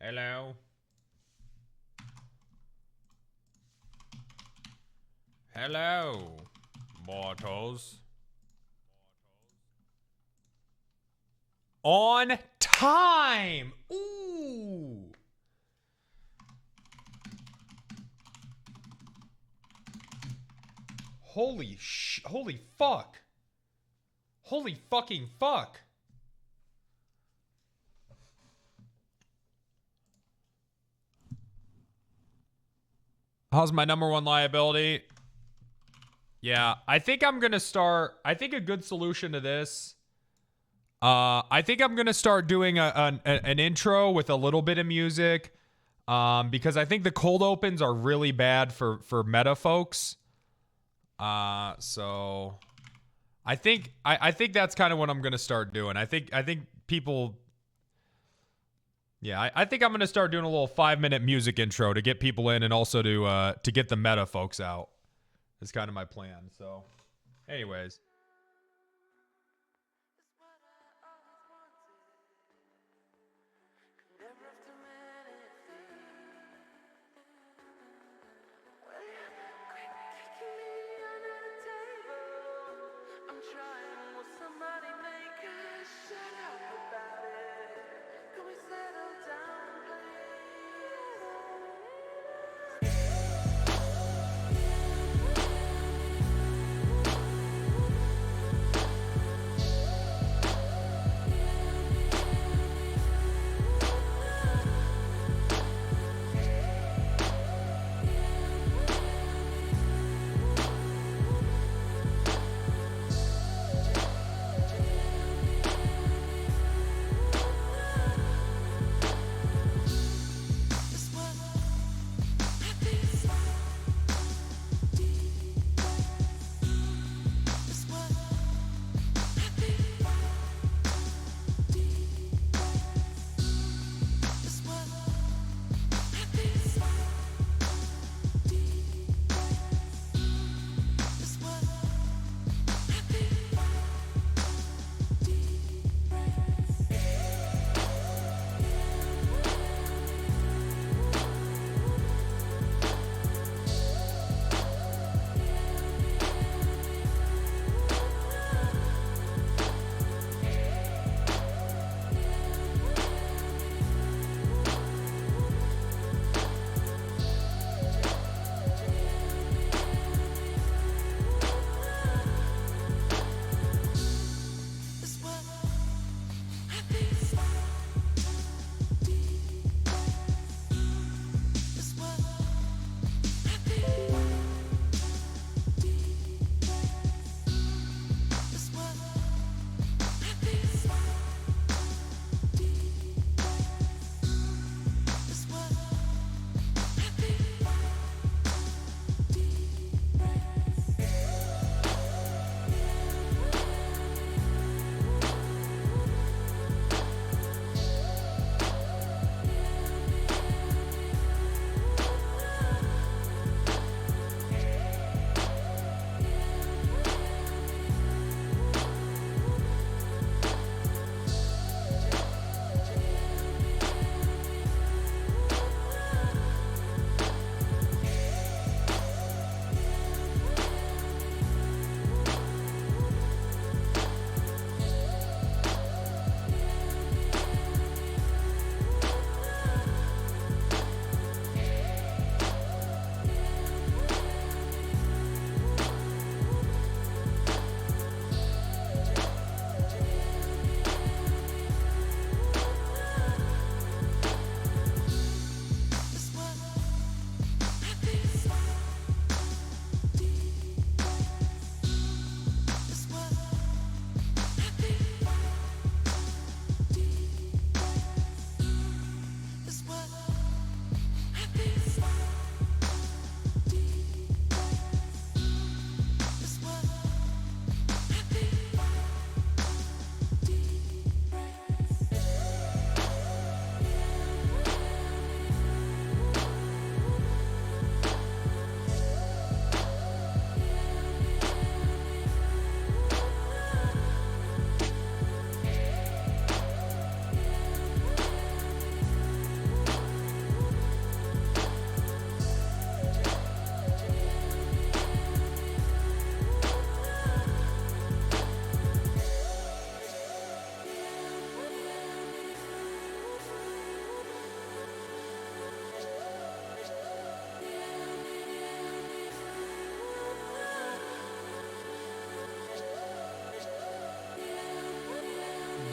Hello. Hello, mortals. On time. Ooh. Holy fuck. Holy fucking fuck. How's my number one liability? Yeah, I think I'm gonna start. I think a good solution to this. I think I'm gonna start doing an intro with a little bit of music, because I think the cold opens are really bad for meta folks. So I think that's kind of what I'm gonna start doing. I think people. Yeah, I think I'm gonna start doing a little 5-minute music intro to get people in and also to get the meta folks out. Is kind of my plan. So, anyways.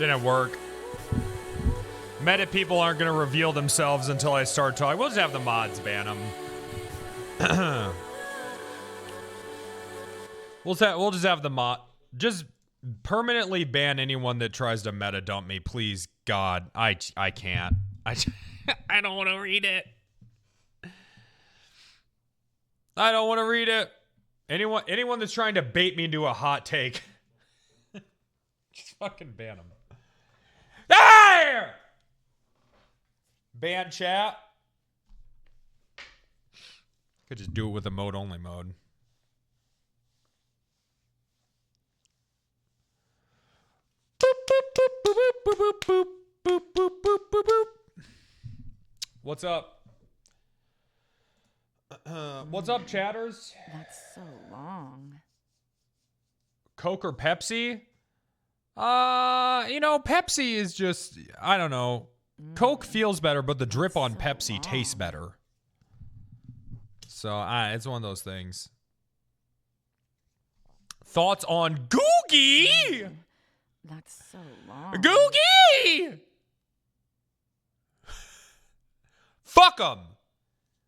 Didn't work. Meta people aren't going to reveal themselves until I start talking. We'll just have the mods ban them. We'll just have the mod. Just permanently ban anyone that tries to meta dump me, please. God, I can't. I don't want to read it. I don't want to read it. Anyone that's trying to bait me into a hot take, just fucking ban them. There! Ban chat. Could just do it with a mode only mode. What's up? What's up, chatters? That's so long. Coke or Pepsi? Pepsi is just, I don't know. Coke feels better, but the drip on Pepsi tastes better. So, it's one of those things. Thoughts on Googie? That's so long. Googie! Fuck him!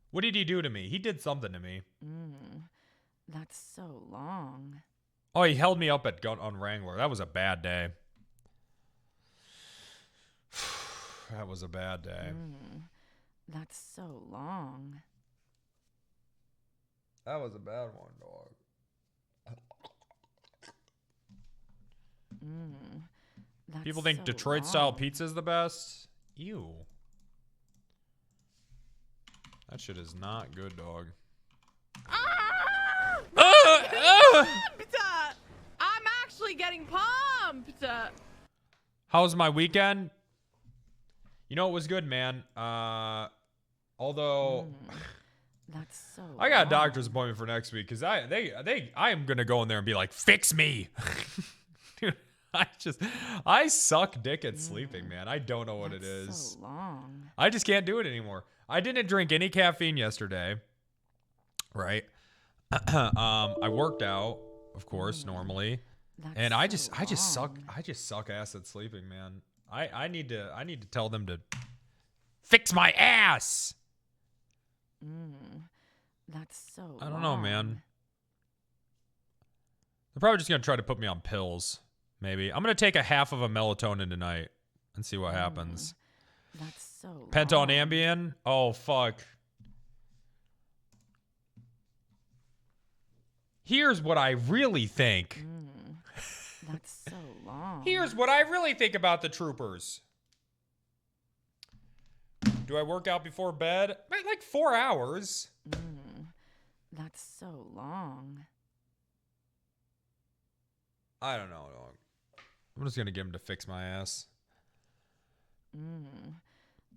What did he do to me? He did something to me. That's so long. Oh, he held me up on Wrangler. That was a bad day. That was a bad day. That's so long. That was a bad one, dog. People think so Detroit-style long. pizza is the best? Ew. That shit is not good, dog. Pumped! I'm actually getting pumped. How was my weekend? You know, it was good, man. Although That's so I got a long. doctor's appointment for next week because I am gonna go in there and be like, fix me. Dude, I suck dick at sleeping, man. I don't know what it is. So long. I just can't do it anymore. I didn't drink any caffeine yesterday. Right? I worked out, of course, normally. And I just suck ass at sleeping, man. I need to tell them to fix my ass. That's so I don't know, man. They're probably just gonna try to put me on pills. Maybe I'm gonna take a half of a melatonin tonight and see what happens. That's so Penta on long. Ambien? Oh fuck. Here's what I really think. That's so long. Here's what I really think about the troopers. Do I work out before bed? Like 4 hours. That's so long. I don't know, dog. I'm just gonna get him to fix my ass.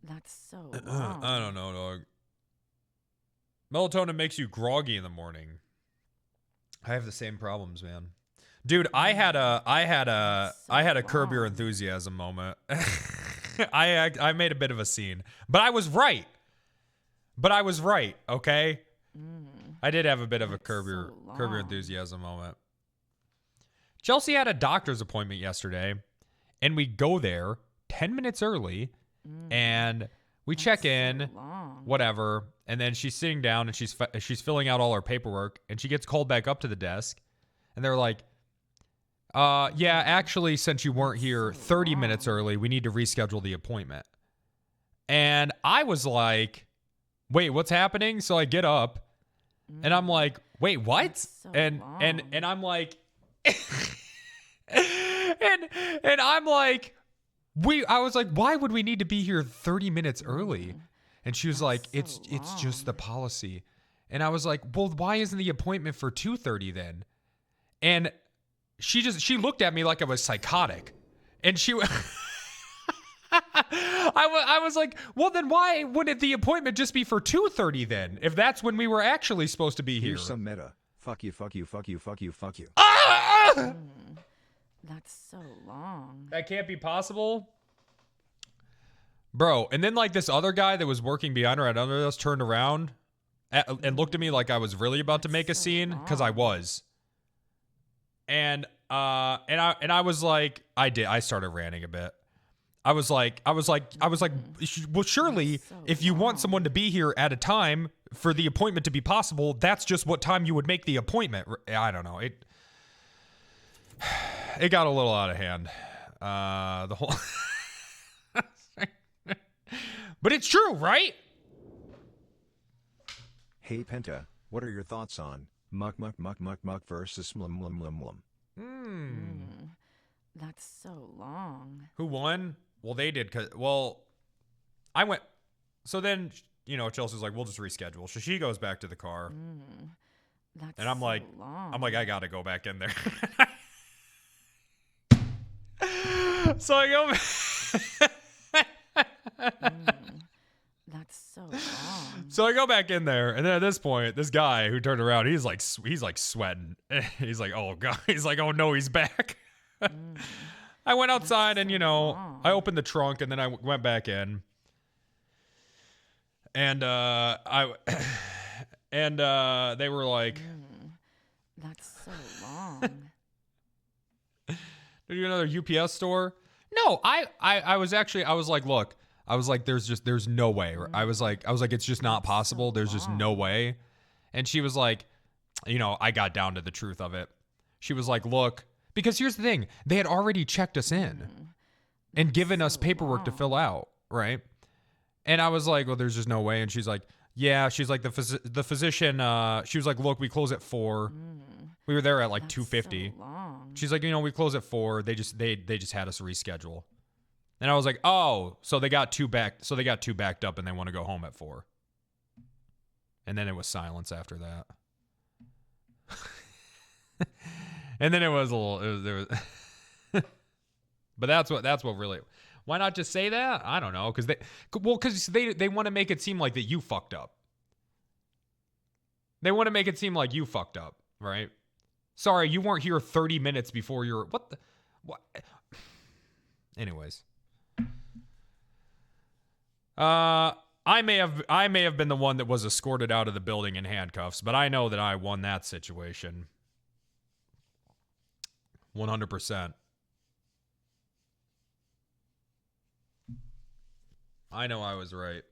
That's so long. I don't know, dog. Melatonin makes you groggy in the morning. I have the same problems, man. Dude, I had a Curb Your Enthusiasm moment. I made a bit of a scene, but I was right. Okay. I did have a bit of a Curb Your Enthusiasm moment. Chelsea had a doctor's appointment yesterday, and we go there 10 minutes early, and we check in, whatever, and then she's sitting down and she's filling out all her paperwork, and she gets called back up to the desk, and they're like, yeah, actually, since you weren't here 30 minutes early, we need to reschedule the appointment. And I was like, wait, what's happening? So I get up, and I'm like, wait, what? And I'm like, and I'm like, I was like, why would we need to be here 30 minutes early? And she was like, it's just the policy. And I was like, well, why isn't the appointment for 2:30 then? And she looked at me like I was psychotic. And I was like, well, then why wouldn't the appointment just be for 2:30 then? If that's when we were actually supposed to be here. Here's some meta. Fuck you, fuck you, fuck you, fuck you, fuck you. That's so long. That can't be possible. Bro, and then like this other guy that was working behind her at under us turned around and looked at me like I was really about to make a scene, because I was. And I was like, I started ranting a bit. I was like, well, surely so if you want long. someone to be here at a time for the appointment to be possible, that's just what time you would make the appointment. I don't know. It got a little out of hand. The whole, but it's true, right? Hey Penta, what are your thoughts on muck versus mlum? That's so long. Who won? Well, they did. Well, I went. So then, Chelsea's like, we'll just reschedule. So she goes back to the car. That's And I'm so like, long. I got to go back in there. So I go. That's so long. So I go back in there, and then at this point, this guy who turned around, he's like sweating. He's like, oh god. He's like, oh no, he's back. I went outside, and long. I opened the trunk, and then I went back in, and they were like, That's so long. "Did you go to another UPS store?" No, I was like, look, I was like, there's no way. I was like, it's just not possible. There's just no way. And she was like, I got down to the truth of it. She was like, look, because here's the thing, they had already checked us in and given us paperwork to fill out, right? And I was like, well, there's just no way. And she's like, yeah. She's like, the physician. She was like, look, we close at 4. We were there at like 2:50. So long. She's like, we close at 4. They just had us reschedule. And I was like, oh, so they got 2 backed up and they want to go home at 4. And then it was silence after that. And then it was a little, but that's what really, why not just say that? I don't know. Cause they want to make it seem like that you fucked up. They want to make it seem like you fucked up, right? Sorry, you weren't here 30 minutes before what? Anyways. I may have been the one that was escorted out of the building in handcuffs, but I know that I won that situation. 100%. I know I was right.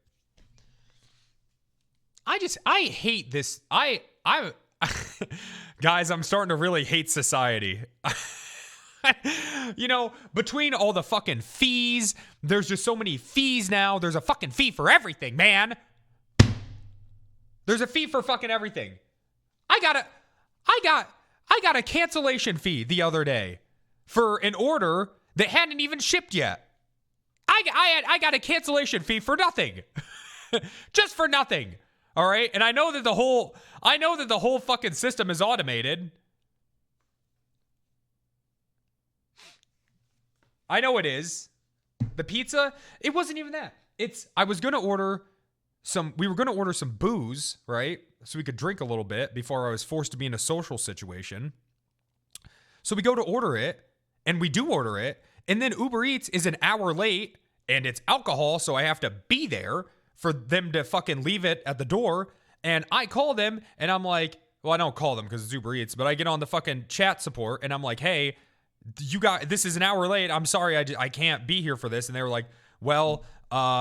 I hate this. I guys, I'm starting to really hate society. Between all the fucking fees, there's just so many fees now. There's a fucking fee for everything, man. There's a fee for fucking everything. I got a cancellation fee the other day for an order that hadn't even shipped yet. I got a cancellation fee for nothing. Just for nothing. All right? And I know that the whole fucking system is automated. I know it is. The pizza, it wasn't even that. We were going to order some booze, right? So we could drink a little bit before I was forced to be in a social situation. So we go to order it, and we do order it, and then Uber Eats is an hour late, and it's alcohol, so I have to be there for them to fucking leave it at the door. And I call them, and I'm like, well, I don't call them because it's Uber Eats, but I get on the fucking chat support, and I'm like, hey, this is an hour late. I'm sorry, I can't be here for this. And they were like, well,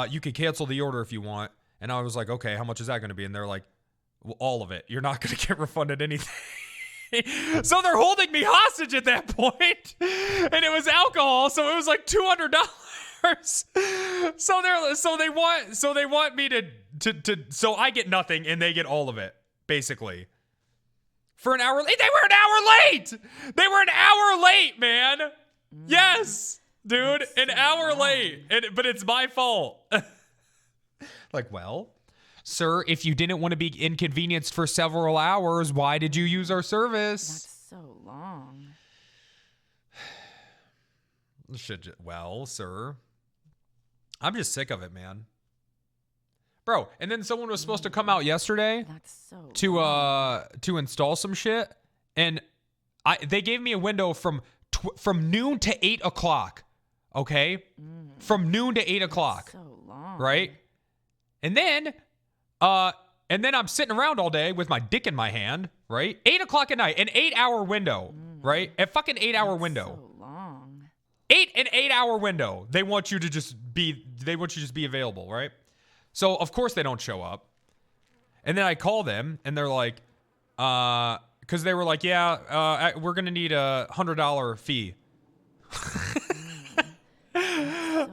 you could cancel the order if you want. And I was like, okay, how much is that going to be? And they're like, well, all of it. You're not going to get refunded anything. So they're holding me hostage at that point. And it was alcohol, so it was like $200. So they want me to so I get nothing and they get all of it, basically. For an hour late. They were an hour late. They were an hour late, man. Yes, dude, an hour late. But it's my fault. Like, well, sir, if you didn't want to be inconvenienced for several hours, why did you use our service? That's so long. Well, sir, I'm just sick of it, man. Bro, and then someone was supposed to come out yesterday to install some shit, and they gave me a window from noon to 8 o'clock. Okay, from noon to 8 o'clock. So long. Right, and then I'm sitting around all day with my dick in my hand. Right, 8 o'clock at night, an 8-hour window. Right, a fucking 8-hour window. So long. An 8-hour window. They want you to just be available, right? So of course they don't show up. And then I call them and they're like, because they were like, yeah, we're gonna need $100 fee.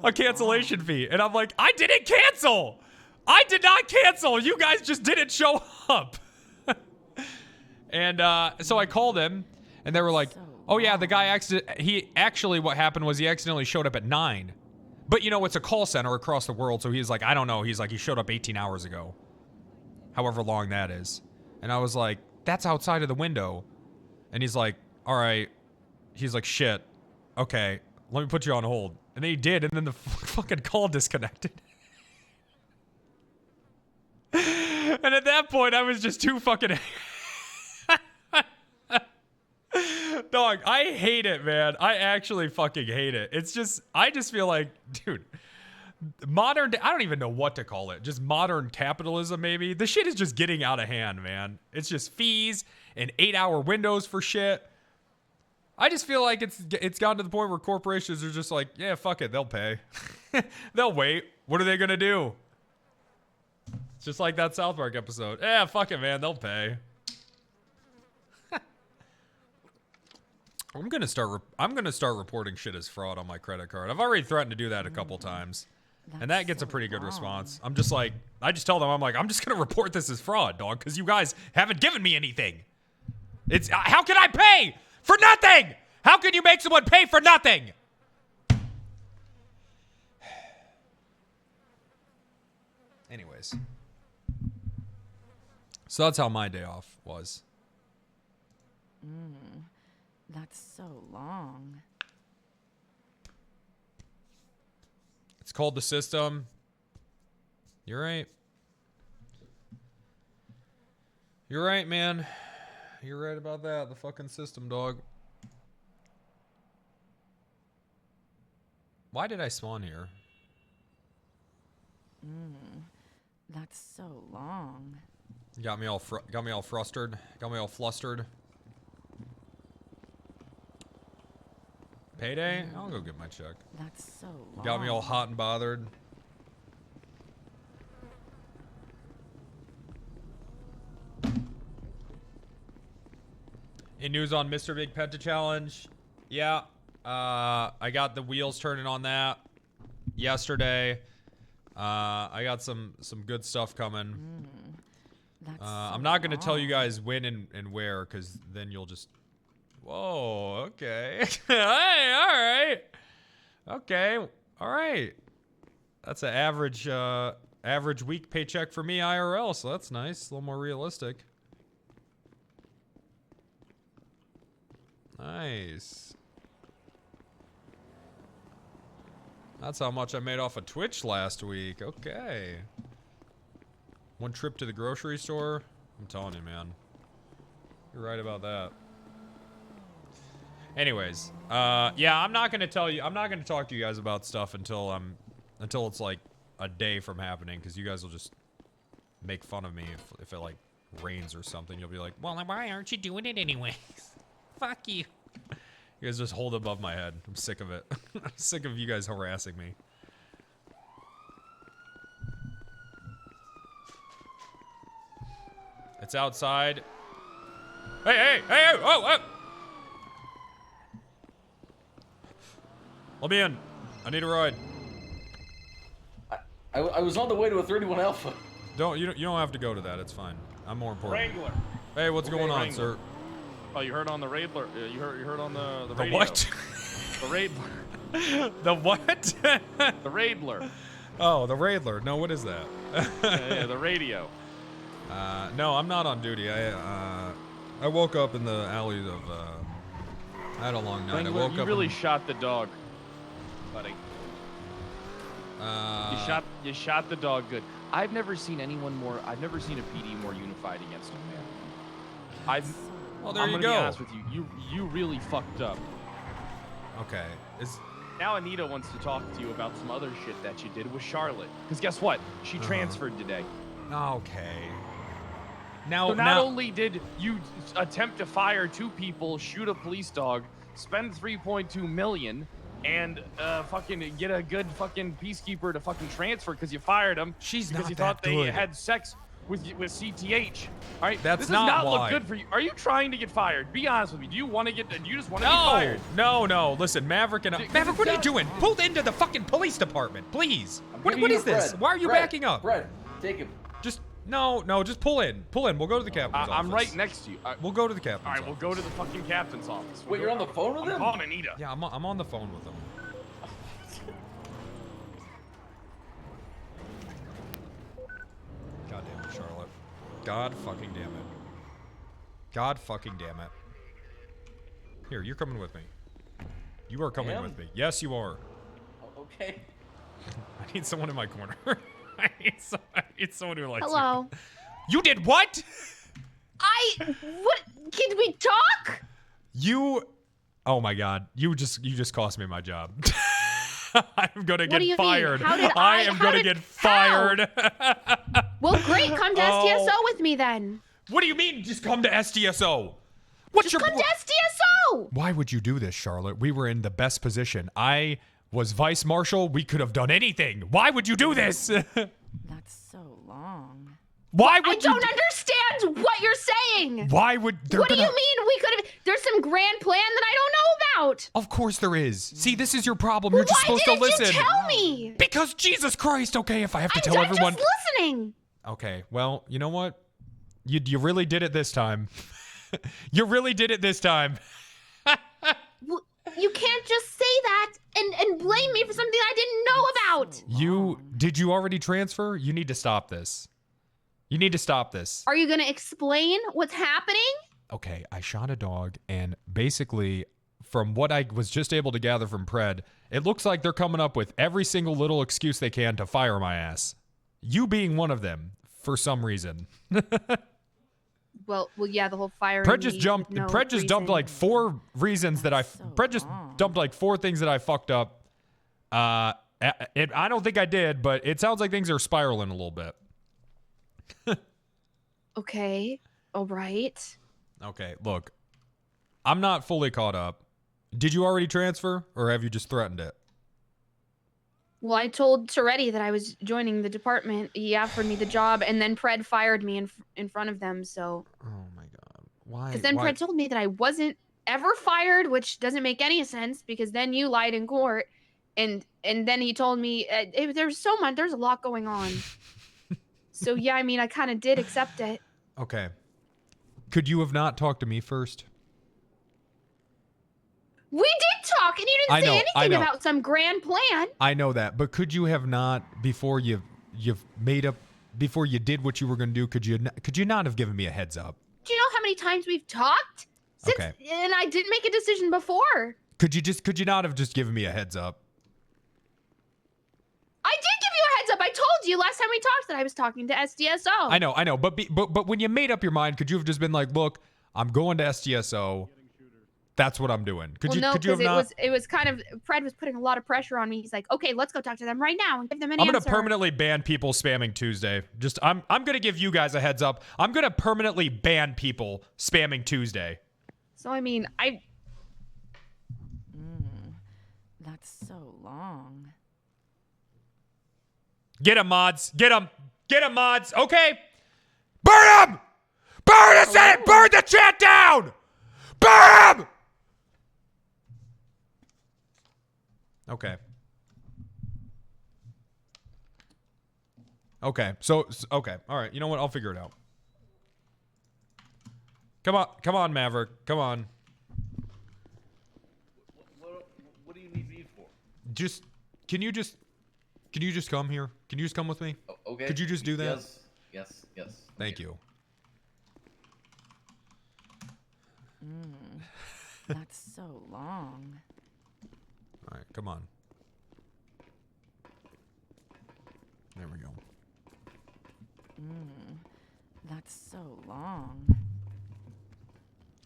A cancellation fee. And I'm like, I didn't cancel. I did not cancel. You guys just didn't show up. And so I called him and they were like, oh yeah, the guy actually what happened was he accidentally showed up at 9. But you know, it's a call center across the world. So he's like, I don't know. He's like, he showed up 18 hours ago. However long that is. And I was like, that's outside of the window. And he's like, all right. He's like, shit. Okay, let me put you on hold. And then he did, and then the fucking call disconnected. And at that point, I was just too fucking... Dog, I hate it, man. I actually fucking hate it. It's just, I just feel like, dude, modern, I don't even know what to call it. Just modern capitalism, maybe. The shit is just getting out of hand, man. It's just fees and 8-hour windows for shit. I just feel like it's gotten to the point where corporations are just like, yeah, fuck it, they'll pay. They'll wait. What are they gonna do? It's just like that South Park episode. Yeah, fuck it, man, they'll pay. I'm gonna start reporting shit as fraud on my credit card. I've already threatened to do that a couple times, and that gets a pretty good response. I'm just like, I just tell them, I'm like, I'm just gonna report this as fraud, dog, because you guys haven't given me anything. It's how can I pay for nothing? How can you make someone pay for nothing? Anyways, so that's how my day off was. That's so long. It's called the system. You're right. You're right, man. You're right about that. The fucking system, dog. Why did I spawn here? That's so long. Got me all flustered. Got me all flustered. Payday? I'll go get my check. That's so long. Got me all hot and bothered. Any news on Mr. Big Penta Challenge? Yeah. I got the wheels turning on that yesterday. I got some good stuff coming. That's I'm not going to tell you guys when and where, because then you'll just... Whoa, okay. Hey, all right. Okay, all right. That's an average week paycheck for me IRL, so that's nice. A little more realistic. Nice. That's how much I made off of Twitch last week. Okay. One trip to the grocery store. I'm telling you, man. You're right about that. Anyways, yeah, I'm not gonna tell you. I'm not gonna talk to you guys about stuff until it's like a day from happening, because you guys will just make fun of me if it like rains or something. You'll be like, well, why aren't you doing it anyways? Fuck you. You guys just hold above my head. I'm sick of it. I'm sick of you guys harassing me. It's outside. Hey, oh. Let me in. I need a ride. I was on the way to a 31 Alpha. You don't have to go to that. It's fine. I'm more important. Wrangler. Hey, what's going on, Wrangler. sir? Oh, you heard on the Raidler. You heard on the The radio. what? The Raidler. The what? The Raidler. Oh, the Raidler. No, what is that? Yeah, the radio. No, I'm not on duty. I woke up in the alleys of. I had a long night. Wrangler, I woke you up. really shot the dog, buddy. You shot the dog good. I've never seen a PD more unified against him, man. Well, there I'm you gonna go. be honest with you. You really fucked up. Okay. Now Anita wants to talk to you about some other shit that you did with Charlotte. Because guess what? She transferred today. Okay. Now, So not only did you attempt to fire 2 people, shoot a police dog, spend $3.2 million, and fucking get a good fucking peacekeeper to fucking transfer because you fired him. She's because not you that thought they good. had sex with CTH. All right, That's this not does not why. look good for you. Are you trying to get fired? Be honest with me. Do you want to get? Do you just want to be fired? No. Listen, Maverick and Maverick, what are you sounds- doing? Pull into the fucking police department, please. What Giving is you this? Fred. Why are you Fred, backing up? Fred, take him. Just no. Just pull in. We'll go to the captain's office. I'm right next to you. We'll go to the captain's All right, we'll office. go to the fucking captain's office. Wait, you're on the phone with I'm him? calling Anita. Yeah, I'm on the phone with him. God damn it, Charlotte. God fucking damn it. God fucking damn it. Here, you're coming with me. You are coming am? with me. Yes, you are. Oh, okay. I need someone in my corner. I need someone who likes Hello. me. You did what? What? Can we talk? You. Oh my God. You just cost me my job. I'm gonna What do you get mean? fired. How did I I- am how gonna did- get how? fired. Well, great. Come to Oh. STSO with me then. What do you mean? Just come to STSO. What's Just your? come to STSO. Why would you do this, Charlotte? We were in the best position. I was vice marshal. We could have done anything. Why would you do this? That's so long. Why I would you? don't understand what you're saying. Why would? What do you mean we could have? There's some grand plan that I don't know about. Of course there is. See, this is your problem. You're just Why supposed to didn't listen. you tell me? Because Jesus Christ. Okay, if I have to tell I'm everyone. just listening. Okay, well, you know what? You really did it this time. You really did it this time. Well, you can't just say that and blame me for something I didn't know about. Did you already transfer? You need to stop this. You need to stop this. Are you gonna explain what's happening? Okay, I shot a dog, and basically, from what I was just able to gather from Pred, it looks like they're coming up with every single little excuse they can to fire my ass. You being one of them, for some reason. Well, yeah, the whole fire. Pred just jumped. Pred just dumped like 4 reasons that I. Pred just dumped like 4 things that I fucked up. I don't think I did, but it sounds like things are spiraling a little bit. Okay. All right. Okay, look, I'm not fully caught up. Did you already transfer, or have you just threatened it? Well, I told Toretti that I was joining the department. He offered me the job, and then Pred fired me in front of them. So, Oh my God, why? because then Pred told me that I wasn't ever fired, which doesn't make any sense because then you lied in court, and then he told me there's so much, there's a lot going on. So yeah, I mean, I kind of did accept it. Okay. Could you have not talked to me first? We did talk, and you I didn't know, say I anything know. about some grand plan. I know that, but could you have not before you've made up before you did what you were going to do? Could you not have given me a heads up? Do you know how many times we've talked? Since, Okay. And I didn't make a decision before. Could you not have just given me a heads up? I did give you a heads up. I told you last time we talked that I was talking to SDSO. I know, but when you made up your mind, could you have just been like, look, I'm going to STSO. That's what I'm doing. Could you no, have because not? it was kind of Fred was putting a lot of pressure on me. He's like, okay, let's go talk to them right now and give them an I'm answer. gonna permanently ban people spamming Tuesday. I'm gonna give you guys a heads up. I'm gonna permanently ban people spamming Tuesday. So I mean, That's so long. Get him, mods. Get him. Get him, mods. Okay. Burn him. Burn the Senate. Burn the chat down. Burn him. Okay. Okay. So okay. All right. You know what? I'll figure it out. Come on, Maverick. Come on. What do you need me for? Can you just come here? Can you just come with me? Okay. Could you just do that? Yes. Thank you. That's so long. All right, come on. There we go. That's so long.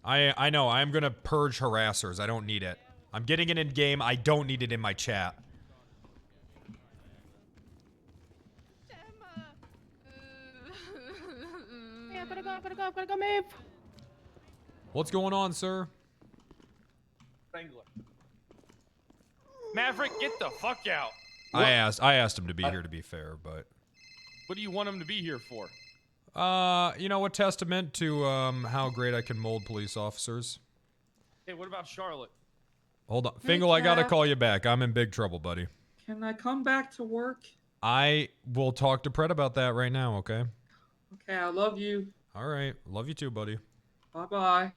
I know. I'm gonna purge harassers. I don't need it. I'm getting it in game. I don't need it in my chat. Yeah, gotta go, move. What's going on, sir? Wrangler. Maverick, get the fuck out. I asked him to be here, to be fair, but What do you want him to be here for? you know, a testament to how great I can mold police officers. Hey, what about Charlotte? Hold on, Hey, Fingal, I gotta Cap. call you back. I'm in big trouble, buddy. Can I come back to work? I will talk to Pret about that right now, okay? Okay, I love you. All right, love you too, buddy. Bye bye.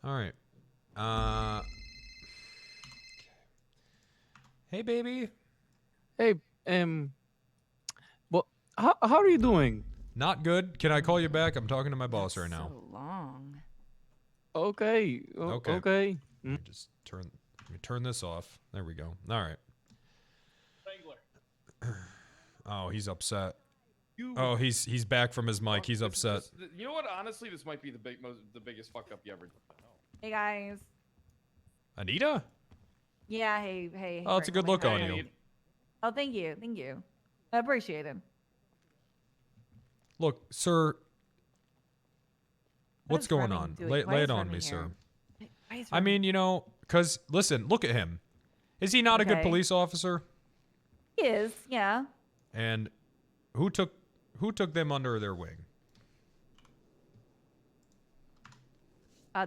All right. Hey, baby. Hey, well, how are you doing? Not good. Can I call you back? I'm talking to my boss right now. So long. Okay. Okay. Okay. Let me just let me turn this off. There we go. All right. Wrangler. Oh, he's upset. You. Oh, he's back from his mic. He's upset. You know what? Honestly, this might be the biggest fuck up you ever done. Hey guys. Anita? Yeah, hey. Oh, it's a good look Frank, on how are you. Oh, thank you. I appreciate it. Look, sir. What What's is going Remy on? doing? Lay Why it is on Remy me, here? sir. Why is I Remy- mean, you know, because, listen, look at him. Is he not a good Okay. police officer? He is, yeah. And who took them under their wing?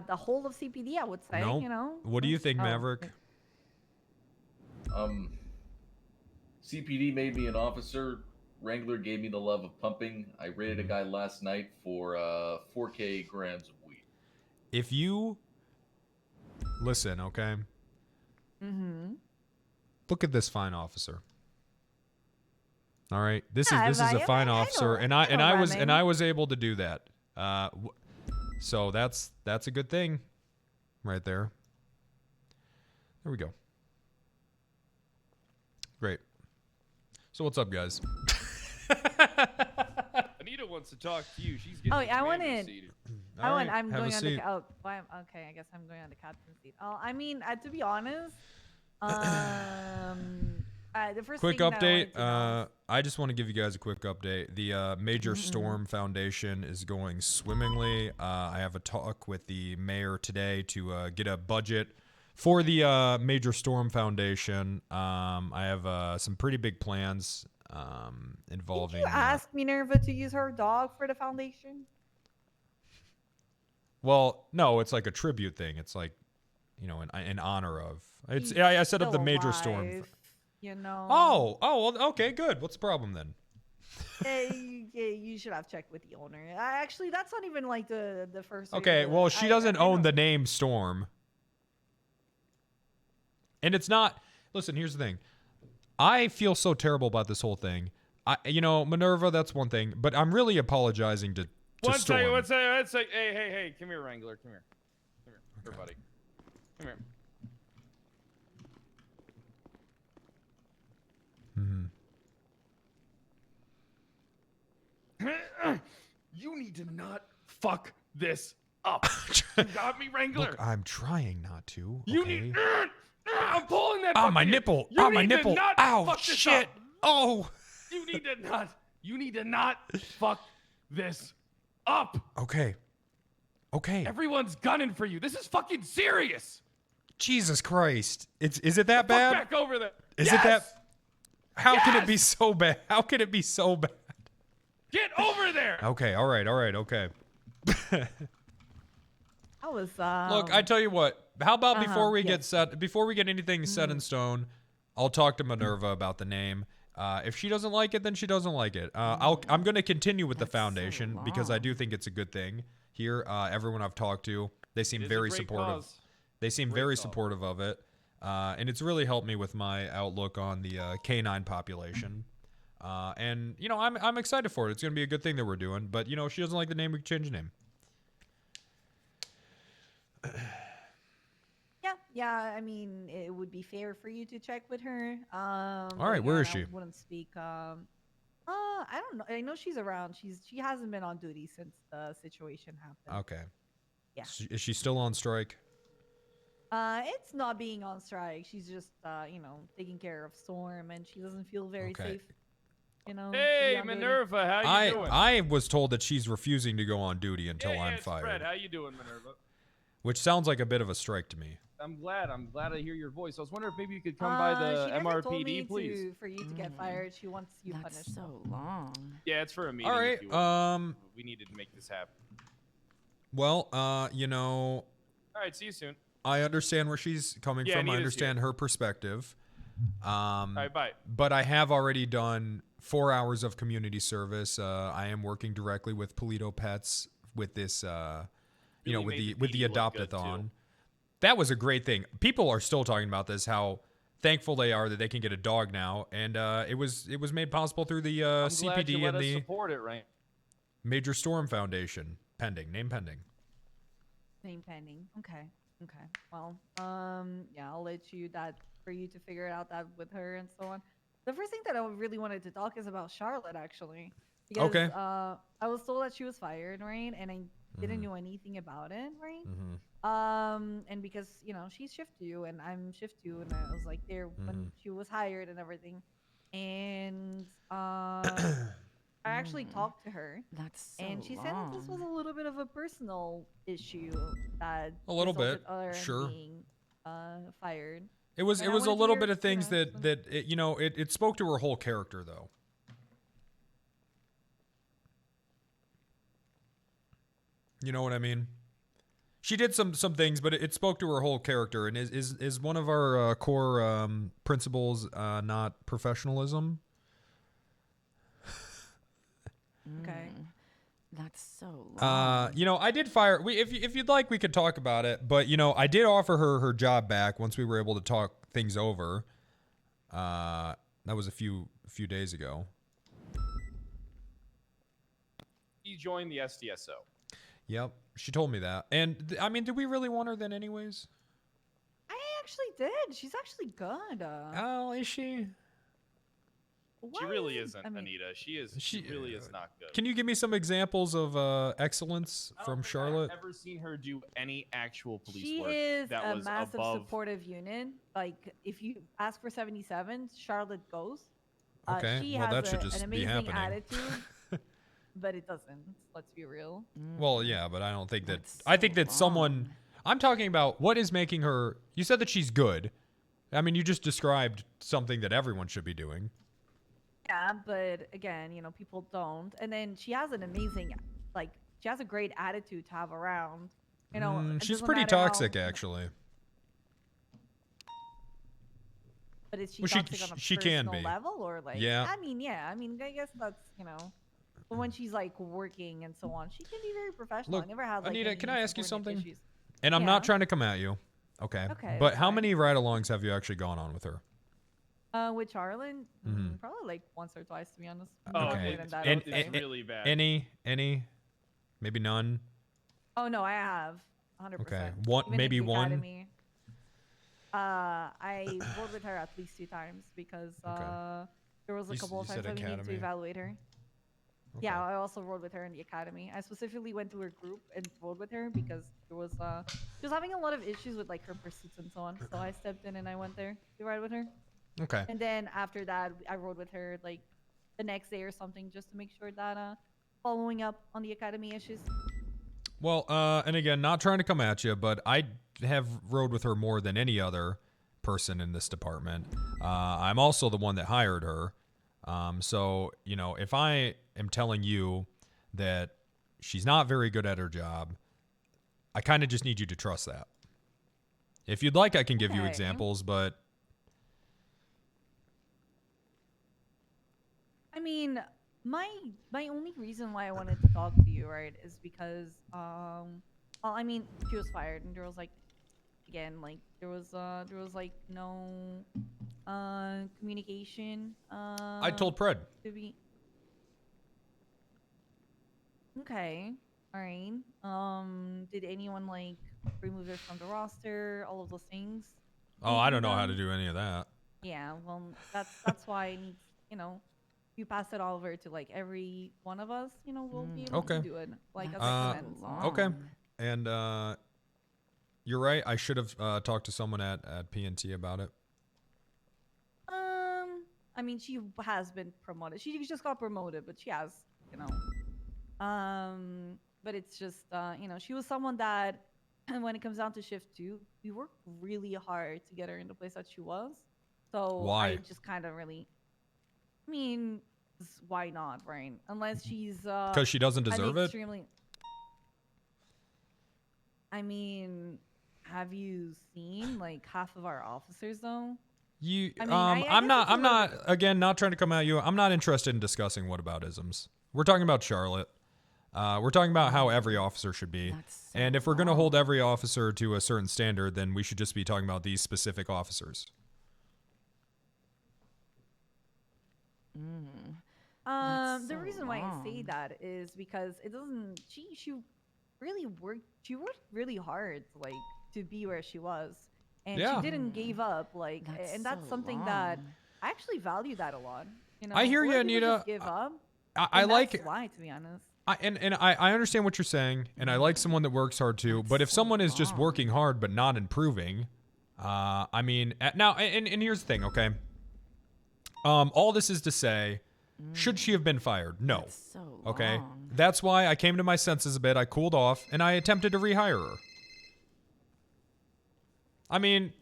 The whole of CPD, I would say, No. you know. What do you think, Oh, Maverick? CPD made me an officer. Wrangler gave me the love of pumping. I raided a guy last night for 4K grams of weed. If you listen, okay? Mm-hmm. Look at this fine officer. All right, this Yeah, is a fine officer, and I Remy. was able to do that. So that's a good thing, right there. There we go. Great. So what's up, guys? Anita wants to talk to you. She's getting Oh, the I commander wanted- seat. All right, I'm have going a on seat. the okay, I guess I'm going on the captain's seat. Oh, I mean, to be honest, the first Quick thing that I update. wanted to know- I just want to give you guys a quick update. The Major Storm Foundation is going swimmingly. I have a talk with the mayor today to get a budget for the Major Storm Foundation. I have some pretty big plans involving. Did you ask Minerva to use her dog for the foundation? Well, no, it's like a tribute thing. It's like, you know, in honor of. It's. He's I set up the still Major Storm. alive, You know. Oh, well, okay, good. What's the problem then? You should have checked with the owner. Actually, that's not even like the first. Okay, well, she doesn't own the name Storm. And it's not. Listen, here's the thing. I feel so terrible about this whole thing. You know, Minerva, that's one thing, but I'm really apologizing to One Storm. second. Hey, come here, Wrangler. Come here. Here, buddy. Come here. You need to not fuck this up. You got me, Wrangler. Look, I'm trying not to. You okay? need. I'm pulling that. Ah, my fucking- nipple. You Ah, my need to nipple. not Ow, fuck this shit. up. Oh. You need to not. You need to not fuck this up. Okay. Okay. Everyone's gunning for you. This is fucking serious. Jesus Christ. Is it that Fuck bad? back over there. Is Yes! it that? How can it be Yes! so bad? How can it be so bad? Get over there. Okay. All right. Okay. I was. Look, I tell you what. How about before we yes. get anything set in stone, I'll talk to Minerva about the name. If she doesn't like it, then she doesn't like it. I'm going to continue with the That's so foundation because I long. do think it's a good thing. Here, everyone I've talked to, they seem It is a very great supportive. cause. They seem Great very cause. supportive of it, and it's really helped me with my outlook on the canine population. And you know, I'm excited for it. It's going to be a good thing that we're doing. But you know, if she doesn't like the name, we can change the name. Yeah. I mean, it would be fair for you to check with her. All right, where is she? I wouldn't speak. I don't know. I know she's around. She hasn't been on duty since the situation happened. Okay. Yeah. Is she still on strike? It's not being on strike. She's just, taking care of Storm, and she doesn't feel very Okay. safe. You know. to be Hey, on duty. Minerva, how you doing? I was told that she's refusing to go on duty until yeah, I'm it's fired. Fred, how you doing, Minerva? which sounds like a bit of a strike to me. I'm glad I hear your voice. I was wondering if maybe you could come by the she never told me MRPD, please. for you to get fired. She wants you That's punished. so long. Yeah, it's for a meeting. All if right. you want. We needed to make this happen. Well, you know, All right, see you soon. I understand where she's coming Yeah, from. I Anita's understand her perspective. All right, bye. But I have already done 4 hours of community service. I am working directly with Polito Pets with this, you know, Really with the made the PD look good, adopt-a-thon. too. That was a great thing. People are still talking about this, how thankful they are that they can get a dog now, and it was made possible through the I'm glad you CPD let and us the support it, right? Major Storm Foundation. Name pending. Name pending. Okay. Okay. Well, yeah, I'll let you for you to figure out that with her and so on. The first thing that I really wanted to talk is about Charlotte, actually. Because, Okay. I was told that she was fired, right? And I didn't know anything about it, right? And because, you know, she's shift 2 and I'm shift 2, and I was like there when she was hired and everything. And I actually talked to her. That's so And she said that this was a little bit of a personal issue that A little resulted bit, her in sure. being fired. It was And I a wanted to little hear, bit of you things know, that it, you know, it spoke to her whole character though. You know what I mean? She did some things, but it spoke to her whole character. And is one of our core principles not professionalism? Okay. That's so long. You know, I did fire. If you'd like, we could talk about it. But you know, I did offer her job back once we were able to talk things over. That was a few days ago. He joined the SDSO. Yep, she told me that. And I mean, did we really want her then, anyways? I actually did. She's actually good. Oh, is she? She really Why isn't, I mean, Anita. She really is not good. Can you give me some examples of excellence I don't from think Charlotte? I've ever seen her do any actual police she work is that a was massive above. supportive unit. Like, if you ask for 77, Charlotte goes. Okay, She well, has that should just an be amazing happening. attitude, but it doesn't. Let's be real. Well, yeah, but I don't think that. That's I think so that someone. long. I'm talking about what is making her. You said that she's good. I mean, you just described something that everyone should be doing. Yeah, but again, you know, people don't. And then she has an amazing, like, she has a great attitude to have around. You know, it She's doesn't pretty matter how- toxic, actually. But is she Well, toxic on a she can personal be. level or like? Yeah. I mean, yeah. I mean, I guess that's, you know, but when she's like working and so on, she can be very professional. Look, I never had like Anita, any can I ask you insubordinate something? issues. And I'm not Yeah. trying to come at you. Okay. Okay, But that's how fine. many ride-alongs have you actually gone on with her? With Charlene, Mhm. probably like once or twice, to be honest. Oh, Not Okay. more than that, I And- would it's say. really bad. Any, maybe none. Oh no, I have 100%. Okay. One, Even in maybe the one. academy. I worked with her at least 2 times because there was a You s- couple of you times said that we needed to academy? evaluate her. Okay. Yeah, I also rode with her in the academy. I specifically went to her group and rode with her because there was she was having a lot of issues with like her pursuits and so on. So I stepped in and I went there to ride with her. Okay. And then after that, I rode with her like the next day or something just to make sure that following up on the academy issues. Well, and again, not trying to come at you, but I have rode with her more than any other person in this department. I'm also the one that hired her. So, you know, if I am telling you that she's not very good at her job, I kind of just need you to trust that. If you'd like, I can give you Okay. examples, but I mean, my only reason why I wanted to talk to you, right, is because well, I mean, she was fired, and there was like, again, like there was like no communication. I told Pred. To be okay. All right. Did anyone like remove her from the roster? All of those things. Oh, I don't know how to Anything do any of that. Yeah, well, that's why I need, you know, you pass it all over to like every one of us, you know, we'll be able Okay. to do it like as That's a so comments. long. Okay. And you're right. I should have talked to someone at PNT about it. I mean, she has been promoted. She just got promoted, but she has, you know. But it's just, you know, she was someone that And when it comes down to shift 2, we worked really hard to get her in the place that she was. So Why? I just kind of really, I mean, why not, right? Unless she's Because she doesn't deserve it? extremely. I mean, have you seen like half of our officers though? You, I mean, I'm guess it's a not, little- again, not trying to come at you. I'm not interested in discussing whataboutisms. We're talking about Charlotte. We're talking about how every officer should be. That's so And if we're going to wrong. hold every officer to a certain standard, then we should just be talking about these specific officers. That's The so reason why I say wrong. that is because it doesn't. She really worked. She worked really hard, like to be where she was, and Yeah. she didn't give up. Like, and that's so something that wrong. I actually value that a lot. You know, I hear a lot you, of people Anita. just give up. I and like that's why, to be honest. I understand what you're saying, and I like someone that works hard too. But if so someone is just wrong. working hard but not improving, I mean, now, and here's the thing, okay? All this is to say, should she have been fired? No. That's so Okay. wrong. That's why I came to my senses a bit. I cooled off and I attempted to rehire her. I mean,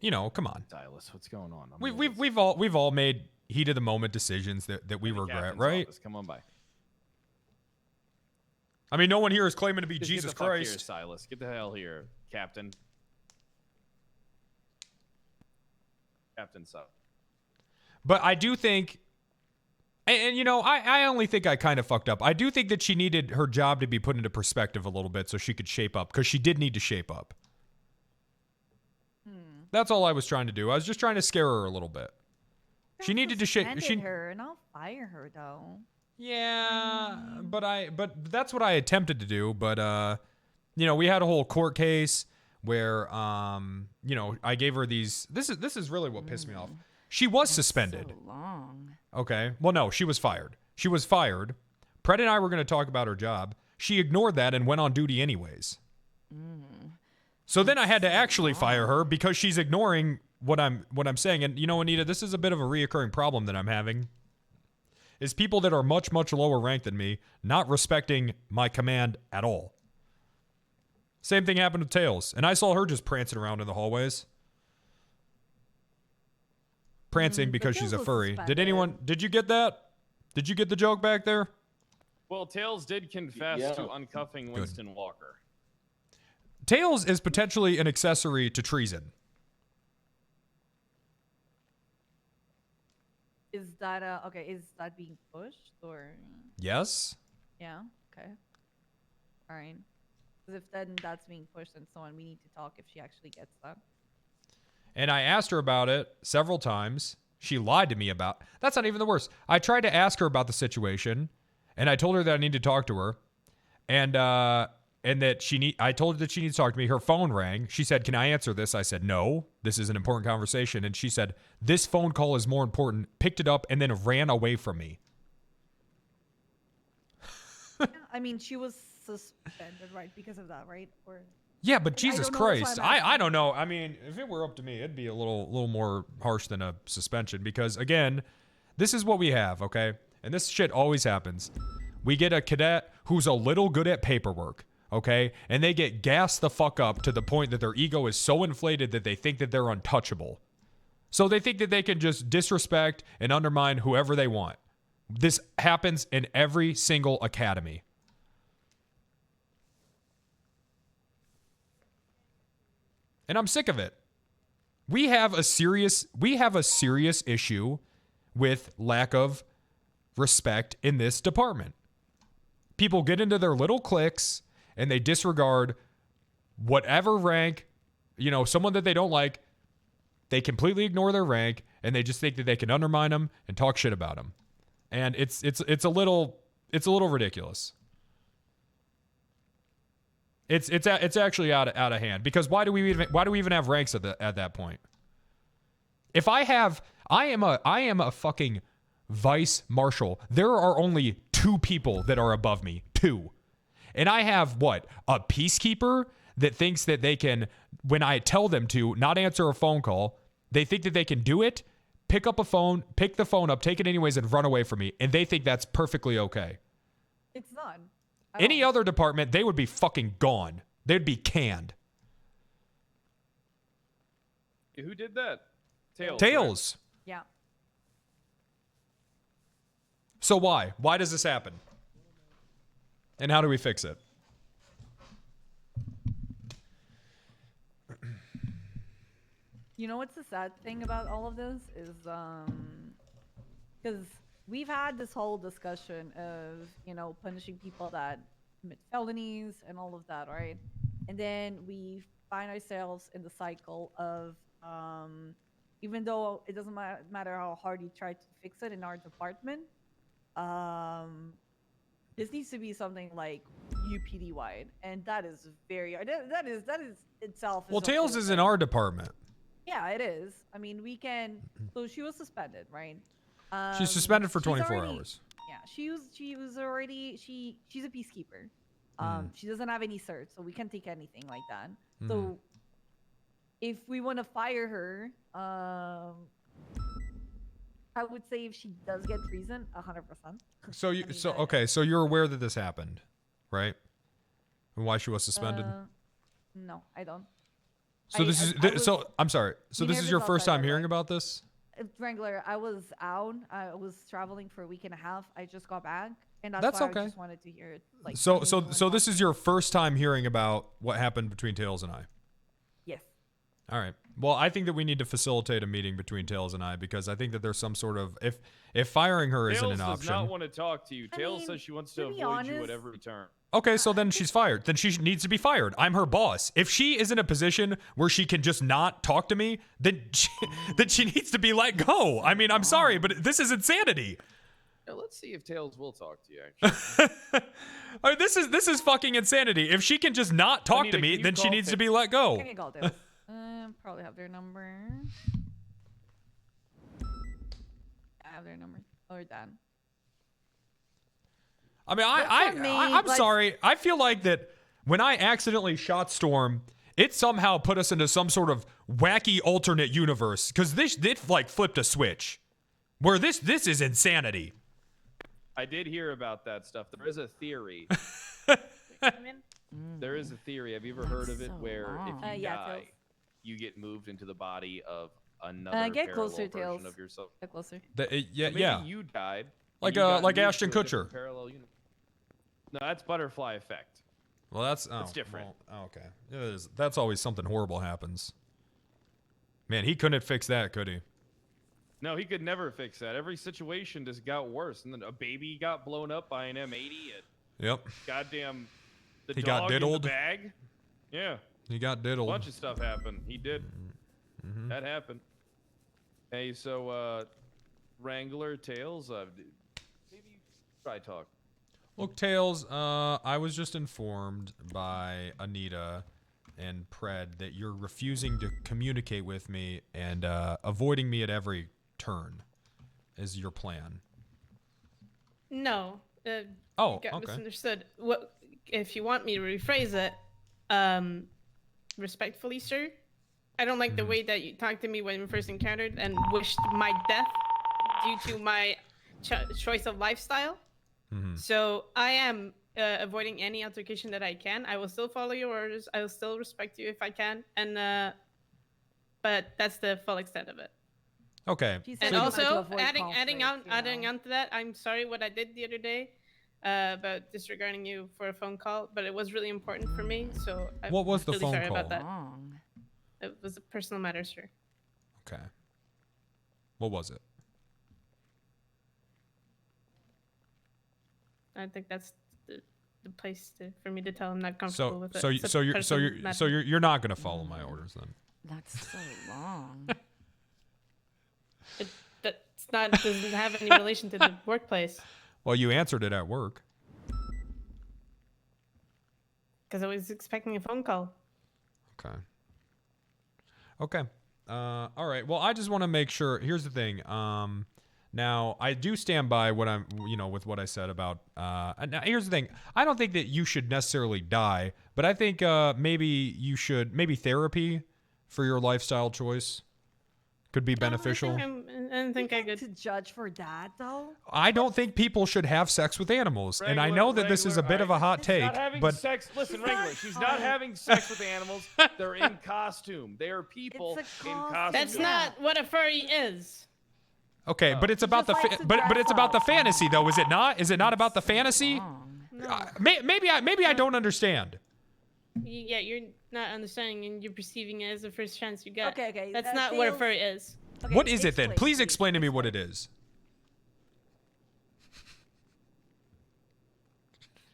you know, come on. Silas, what's going on? We've all made heat of the moment decisions that we regret, right? Come on by. I mean, no one here is claiming to be Just Jesus get the fuck here, Christ. Silas. Get the hell here, Captain. Captain Silas. But I do think, and you know, I only think I kind of fucked up. I do think that she needed her job to be put into perspective a little bit so she could shape up, because she did need to shape up. That's all I was trying to do. I was just trying to scare her a little bit. She needed to shape. Suspended her, and I'll fire her though. Yeah, but that's what I attempted to do. But you know, we had a whole court case where you know, I gave her these. This is really what pissed me off. She was suspended. So long. Okay. Well, no, she was fired. She was fired. Pred and I were going to talk about her job. She ignored that and went on duty anyways. So then I had to actually fire her because she's ignoring what I'm saying. And you know, Anita, this is a bit of a reoccurring problem that I'm having. Is people that are much, much lower ranked than me not respecting my command at all. Same thing happened with Tails. And I saw her just prancing around in the hallways. Prancing because she's a Tails was furry. suspended. Did you get that? Did you get the joke back there? Well, Tails did confess Yeah. to uncuffing Winston Walker. Tails is potentially an accessory to treason. Is that okay? Is that being pushed or? Yes? Yeah. Okay. All right. Because if then that's being pushed and so on, we need to talk if she actually gets that. And I asked her about it several times. She lied to me about. That's not even the worst. I tried to ask her about the situation, and I told her that I need to talk to her, and that I told her that she needs to talk to me. Her phone rang. She said, "Can I answer this?" I said, "No. This is an important conversation." And she said, "This phone call is more important." Picked it up and then ran away from me. Yeah, I mean, she was suspended, right, because of that, right? Or Yeah, but I Jesus don't know, that's why Christ. I'm I asking. don't know. I mean, if it were up to me, it'd be a little more harsh than a suspension because, again, this is what we have, okay? And this shit always happens. We get a cadet who's a little good at paperwork, okay? And they get gassed the fuck up to the point that their ego is so inflated that they think that they're untouchable. So they think that they can just disrespect and undermine whoever they want. This happens in every single academy. And I'm sick of it. We have a serious issue with lack of respect in this department. People get into their little cliques and they disregard whatever rank, you know, someone that they don't like. They completely ignore their rank and they just think that they can undermine them and talk shit about them. And it's a little ridiculous. It's actually out of hand because why do we even have ranks at that point? If I am a fucking vice marshal. There are only 2 people that are above me. 2. And I have what? A peacekeeper that thinks that they can, when I tell them to not answer a phone call, they think that they can do it, pick the phone up, take it anyways, and run away from me. And they think that's perfectly okay. It's not. at Any all. other department, they would be fucking gone. They'd be canned. Who did that? Tails. Tails. Yeah. So why? Why does this happen? And how do we fix it? You know what's the sad thing about all of this is because we've had this whole discussion of, you know, punishing people that commit felonies and all of that, right? And then we find ourselves in the cycle of even though it doesn't matter how hard you try to fix it in our department, this needs to be something like UPD wide, and that is very that is itself. Well, Tails is in our department. Yeah, it is. I mean, we can. So she was suspended, right? She's suspended for she's 24 already- hours. Yeah, she's a peacekeeper. She doesn't have any certs, so we can't take anything like that. So if we want to fire her, I would say if she does get treason, 100%. So you, I mean, okay, so you're aware that this happened, right? And why she was suspended? No, I don't. So this is so I'm sorry. So we this never is your got first that time hearing deadline. about this? Wrangler, I was out. I was traveling for a week and a half. I just got back, and That's why okay. I just wanted to hear it. Like, So from you and this is your first time hearing about what happened between Tails and I. Yes. All right. Well, I think that we need to facilitate a meeting between Tails and I because I think that there's some sort of if firing her isn't Tails an does option. not want to talk to you. I Tails mean, says she wants to to be avoid you at honest- every turn. Okay, so then she's fired. Then she needs to be fired. I'm her boss. If she is in a position where she can just not talk to me, then she needs to be let go. I mean, I'm sorry, but this is insanity. Yeah, let's see if Tails will talk to you. Actually, I mean, this is fucking insanity. If she can just not talk Anita, to me, can you then she call needs to Tails? be let go. Can you call Tails? Probably have their number. I have their number. Or Dan. I mean, That's not me, I'm like- sorry. I feel like that when I accidentally shot Storm, it somehow put us into some sort of wacky alternate universe because it like flipped a switch where this is insanity. I did hear about that stuff. There is a theory. There is a theory. Have you ever heard of it so where if long. you Yeah, die, Tails. you get moved into the body of another Get parallel closer, version Tails. of yourself? Get closer. Yeah, Maybe yeah. you died. and Like, you got like moved Ashton to a different Kutcher. Parallel universe. No, that's butterfly effect. Well, that's different. Well, okay, that's always something horrible happens. Man, he couldn't fix that, could he? No, he could never fix that. Every situation just got worse. And then a baby got blown up by an M80. And Yep, goddamn, the He dog got in the diddled. bag. Yeah, he got a diddled. bunch of stuff happened. He did. Mm-hmm. That happened. Hey, so Wrangler, Tails, maybe you try talk. Look, Tails, I was just informed by Anita and Pred that you're refusing to communicate with me and avoiding me at every turn is your plan. No. Oh, Got okay. misunderstood. What if you want me to rephrase it? Respectfully, sir. I don't like the way that you talked to me when we first encountered and wished my death due to my choice of lifestyle. So I am avoiding any altercation that I can. I will still follow your orders. I will still respect you if I can. And but that's the full extent of it. Okay. She said And she wanted to also, avoid adding conflict, adding you know. on to that, I'm sorry what I did the other day about disregarding you for a phone call, but it was really important for me. So I'm What was the really phone sorry call? about that. Wrong. It was a personal matter, sir. Okay. What was it? I think that's the place for me to tell I'm not comfortable So with it. so It's a so you're personal matter. you're not gonna follow my orders then. That's so long. That's not doesn't have any relation to the workplace Well, you answered it at work. because I was expecting a phone call. Okay. Okay. All right. Well, I just want to make sure. Here's the thing. Now I do stand by what I'm, with what I said about. Now here's the thing. I don't think that you should necessarily die, but I think maybe you should maybe therapy for your lifestyle choice, could be No, beneficial. I don't think I To could. judge for that though. I don't think people should have sex with animals. And I Wrangler- know that this is a Wrangler, bit of a alright, hot she's take, not having but sex. Listen, She's Wrangler, not- she's not having sex with animals. They're in costume. They are people It's a in costume. costume. That's not what a furry is. okay, but it's about the just likes to but dress it's about the up. fantasy though, is it not? Is it not about the fantasy? Wrong. Maybe I don't understand. Yeah, you're not understanding and you're perceiving it as the first chance you get. Okay. That's not what a Tails- furry is. Okay, What is it then? explain, Please explain to me what it is.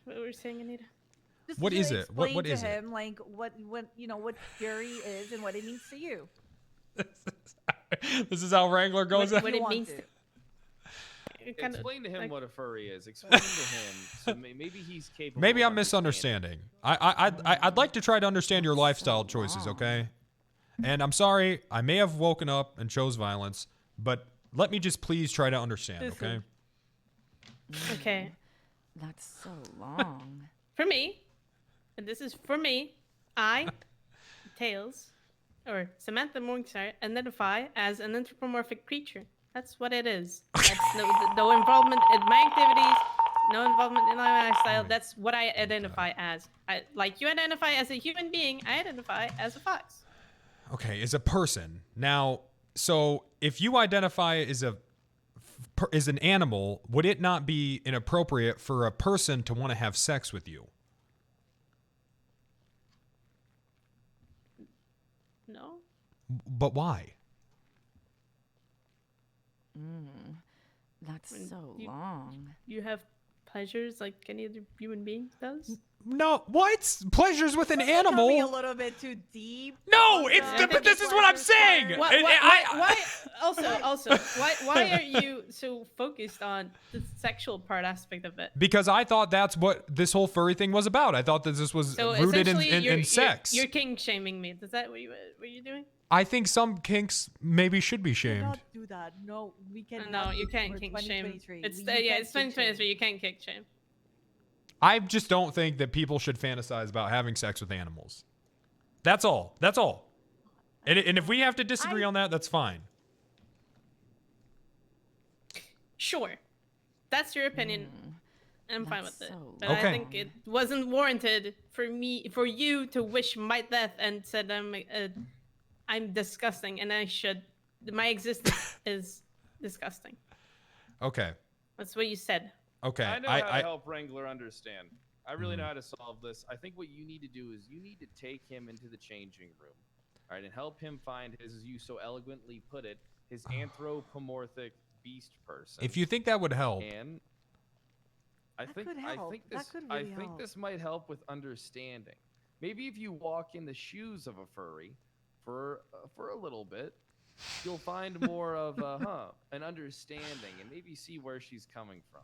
What were you saying, Anita? Just What to is it? What explain is to it? him, like what what fury is and what it means to you. This is how Wrangler goes. What You it want means to. It kinda, Explain to him like- what a furry is. Explain to him. So maybe he's capable. Maybe of I'm misunderstanding. I'd like to try to understand your lifestyle choices, okay? And I'm sorry, I may have woken up and chose violence, but let me just please try to understand, okay? Okay. That's so long. For me, and this is for me, I, Tails, or Samantha Morningstar, identify as an anthropomorphic creature. That's what it is. That's no involvement in my activities, no involvement in my lifestyle. That's what I identify as. Like you identify as a human being, I identify as a fox. Okay, is a person. Now, so if you identify as as an animal, would it not be inappropriate for a person to want to have sex with you? No? But why? That's When so you- long. You have pleasures like any other human being does? No, what? Pleasures with an Coming a animal? little bit too deep. No, on it's the but this is what I'm pleasure saying. part. Why why are you so focused on the sexual part aspect of it? Because I thought that's what this whole furry thing was about. I thought that this was So rooted in, essentially, you're sex. You're kink shaming me. Is that what you're doing? I think some kinks maybe should be Do shamed. not do that. No, we can. No, you can't kink shame. It's We yeah, can't it's kink 2023. You can't kink shame. I just don't think that people should fantasize about having sex with animals. That's all. That's all. And if we have to disagree on that, that's fine. Sure, that's your opinion. I'm fine with That's it. so But Okay. I think it wasn't warranted for you to wish my death and said I'm disgusting and I should. My existence is disgusting. Okay. That's what you said. Okay. I know how to help Wrangler understand. I really know how to solve this. I think what you need to do is you need to take him into the changing room, all right, and help him find his, as you so eloquently put it, his anthropomorphic beast person. If you think that would help. And I That think could help. That this could I really think help. this might help with understanding. Maybe if you walk in the shoes of a furry for a little bit, you'll find more of an understanding and maybe see where she's coming from.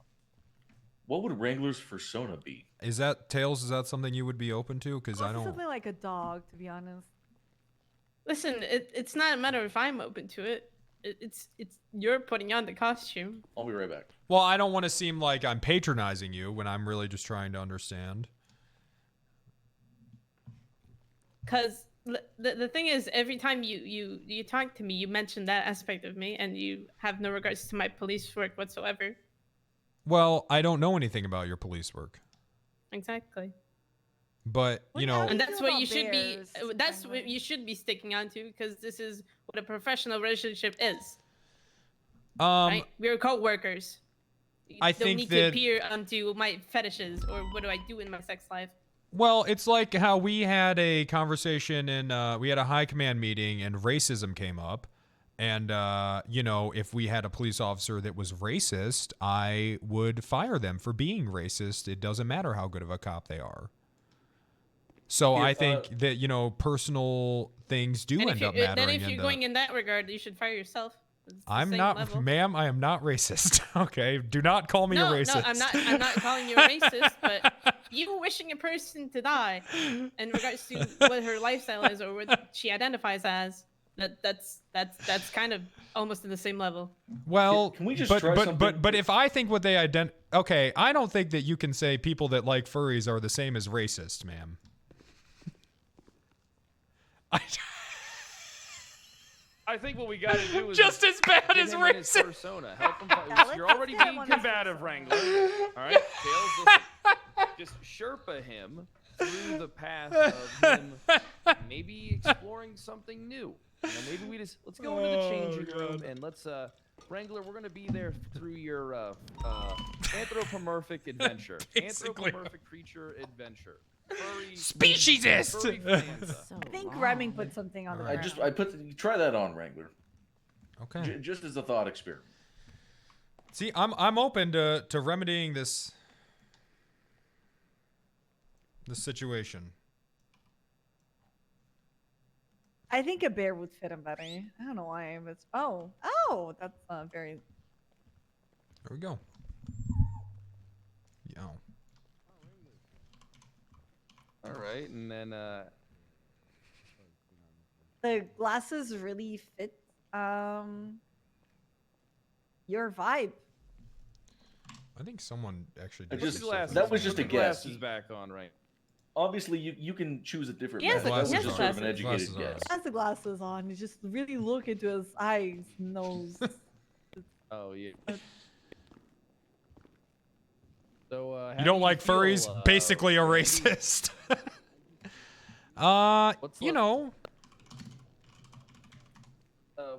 What would Wrangler's persona be? Is that Tails? Is that something you would be open to? Because I Also don't. something like a dog, to be honest. Listen, it's not a matter if I'm open to it. It's you're putting on the costume. I'll be right back. Well, I don't want to seem like I'm patronizing you when I'm really just trying to understand. Cause the thing is, every time you talk to me, you mention that aspect of me, and you have no regards to my police work whatsoever. Well, I don't know anything about your police work, Exactly. but you know, And that's feel what about you should be. bears, That's Wrangler? what you should be sticking on to, because this is what a professional relationship is. Right? We're co-workers. You I don't think need that- to appear onto my fetishes or what do I do in my sex life. well, it's like how we had a conversation and we had a high command meeting and racism came up. And, you know, if we had a police officer that was racist, I would fire them for being racist. It doesn't matter how good of a cop they are. So Here, I think that, you know, personal things do And end up then mattering. if you're going in that regard, you should fire yourself. It's the I'm same not, level. ma'am, I am not racist. Okay. Do not call me a racist. No, I'm not calling you a racist, but you wishing a person to die in regards to what her lifestyle is or what she identifies as, that's kind of almost in the same level. Well, Can we just but, try but, something? but if I think what they okay, I don't think that you can say people that like furries are the same as racist, ma'am. I think what we got to do is Just as bad get as him in his racist. persona. Help him. let's You're already get him being on his combative, persona. Wrangler. All right, Tails. Listen, just Sherpa him through the path of him maybe exploring something new. You know, maybe let's go into the changing room and let's Wrangler, we're gonna be there through your anthropomorphic adventure. Basically. Anthropomorphic creature adventure. Furry, Speciesist. furry bonanza. So I think long. Remming put something on the I ground. try that on Wrangler, Okay. just as a thought experiment. See, I'm open to remedying this situation. I think a bear would fit him better. I don't know why, but oh, that's very. There we go. Yo. All right, and then The glasses really fit your vibe. I think someone actually I did just- some stuff glasses. that was with just the a Put the guess. Glasses back on, right? Obviously, you can choose a different Yes, method. That was yes, just sort of an glasses. educated Glasses are guess. Has the glasses on. You just really look into his eyes, nose. Oh yeah. So how You do don't like feel, furries? Basically a Randy? racist. What's you left? know.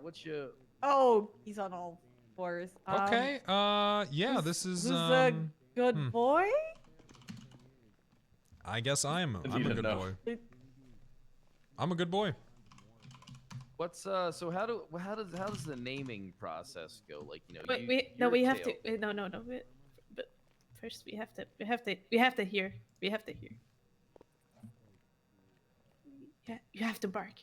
What's your Oh, he's on all fours. Okay. Yeah, this is Who's a good hmm. boy? I guess I'm a Indeed, good no. boy. I'm a good boy. What's so how does the naming process go? Like, you know, Wait, you're we have Tail. to. No. But first, we have to hear. We have to hear. Yeah, you have to bark.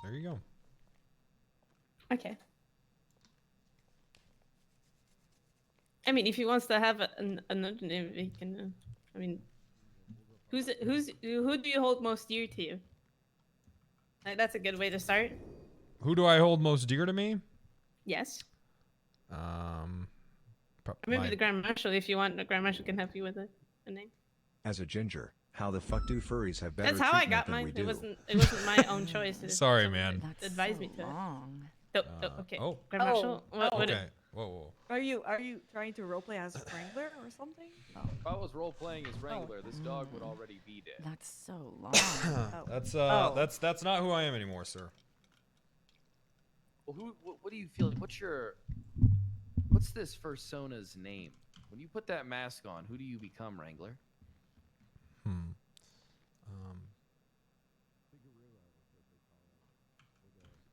There you go. Okay. I mean, if he wants to have another name, he can. I mean, who do you hold most dear to you? That's a good way to start. Who do I hold most dear to me? Yes. Maybe Maybe the Grand Marshal, if you want. The Grand Marshal can help you with a name. As a ginger, how the fuck do furries have better That's how I treatment got than mine. we It do? wasn't my own choice. Sorry, Someone man. That's advised so me to it. long. Okay. oh. Grand Marshal. What Okay. Whoa. Are you trying to roleplay as Wrangler or something? Oh. If I was role playing as Wrangler, this dog would already be dead. That's so long. That's not who I am anymore, sir. Well, what do you feel? What's this persona's name? When you put that mask on, who do you become, Wrangler?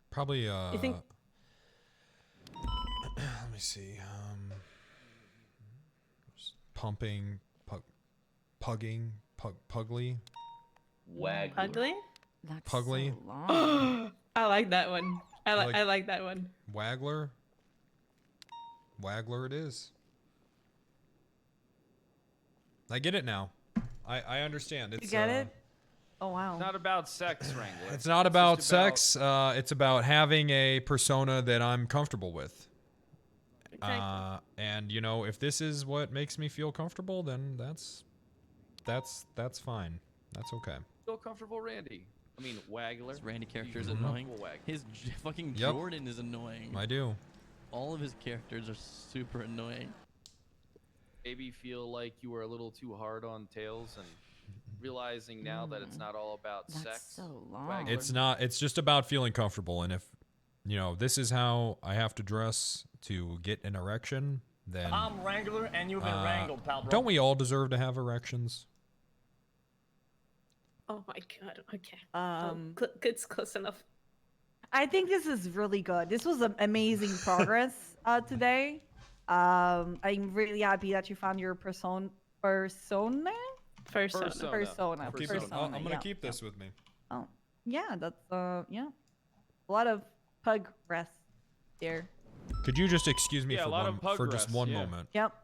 Probably You think? let me see. Pumping, pugging, pugly. Wag. Ugly? That's Pugly. so long. I like that one. Like- I like that one. Wagler. Wagler it is. I get it now. I understand. It's You get it? Oh wow. It's not about sex, Wrangler. It's not about just sex. It's about having a persona that I'm comfortable with. Exactly. And you know, if this is what makes me feel comfortable, then that's fine. That's okay. Feel comfortable, Randy. I mean, Wagler. His Randy character You is feel annoying. comfortable, Wagler. His fucking Yep. Jordan is annoying. I do. All of his characters are super annoying. Maybe feel like you were a little too hard on Tails and realizing now that it's not all about That's sex. so long. Wagler. It's not. It's just about feeling comfortable. And if you know this is how I have to dress to get an erection, then I'm Wrangler, and you've been wrangled, pal. Bro. don't we all deserve to have erections? Oh my god. Okay. It's close enough. I think this is really good. This was an amazing progress today. I'm really happy that you found your persona. Persona. Persona. I'll keep persona. it, I'm gonna yeah, keep this with me. Oh, yeah. That's yeah. A lot of progress there. Could you just excuse me Yeah, a for lot of for just progress, one yeah. moment? Yep.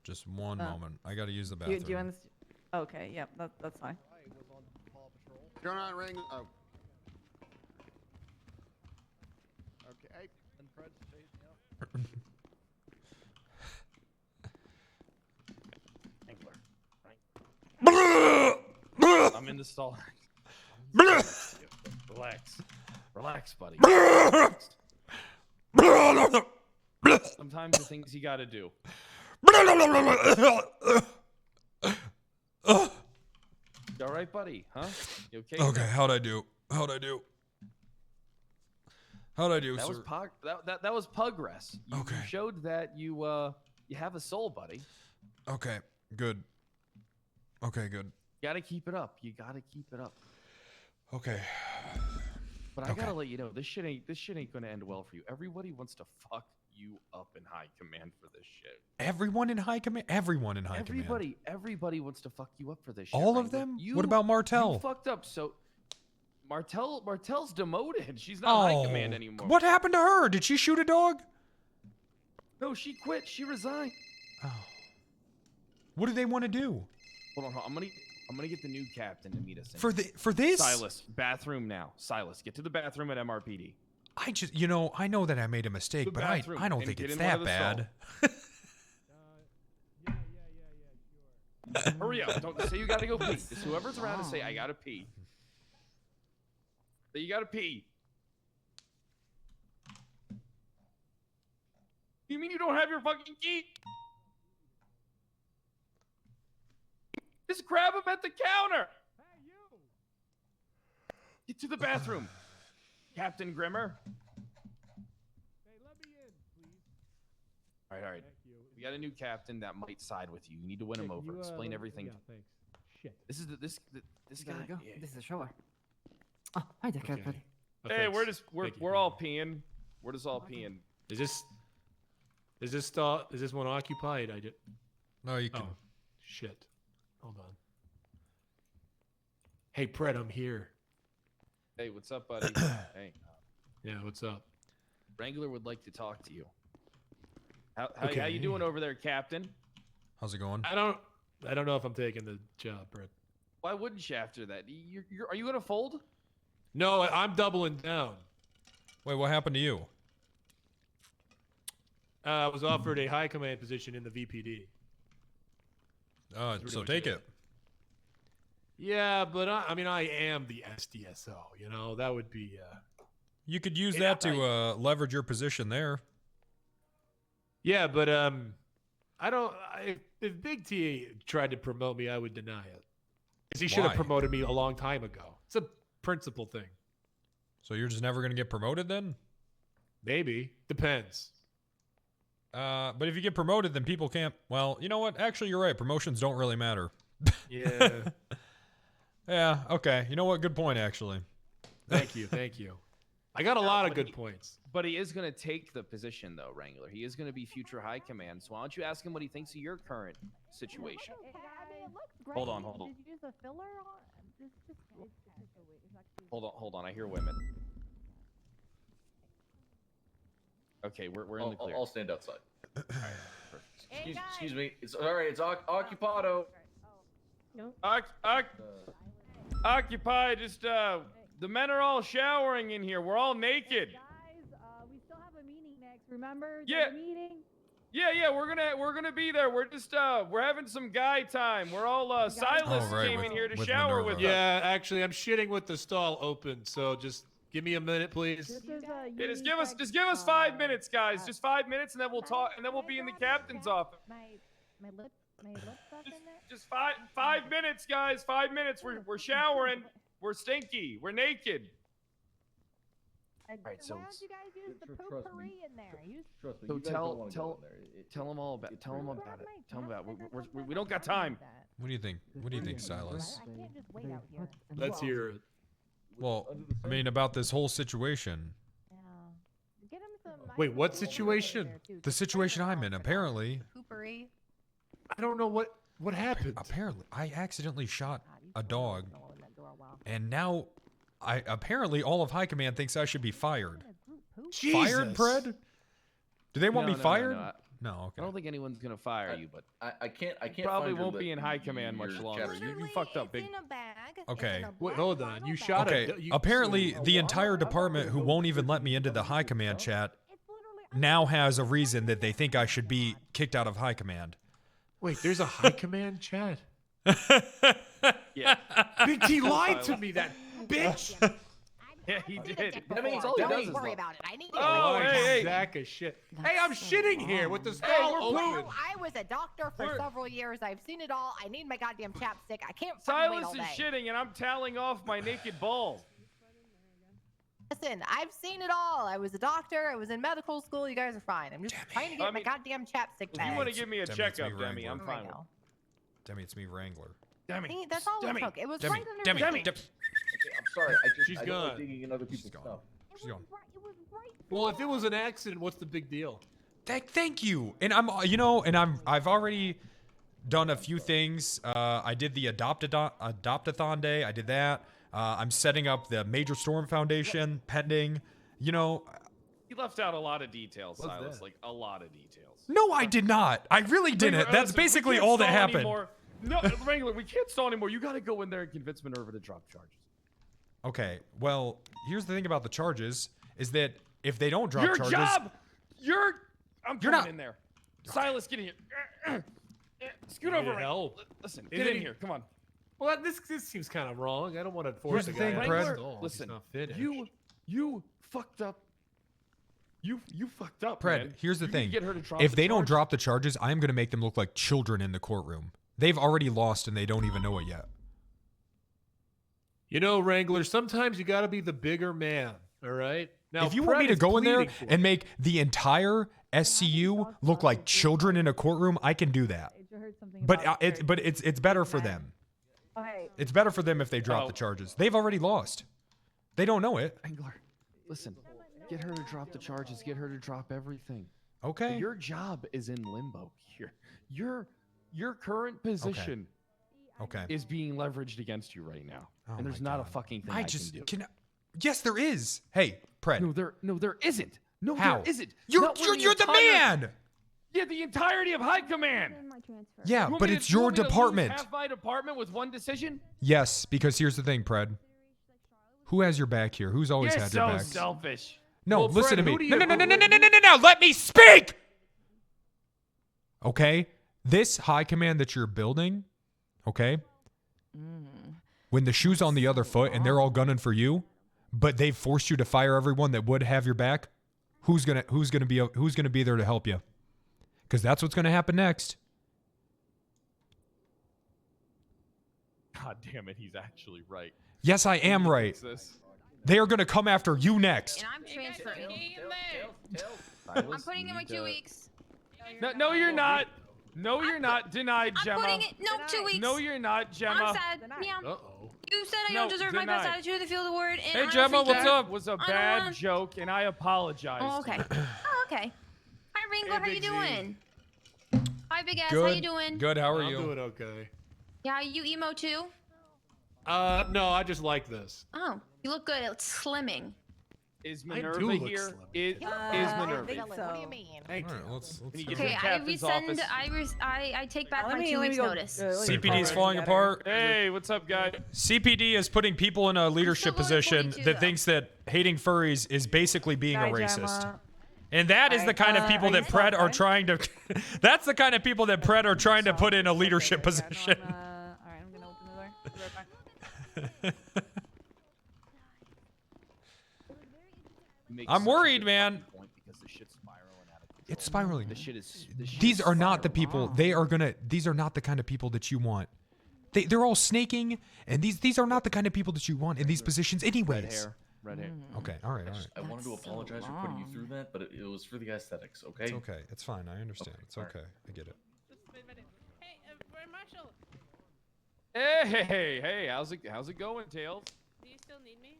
Just one Uh, moment. I gotta use the Do bathroom. you understand? Okay. Yep. That's fine. You're not ring. Oh. Okay. And Fred's chasing up. I'm in the stall. Relax. Relax, buddy. Sometimes the things you gotta do. You all right, buddy? Huh? You okay? Okay, how'd I do? How'd I do, That was sir? that was progress. You Okay. showed that you have a soul, buddy. Okay, good. Okay, good. You gotta keep it up. You gotta keep it up. Okay. But I Okay. gotta let you know, this shit ain't gonna end well for you. Everybody wants to fuck you up in high command for this shit. Everyone in high command? Everyone in high command. Everybody wants to fuck you up for this shit. All of Wrangler. them? You, What about Martell? You fucked up. So Martell's demoted. She's not high command anymore. What happened to her? Did she shoot a dog? No, she quit. She resigned. Oh. What do they want to do? Hold on. I'm gonna get the new captain to meet us. For this? Silas, bathroom now. Silas, get to the bathroom at MRPD. I just, I know that I made a mistake, The but I bathroom don't and think get it's in one that of the bad. Hurry up. Don't say you gotta go pee. Just whoever's around to say, I gotta pee. Say you gotta pee. You mean you don't have your fucking key? Just grab him at the counter. Hey, you. Get to the bathroom. Captain Grimmer. Hey, let me in, please. All right. We got a new captain that might side with you. You need to win him over. Explain everything. Yeah, thanks. Shit. This is this guy. Go. Yeah. This is the shower. Oh, hi there, Captain. Hey, we're all peeing. We're just all peeing. Is this one occupied? I did. No, you can. Oh, shit. Hold on. Hey, Pred, I'm here. Hey, what's up, buddy? Hey. Yeah, what's up? Wrangler would like to talk to you. How Okay. you doing over there, Captain? How's it going? I don't know if I'm taking the job, Pred. Why wouldn't you after that? Are you gonna fold? No, I'm doubling down. Wait, what happened to you? I was offered a high command position in the VPD. So take it. Yeah, but I am the SDSO. That would be. You could use that to leverage your position there. Yeah, but I don't. If Big T tried to promote me, I would deny it. Because he should have Why? promoted me a long time ago. It's a principle thing. So you're just never going to get promoted then? Maybe. Depends. But if you get promoted, then people can't. Well, you know what? Actually, you're right. Promotions don't really matter. Yeah. Yeah. Okay. You know what? Good point, actually. Thank you. I got a lot of good points. But he is gonna take the position, though, Wrangler. He is gonna be future high command. So why don't you ask him what he thinks of your current situation? Hold on. Did you use a filler on? Hold on. I hear women. Okay, we're in the clear. I'll stand outside. All right, perfect. Excuse me. It's all right. It's occupado. Occupy. Just the men are all showering in here. We're all naked. Guys, we still have a meeting next. Remember Yeah. the meeting? Yeah, we're gonna be there. We're just we're having some guy time. We're all Silas Oh, right, came with- in here to with shower Minerva. with us. Yeah, actually, I'm shitting with the stall open, so just give me a minute, please. This is a Yeah, just give us 5 minutes, guys. Just 5 minutes, and then we'll talk, and then we'll be in the captain's office. My lip stuff in there. Just 5 minutes, guys. 5 minutes. We're showering. We're stinky. We're naked. Right, so why don't you guys use the potpourri in there? Use Trust me. So you guys don't wanna go in there. tell them all about it. Tell them What about it. about my Tell them about it. guests? We don't got time. What do you think? What do you think, Silas? I can't just wait out here. Let's hear it. Well, I mean, about this whole situation. Yeah. Get him some. Wait, what situation? The situation I'm in, apparently. Poopery. I don't know what happened. Apparently, I accidentally shot a dog, and now apparently all of High Command thinks I should be fired. Fired, Pred? Do they want me fired? No, okay. I don't think anyone's gonna fire you, but I can't. probably find your won't lip. be in high command much Your longer. chatter. You fucked up, big. Okay. Wait, hold on. You shot Okay. Apparently, the entire department who won't even let me into the High Command chat now has a reason that they think I should be kicked out of high command. Wait, there's a high command chat? Yeah. Big T lied to me, that bitch. Yeah, he did. That means all he does is worry about it. I need to Oh, go. hey, sack of shit. Hey, I'm shitting here with the stall open. Well, I was a doctor for several years. I've seen it all. I need my goddamn chapstick. I can't fucking wait Silas all is day. shitting, and I'm tallying off my naked balls. Listen, I've seen it all. I was a doctor. I was in medical school. You guys are fine. I'm just trying to get my goddamn chapstick If back. you want to give me a Demi, it's me, checkup, Demi, Wrangler. I'm fine. With Demi, it's me, Wrangler. Demi, See, that's all it took. It was Demi, right under Demi, the Demi. nose. Okay, I'm sorry. She's I don't like gone. digging in other people's She's gone. stuff. She's gone. Well, if it was an accident, what's the big deal? Thank you. And I've already done a few things. I did the adopt-a-thon day. I did that. I'm setting up the Major Storm Foundation pending. you left out a lot of details, Silas. Like a lot of details. No, I did not. I really didn't. Wrangler, That's listen, we basically can't all that stall happened. anymore. No, Wrangler, we can't stall anymore. You got to go in there and convince Minerva to drop charges. Okay, well, here's the thing about the charges is that if they don't drop Your charges, job. I'm You're coming not- in there. Silas, get in here. Scoot over. Help. Listen, Is get it- in here. Come on. Well, this seems kind of wrong. I don't want to force Here's the the guy thing, out of Brad. his Wrangler, stall. listen, He's not finished. you fucked up. You fucked up, Pred, man. here's the You need to thing. get her to drop If the they don't charge. drop the charges, I'm going to make them look like children in the courtroom. They've already lost and they don't even know it yet. You know, Wrangler, sometimes you got to be the bigger man, all right? Now, if you want me Fred to is go in there pleading for and make the entire SCU look like children in a courtroom, I can do that. But it's better for them. Okay. It's better for them if they drop the charges. They've already lost. They don't know it. Wrangler, listen. Get her to drop the charges. Get her to drop everything. Okay. Your job is in limbo here. Your current position Okay. is being leveraged against you right now, Oh and there's my not a God. fucking thing I I just can do. Yes, there is. Hey, Pred. No, there isn't. No, How? there isn't. You're Not when the entire- man. Yeah, the entirety of High Command. Yeah, You want but me it's to- you your want me to lose department. Half my department with one decision. Yes, because here's the thing, Pred. Who has your back here? Who's always You're had so your back? selfish. No, Well, listen Fred, to me. who do No, you- no, no, no, no, no, no, no, no. Let me speak. Okay? This high command that you're building, okay? When the shoe's on the other foot and they're all gunning for you, but they've forced you to fire everyone that would have your back, who's gonna be there to help you? Because that's what's gonna happen next. God damn it, he's actually right. Yes, I am right. Fix this. They are gonna come after you next. And I'm transferring. Silas, I'm putting in my 2 weeks. No, you're not. No, you're not. Denied, I'm Gemma. putting it. No, 2 weeks. No, you're not, Gemma. I'm sad. Meow. Uh-oh. You said I No, don't deserve my best denied. attitude in the field of word. And Hey, I don't Gemma, think what's that- up? Was a I don't bad wanna- joke, and I apologize. Oh, okay. Oh, okay. Hi, Wrangler. How you Big Z. doing? Hi, Big Ass. Good. How you doing? Good. How are I'm you? doing okay. Yeah, you emo too? No, I just like this. Oh, you look good. It's slimming. Is I Minerva do look here? slim. Is I Minerva? think What do so. you mean? Thank All you. right, let's Can you get give me Okay, the I captain's office? I take back Let my me- 2 let me weeks go- notice. CPD is falling apart. Hey, what's up, guy? CPD is putting people in a leadership going position 42 that though. thinks that hating furries is basically being a Bye, racist. Gemma. And that is the kind of people are that you Pred are okay? trying to that's the kind of people that Pred are trying to put in a leadership Okay, position. all right, I'm gonna open the door. Be right back. I'm worried, man. Because the shit's spiraling out of control. It's spiraling. The shit is These are not the spiraling. people. These are not the kind of people that you want. They're all snaking, and these are not the kind of people that you want in these positions Red anyways. hair. Red hair. Okay, all right, all right. I wanted to apologize for putting you through that, but it was for the aesthetics, okay? It's okay. It's fine. I understand. It's all right. okay. I get it. Hey, Marshall, Hey, how's it going, Tails? do you still need me?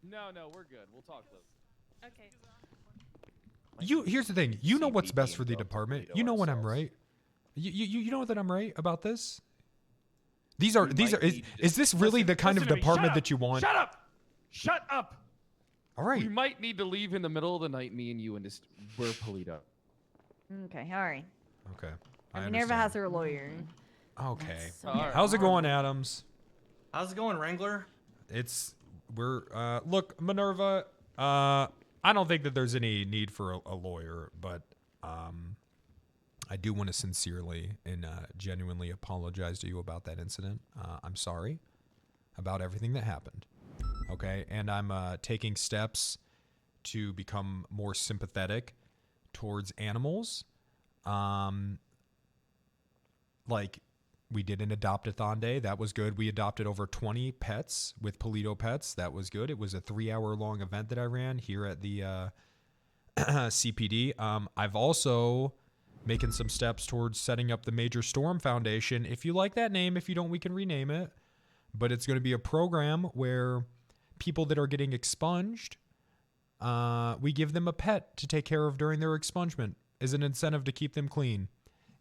No, we're good. We'll talk later. Okay. Here's the thing. You know what's best for the department. You know when I'm right. You know that I'm right about this. These are is this really the kind of Listen to me. department Shut up. that you want? Shut up! Shut up! All right. We might need to leave in the middle of the night, me and you, and just we're Polito. Okay, all right. Okay. I Minerva understand. has her lawyer. Okay. so All right. How's it going, Adams? How's it going, Wrangler? We're look, Minerva, I don't think that there's any need for a lawyer, but I do want to sincerely and genuinely apologize to you about that incident. I'm sorry about everything that happened. Okay, and I'm taking steps to become more sympathetic towards animals. Like, we did an adopt-a-thon day. That was good. We adopted over 20 pets with Polito Pets. That was good. It was a 3-hour-long event that I ran here at the CPD. I've also making some steps towards setting up the Major Storm Foundation. If you like that name, if you don't, we can rename it. But it's going to be a program where people that are getting expunged, we give them a pet to take care of during their expungement as an incentive to keep them clean.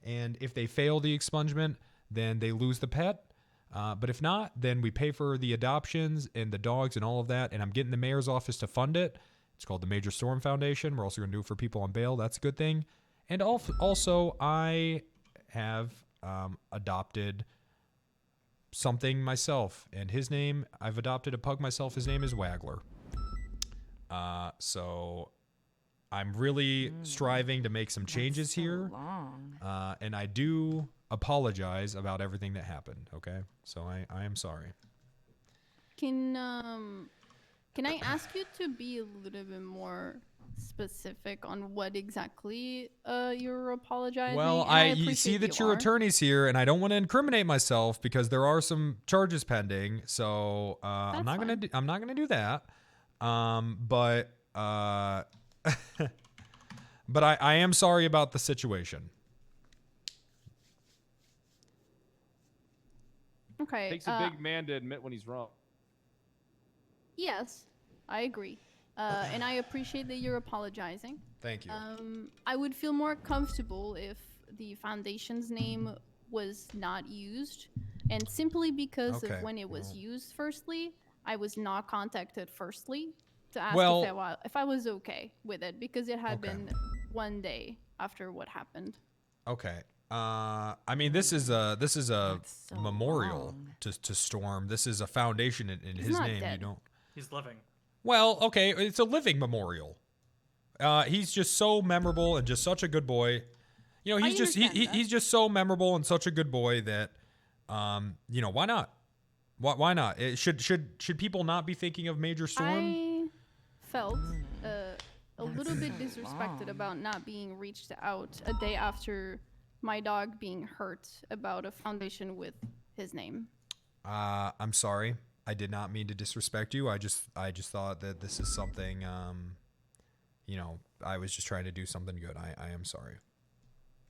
And if they fail the expungement, then they lose the pet. But if not, then we pay for the adoptions and the dogs and all of that. And I'm getting the mayor's office to fund it. It's called the Major Storm Foundation. We're also going to do it for people on bail. That's a good thing. And also, I have adopted something myself. And his name, I've adopted a pug myself. His name is Wrangler. So I'm really striving to make some changes here. And I do apologize about everything that happened, okay? So I am sorry. Can I ask you to be a little bit more specific on what exactly you're apologizing? Well, you see that your attorney's here, and I don't want to incriminate myself because there are some charges pending. So I'm not gonna do that. But but I am sorry about the situation. Okay. Takes a big man to admit when he's wrong. Yes, I agree. And I appreciate that you're apologizing. Thank you. I would feel more comfortable if the foundation's name was not used. And simply because of when it was used firstly, I was not contacted firstly to ask if I was okay with it because it had been one day after what happened. Okay. I mean, this is a memorial to Storm. This is a foundation in his name. Dead. You don't. He's living. Well, okay, it's a living memorial. He's just so memorable and just such a good boy. You know, he's just so memorable and such a good boy that, you know, why not? Why not? Should people not be thinking of Major Storm? I felt a little bit disrespected about not being reached out a day after my dog being hurt about a foundation with his name. I'm sorry. I did not mean to disrespect you. I just thought that this is something, you know, I was just trying to do something good. I am sorry.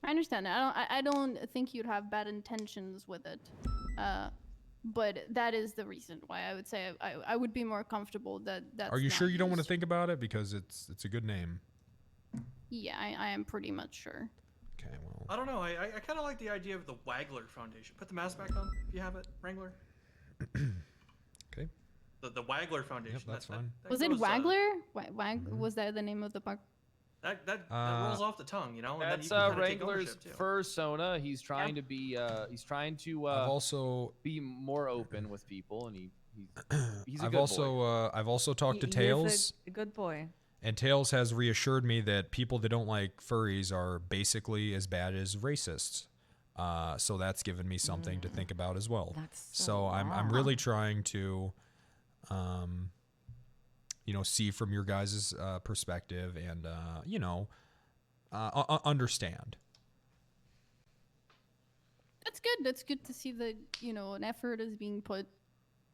I understand. I don't think you'd have bad intentions with it. But that is the reason why I would say I would be more comfortable that that's Are you not sure you don't want to used. think about it? Because it's a good name. Yeah, I am pretty much sure. Okay, well. I don't know. I kind of like the idea of the Wrangler Foundation. Put the mask back on if you have it, Wrangler. Okay. The Wrangler Foundation. Yep, that's fine. That Was it goes, Wrangler? Was that the name of the park? That rolls off the tongue, you know. And That's then you can kinda take Wrangler's ownership, too. fursona. He's trying to be. He's trying to. I've also be more open with people, and he's a I've good also boy. I've also talked to He is Tails. a good boy. And Tails has reassured me that people that don't like furries are basically as bad as racists. So that's given me something to think about as well. So I'm really trying to, you know, see from your guys' perspective and, you know, understand. That's good. That's good to see that, you know, an effort is being put.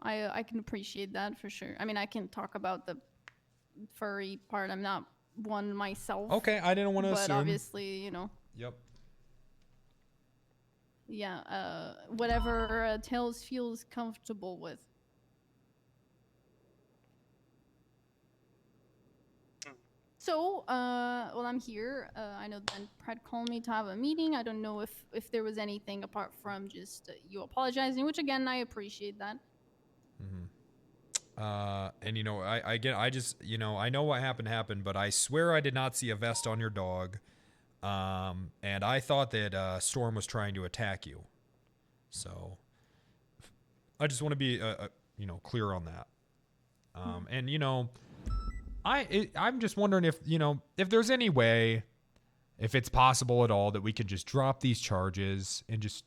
I can appreciate that for sure. I mean, I can talk about the furry part. I'm not one myself. Okay, I didn't want to assume. But obviously, you know. Yep. Yeah, whatever Tails feels comfortable with. So, well, I'm here. I know that Brad called me to have a meeting. I don't know if there was anything apart from just you apologizing, which again, I appreciate that. And you know, I just, you know, I know what happened, but I swear I did not see a vest on your dog. And I thought that Storm was trying to attack you. So I just want to be, you know, clear on that. And you know, I'm just wondering if, if there's any way, if it's possible at all, that we can just drop these charges and just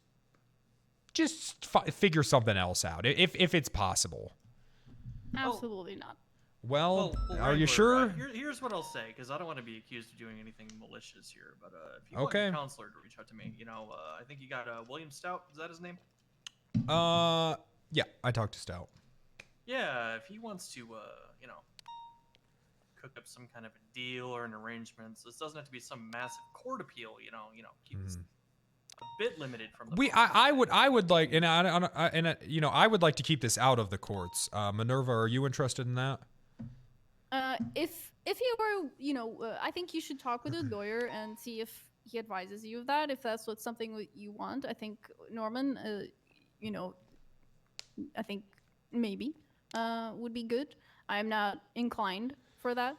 figure something else out, if it's possible. Absolutely not. Well, are you Wrangler, sure? Here's what I'll say, because I don't want to be accused of doing anything malicious here. But if you want Okay. your counselor to reach out to me, I think you got William Stout. Is that his name? Yeah, I talked to Stout. Yeah, if he wants to, cook up some kind of a deal or an arrangement, so this doesn't have to be some massive court appeal. Keep this a bit limited from the. I would like, I would like to keep this out of the courts. Minerva, are you interested in that? If you were, I think you should talk with a lawyer and see if he advises you of that. If that's something you want, I think Norman, I think maybe would be good. I'm not inclined for that.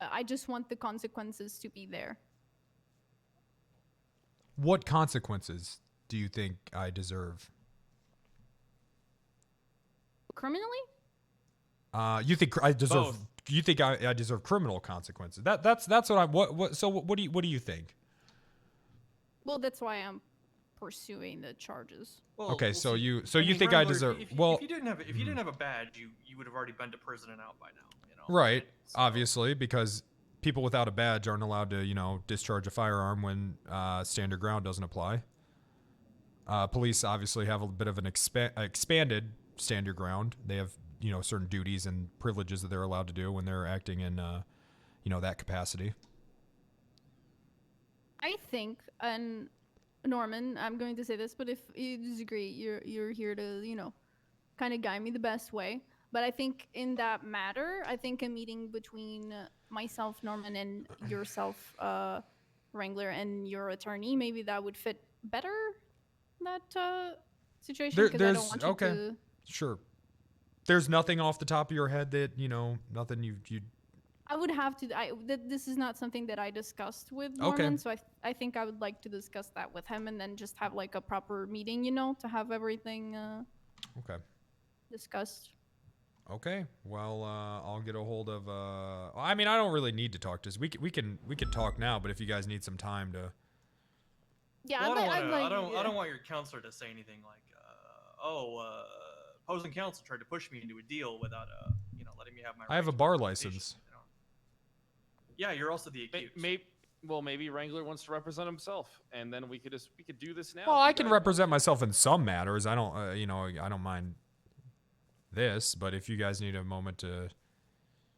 I just want the consequences to be there. What consequences do you think I deserve? Criminally? You think I deserve? Both. You think I deserve criminal consequences? That's what I'm. So what do you think? Well, that's why I'm pursuing the charges. Well, Okay, we'll so see. you mean, think I Wrangler, deserve? If Well, you didn't have a badge, you would have already been to prison and out by now. right, obviously, because people without a badge aren't allowed to, discharge a firearm when stand your ground doesn't apply. Police obviously have a bit of an expanded stand your ground. They have, certain duties and privileges that they're allowed to do when they're acting in, that capacity. I think, and Norman, I'm going to say this, but if you disagree, you're here to, kind of guide me the best way. But I think in that matter, I think a meeting between myself, Norman, and yourself, Wrangler, and your attorney, maybe that would fit better, that situation. Because I don't want you to... Sure. There's nothing off the top of your head that, nothing you I would have to. This is not something that I discussed with Norman, so I think I would like to discuss that with him, and then just have like a proper meeting, to have everything discussed. Okay. Well, I'll get a hold of. I mean, I don't really need to talk to us. We can talk now, but if you guys need some time to. Yeah, well, I don't want your counselor to say anything like, opposing counsel tried to push me into a deal without, letting me have my. I have a bar license. Yeah, you're also the accused. Maybe Wrangler wants to represent himself, and then we could do this now. Well, I can represent myself in some matters. I don't, I don't mind this, but if you guys need a moment to.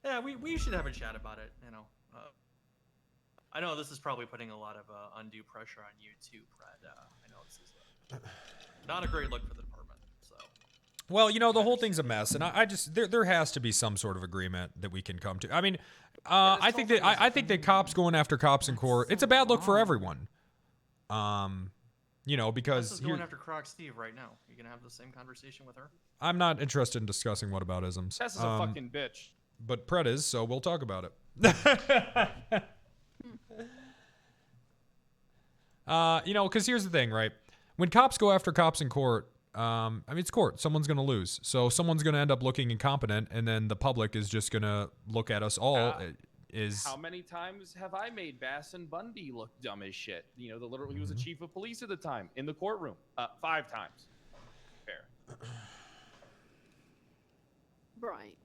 Yeah, we should have a chat about it. I know this is probably putting a lot of undue pressure on you too, Brad. I know this is not a great look for the department. So. Well, the whole thing's a mess, and I just there has to be some sort of agreement that we can come to. I mean, I think that cops going after cops in court, it's a bad look for everyone. Because Tessa's going after Croc Steve right now. You gonna have the same conversation with her? I'm not interested in discussing whataboutisms. Tessa's a fucking bitch. But Pret is, so we'll talk about it. Because here's the thing, right? When cops go after cops in court, it's court. Someone's going to lose. So someone's going to end up looking incompetent, and then the public is just going to look at us all. How many times have I made Bass and Bundy look dumb as shit? He was the chief of police at the time in the courtroom. 5 times. Fair. Right.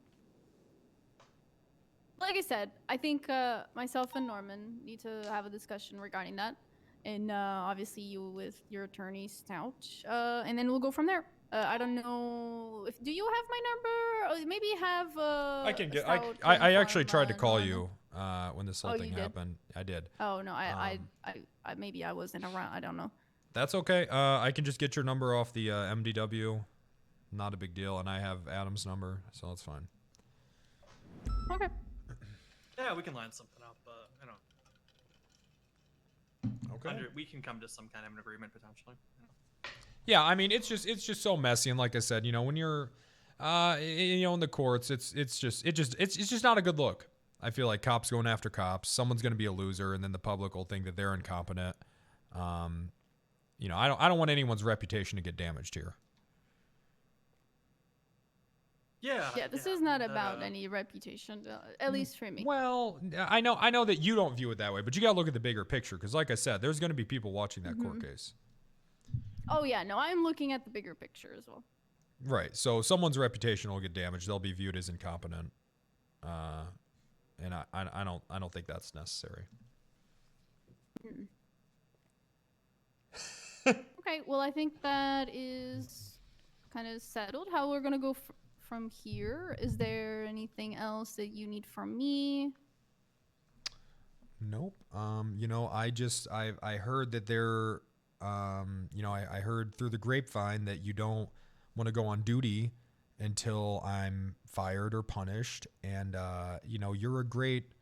Like I said, I think myself and Norman need to have a discussion regarding that. And obviously you with your attorney, Stout. And then we'll go from there. I don't know. Do you have my number? Or maybe have. I can get. Stout I actually tried to call Norman. you when this whole thing happened. I did. Oh no, I maybe I wasn't around. I don't know. That's okay. I can just get your number off the MDW. Not a big deal, and I have Adam's number, so it's fine. Okay. Yeah, we can line something up. Okay. We can come to some kind of an agreement potentially. Yeah, I mean, it's just so messy, and like I said, when you're, in the courts, it's just not a good look. I feel like cops going after cops, someone's going to be a loser, and then the public will think that they're incompetent. I don't want anyone's reputation to get damaged here. Yeah. Yeah, this is not about any reputation, at least for me. Well, I know that you don't view it that way, but you gotta look at the bigger picture because, like I said, there's gonna be people watching that court case. Oh yeah, no, I'm looking at the bigger picture as well. Right. So someone's reputation will get damaged. They'll be viewed as incompetent, and I don't think that's necessary. Okay, well, I think that is kind of settled how we're gonna go from here. Is there anything else that you need from me? Nope. I heard that there, I heard through the grapevine that you don't want to go on duty until I'm fired or punished. And, you're a great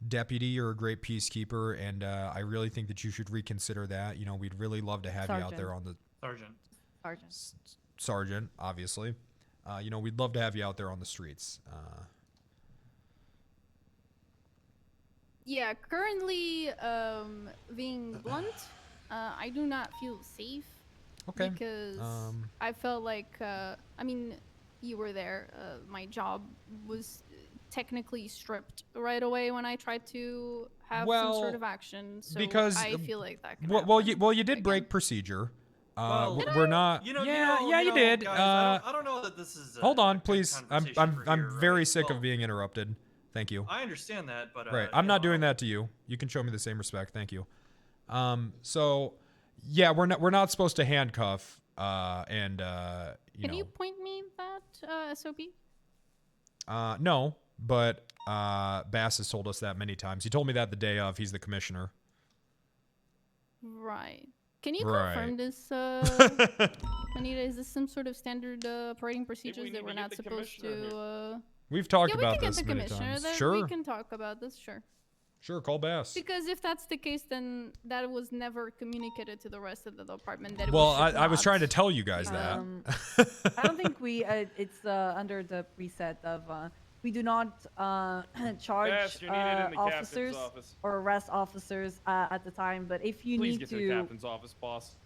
deputy, you're a great peacekeeper. And, I really think that you should reconsider that. We'd really love to have you out there on the sergeant, obviously. We'd love to have you out there on the streets. Yeah, currently, being blunt, I do not feel safe. Okay. Because I felt like, you were there. My job was technically stripped right away when I tried to have some sort of action. So because I feel like that could you did break procedure. We're not. You did. Guys, I don't know that this is. Hold on, please. I'm very sick of being interrupted. Thank you. I understand that, but right, I'm not doing that to you. You can show me the same respect. Thank you. So, yeah, we're not supposed to handcuff. Can you point me that SOP? No, but Bass has told us that many times. He told me that the day of. He's the commissioner. Right. Can you confirm this, Anita? Is this some sort of standard operating procedures that we're not supposed to? We've talked about we this can get the many commissioner. times. Sure. We can talk about this. Sure. Sure, call Bass. Because if that's the case, then that was never communicated to the rest of the department. That Well, I was trying to tell you guys that. I don't think it's under the preset of we do not charge Yes, you need it in the officers captain's office. or arrest officers at the time. But if you Please need get to, to the captain's office, boss.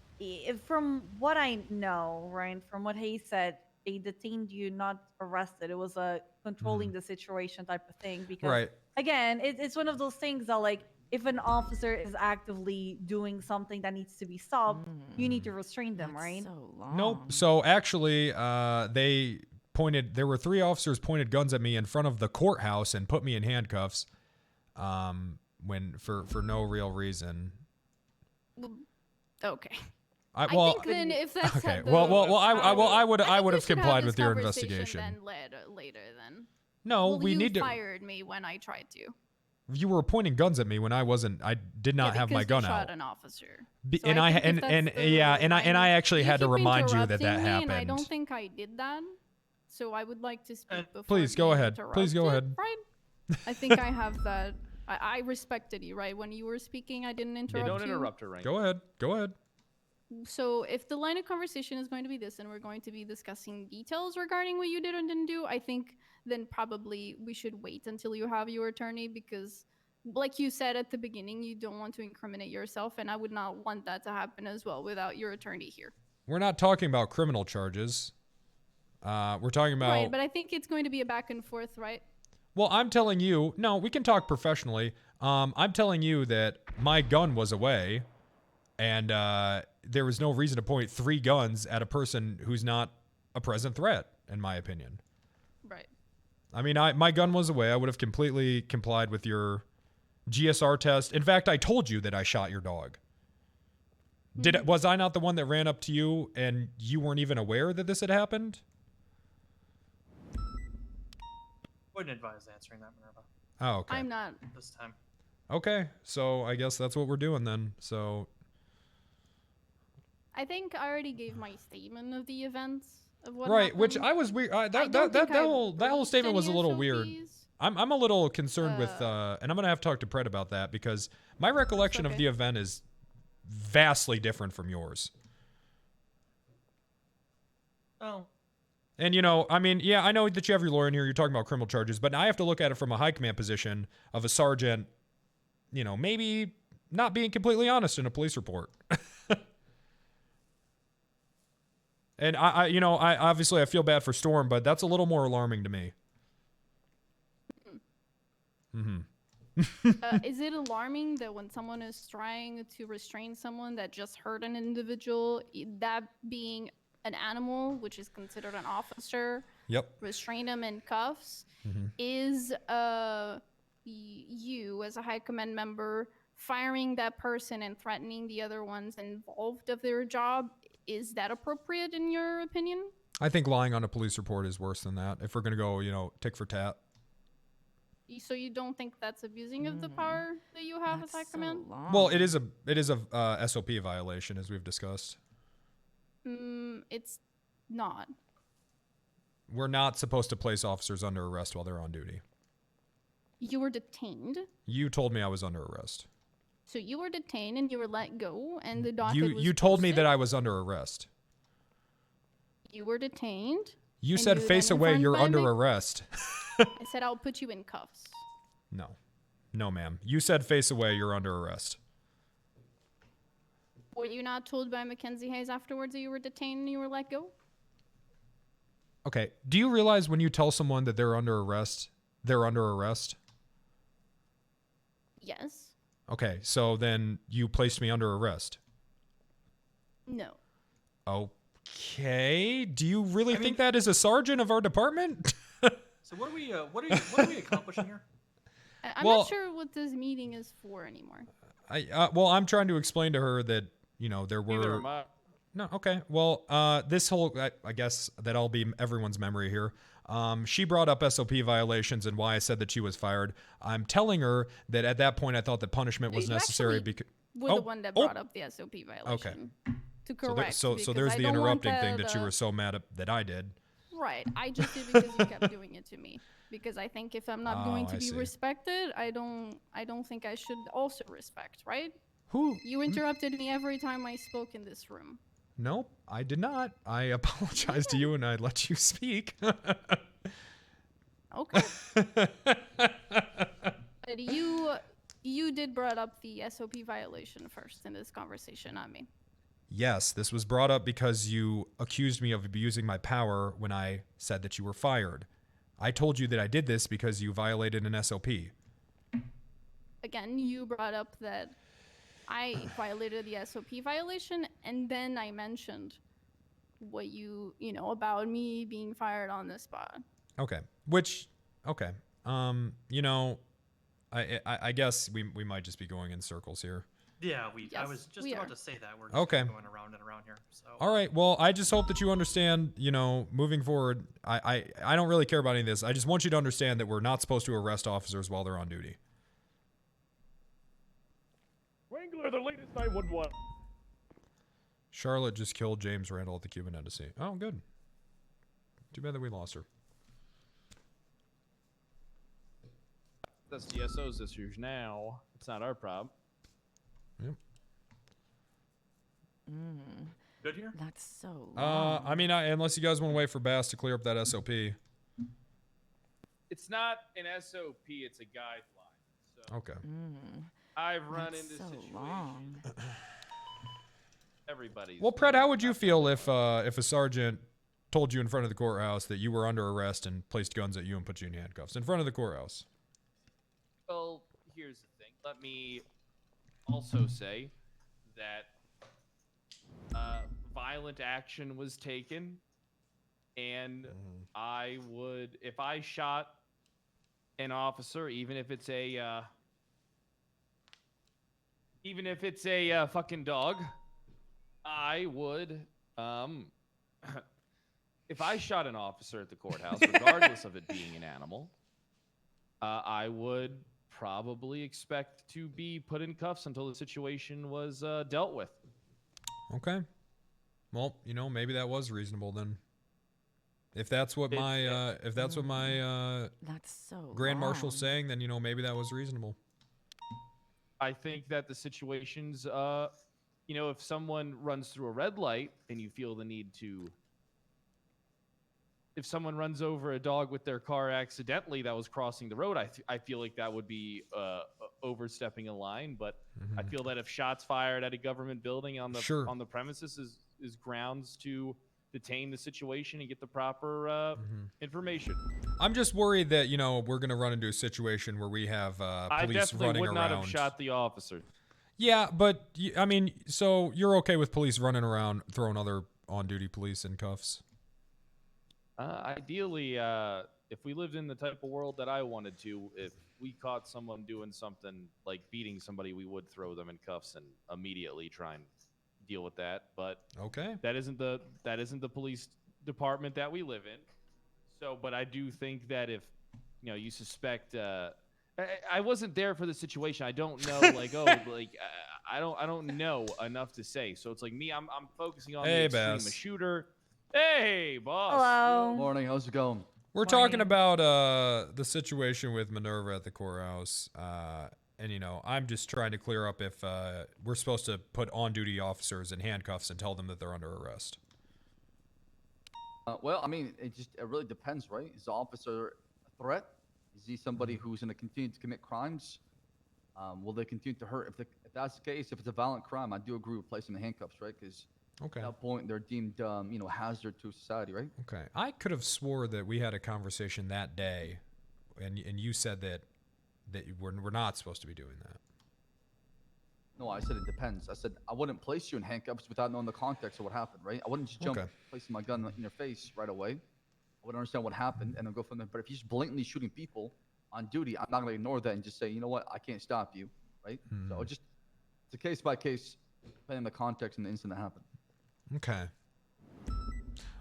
From what I know, Ryan, from what he said, they detained you, not arrested. It was a controlling the situation type of thing. Because again, it's one of those things that, like, if an officer is actively doing something that needs to be stopped, you need to restrain them, right? Nope. So actually, there were 3 officers pointed guns at me in front of the courthouse and put me in handcuffs, for no real reason. Okay. I think then if that's okay. I would have complied with your investigation. Then later then. No, we need to. You fired me when I tried to. You were pointing guns at me when I wasn't. I did not have my gun you out. shot an officer. And I actually had to remind you that happened. And I don't think I did that. So I would like to speak before. Please go ahead. Please go ahead. Right? I think I have that. I respected you, right? When you were speaking, I didn't interrupt you. Don't interrupt her, right? Go ahead. Go ahead. So if the line of conversation is going to be this and we're going to be discussing details regarding what you did or didn't do, I think then probably we should wait until you have your attorney because, like you said at the beginning, you don't want to incriminate yourself, and I would not want that to happen as well without your attorney here. We're not talking about criminal charges. We're talking about... Right, but I think it's going to be a back and forth, right? Well, I'm telling you... No, we can talk professionally. I'm telling you that my gun was away, and there was no reason to point 3 guns at a person who's not a present threat, in my opinion. Right. I mean, my gun was away. I would have completely complied with your GSR test. In fact, I told you that I shot your dog. Was I not the one that ran up to you and you weren't even aware that this had happened? Wouldn't advise answering that, Minerva. Oh, okay. I'm not. This time. Okay, so I guess that's what we're doing then. So I think I already gave my statement of the events of what right, happened. which I was weird. That whole statement was a little weird. I'm a little concerned with, and I'm gonna have to talk to Pred about that because my recollection of the event is vastly different from yours. Oh. And, you know, I mean, yeah, I know that you have your lawyer in here. You're talking about criminal charges, but I have to look at it from a high command position of a sergeant, you know, maybe not being completely honest in a police report. And I obviously I feel bad for Storm, but that's a little more alarming to me. Is it alarming that when someone is trying to restrain someone that just hurt an individual, that being an animal, which is considered an officer, restrain them in cuffs, is you as a high command member firing that person and threatening the other ones involved of their job? Is that appropriate in your opinion? I think lying on a police report is worse than that. If we're gonna go, tick for tat. So you don't think that's abusing of the power that you have as high command? Well, it is a SOP violation, as we've discussed. It's not. We're not supposed to place officers under arrest while they're on duty. You were detained. You told me I was under arrest. So you were detained and you were let go, and the docket was You told me posted. that I was under arrest. You were detained. You and said were face then away, informed you're by under me. arrest. I said I'll put you in cuffs. No, ma'am. You said face away, you're under arrest. Were you not told by Mackenzie Hayes afterwards that you were detained and you were let go? Okay. Do you realize when you tell someone that they're under arrest, they're under arrest? Yes. Okay, so then you placed me under arrest. No. Okay. Do you really think that is a sergeant of our department? So what are we accomplishing here? I'm not sure what this meeting is for anymore. I'm trying to explain to her that, there were... Neither am I. No, okay. Well, this whole, I guess that'll be everyone's memory here. She brought up SOP violations and why I said that she was fired. I'm telling her that at that point I thought that punishment was You necessary actually because... were the one that brought up the SOP violation. Okay. To correct. So because there's I the don't want interrupting thing that you were so mad at that I did. Right. I just did because you kept doing it to me. Because I think if I'm not going to I be see. respected, I don't think I should also respect, right? Who? You interrupted me every time I spoke in this room. Nope, I did not. I apologized to you and I let you speak. Okay. But you did brought up the SOP violation first in this conversation, not me. Yes, this was brought up because you accused me of abusing my power when I said that you were fired. I told you that I did this because you violated an SOP. Again, you brought up that I violated the SOP violation, and then I mentioned what about me being fired on the spot. Okay. Okay. I guess we might just be going in circles here. Yeah, I Yes, was just we about are. to say that. We're just Okay. going around and around here. So. All right. Well, I just hope that you understand, moving forward, I don't really care about any of this. I just want you to understand that we're not supposed to arrest officers while they're on duty. Wrangler, the latest 911. Charlotte just killed James Randall at the Cuban Embassy. Oh, good. Too bad that we lost her. That's the SO's issues now. It's not our problem. Yep. Good here? That's so long. I mean, unless you guys want to wait for Bass to clear up that SOP. It's not an SOP, it's a guideline. So Okay. I've run That's into so situations. long. Everybody's. Well, Pred, how would you feel if a sergeant told you in front of the courthouse that you were under arrest and placed guns at you and put you in handcuffs in front of the courthouse? Well, here's the thing. Let me also say that violent action was taken, and I would, if I shot an officer, even if it's a fucking dog, I would, if I shot an officer at the courthouse, regardless of it being an animal, I would probably expect to be put in cuffs until the situation was dealt with. Okay. Well, maybe that was reasonable then. If that's what my That's so Grand Marshal's long. saying, then maybe that was reasonable. I think that the situations, if someone runs through a red light and you feel the need to, if someone runs over a dog with their car accidentally that was crossing the road, I feel like that would be overstepping a line. But I feel that if shots fired at a government building on the Sure. on the premises is grounds to detain the situation and get the proper information. I'm just worried that, you know, we're going to run into a situation where we have I police definitely running would not around. have shot the officer. Yeah, but, I mean, so you're okay with police running around throwing other on-duty police in cuffs? Ideally, if we lived in the type of world that I wanted to, if we caught someone doing something like beating somebody, we would throw them in cuffs and immediately try and deal with that. But okay, that isn't the police department that we live in. So, but I do think that if you suspect, I wasn't there for the situation. I don't know, like I don't know enough to say. So it's like me, I'm focusing on the extreme. Bass. A shooter. Hey, boss. Hello. Morning. How's it going? We're talking about the situation with Minerva at the courthouse, and I'm just trying to clear up if we're supposed to put on-duty officers in handcuffs and tell them that they're under arrest. Well, I mean, it really depends, right? Is the officer a threat? Is he somebody who's going to continue to commit crimes? Will they continue to hurt? If that's the case, if it's a violent crime, I do agree with placing the handcuffs, right? Because at that point, they're deemed, hazard to society, right? Okay. I could have swore that we had a conversation that day, and you said that we're not supposed to be doing that. No, I said it depends. I said I wouldn't place you in handcuffs without knowing the context of what happened, right? I wouldn't just jump placing my gun in your face right away. I would understand what happened and then go from there. But if you're just blatantly shooting people on duty, I'm not going to ignore that and just say, you know what, I can't stop you, right? So it's a case by case, depending on the context and the incident that happened. Okay.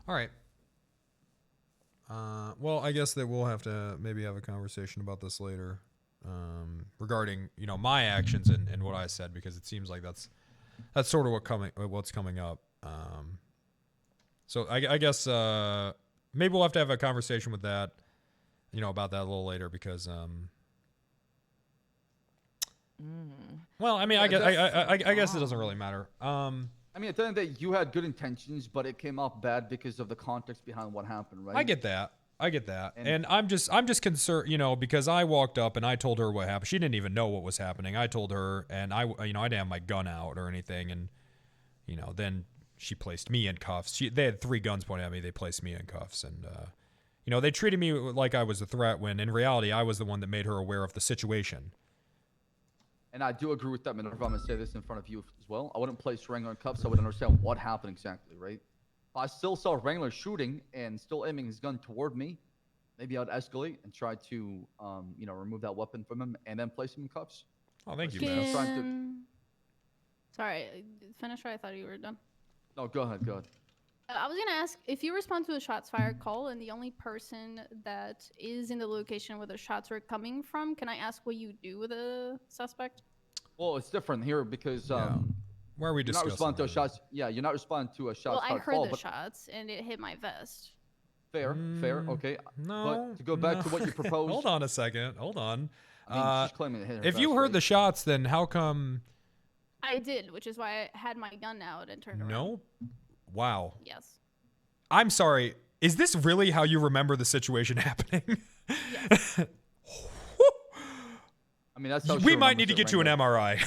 All right. Well, I guess that we'll have to maybe have a conversation about this later, regarding my actions and what I said, because it seems like that's sort of what's coming up. So I guess maybe we'll have to have a conversation with that, about that a little later, because well, I mean, I guess it doesn't really matter. I mean, at the end of the day, you had good intentions, but it came off bad because of the context behind what happened, right? I get that. And I'm just concerned, because I walked up and I told her what happened. She didn't even know what was happening. I told her, and I didn't have my gun out or anything. And, then she placed me in cuffs. They had 3 guns pointed at me. They placed me in cuffs. And, they treated me like I was a threat when in reality, I was the one that made her aware of the situation. And I do agree with that, Minerva. I'm going to say this in front of you as well. I wouldn't place Wrangler in cuffs. I would understand what happened exactly, right? If I still saw Wrangler shooting and still aiming his gun toward me, maybe I'd escalate and try to, remove that weapon from him and then place him in cuffs. Oh, thank you, man. Sorry, finish what I thought you were done. No, go ahead. I was going to ask, if you respond to a shots fired call and the only person that is in the location where the shots were coming from, can I ask what you do with a suspect? Well, it's different here because where are we discussing? You're not responding to a shots. Yeah, you're not responding to a shots well, fired I heard call. The shots and it hit my vest. Fair. Okay. No. But to go back to what you proposed. Hold on a second. Hold on. I mean, she's claiming it hit her if vest, you heard right? the shots, then how come? I did, which is why I had my gun out and turned around. No. Wow. Yes. I'm sorry. Is this really how you remember the situation happening? Yes. I mean, that's how we might need to get you an MRI.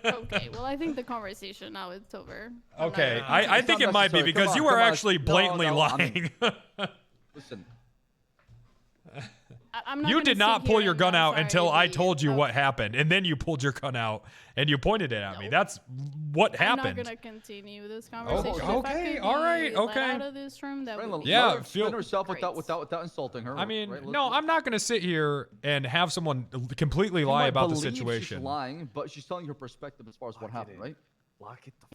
Okay, well, I think the conversation now is over. Okay, I think it might be because you are actually blatantly lying. Listen. I'm not you gonna did not sit pull here your and gun out sorry, until I told you what happened, and then you pulled your gun out and you pointed it at me. That's what happened. I'm not gonna continue this conversation. Okay, all right, okay. Out of this room, that would be yeah, explain herself without insulting her. I mean, right? no, I'm not going to sit here and have someone completely lie about the situation. She's lying, but she's telling her perspective as far as what happened, right?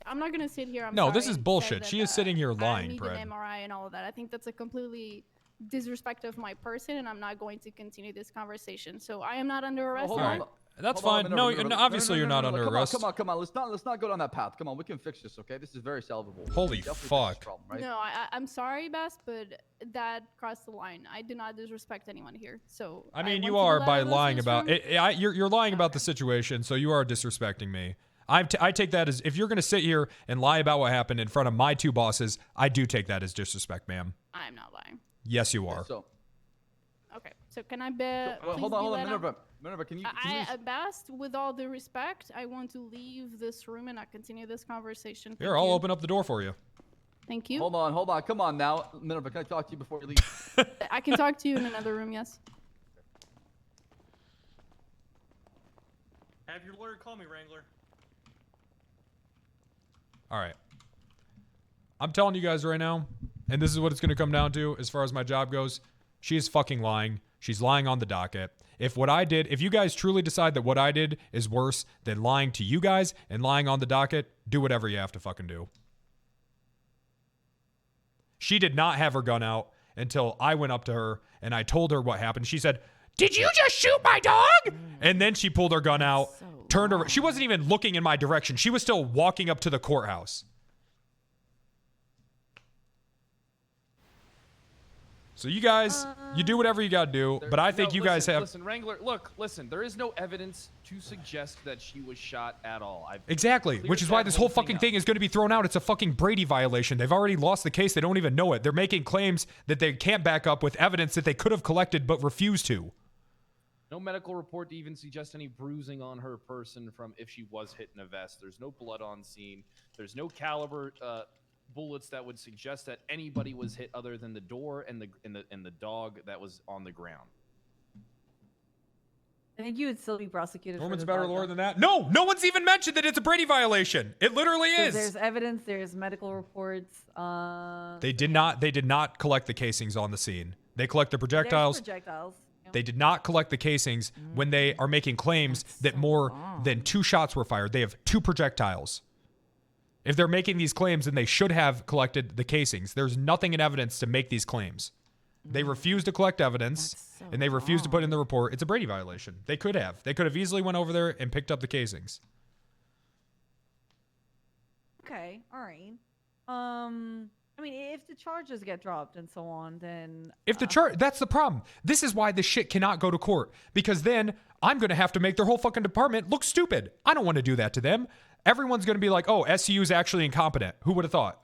I'm not gonna sit here. No, this is and say bullshit. that, She is sitting here I lying, need Brad. an MRI and all of that. I think that's a completely disrespect of my person, and I'm not going to continue this conversation. So I am not under arrest. Hold on. That's Hold on, fine. Minerva, No, obviously you're not under arrest. Come on. Let's not go down that path. Come on, we can fix this, okay? This is very salvable. Holy fuck. Problem, right? No, I'm sorry, Bess, but that crossed the line. I did not disrespect anyone here. So I mean, want you to are get by out of lying this about room. it. You're lying about the situation, so you are disrespecting me. I take that as, if you're going to sit here and lie about what happened in front of my 2 bosses, I do take that as disrespect, ma'am. I'm not lying. Yes, you are. Okay, so can I bet? Hold on, Minerva, can you? Bess, with all due respect, I want to leave this room and not continue this conversation. Here, I'll open up the door for you. Thank you. Hold on. Come on now. Minerva, can I talk to you before you leave? I can talk to you in another room, yes. Have your lawyer call me, Wrangler. All right. I'm telling you guys right now, and this is what it's going to come down to as far as my job goes. She is fucking lying. She's lying on the docket. If you guys truly decide that what I did is worse than lying to you guys and lying on the docket, do whatever you have to fucking do. She did not have her gun out until I went up to her and I told her what happened. She said, "Did you just shoot my dog?" And then she pulled her gun out, turned her. She wasn't even looking in my direction. She was still walking up to the courthouse. So you guys, you do whatever you gotta do, but I think you guys have... Listen, Wrangler, listen, there is no evidence to suggest that she was shot at all. Exactly, which is why this whole fucking thing is going to be thrown out. It's a fucking Brady violation. They've already lost the case. They don't even know it. They're making claims that they can't back up with evidence that they could have collected but refused to. No medical report to even suggest any bruising on her person from if she was hit in a vest. There's no blood on scene. There's no caliber bullets that would suggest that anybody was hit other than the door and the dog that was on the ground. I think you would still be prosecuted. Norman's for better the dog, lawyer though. than that. No one's even mentioned that it's a Brady violation. It literally is. There's evidence. There's medical reports. They did not collect the casings on the scene. They collect the projectiles. There's projectiles. They did not collect the casings when they are making claims that more than 2 shots were fired. They have 2 projectiles. If they're making these claims, then they should have collected the casings. There's nothing in evidence to make these claims. They refuse to collect evidence, and they refuse to put in the report. It's a Brady violation. They could have. They could have easily went over there and picked up the casings. Okay, all right. I mean, if the charges get dropped and so on, then If the that's the problem. This is why this shit cannot go to court, because then I'm going to have to make their whole fucking department look stupid. I don't want to do that to them. Everyone's going to be like, "Oh, SCU is actually incompetent." Who would have thought?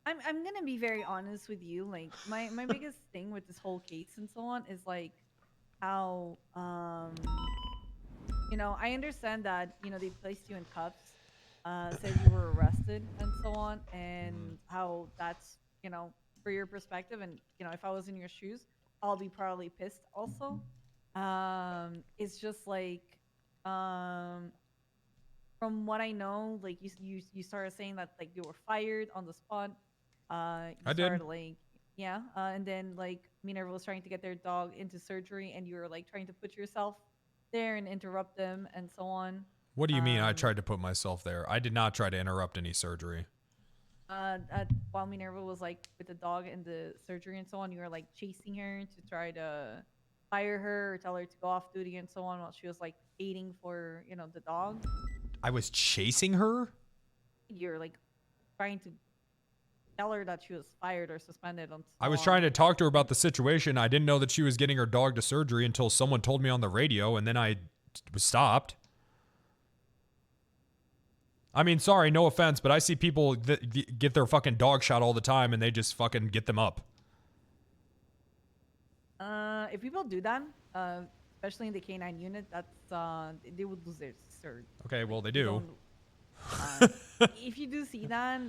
I'm gonna be very honest with you. Like my biggest thing with this whole case and so on is like how you know, I understand that, you know, they placed you in cuffs, said you were arrested and so on, and how that's, you know, for your perspective, and you know, if I was in your shoes, I'll be probably pissed also. It's just like from what I know, like you started saying that like you were fired on the spot. I did. Started, like, yeah, and then like Minerva was trying to get their dog into surgery, and you were like trying to put yourself there and interrupt them and so on. What do you mean I tried to put myself there? I did not try to interrupt any surgery. While Minerva was like with the dog and the surgery and so on, you were like chasing her to try to fire her or tell her to go off duty and so on while she was like aiding for, you know, the dog. I was chasing her? You're like trying to tell her that she was fired or suspended. I was trying to talk to her about the situation. I didn't know that she was getting her dog to surgery until someone told me on the radio, and then I was stopped. I mean, sorry, no offense, but I see people that get their fucking dog shot all the time, and they just fucking get them up. If people do that, especially in the K9 unit, that's they would lose their cert. Okay, well, they do. If you do see that,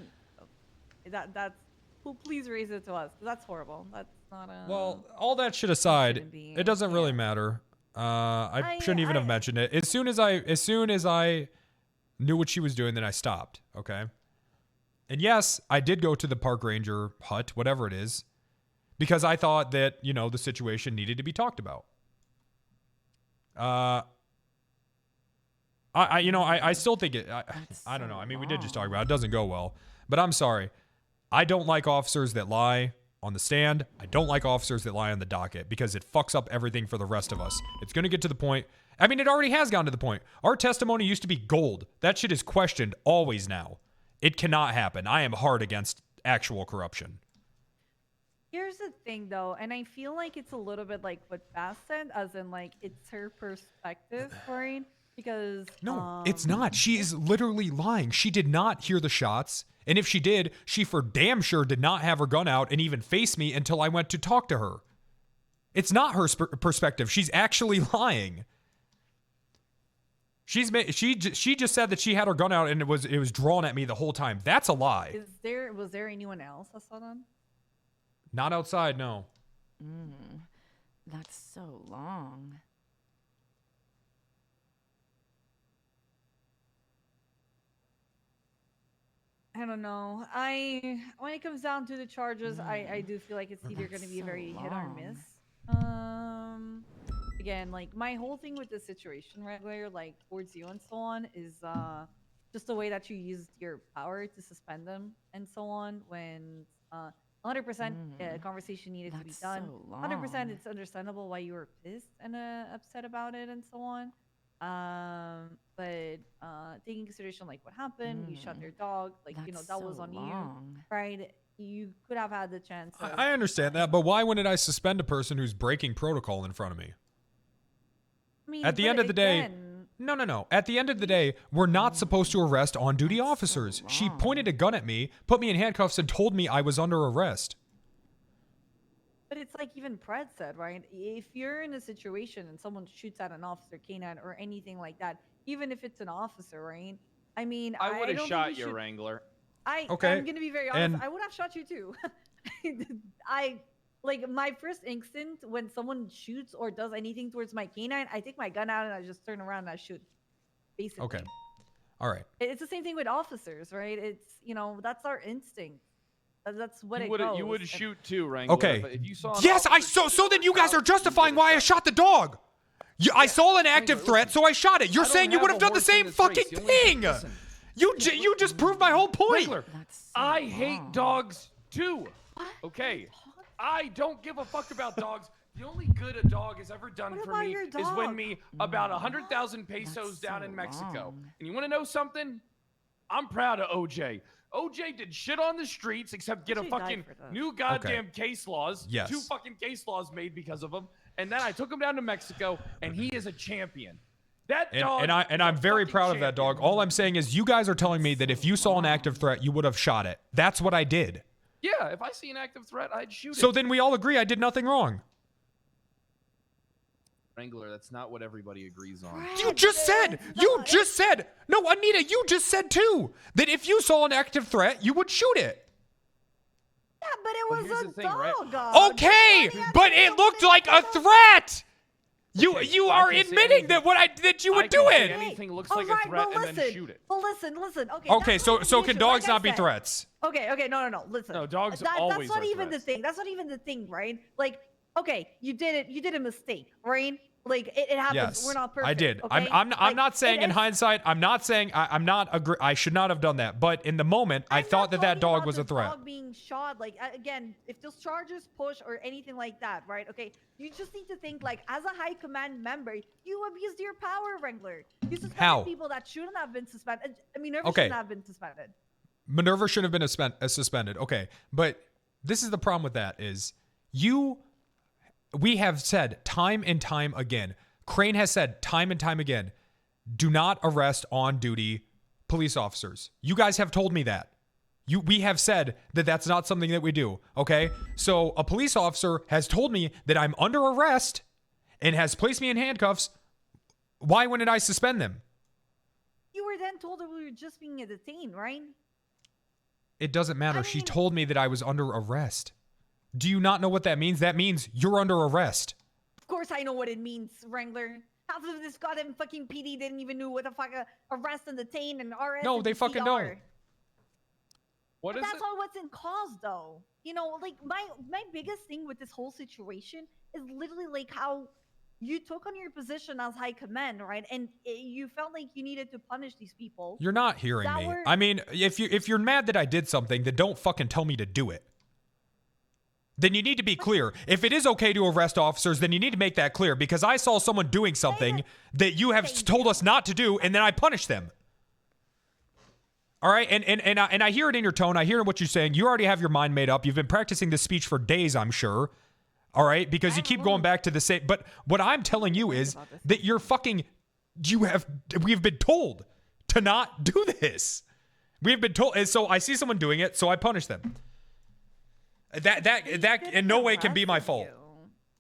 that's well, please raise it to us. That's horrible. That's not a. Well, all that shit aside, it doesn't really matter. I shouldn't even have mentioned it. As soon as I knew what she was doing, then I stopped. Okay. And yes, I did go to the park ranger hut, whatever it is, because I thought that, you know, the situation needed to be talked about. I still think it. I don't know. I mean, we did just talk about it. It doesn't go well, but I'm sorry. I don't like officers that lie on the stand. I don't like officers that lie on the docket because it fucks up everything for the rest of us. It's going to get to the point. I mean, it already has gotten to the point. Our testimony used to be gold. That shit is questioned always now. It cannot happen. I am hard against actual corruption. Here's the thing, though, and I feel like it's a little bit like what Bass said, as in like it's her perspective, right? Because no, it's not. She is literally lying. She did not hear the shots. And if she did, she for damn sure did not have her gun out and even face me until I went to talk to her. It's not her perspective. She's actually lying. She just said that she had her gun out and it was drawn at me the whole time. That's a lie. Was there anyone else I saw them? Not outside, no. That's so long. I don't know. When it comes down to the charges, I do feel like it's either going to be a very hit or miss. Again, like my whole thing with the situation, Wrangler, like towards you and so on, is just the way that you used your power to suspend them and so on. When 100% conversation needed to be done. 100% it's understandable why you were pissed and upset about it and so on. But taking consideration like what happened, you shot their dog, like that was on you, right? You could have had the chance. I understand that, but why wouldn't I suspend a person who's breaking protocol in front of me? I mean, at the end of the day, no. At the end of the day, we're not supposed to arrest on-duty officers. She pointed a gun at me, put me in handcuffs, and told me I was under arrest. But it's like even Pred said, right? If you're in a situation and someone shoots at an officer, canine, or anything like that, even if it's an officer, right? I mean, I would have don't shot think you, should... Wrangler. I'm gonna be very honest. I would have shot you too. Like my first instinct when someone shoots or does anything towards my canine, I take my gun out and I just turn around and I shoot. Basically. Okay. All right. It's the same thing with officers, right? It's that's our instinct. That's what it goes. You would shoot too, Wrangler. Okay. If you saw So then you guys are justifying why I shot the dog. I saw an active threat, so I shot it. You're saying you would have done the same fucking thing. You just proved my whole point. Wrangler, I hate dogs too. Okay. I don't give a fuck about dogs. The only good a dog has ever done for me is win me about 100,000 pesos down in Mexico. And you want to know something? I'm proud of OJ. OJ did shit on the streets except get a fucking new goddamn case laws. Yes. 2 fucking case laws made because of him. And then I took him down to Mexico, and he is a champion. That dog. And I'm very proud of that dog. All I'm saying is you guys are telling me that if you saw an active threat, you would have shot it. That's what I did. Yeah, if I see an active threat, I'd shoot it. So then we all agree I did nothing wrong. Wrangler, that's not what everybody agrees on. You just said. No, Anita, you just said too that if you saw an active threat, you would shoot it. Yeah, but it was a dog. Right? Okay, but it looked like a threat. You are admitting that you would do it. Anything looks like a threat and then shoot it. Well, listen. Okay, so can dogs not be threats? Okay, no. Listen. No, dogs That's always not are even threats. the thing. That's not even the thing, right? Like, okay, you did it. You did a mistake, right? Like it happens. Yes, We're not perfect. I did. Okay? I'm not saying in hindsight. I'm not saying I should not have done that. But in the moment, I thought that dog was a threat. Dog being shot, like again, if those charges push or anything like that, right? Okay, you just need to think like as a high command member, you abused your power, Wrangler. You suspended people that shouldn't have been suspended. I mean, Minerva shouldn't have been suspended. Minerva should have been suspended. Okay, but this is the problem with that is we have said time and time again, Crane has said time and time again, do not arrest on-duty police officers. You guys have told me that. We have said that that's not something that we do, okay? So a police officer has told me that I'm under arrest and has placed me in handcuffs. Why wouldn't I suspend them? You were then told that we were just being detained, right? It doesn't matter. She told me that I was under arrest. Do you not know what that means? That means you're under arrest. Of course I know what it means, Wrangler. Half of this goddamn fucking PD didn't even know what the fuck arrest and detain and RS. No, they fucking don't. What is that's all what's in cause, though. You know, like my biggest thing with this whole situation is literally like how you took on your position as high command, right? And you felt like you needed to punish these people. You're not hearing me. I mean, if you're mad that I did something, then don't fucking tell me to do it. Then you need to be clear. If it is okay to arrest officers, then you need to make that clear because I saw someone doing something that you have told us not to do, and then I punished them. All right, and I hear it in your tone. I hear what you're saying. You already have your mind made up. You've been practicing this speech for days, I'm sure. All right, because you keep going back to the same. But what I'm telling you is that you're fucking. We've been told to not do this. We've been told, and so I see someone doing it, so I punish them. That in no way can be my fault.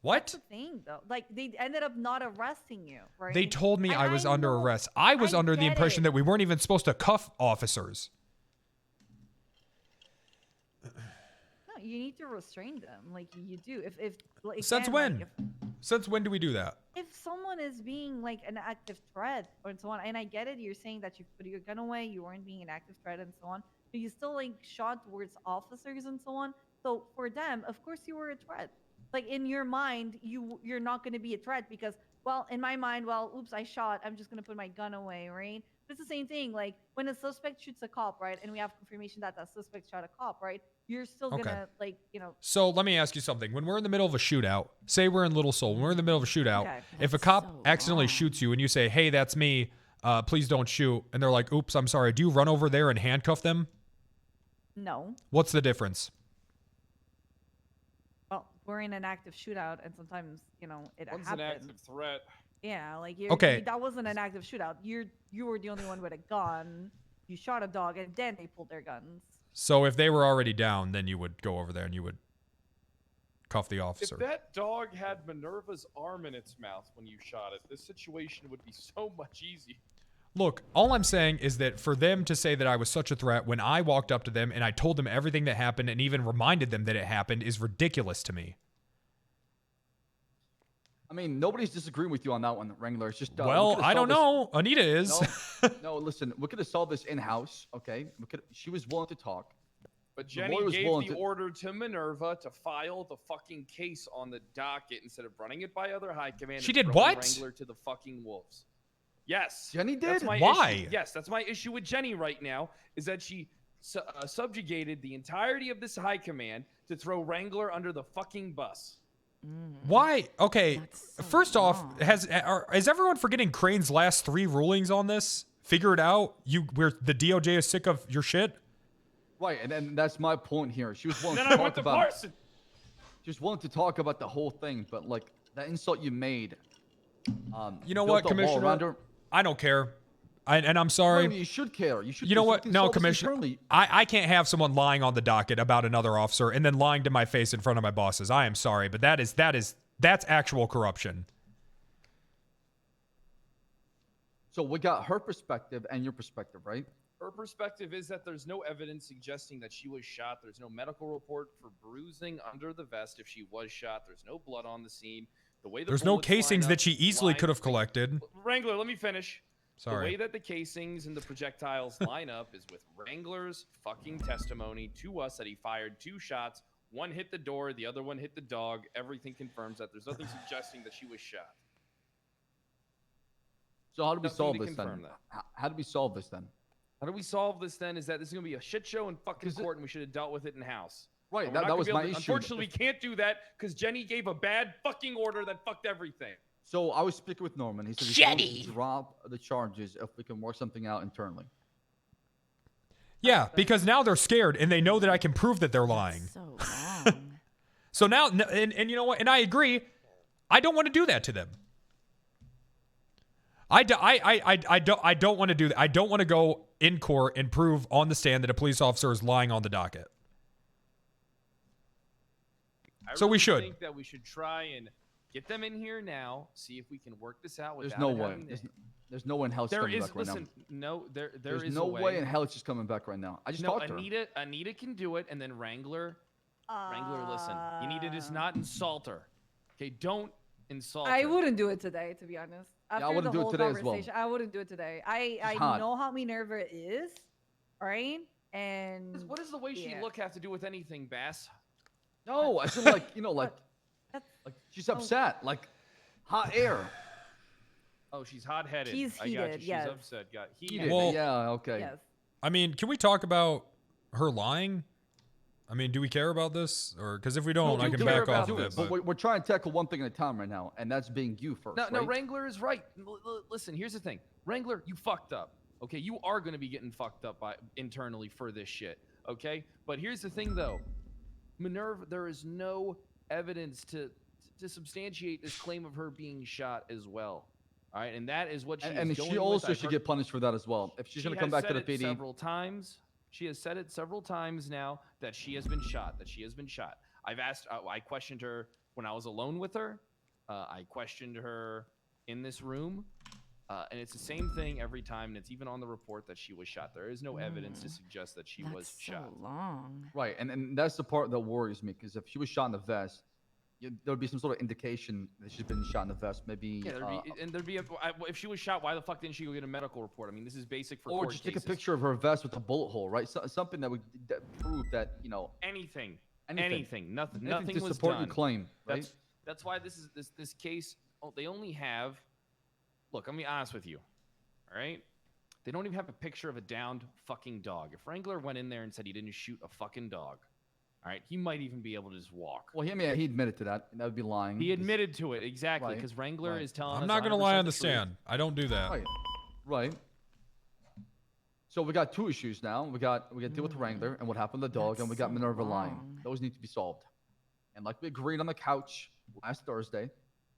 What? That's the thing, though. Like, they ended up not arresting you, right? They told me And I was under know- arrest. I was under the get impression it. that we weren't even supposed to cuff officers. No, you need to restrain them, like you do. If like, Since again, when? Like, Since when do we do that? if someone is being like an active threat or so on, and I get it, you're saying that you put your gun away, you weren't being an active threat and so on, but you still like shot towards officers and so on. So for them, of course, you were a threat. Like in your mind, you're not going to be a threat because, well, in my mind, well, oops, I shot. I'm just going to put my gun away, right? It's the same thing. Like when a suspect shoots a cop, right, and we have confirmation that that suspect shot a cop, right? You're still gonna like, you know. So let me ask you something. When we're in the middle of a shootout, say we're in Little Seoul, when we're in the middle of a shootout, Okay. if a cop accidentally shoots you and you say, "Hey, that's me. Please don't shoot," and they're like, "Oops, I'm sorry," do you run over there and handcuff them? No. What's the difference? Well, we're in an active shootout, and sometimes, you know, it One's happens. an active threat. Yeah, like Okay. that wasn't an active shootout. You were the only one with a gun. You shot a dog, and then they pulled their guns. So if they were already down, then you would go over there and you would cuff the If officer. that dog had Minerva's arm in its mouth when you shot it, this situation would be so much easier. Look, all I'm saying is that for them to say that I was such a threat when I walked up to them and I told them everything that happened and even reminded them that it happened is ridiculous to me. I mean, nobody's disagreeing with you on that one, Wrangler. It's just Well, I don't know. Anita is. No, listen, we could have solved this in house. Okay, she was willing to talk. But The Jenny lawyer was gave willing the to- order to Minerva to file the fucking case on the docket instead of running it by other high command. She and did throwing what? Wrangler to the fucking wolves. Yes. Jenny That's did? my Why? issue. Yes, that's my issue with Jenny right now, is that she subjugated the entirety of this high command to throw Wrangler under the fucking bus. Why? Okay, first off, is everyone forgetting Crane's last 3 rulings on this? Figure it out. Where the DOJ is sick of your shit. Right, and that's my point here. She was willing Then to I talk went to about. Parson. She was willing to talk about the whole thing, but like that insult you made. You know built what, a wall around Commissioner? her. I don't care. And I'm sorry. No, you should care. You should. You know care. what? can No, solve this Commissioner. internally. I can't have someone lying on the docket about another officer and then lying to my face in front of my bosses. I am sorry, but that's actual corruption. So we got her perspective and your perspective, right? Her perspective is that there's no evidence suggesting that she was shot. There's no medical report for bruising under the vest if she was shot. There's no blood on the scene. The way the There's no bullets line casings up that she easily line- could have collected. Wrangler, let me finish. Sorry. The way that the casings and the projectiles line up is with Wrangler's fucking testimony to us that he fired 2 shots. One hit the door, the other one hit the dog. Everything confirms that. There's nothing suggesting that she was shot. So how do we Nothing solve to this then? confirm that. How do we solve this then? How do we solve this then? Is that this is going to be a shit show in fucking court and we should have dealt with it in house. Right, And we're that not was gonna my be able to- issue. Unfortunately, we can't do that because Jenny gave a bad fucking order that fucked everything. So I was speaking with Norman. He said Jenny! he's going to drop the charges if we can work something out internally. Yeah, because now they're scared and they know that I can prove that they're lying. So long. So now, and you know what? And I agree. I don't want to do that to them. I don't want to do that. I don't want to go in court and prove on the stand that a police officer is lying on the docket. So we should. I think that we should try and get them in here now, see if we can work this out without There's no way. having There's no way in hell it's There coming is, back right listen, now. no, there There's is no a way in hell it's just coming back right now. I just No, talked to her. Anita can do it, and then Wrangler, listen, you need to just not insult her. Okay, don't insult I her. wouldn't do it today, to be honest. After wouldn't the do it whole today as well. conversation, I wouldn't do it today. I hot. know how Minerva is, right? And What does the way she yeah. look have to do with anything, Bass? No, I feel like, like she's upset. Like hot air. Oh, she's hot-headed. She's I got you. heated, She's yes. upset. Got Heated. heated. Well- yeah, okay. Yes. I mean, can we talk about her lying? I mean, do we care about this? Or because if we don't, I can back off of it. But we're trying to tackle one thing at a time right now, and that's being you first. No, right? Wrangler is right. Listen, here's the thing. Wrangler, you fucked up. Okay, you are going to be getting fucked up internally for this shit. Okay, but here's the thing, though. Minerva, there is no evidence to substantiate this claim of her being shot as well. All right, and that is what she And is she going also with. should get punished for that as well. If she's She going to come has back to the said it PD. several times. She has said it several times now that she has been shot. I've asked. I questioned her when I was alone with her, I questioned her in this room, and it's the same thing every time. And it's even on the report that she was shot. There is no evidence to suggest that she was shot. So long. Right, and that's the part that worries me because if she was shot in the vest, there would be some sort of indication that she's been shot in the vest. Maybe. Yeah, there'd be if she was shot, why the fuck didn't she go get a medical report? I mean, this is basic for or court just cases. take a picture of her vest with a bullet hole, right? Something that would prove that anything, anything, nothing to was support done. your claim, right? That's why this case. They only have. Look, I'm gonna be honest with you. All right, they don't even have a picture of a downed fucking dog. If Wrangler went in there and said he didn't shoot a fucking dog, all right, he might even be able to just walk. Well, he admitted to that. That would be lying. He admitted to it exactly Right, because Wrangler is telling us. I'm not gonna lie on the truth. stand. I don't do that. Right. So we got two issues now. We got to deal with Wrangler and what happened to the dog, and we got Minerva lying. Those need to be solved. And like we agreed on the couch last Thursday,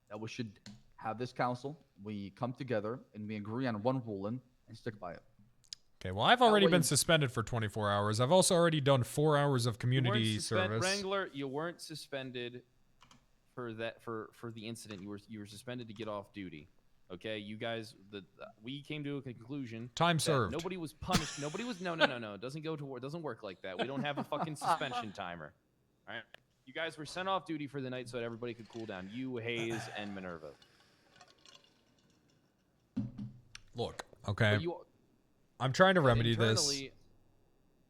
that we should have this council. We come together and we agree on one ruling and stick by it. Okay, well, I've already been suspended for 24 hours. I've also already done 4 hours of community service. Wrangler, you weren't suspended for that for the incident. You were suspended to get off duty. Okay, you guys, we came to a conclusion. Time served. Nobody was punished. Nobody was. No. It doesn't go to war. It doesn't work like that. We don't have a fucking suspension timer. All right. You guys were sent off duty for the night so that everybody could cool down. You, Hayes, and Minerva. Look, okay. I'm trying to remedy this.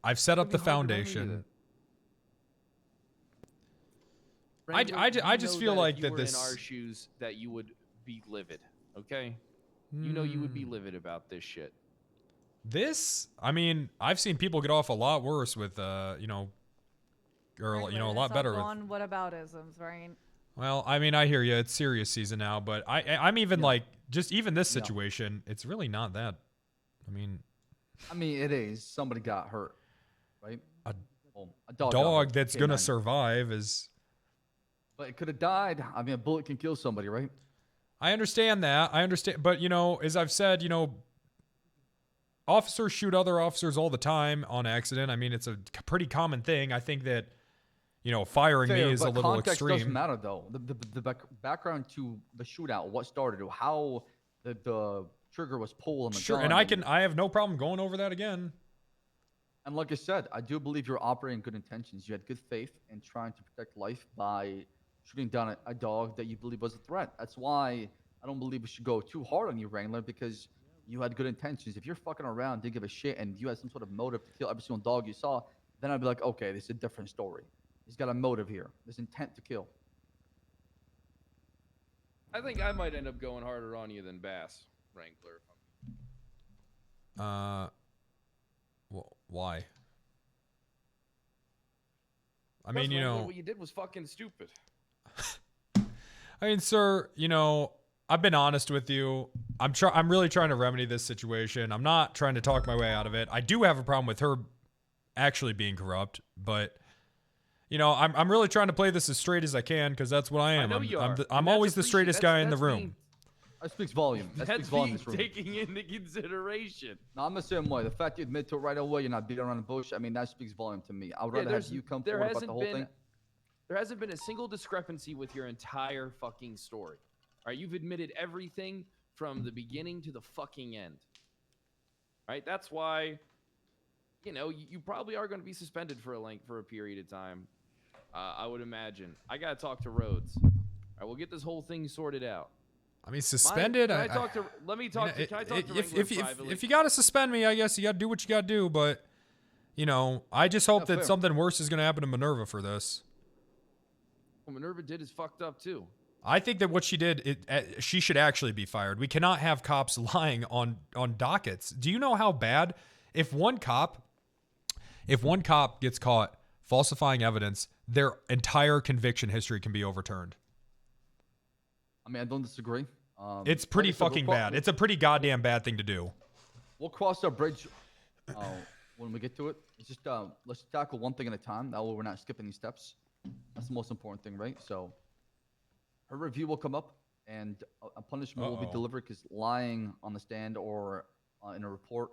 I've set up the foundation. I just feel like that this. In our shoes, that you would be livid. Okay, you know you would be livid about this shit. This, I mean, I've seen people get off a lot worse with, or a lot better with. On whataboutisms, right? Well, I mean, I hear you. It's serious season now, but I'm even like, just even this situation, it's really not that. I mean, it is. Somebody got hurt, right? A dog that's gonna survive is. But it could have died. I mean, a bullet can kill somebody, right? I understand that. But as I've said, officers shoot other officers all the time on accident. I mean, it's a pretty common thing. I think that, firing me is a little context extreme. Doesn't matter though. The background to the shootout, what started, how the trigger was pulled on the Sure, gun. and I have no problem going over that again. And like I said, I do believe you're operating good intentions. You had good faith in trying to protect life by shooting down a dog that you believe was a threat. That's why I don't believe we should go too hard on you, Wrangler, because you had good intentions. If you're fucking around, didn't give a shit, and you had some sort of motive to kill every single dog you saw, then I'd be like, okay, this is a different story. He's got a motive here. There's intent to kill. I think I might end up going harder on you than Bass, Wrangler. Well, why? I Plus, mean, Wrangler, what you did was fucking stupid. I mean, sir, I've been honest with you. I'm really trying to remedy this situation. I'm not trying to talk my way out of it. I do have a problem with her actually being corrupt, but I'm really trying to play this as straight as I can because that's what I am. I know you are. I'm always the straightest guy in the room. That speaks volume. That's being taken into consideration. No, I'm the same way. The fact you admit to it right away, you're not beating around the bush. I mean, that speaks volume to me. I would rather have you come forward about the whole thing. There hasn't been a single discrepancy with your entire fucking story. All right, you've admitted everything from the beginning to the fucking end. All right, that's why, you probably are going to be suspended for a period of time. I would imagine. I got to talk to Rhodes. All right, we'll get this whole thing sorted out. I mean, suspended. Can I talk to Wrangler privately? If you got to suspend me, I guess you got to do what you got to do. But, I just hope that something worse is going to happen to Minerva for this. What Minerva did is fucked up too. I think that what she did, she should actually be fired. We cannot have cops lying on dockets. Do you know how bad? If one cop gets caught falsifying evidence, their entire conviction history can be overturned. I mean, I don't disagree. It's pretty fucking bad. It's a pretty goddamn bad thing to do. We'll cross our bridge when we get to it. It's just let's tackle one thing at a time. That way we're not skipping these steps. That's the most important thing, right? So her review will come up, and a punishment will be delivered because lying on the stand or in a report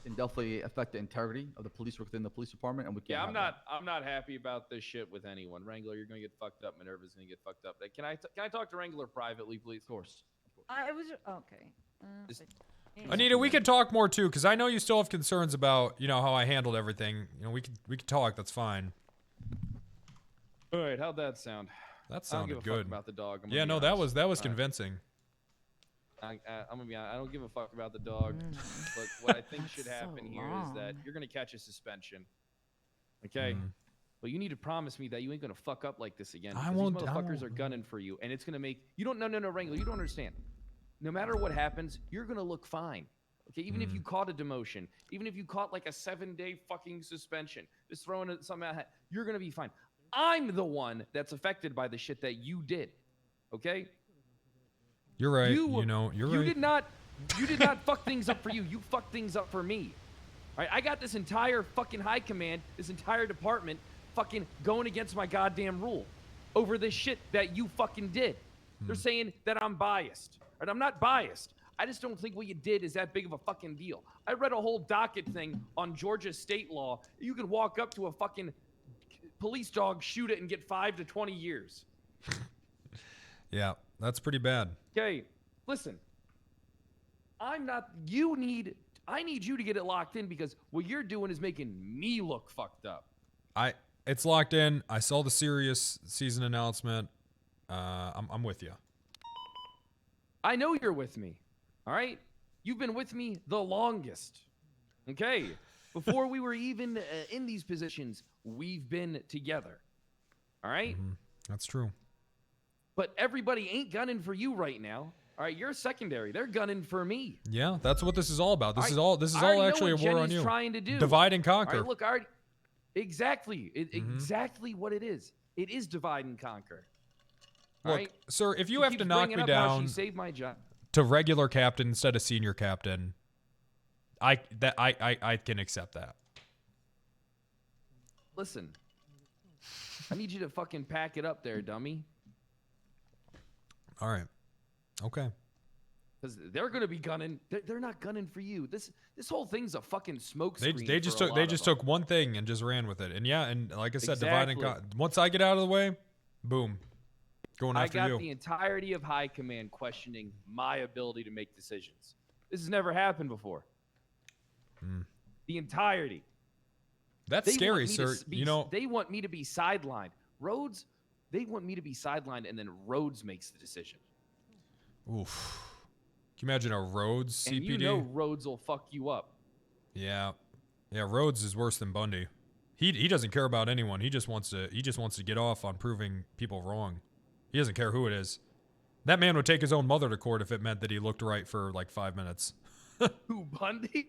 can definitely affect the integrity of the police within the police department, and we can't. Yeah, have that. I'm not happy about this shit with anyone. Wrangler, you're gonna get fucked up. Minerva's gonna get fucked up. Can I talk to Wrangler privately, please? Of course. I was okay. Anita, we could talk more too, because I know you still have concerns about, you know, how I handled everything. You know, we could talk. That's fine. All right, how'd that sound? That I don't give sounded a good. Fuck about the dog. Yeah, no, that was convincing. I'm gonna be honest. I don't give a fuck about the dog. But what I think should happen here is that you're gonna catch a suspension. Okay. But you need to promise me that you ain't gonna fuck up like this again. I Because won't. These motherfuckers are gunning for you, and it's gonna make you don't. No, Wrangler, you don't understand. No matter what happens, you're gonna look fine. Okay, even if you caught a demotion, even if you caught like a 7-day fucking suspension, just throwing something out, you're gonna be fine. I'm the one that's affected by the shit that you did. Okay. You're right. You're right. You did not fuck things up for you. You fucked things up for me. All right, I got this entire fucking high command, this entire department, fucking going against my goddamn rule over this shit that you fucking did. They're saying that I'm biased. Right? I'm not biased. I just don't think what you did is that big of a fucking deal. I read a whole docket thing on Georgia state law. You could walk up to a fucking police dog, shoot it, and get 5 to 20 years. Yeah, that's pretty bad. Okay, listen. I need you to get it locked in because what you're doing is making me look fucked up. It's locked in. I saw the Sirius season announcement. I'm with you. I know you're with me. All right? You've been with me the longest. Okay? Before we were even in these positions, we've been together. All right? That's true. But everybody ain't gunning for you right now. All right, you're secondary. They're gunning for me. Yeah, that's what this is all about. This is I all already actually a know what war on Jenny's you. trying to do. Divide and conquer. All right, look, exactly. Exactly what it is. It is divide and conquer. All Look, right? sir, if you She have to keeps knock bringing me up how down she saved my job. to regular captain instead of senior captain, I can accept that. Listen, I need you to fucking pack it up there, dummy. All right. Okay. Because they're gonna be gunning. They're not gunning for you. This whole thing's a fucking smoke screen. They just took one thing and just ran with it. And yeah, and like I said, divide and conquer. Once I get out of the way, boom, going after you. I got the entirety of high command questioning my ability to make decisions. This has never happened before. The entirety. That's scary, sir. You know, they want me to be sidelined. Rhodes, they want me to be sidelined, and then Rhodes makes the decision. Oof. Can you imagine a Rhodes CPD? And you know Rhodes will fuck you up. Yeah. Yeah, Rhodes is worse than Bundy. He doesn't care about anyone. He just wants to get off on proving people wrong. He doesn't care who it is. That man would take his own mother to court if it meant that he looked right for like 5 minutes. Who, Bundy?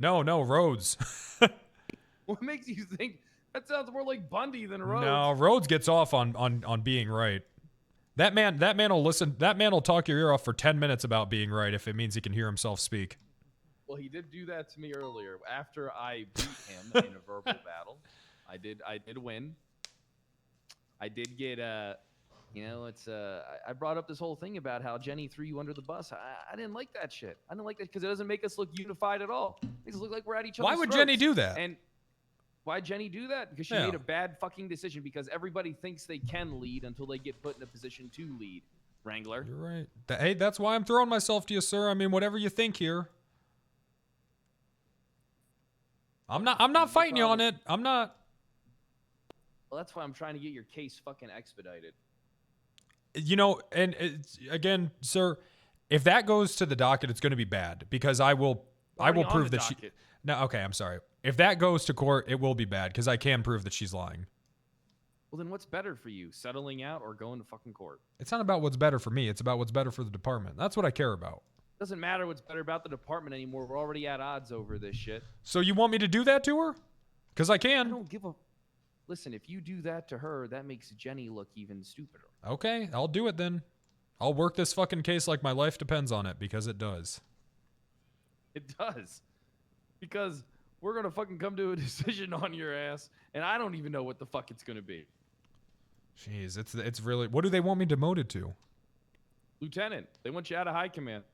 No, Rhodes. What makes you think that sounds more like Bundy than Rhodes? No, Rhodes gets off on being right. That man will listen. That man will talk your ear off for 10 minutes about being right if it means he can hear himself speak. Well, he did do that to me earlier. After I beat him in a verbal battle, I did win. I did get I brought up this whole thing about how Jenny threw you under the bus. I didn't like that shit. I didn't like that because it doesn't make us look unified at all. It makes us look like we're at each other's Why would throats. Jenny do that? And why'd Jenny do that? Because she made a bad fucking decision because everybody thinks they can lead until they get put in a position to lead. Wrangler. You're right. Hey, that's why I'm throwing myself to you, sir. I mean, whatever you think here. I'm not fighting you on it. I'm not. Well, that's why I'm trying to get your case fucking expedited. You know, and again, sir, if that goes to the docket, it's going to be bad because I will prove that she. No, okay, I'm sorry. If that goes to court, it will be bad because I can prove that she's lying. Well, then what's better for you, settling out or going to fucking court? It's not about what's better for me. It's about what's better for the department. That's what I care about. Doesn't matter what's better about the department anymore. We're already at odds over this shit. So you want me to do that to her? Because I can. I don't give a... Listen, if you do that to her, that makes Jenny look even stupider. Okay, I'll do it then. I'll work this fucking case like my life depends on it because it does. It does. Because we're going to fucking come to a decision on your ass, and I don't even know what the fuck it's going to be. Jeez, it's really... What do they want me demoted to? Lieutenant. They want you out of high command.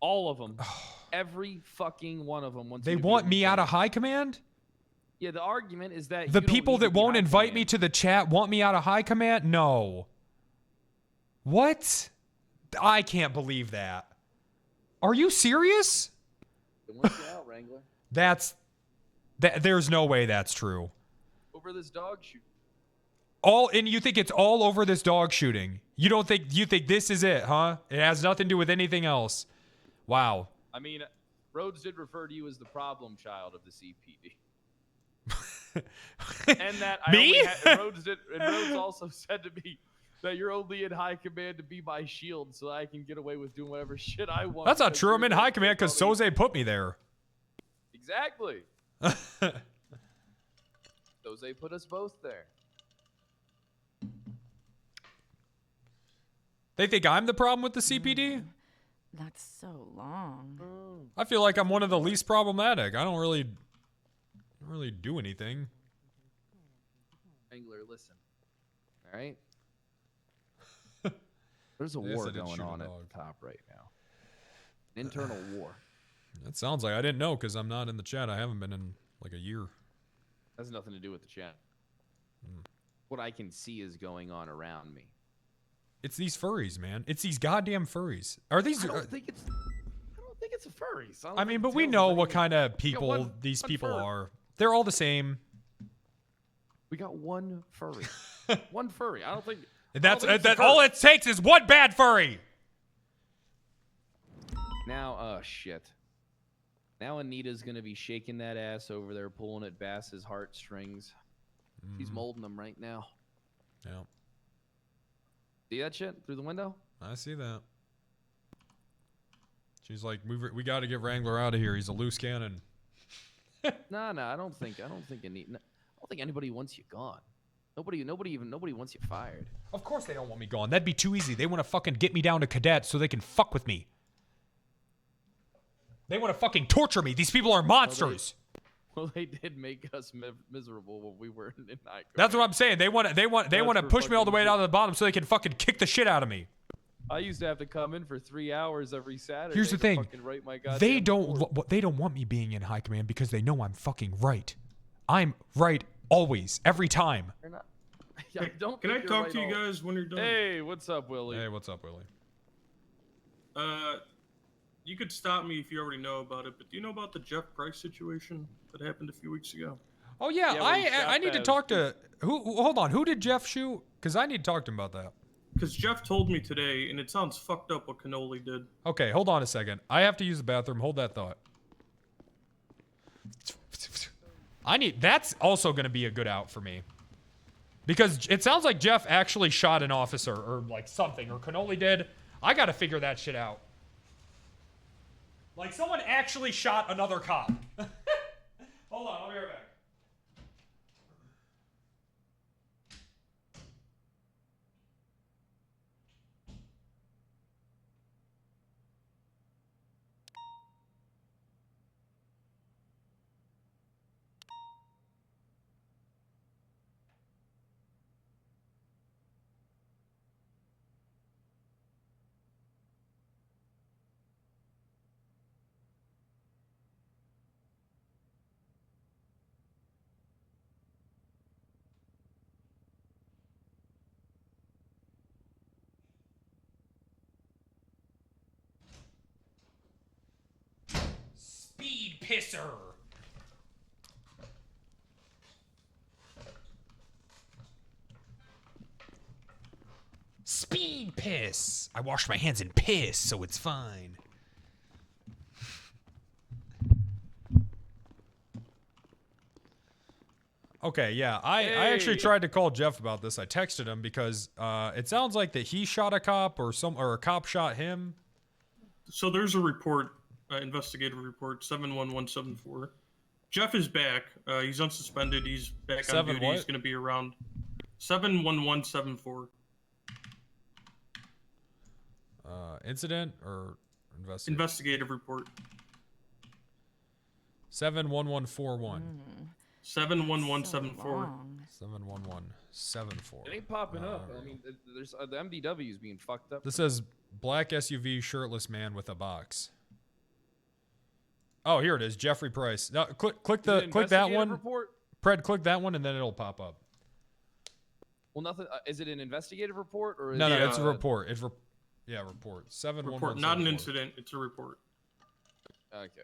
All of them. Every fucking one of them wants. They you to be want able me to out say- of high command? Yeah, the argument is that The you don't people need to that be won't high invite me command. to the chat want me out of high command? No. What? I can't believe that. Are you serious? They want you out, Wrangler. There's no way that's true. Over this dog shoot. And you think it's all over this dog shooting? You think this is it, huh? It has nothing to do with anything else. Wow. I mean, Rhodes did refer to you as the problem child of the CPD. And that Me? Rhodes also said to me that you're only in high command to be my shield so I can get away with doing whatever shit I want. That's not because true. you're I'm in the high command because quality- Soze put me there. Exactly. Soze put us both there. They think I'm the problem with the CPD? That's so long. I feel like I'm one of the least problematic. I don't really do anything. Wrangler, listen. All right. There's a Yes, war I did going shoot a on at dog. the top right now. Internal war. That sounds like I didn't know because I'm not in the chat. I haven't been in like a year. Has nothing to do with the chat. What I can see is going on around me. It's these furries, man. It's these goddamn furries. Are these? I don't think it's a furry. So I mean, but we know what kind of people these people fur. are. They're all the same. We got one furry. One furry. I don't think. That's I don't think it's a that. furry. All it takes is one bad furry. Now, shit. Now Anita's gonna be shaking that ass over there, pulling at Bass's heartstrings. She's molding them right now. Yeah. See that shit through the window? I see that. She's like, we got to get Wrangler out of here. He's a loose cannon. No, I don't think anybody wants you gone. Nobody wants you fired. Of course they don't want me gone. That'd be too easy. They want to fucking get me down to cadet so they can fuck with me. They want to fucking torture me. These people are monsters. Well, they did make us miserable when we were in high. That's what I'm saying. They want to push me all the way down to the bottom so they can fucking kick the shit out of me. I used to have to come in for 3 hours every Saturday. Here's the to thing. fucking write my goddamn They report. don't want me being in high command because they know I'm fucking right. I'm right always, every time. They're not. I don't Can I think you're talk right to you all- guys when you're done? Hey, what's up, Willie? Hey, what's up, Willie? You could stop me if you already know about it, but do you know about the Jeff Price situation that happened a few weeks ago? Oh yeah, Yeah, when he shot I need to that- talk to hold on, who did Jeff shoot? Because I need to talk to him about that. Because Jeff told me today, and it sounds fucked up what Cannoli did. Okay, hold on a second. I have to use the bathroom. Hold that thought. That's also going to be a good out for me. Because it sounds like Jeff actually shot an officer or like something, or Cannoli did. I got to figure that shit out. Like someone actually shot another cop. Hold on, I'll be right back. Speed pisser. Speed piss. I wash my hands in piss, so it's fine. Okay, yeah. I actually tried to call Jeff about this. I texted him because it sounds like that he shot a cop or a cop shot him. So there's a report, investigative report, 71174. Jeff is back. He's unsuspended. He's back on Seven duty. what? He's going to be around. 71174. Incident or investigation? Investigative report. 71141. 71174. 71174. It ain't popping up. I mean, there's the MDW is being fucked up. This says black SUV shirtless man with a box. Oh, here it is. Jeffrey Price. No, click Is it that investigative one. Report? Pred, click that one, and then it'll pop up. Well, nothing. Is it an investigative report or? Is No, it, it's a report. Yeah, report. 71174. Report, not an incident. It's a report. Okay.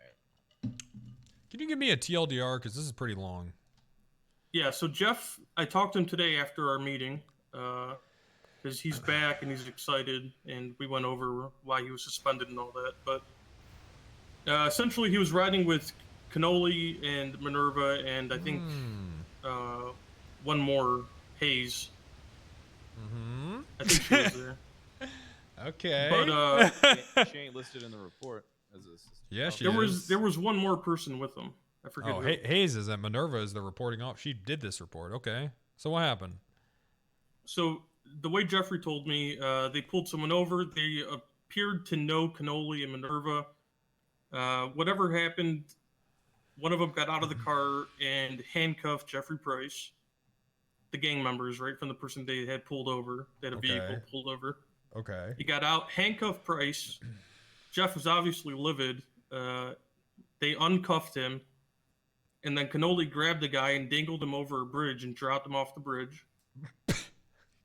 Can you give me a TLDR? Because this is pretty long. Yeah, so Jeff, I talked to him today after our meeting, because he's back and he's excited, and we went over why he was suspended and all that. But essentially, he was riding with Cannoli and Minerva, and I think one more, Hayes. Mm-hmm. I think she was there. Okay. But she ain't listed in the report as a. Yeah, she there was one more person with him. I forget. Oh, who. Hayes is at Minerva is the reporting off. She did this report. Okay. So what happened? So the way Jeffrey told me, they pulled someone over. They appeared to know Cannoli and Minerva. Whatever happened, one of them got out of the car and handcuffed Jeffrey Price. The gang members, right, from the person they had pulled over. They had a vehicle pulled over. Okay. He got out, handcuffed Price. Jeff was obviously livid. They uncuffed him. And then Cannoli grabbed the guy and dangled him over a bridge and dropped him off the bridge.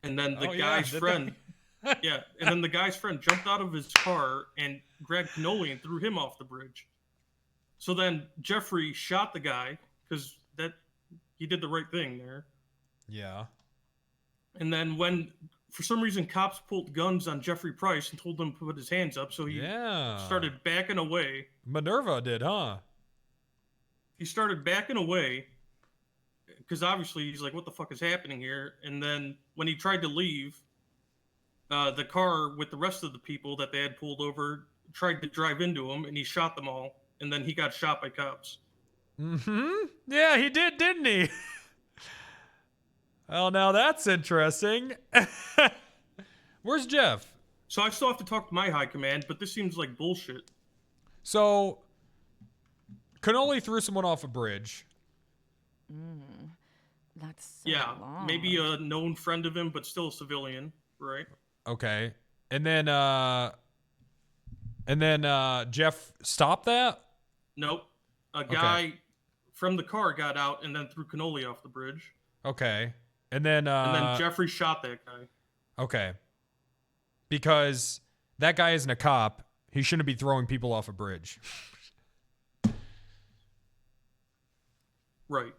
And then the guy's friend, and then the guy's friend jumped out of his car and grabbed Cannoli and threw him off the bridge. So then Jeffrey shot the guy because he did the right thing there. Yeah. And then when, for some reason, cops pulled guns on Jeffrey Price and told him to put his hands up, so he started backing away. Minerva did, huh? He started backing away because obviously he's like, what the fuck is happening here? And then when he tried to leave, the car with the rest of the people that they had pulled over tried to drive into him, and he shot them all. And then he got shot by cops. Mm-hmm. Yeah, he did, didn't he? Well, now that's interesting. Where's Jeff? So I still have to talk to my high command, but this seems like bullshit. So, Cannoli threw someone off a bridge. That's so long. Maybe a known friend of him, but still a civilian, right? Okay. And then Jeff stopped that? Nope. A guy from the car got out and then threw Cannoli off the bridge. Okay. And then Jeffrey shot that guy. Okay. Because that guy isn't a cop. He shouldn't be throwing people off a bridge. Right.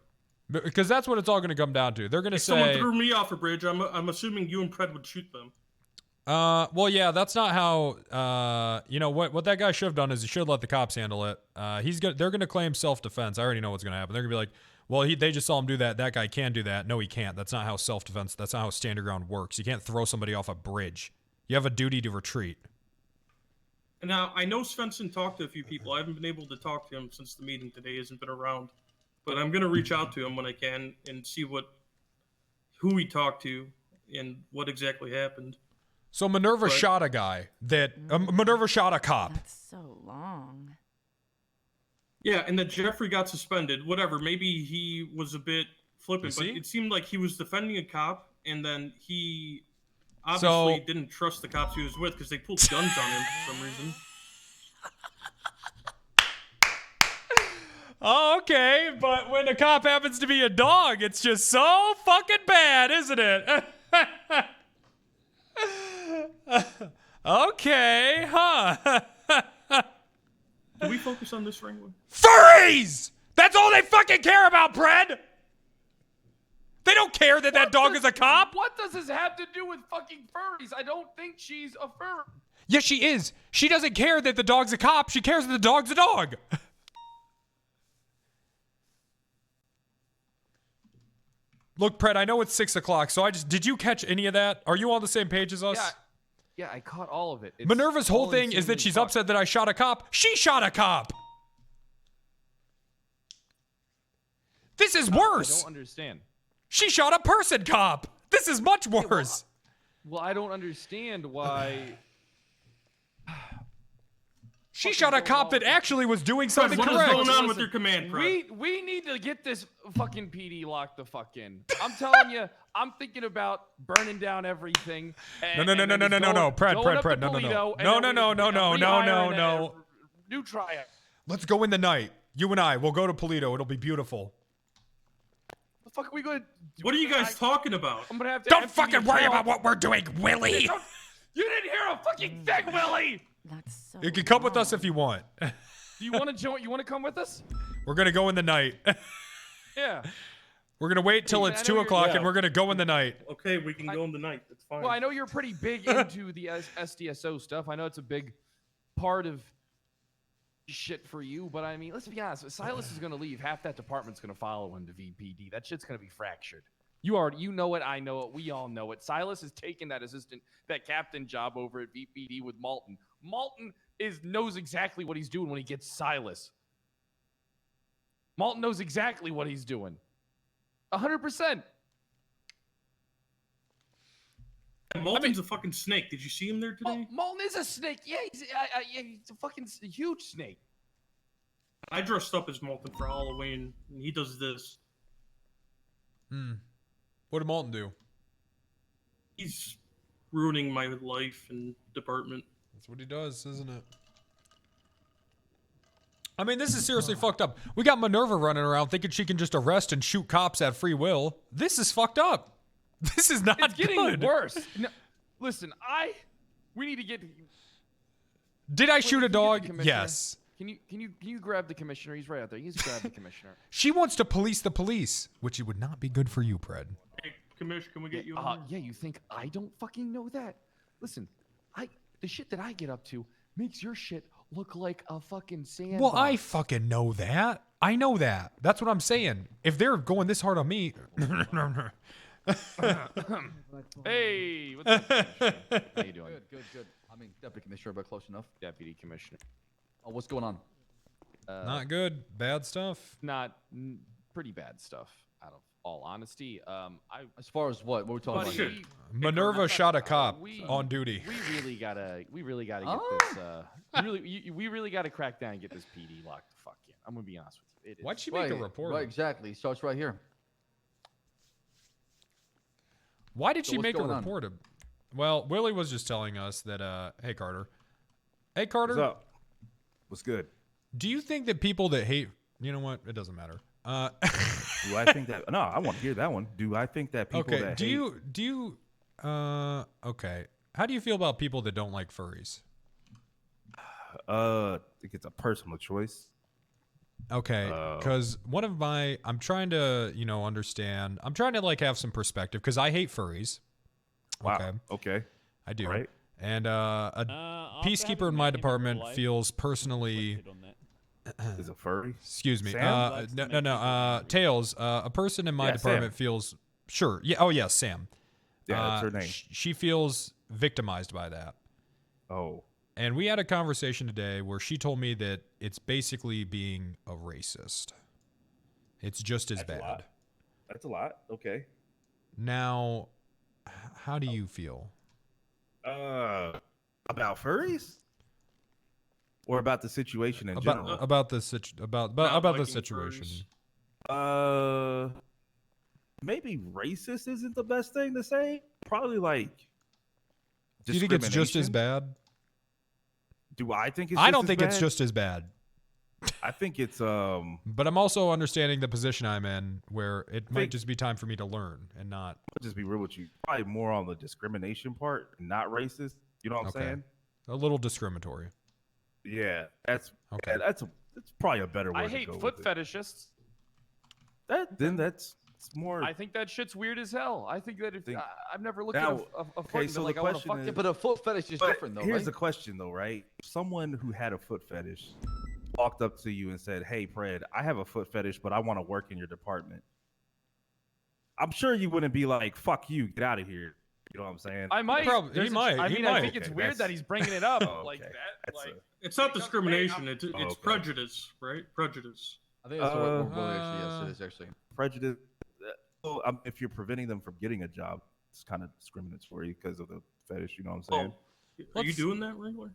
Because that's what it's all going to come down to. They're going to say... someone threw me off a bridge, I'm assuming you and Pred would shoot them. Well, yeah, that's not how, what that guy should have done is he should have let the cops handle it. They're going to claim self-defense. I already know what's going to happen. They're going to be like, well, they just saw him do that. That guy can do that. No, he can't. That's not how self-defense, that's not how stand your ground works. You can't throw somebody off a bridge. You have a duty to retreat. Now, I know Svensson talked to a few people. I haven't been able to talk to him since the meeting today. He hasn't been around. But I'm going to reach out to him when I can and see who he talked to and what exactly happened. So Minerva shot a guy Minerva shot a cop. That's so long. Yeah, and then Jeffrey got suspended. Whatever, maybe he was a bit flippant, but it seemed like he was defending a cop, and then he obviously didn't trust the cops he was with because they pulled guns on him for some reason. Oh, okay, but when a cop happens to be a dog, it's just so fucking bad, isn't it? Okay, huh? Can we focus on this, Wrangler? Furries! That's all they fucking care about, Pred! They don't care that dog is a cop! What does this have to do with fucking furries? I don't think she's a furry. Yes, she is. She doesn't care that the dog's a cop. She cares that the dog's a dog. Look, Pred, I know it's 6 o'clock, so did you catch any of that? Are you on the same page as us? Yeah, I caught all of it. It's Minerva's whole thing is that she's upset that I shot a cop. She shot a cop! This is worse! I don't understand. She shot a person cop! This is much worse! Well, I don't understand why... She shot a cop that actually was doing something What correct. is going on with your command, Pred? We need to get this fucking PD locked the fuck in. I'm telling you, I'm thinking about burning down everything. No, Pred, no. New trial. Let's go in the night. You and I. We'll go to Polito. It'll be beautiful. The fuck are we going? What are you guys talking about? I'm gonna have to. Don't fucking worry about what we're doing, Willie. You didn't hear a fucking thing, Willie. That's so. You can come with us if you want. Do you want to join? You want to come with us? We're gonna go in the night. Yeah. We're gonna wait till Hey, it's I know 2 you're- o'clock, Yeah. and we're gonna go in the night. Okay, we can go in the night. That's fine. Well, I know you're pretty big into the SDSO stuff. I know it's a big part of shit for you, but I mean, let's be honest. If Silas is gonna leave, half that department's gonna follow him to VPD. That shit's gonna be fractured. You know it. I know it. We all know it. Silas has taken that captain job over at VPD with Malton. Malton knows exactly what he's doing when he gets Silas. Malton knows exactly what he's doing. 100%. Malton's a fucking snake. Did you see him there today? Malton is a snake. Yeah, he's a fucking huge snake. I dressed up as Malton for Halloween, and he does this. What did Malton do? He's ruining my life and department. That's what he does, isn't it? I mean, this is seriously fucked up. We got Minerva running around thinking she can just arrest and shoot cops at free will. This is fucked up. This is not It's getting good. worse. No, listen, we need to get. Did I Wait, shoot a can you get the dog? commissioner? Yes. Can you grab the commissioner? He's right out there. He's grab the commissioner. She wants to police the police, which it would not be good for you, Pred. Hey, Commish, can we get you Yeah, in there? you think I don't fucking know that? Listen, the shit that I get up to makes your shit look like a fucking sandbox. Well, I fucking know that. I know that. That's what I'm saying. If they're going this hard on me. Hey, what's up, Commissioner? How you doing? Good. I mean, deputy commissioner, but close enough. Deputy commissioner. Oh, what's going on? Not good. Bad stuff. Pretty bad stuff. Out of all honesty, As far as what we're talking about? Shit. Here? Minerva shot a cop on duty. We really gotta get this. We really gotta crack down and get this PD locked the fuck in. I'm gonna be honest with you. It is. Why'd she make a report? Right, exactly. Starts right here. Why did So she what's make a going on? report? Well, Willie was just telling us that, hey, Carter. Hey, Carter. What's up? What's good? Do you think that people that hate, you know what? It doesn't matter. Do I think that? No, I want to hear that one. Do I think that people okay. that Do hate, you, okay. How do you feel about people that don't like furries? I think it's a personal choice. Okay, because I'm trying to, understand. I'm trying to like have some perspective because I hate furries. Wow. Okay. I do. Right. And a peacekeeper in my department feels personally. Is a furry? Excuse me. Sam? No. Tails. A person in my department Sam. feels sure. Yeah. Oh yeah, Sam. Yeah, that's her name. She feels victimized by that. Oh. And we had a conversation today where she told me that it's basically being a racist. It's just as That's a bad. lot. That's a lot. Okay. Now, how do you feel? About furries? Or about the situation in general? About the situation. Maybe racist isn't the best thing to say. Probably like. Do you think it's just as discrimination. bad? Do I think it's? I just don't as think it's bad? just as bad. I think it's But I'm also understanding the position I'm in, where it might just be time for me to learn and not. I'll just be real with you. Probably more on the discrimination part, not racist. You know what I'm saying? A little discriminatory. Yeah, that's Okay. yeah, that's probably a better way I to hate go foot with it. fetishists. That's more. I think that shit's weird as hell. I think that if I've never looked Now, at a foot okay, and been so like, the I want to question fuck is- it. But a foot fetish is But different, though, here's right? the question, though, right? Someone who had a foot fetish walked up to you and said, "Hey, Fred, I have a foot fetish, but I want to work in your department." I'm sure you wouldn't be like, "Fuck you, get out of here." You know what I'm saying? I might. He might. I He mean, I might. think it's Okay, weird that's- that he's bringing it up Oh, like okay. that. That's Like, It's not because, discrimination. hey, It's okay. prejudice, right? Prejudice. I think that's what really actually, yes, it is actually. Prejudice. Well, if you're preventing them from getting a job, it's kind of discriminatory because of the fetish. You know what I'm saying? Are you doing that regularly?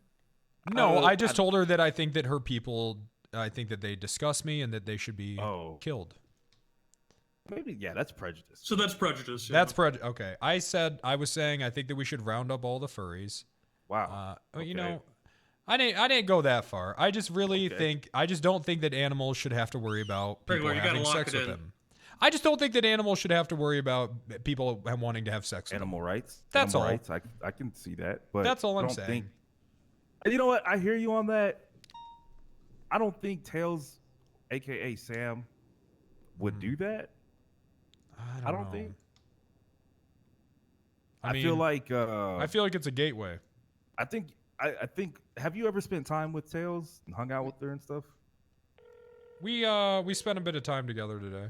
No, I just told her that I think that her people, I think that they disgust me and that they should be Oh. killed. Maybe, yeah, that's prejudice. So that's prejudice. Yeah. That's prejudice. Okay. I was saying I think that we should round up all the furries. Wow. You Okay. know, I didn't go that far. I just really think I just don't think that animals should have to worry about people Wrangler, you gotta having lock sex it with in. them. I just don't think that animals should have to worry about people wanting to have sex with Animal them. rights. That's Animal all. rights. I can see that, but That's all I I'm don't saying. think- And you know what? I hear you on that. I don't think Tails, aka Sam, would do that. I don't know. think. I I feel mean, like I feel like it's a gateway. I think. Have you ever spent time with Tails and hung out with her and stuff? We spent a bit of time together today.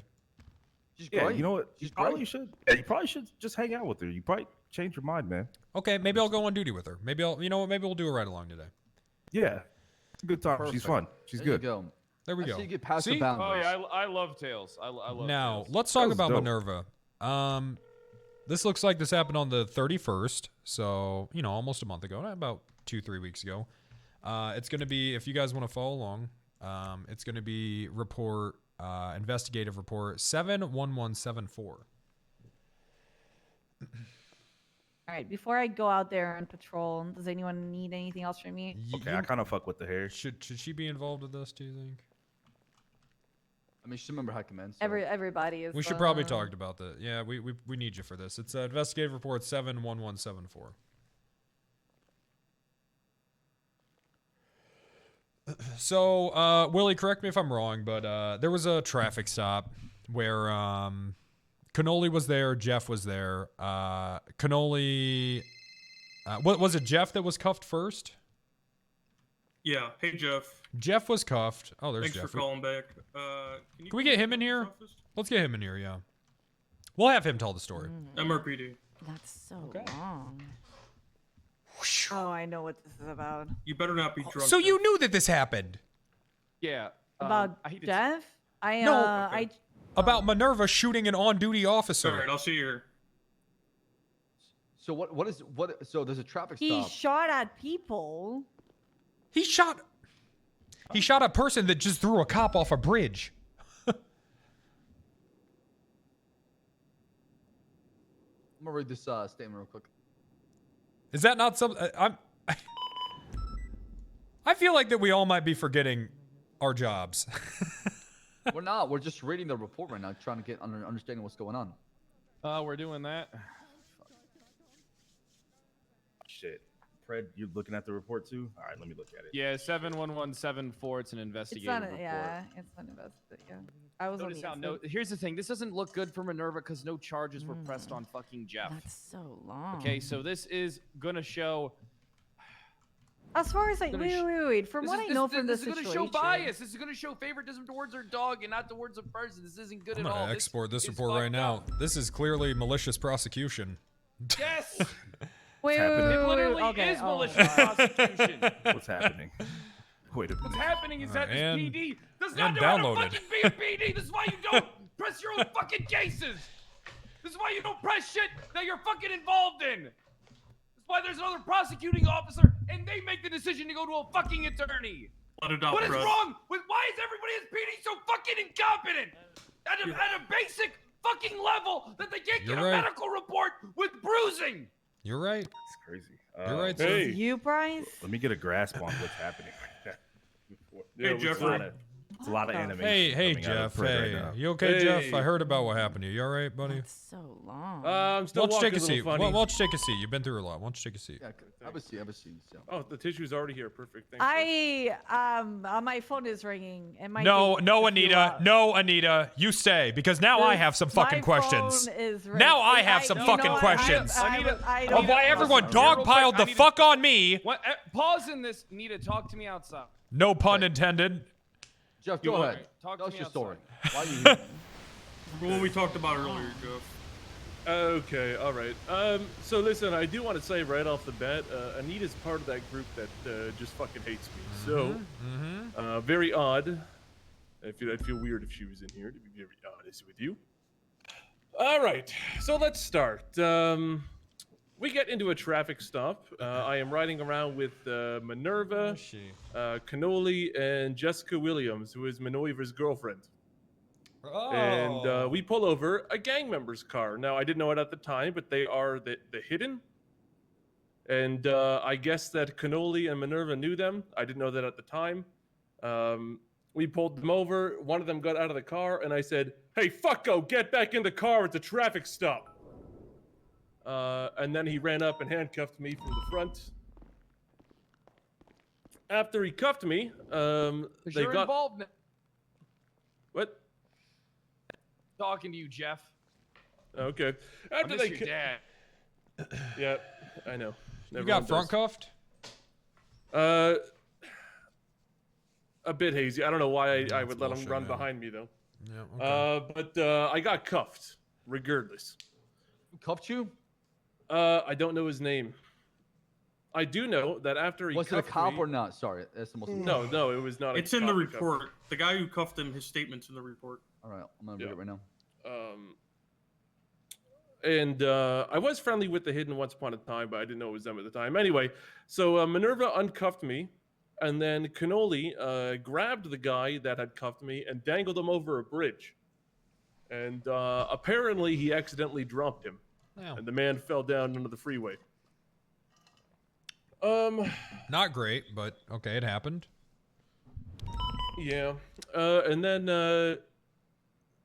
Yeah, you know what? You probably should. Yeah, you probably should just hang out with her. You probably change your mind, man. Okay, maybe I'll go on duty with her. Maybe I'll, you know what? Maybe we'll do a ride along today. Yeah, it's a good time. She's Perfect. fun. She's There you good. go. There we I go. see you get past See? the boundaries. Oh yeah, I love Tails. I love. Now, Tails. let's talk That was about dope. Minerva. This looks like this happened on the 31st, so, you know, almost a month ago, about 2-3 weeks ago. It's going to be, if you guys want to follow along, it's going to be investigative report 71174. All right, before I go out there on patrol, does anyone need anything else from me? Okay, I kind of fuck with the hair. Should she be involved with this, do you think? I mean, she remember how it commenced. Everybody is. We should probably talk about that. Yeah, we need you for this. It's investigative report 71174. So, Willie, correct me if I'm wrong, but there was a traffic stop where Cannoli was there, Jeff was there. Cannoli, what was it? Jeff that was cuffed first? Yeah. Hey, Jeff. Jeff was cuffed. Oh, there's Thanks Jeff. for calling back. Can we get him in here? Let's get him in here. Yeah, we'll have him tell the story. MRPD. That's so long. Oh, I know what this is about. You better not be drunk. So you knew that this happened? Yeah. About I hate to- Jeff? No. About Minerva shooting an on-duty officer. All right, I'll see you here. So what? So there's a traffic He stop. shot at people. He shot a person that just threw a cop off a bridge. I'm gonna read this statement real quick. Is that not some? I feel like that we all might be forgetting our jobs. We're not. We're just reading the report right now, trying to get understanding what's going on. We're doing that. Shit. Fred, you're looking at the report too? All right, let me look at it. Yeah, 71174. It's an It's investigative not. report. Yeah, it's not invested. Yeah, I was on Notice the how inside. here's the thing. This doesn't look good for Minerva because no charges were pressed on fucking Jeff. That's so long. Okay, so this is gonna show. As far as wait. From what I know from this is gonna situation, show bias. This is gonna show favoritism towards our dog and not towards a person. This isn't good I'm at all. gonna export this is report right fucked now. up. This is clearly malicious prosecution. Yes. Wait, It literally okay, is oh. malicious prosecution. What's happening? Wait a What's minute. happening is that this and- PD does and not know how to downloaded. fucking be a PD. This is why you don't press your own fucking cases. This is why you don't press shit that you're fucking involved in. That's why there's another prosecuting officer and they make the decision to go to a fucking attorney. Let it out, What is Fred. wrong with why is everybody in PD so fucking incompetent? At a basic fucking level that they can't You're get a right. medical report with bruising. You're right. It's crazy. You're right, sir. Hey. You, Bryce? Let me get a grasp on what's happening. Hey, It's a Jeffrey. lot of- It's a lot of animation. Hey, coming out of Jeff. Fred right Hey, now. you okay, Jeff? Hey. I heard about what happened to you. You all right, buddy? That's so long. I'm still Why don't you walking take a seat? little Why funny. don't you take a seat? You've been through a lot. Why don't you take a seat? Yeah, have a seat. So. Oh, the tissue's already here. Perfect. Thanks. My phone is ringing. It might No, take no, a few Anita. hours. No, Anita. You stay because now I have some fucking My questions. phone is Now I ringing. have some you fucking know what? questions. I Of don't why everyone Real quick, dogpiled I the need to- fuck on me. What, pause in this. Nita, talk to me outside. No pun intended. Jeff, You go want- ahead. talk to Tell us me your outside. story. Why are you here? What we talked about earlier, Jeff. Okay, all right. So listen, I do want to say right off the bat, Anita's part of that group that just fucking hates me. So, very odd. I'd feel weird if she was in here, to be very honest with you. All right, so let's start. We get into a traffic stop. I am riding around with Minerva, Cannoli, and Jessica Williams, who is Minerva's girlfriend. And we pull over a gang member's car. Now, I didn't know it at the time, but they are the hidden. And I guess that Cannoli and Minerva knew them. I didn't know that at the time. We pulled them over. One of them got out of the car, and I said, "Hey, fucko, get back in the car. It's a traffic stop." And then he ran up and handcuffed me from the front. After he cuffed me, they You're got involved now. what? Talking to you, Jeff. Okay. I After miss they your dad. Yeah, I know. You got front cuffed? A bit hazy. I don't know why I would let him run behind me though. Yeah. But I got cuffed, regardless. Who cuffed you? I don't know his name. I do know that after he Was it a cuffed cop me- or not? Sorry, that's the most. No, it was not. It's a in the cop who cuffed me. report. The guy who cuffed him, his statement's in the report. All right, I'm gonna read it right now. And I was friendly with the Hidden once upon a time, but I didn't know it was them at the time. Anyway, so Minerva uncuffed me, and then Cannoli grabbed the guy that had cuffed me and dangled him over a bridge. And apparently he accidentally dropped him, and the man fell down into the freeway. Not great, but okay, it happened. Yeah, and then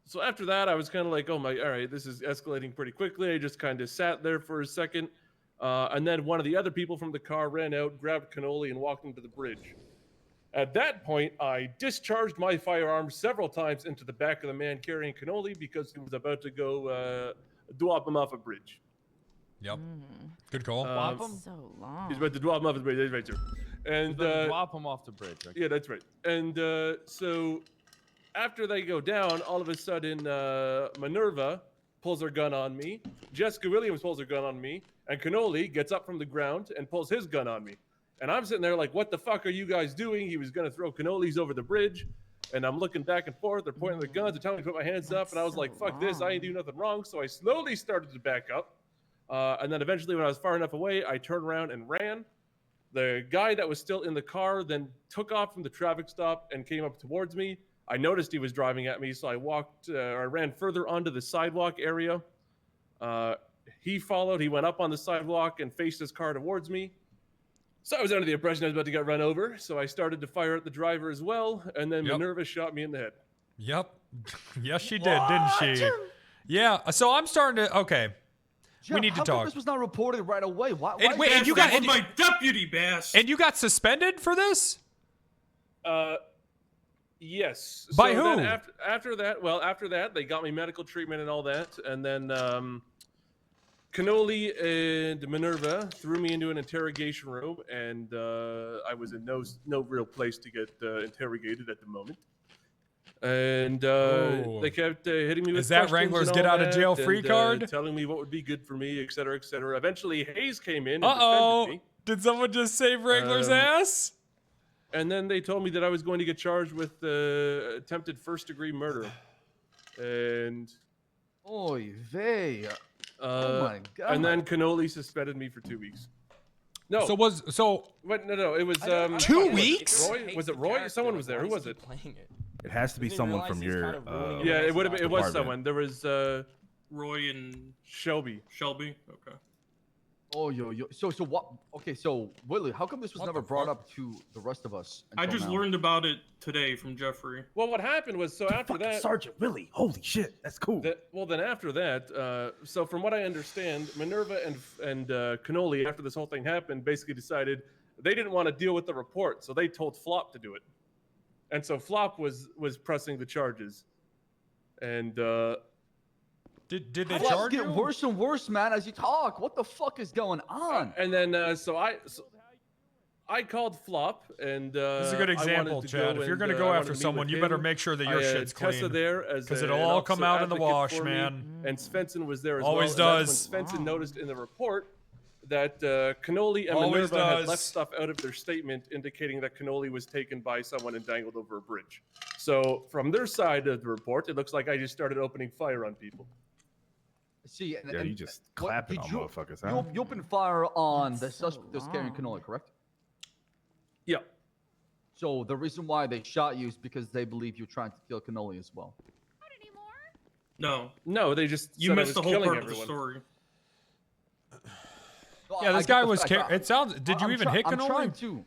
so after that, I was kind of like, oh my, all right, this is escalating pretty quickly. I just kind of sat there for a second, and then one of the other people from the car ran out, grabbed Cannoli, and walked into the bridge. At that point, I discharged my firearm several times into the back of the man carrying Cannoli because he was about to go drop him off a bridge. Yep. Good call. So long. He's about to drop him off the bridge. That's right, sir. And He's about to drop him off the bridge. Okay. yeah, that's right. And so after they go down, all of a sudden, Minerva pulls her gun on me. Jessica Williams pulls her gun on me. And Cannoli gets up from the ground and pulls his gun on me. And I'm sitting there like, what the fuck are you guys doing? He was going to throw cannolis over the bridge. And I'm looking back and forth. They're pointing their guns. They're telling me to put my hands up. And I was like, fuck this. I ain't doing nothing wrong. So I slowly started to back up. And then eventually, when I was far enough away, I turned around and ran. The guy that was still in the car then took off from the traffic stop and came up towards me. I noticed he was driving at me, so I I ran further onto the sidewalk area. He followed. He went up on the sidewalk and faced his car towards me. So I was under the impression I was about to get run over, so I started to fire at the driver as well, and then Minerva shot me in the head. Yep. Yes, she did, didn't she? Yeah. So I'm starting to. Okay. Jeff, we need to how come talk. This was not reported right away. Why? And wait, and you got my deputy, Bass. And you got suspended for this? Yes. By so who? Then after that, they got me medical treatment and all that, and then Cannoli and Minerva threw me into an interrogation room, and I was in no real place to get interrogated at the moment. And they kept hitting me with Is that questions Wrangler's and get all out of jail that, free and, card? telling me what would be good for me, et cetera, et cetera. Eventually, Hayes came in and Uh-oh. defended me. Did someone just save Wrangler's ass? And then they told me that I was going to get charged with attempted first-degree murder. And Oy vey. Oh my god. And then Cannoli suspended me for 2 weeks. No. Wait, no. It was 2 weeks? Roy? Was it Roy? Someone was there. Who was it? It has to be someone from your. Yeah, it would have been. It was department. someone. There was Roy and Shelby. Shelby. Okay. Oh yo. So what? Okay, so Willie, how come this was never brought up to the rest of us? I until just now? learned about it today from Jeffrey. Well, what happened was after that, Sergeant Willie. Holy shit, that's cool. Then after that, so from what I understand, Minerva and Cannoli, after this whole thing happened, basically decided they didn't want to deal with the report, so they told Flop to do it, and so Flop was pressing the charges, and did they Flop's charge get you? worse and worse, man, as you talk. What the fuck is going on? and then so I called Flop, and This is a good example, Chad. If you're going to go after someone, you better make sure that your shit's clean. Tessa there as because a- it'll an all come out officer in the advocate wash, for me, man. And Svensson was there as Always well. And does. that's when Svensson noticed in the report that Cannoli and Always Minerva had does. left stuff out of their statement indicating that Cannoli was taken by someone and dangled over a bridge. So from their side of the report, it looks like I just started opening fire on people. See, and, Yeah, and you just what- clapping did on you- motherfuckers, You, huh? you opened fire on the suspect that's carrying Cannoli, correct? Yeah. So the reason why they shot you is because they believe you're trying to kill Cannoli as well. No. No, they just You said I missed was the whole killing part of the everyone. story. Yeah, this guy was. It sounds. Did you even hit I'm Cannoli? trying to.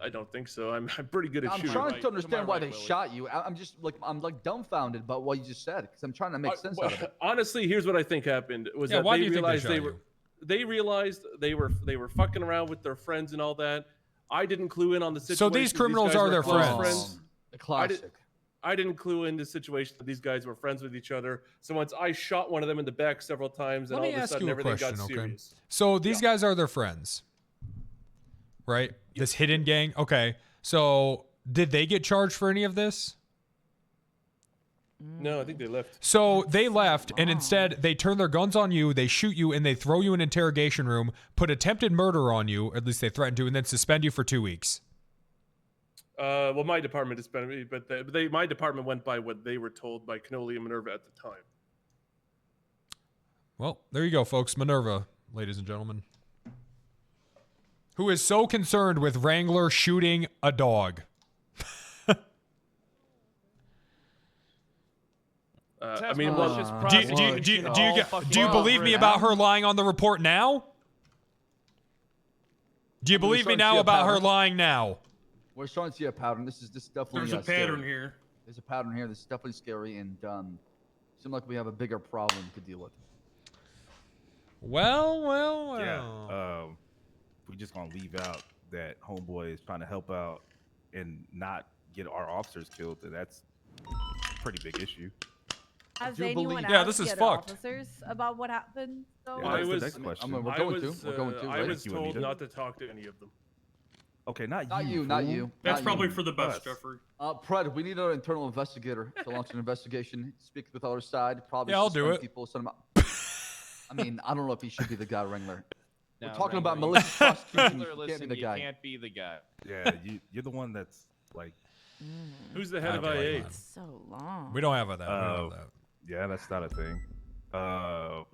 I don't think so. I'm pretty good at I'm shooting. trying to understand why they shot you. I'm just like I'm dumbfounded about what you just said because I'm trying to make sense out of it. Honestly, here's what I think happened: was that why they do you think they realized shot they were. They realized they were fucking around with their friends and all that. I didn't clue in on the situation. So these criminals are their friends. The classic. I didn't clue in the situation that these guys were friends with each other. So once I shot one of them in the back several times, and Let all me of a ask sudden you a everything question, got okay? serious. So these guys are their friends, right? This hidden gang. Okay. So did they get charged for any of this? No, I think they left. So they left, and instead they turn their guns on you, they shoot you, and they throw you in an interrogation room, put attempted murder on you, or at least they threatened to, and then suspend you for 2 weeks. Well, my department suspended me, but my department went by what they were told by Cannoli and Minerva at the time. Well, there you go, folks. Minerva, ladies and gentlemen. Who is so concerned with Wrangler shooting a dog. I mean, well, do you believe me about her lying on the report now? Do you believe me now about her lying now? We're starting to see a pattern. This is definitely. There's a pattern scary. here. There's a pattern here. This is definitely scary, and seems like we have a bigger problem to deal with. Well. Yeah. We just gonna leave out that homeboy is trying to help out and not get our officers killed. That's a pretty big issue. Has anyone Yeah, asked this is the other fucked. officers about what happened? So? Yeah, that's the next question. we're going to. I Right? was told not to talk to any of them. Okay, not you. That's not probably you. for the best, Jeffrey. Pred, we need an internal investigator to launch an investigation. Speak with the other side. Probably. Yeah, I'll do suspend it. People, send them out. I mean, I don't know if he should be the guy, Wrangler. No, We're talking Wrangler, about you- malicious prosecution. Wrangler, You can't be listen, the you guy. can't be the guy. Yeah, you're the one that's like. Who's the head of Okay. IA? It's so long. We don't have that. We don't have that. Yeah, that's not a thing. Yeah,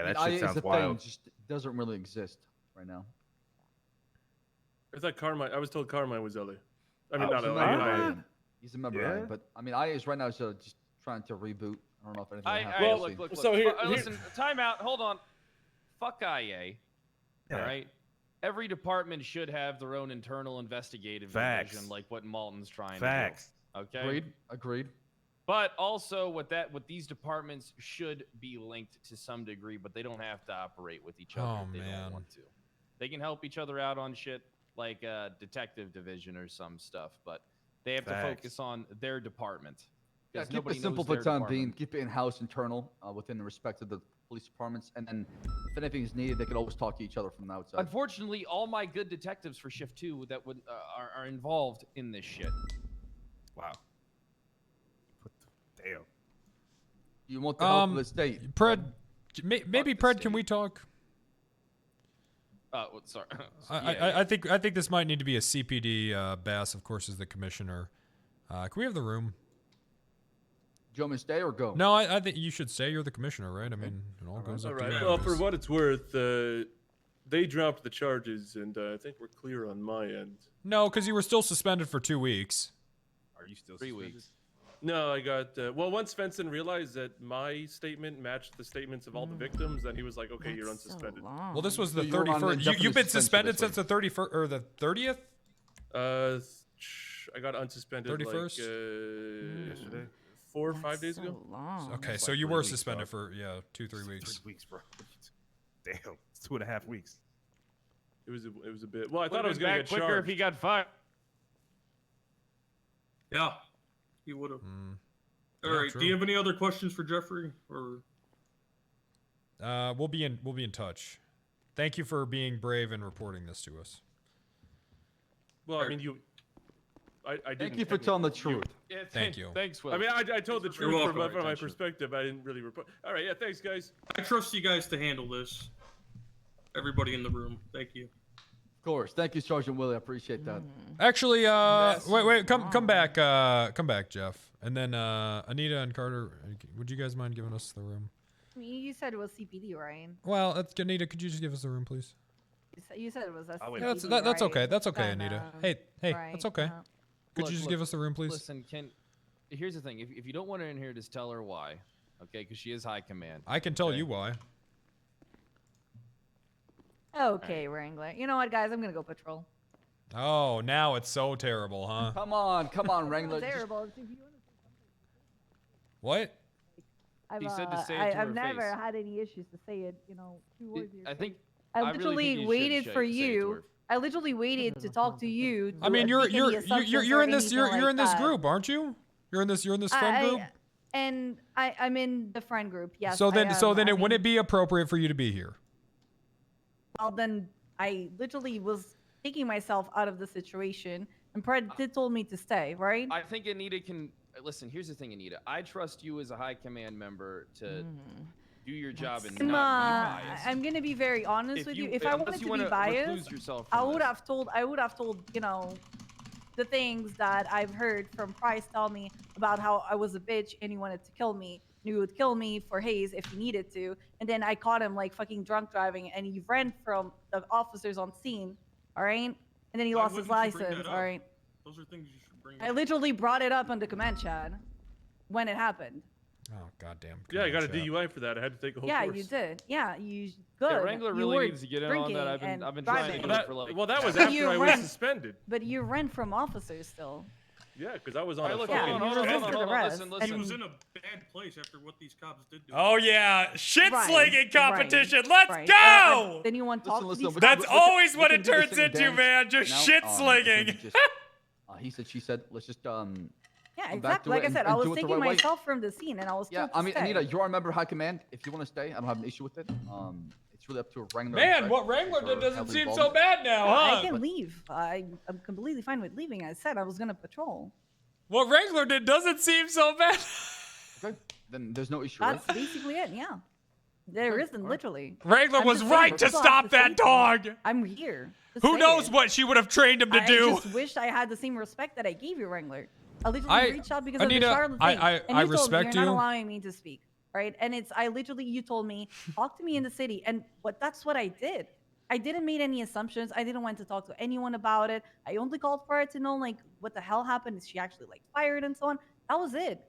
that IA shit is sounds a wild. thing, just doesn't really exist right now. I thought Carmine. I was told Carmine was LA. I mean, He's not a LA. member IA. of IA. He's a member of IA, but I mean, IA is right now just trying to reboot. I don't know if anything All right, happens. look. So here- Listen, time out. Hold on. Fuck IA. All right. Every department should have their own internal investigative Facts. division, like what Malton's trying Facts. to do. Okay. Agreed. But also, with these departments should be linked to some degree, but they don't have to operate with each other Oh, if they man. don't want to. They can help each other out on shit like a detective division or some stuff, but they have to focus on their department. Yeah, 'Cause keep nobody it simple knows for their the time being. department. Keep it in-house, internal, within the respect of the police departments, and then if anything is needed, they can always talk to each other from the outside. Unfortunately, all my good detectives for Shift 2 that would are involved in this shit. Wow. Damn. You want the help of the state. Pred, maybe Pred, can we talk? Sorry. I think this might need to be a CPD. Bass, of course, is the commissioner. Can we have the room? Do you want me to stay or go? No, I think you should stay. You're the commissioner, right? I mean, it all goes All up to right. you. Well, for what it's worth, they dropped the charges, and I think we're clear on my end. No, because you were still suspended for 2 weeks. Are you still 3 weeks? No, I got. Well, once Svensson realized that my statement matched the statements of all the victims, then he was like, "Okay, you're unsuspended." Well, this was the So you were on 31st. indefinite You've been suspension suspended this since the 31st or the 30th. I got unsuspended 31st? like yesterday, 4 or 5 days ago. Okay, It's so like you 3 were weeks, suspended bro. for 2-3 weeks. 3 weeks, bro. Damn, it's 2.5 weeks. It was a bit. Well, I thought Would've I was been gonna back get quicker charged. if he got fired. Yeah, he would have. All Yeah, right. true. Do you have any other questions for Jeffrey? Or We'll be in touch. Thank you for being brave and reporting this to us. Well, I mean, I Thank didn't you for telling the truth. Yeah, Thank you. Thanks, Will. I mean, I told the You're truth welcome. from my Attention. perspective. I didn't really report. All right, yeah, thanks, guys. I trust you guys to handle this. Everybody in the room. Thank you. Of course. Thank you, Sergeant Willie. I appreciate that. Actually, wait, come back, Jeff, and then Anita and Carter. Would you guys mind giving us the room? I mean, you said it was CPD, right? Well, Anita, could you just give us the room, please? You said it was us. Yeah, that's okay. That's okay, Anita. Hey, right, that's okay. Could you just give us the room, please? Listen, here's the thing. If you don't want her in here, just tell her why. Okay, because she is high command. I can tell you why. Okay, Wrangler. You know what, guys? I'm gonna go patrol. Oh, now it's so terrible, huh? Come on, Wrangler. Terrible. If you wanna- What? I've, He said to say it to I've her never face. had any issues to say it. You know, 2 words. I think. I really literally think you should waited for say it to you. her. I literally waited to talk to you. I mean, you're you're in this you're in this group, aren't you? You're in this friend group. And I'm in the friend group. Yes. So I then am. wouldn't it be appropriate for you to be here? Well, then I literally was taking myself out of the situation, and Pred did told me to stay, right? I think Anita can listen. Here's the thing, Anita. I trust you as a high command member to do your job and not be biased. I'm gonna be very honest with you. If I wanted to be wanna biased, recluse yourself I from would this. have told. You know, the things that I've heard from Price tell me about how I was a bitch and he wanted to kill me. And he would kill me for Hayes if he needed to. And then I caught him like fucking drunk driving, and he ran from the officers on scene. All right, and then he lost his license. All right. Those are things you should bring I up. literally brought it up on the command chat when it happened. Oh goddamn. Yeah, I got a DUI for that. I had to take a whole Yeah, course. you did. Yeah, you good. Yeah, Wrangler You really were needs to get in on drinking that. I've and been trying to driving. get it for like. Well, that was But after you I was ran- suspended. But you ran from officers still. Yeah, because I was on Hey, a look, fucking. Yeah, hold you on, resisted hold on, arrest. listen, And- He listen. was in a bad place after what these cops did to him. Oh yeah, shit Right, slinging competition. right, Let's right. go. Then you want to talk to these That's cops? always what we it can do this turns in a into, dance man. Just now. shit If we slinging. just, he said, she said. Let's just Yeah, come back exactly. to Like it I said, and I do was it the taking right way. myself from the scene, and I was Yeah, told to I mean, stay. Anita, you're our member of high command. If you want to stay, I don't have an issue with it. It's really up to a Wrangler. Man, what Wrangler did doesn't seem so bad now, I huh? can leave. I'm completely fine with leaving. I said I was gonna patrol. What Wrangler did doesn't seem so bad. Okay, then there's no issue. That's Right? basically it. Yeah, there isn't literally. Wrangler I'm was just right saying, to people stop have to say that things. dog. I'm here. to Who say knows it. what she would have trained him to do? I just wished I had the same respect that I gave you, Wrangler. I literally I- reached out because Anita, of the Charlotte I- thing, I- and I you told me respect you're not you. allowing me to speak, right? And you told me talk to me in the city, and that's what I did. I didn't make any assumptions. I didn't want to talk to anyone about it. I only called for her to know like what the hell happened. Is she actually like fired and so on? That was it.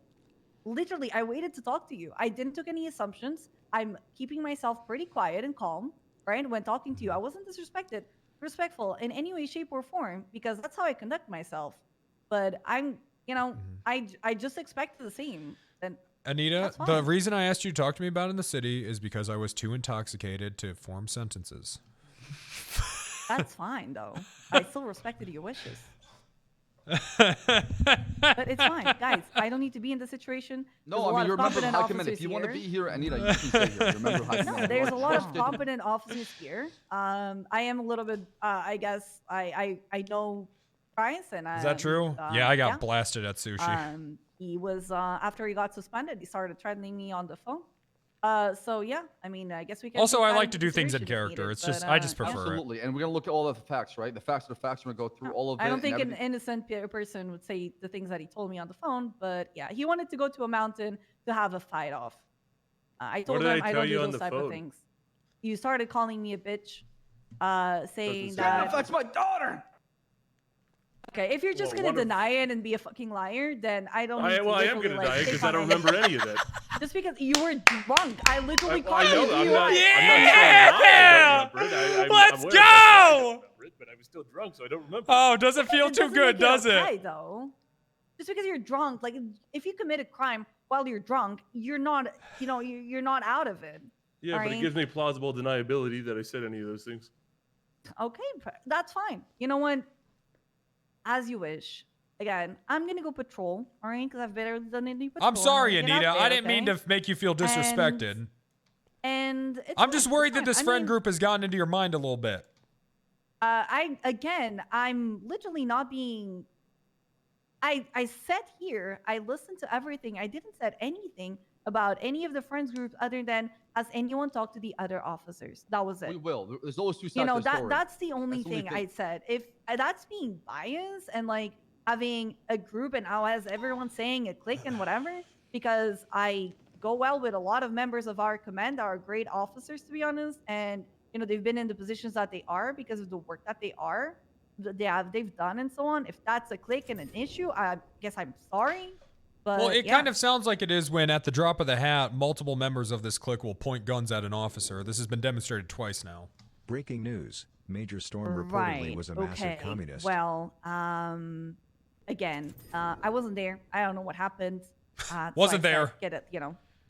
Literally, I waited to talk to you. I didn't took any assumptions. I'm keeping myself pretty quiet and calm, right? When talking to you, I wasn't respectful in any way, shape, or form because that's how I conduct myself. But I just expected the same. Then Anita, That's the fine. reason I asked you to talk to me about it in the city is because I was too intoxicated to form sentences. that's fine, though. I still respected your wishes. But it's fine, guys. I don't need to be in the situation. No, There's a I lot mean, you're a of member of competent high command. If officers you want to here. be here, Anita, you can stay here. You're a member of high command. No, You there's are a lot of trusted. competent officers here. I am a little bit. I guess I know Price, and Is that true? Yeah, I got blasted at sushi. He was after he got suspended. He started threatening me on the phone. So yeah, I mean, I guess we can. Also, take I that like into to do things in consideration if character. needed, It's just but, I just yeah. prefer it. Absolutely, and we're gonna look at all of the facts, right? The facts are the facts. We're gonna go through all of it. I don't and think an everything. innocent person would say the things that he told me on the phone, but yeah, he wanted to go to a mountain to have a fight off. I told did I him I tell don't you do on those the type of phone? things. You started calling me a bitch, saying That that. affects my daughter. Okay, if you're just Well, gonna one of- deny it and be a fucking liar, then I don't. Need to I am literally, gonna like, die take because I on don't any- remember any of that. Just because you were drunk, I literally I called know. you. I'm DUI. not. Yeah! I'm not saying Let's I'm go! but I was still drunk, so I don't remember. Oh, doesn't feel It too doesn't good, make does it? okay, though. Just because you're drunk, like if you commit a crime while you're drunk, you're not, you're not out of it. Yeah, but it Alright? gives me plausible deniability that I said any of those things. Okay, that's fine. You know what? As you wish. Again, I'm gonna go patrol, all right? Because I've barely done any patrol. I'm sorry, I'm gonna get Anita. out there, I didn't mean okay? to make you feel disrespected. And it's I'm fine, just it's worried that fine. this I friend mean, group has gotten into your mind a little bit. I'm literally not being. I sat here. I listened to everything. I didn't said anything about any of the friends groups other than has anyone talked to the other officers. That was it. We will. There's always two sides You know to the story. that's the only That's the only thing I said. If that's being biased and like having a group and how as everyone's saying a clique and whatever, because I go well with a lot of members of our command that are great officers, to be honest, and they've been in the positions that they are because of the work that they've done and so on. If that's a clique and an issue, I guess I'm sorry. But Well, it yeah. kind of sounds like it is when, at the drop of the hat, multiple members of this clique will point guns at an officer. This has been demonstrated twice now. Breaking news. Major Storm reportedly Right. was a massive Okay. communist. Well, again, I wasn't there. I don't know what happened. Wasn't so I said, there. Get it,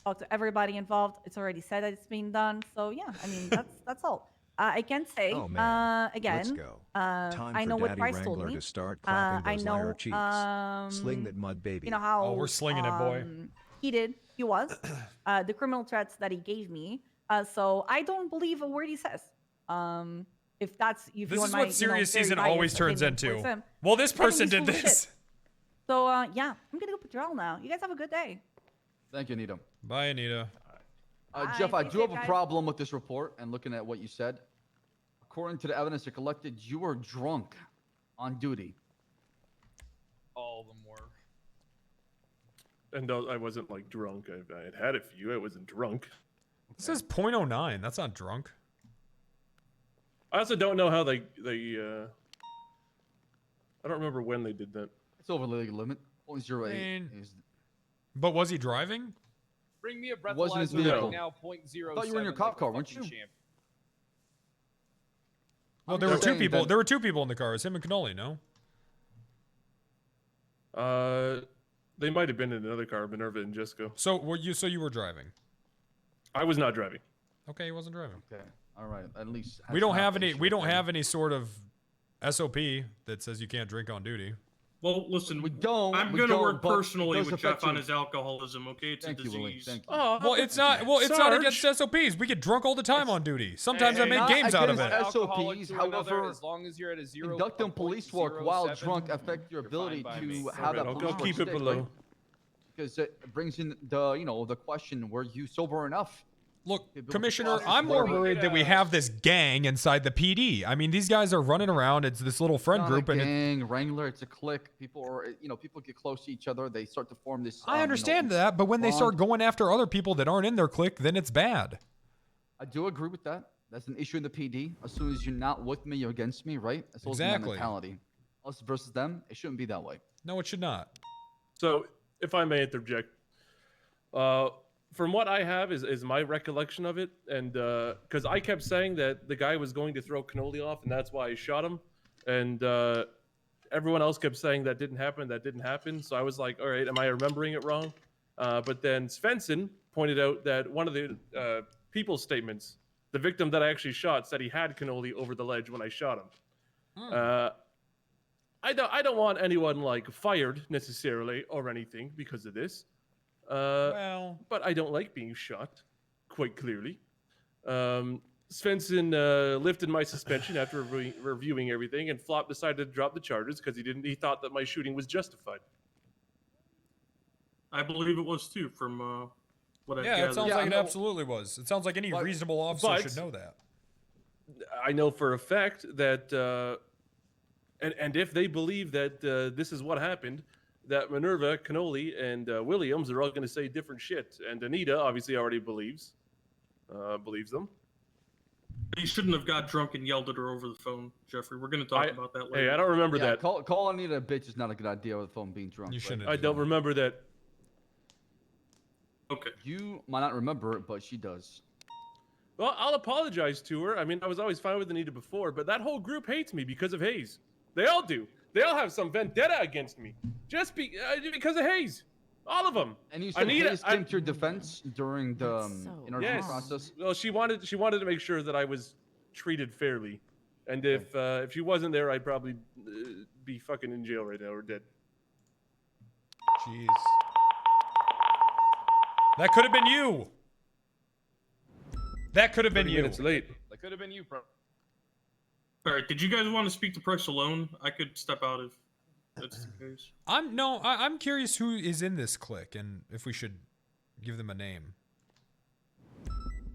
talk to everybody involved. It's already said that it's been done. So yeah, I mean that's all. I can say Oh, man. again. Let's go. Time I for know what Daddy Bryce told Wrangler me. to start clapping I those know. liar cheeks. Sling that mud, baby. You know how Oh, we're slinging it, boy. Heated he was. The criminal threats that he gave me. So I don't believe a word he says. If that's if This you is want what my, serious very season biased always turns opinion towards into. him, Well, this I think person he's did full of this. shit. So yeah, I'm gonna go patrol now. You guys have a good day. Thank you, Anita. Bye, Anita. Jeff, I Stay do have safe, a guys. problem with this report and looking at what you said. According to the evidence I collected, you were drunk on duty. All the more. And I wasn't like drunk. I had had a few. I wasn't drunk. This says 0.09. That's not drunk. I also don't know how they I don't remember when they did that. It's over the legal limit. 0.08 mean, is. But was he driving? Bring me a Wasn't his breathalyzer vehicle. right now. 0.07. I thought you were in your cop car, weren't you? Well, I'm there were just two saying people. that- There were two people in the car. It's him and Cannoli, no? They might have been in another car, Minerva and Jessica. So were you? So you were driving? I was not driving. Okay, he wasn't driving. Okay, all right. At least We don't that's have not any. the We issue, don't okay? have any sort of SOP that says you can't drink on duty. Well, listen, We don't. I'm we going to don't, work but it personally does with affect Jeff on you. his alcoholism. Okay, it's Thank a you, disease. Willie. Thank you. Oh, Well, it's not. Well, it's not against Sarge. SOPs. We get drunk all the time on duty. Sometimes I Hey, make not games out of against it. Alcoholic SOPs, to another, however, as long as you're at a zero. Conducting police work while 0.07, drunk affect your you're ability fine by me. to have Alright, that I'll police work keep it stick, below. right? Because it brings in the question: were you sober enough? Look, People Commissioner, just I'm more whatever. worried that we have this gang inside the PD. I mean, these guys are running around. It's this little friend Not group, a and gang, Wrangler. It's a clique. People are, people get close to each other. They start to form this. I understand that. But when they start going after other people that aren't in their clique, then it's bad. I do agree with that. That's an issue in the PD. As soon as you're not with me, you're against me, right? That's always been that Exactly. mentality. Us versus them. It shouldn't be that way. No, it should not. So, if I may interject, from what I have is my recollection of it, and because I kept saying that the guy was going to throw Cannoli off, and that's why I shot him, and everyone else kept saying that didn't happen. So I was like, all right, am I remembering it wrong? But then Svensson pointed out that one of the people's statements, the victim that I actually shot, said he had Cannoli over the ledge when I shot him. I don't want anyone like fired necessarily or anything because of this. Well, but I don't like being shot, quite clearly. Svensson lifted my suspension after reviewing everything, and Flop decided to drop the charges because he thought that my shooting was justified. I believe it was too, from what I Yeah, gathered. it sounds like it absolutely was. It sounds like any reasonable officer should know that. I know for a fact that, and if they believe that this is what happened, that Minerva, Cannoli, and Williams are all going to say different shit, and Anita obviously already believes them. You shouldn't have got drunk and yelled at her over the phone, Jeffrey. We're going to talk about that later. Hey, I don't remember that. Call Anita a bitch is not a good idea with the phone being drunk. You shouldn't. I don't remember that. Okay. You might not remember it, but she does. Well, I'll apologize to her. I mean, I was always fine with Anita before, but that whole group hates me because of Hayes. They all do. They all have some vendetta against me, just because of Hayes. All of them. And you said Hayes came to your defense during the interview process. Well, she wanted to make sure that I was treated fairly, and if she wasn't there, I'd probably be fucking in jail right now or dead. Jeez. That could have been you. That could have been 30 you. minutes late. That could have been you, bro. All right, did you guys want to speak to Price alone? I could step out if that's the case. I'm curious who is in this clique and if we should give them a name.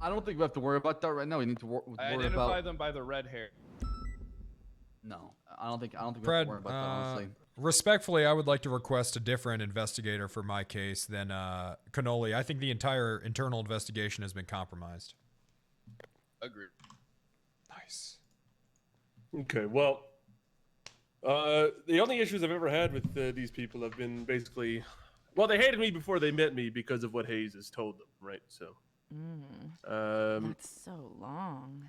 I don't think we have to worry about that right now. We need to worry Identify about. them by the red hair. No, I don't think we have Fred, to worry about that. Honestly, respectfully, I would like to request a different investigator for my case than Cannoli. I think the entire internal investigation has been compromised. Agreed. Nice. Okay, well, the only issues I've ever had with these people have been basically, well, they hated me before they met me because of what Hayes has told them, right? So, That's so long.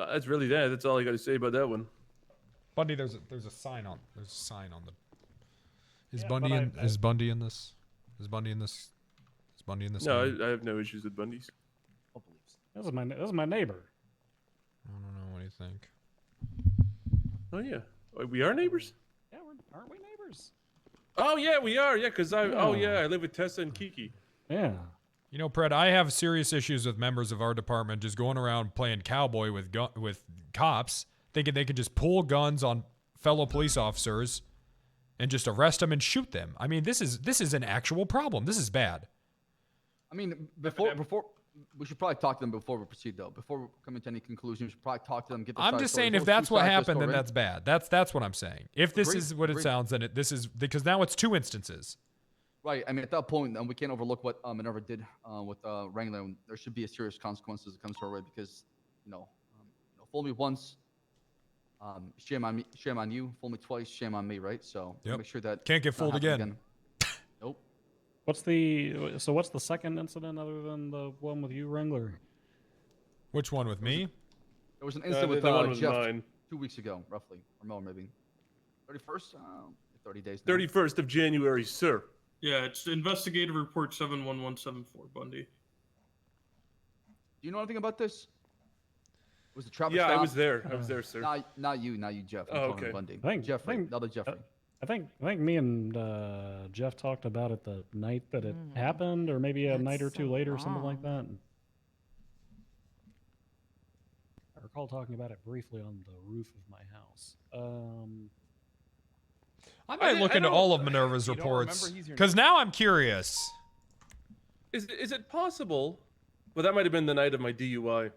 That's really that. That's all I got to say about that one. Bundy, there's a sign on the. Is Yeah, Bundy but in? Is Bundy in this? Is Bundy in this? Is Bundy in this? No, game? I have no issues with Bundy's. This is my neighbor. I don't know. What do you think? Oh yeah, we are neighbors. Yeah, aren't we neighbors? Oh yeah, we are. Yeah, cause oh Yeah. yeah, I live with Tessa and Kiki. Yeah. You know, Pred, I have serious issues with members of our department just going around playing cowboy with cops, thinking they can just pull guns on fellow police officers and just arrest them and shoot them. I mean, this is an actual problem. This is bad. I mean, before we should probably talk to them before we proceed, though. Before we come into any conclusion, we should probably talk to them. Get the I'm side just story. saying, There's if that's what two sides to the happened, then story. that's bad. That's what I'm saying. If this Agreed, is what it agreed. sounds, then this is because now it's 2 instances. Right. I mean, at that point, we can't overlook what Minerva did with Wrangler. And there should be a serious consequences that comes to our way because, fool me once, shame on me, shame on you. Fool me twice, shame on me. Right. So make sure that Can't get it's not fooled happening again. Nope. What's the second incident other than the one with you, Wrangler? Which one with me? There was an incident with the one was Jeff mine. 2 weeks ago, roughly, or more maybe. 31st, 30 days. Now. 31st of January, sir. Yeah, it's investigative report 71174, Bundy. Do you know anything about this? Was the traffic Yeah, I stop? was there. I was there, sir. Not you, Jeff. I'm Oh, calling okay. Bundy. I think Jeffrey, another Jeffrey. I think me and Jeff talked about it the night that it happened, or maybe a night or two later, something like that. I recall talking about it briefly on the roof of my house. I might look into all of Minerva's reports because now I'm curious. Is it possible? Well, that might have been the night of my DUI.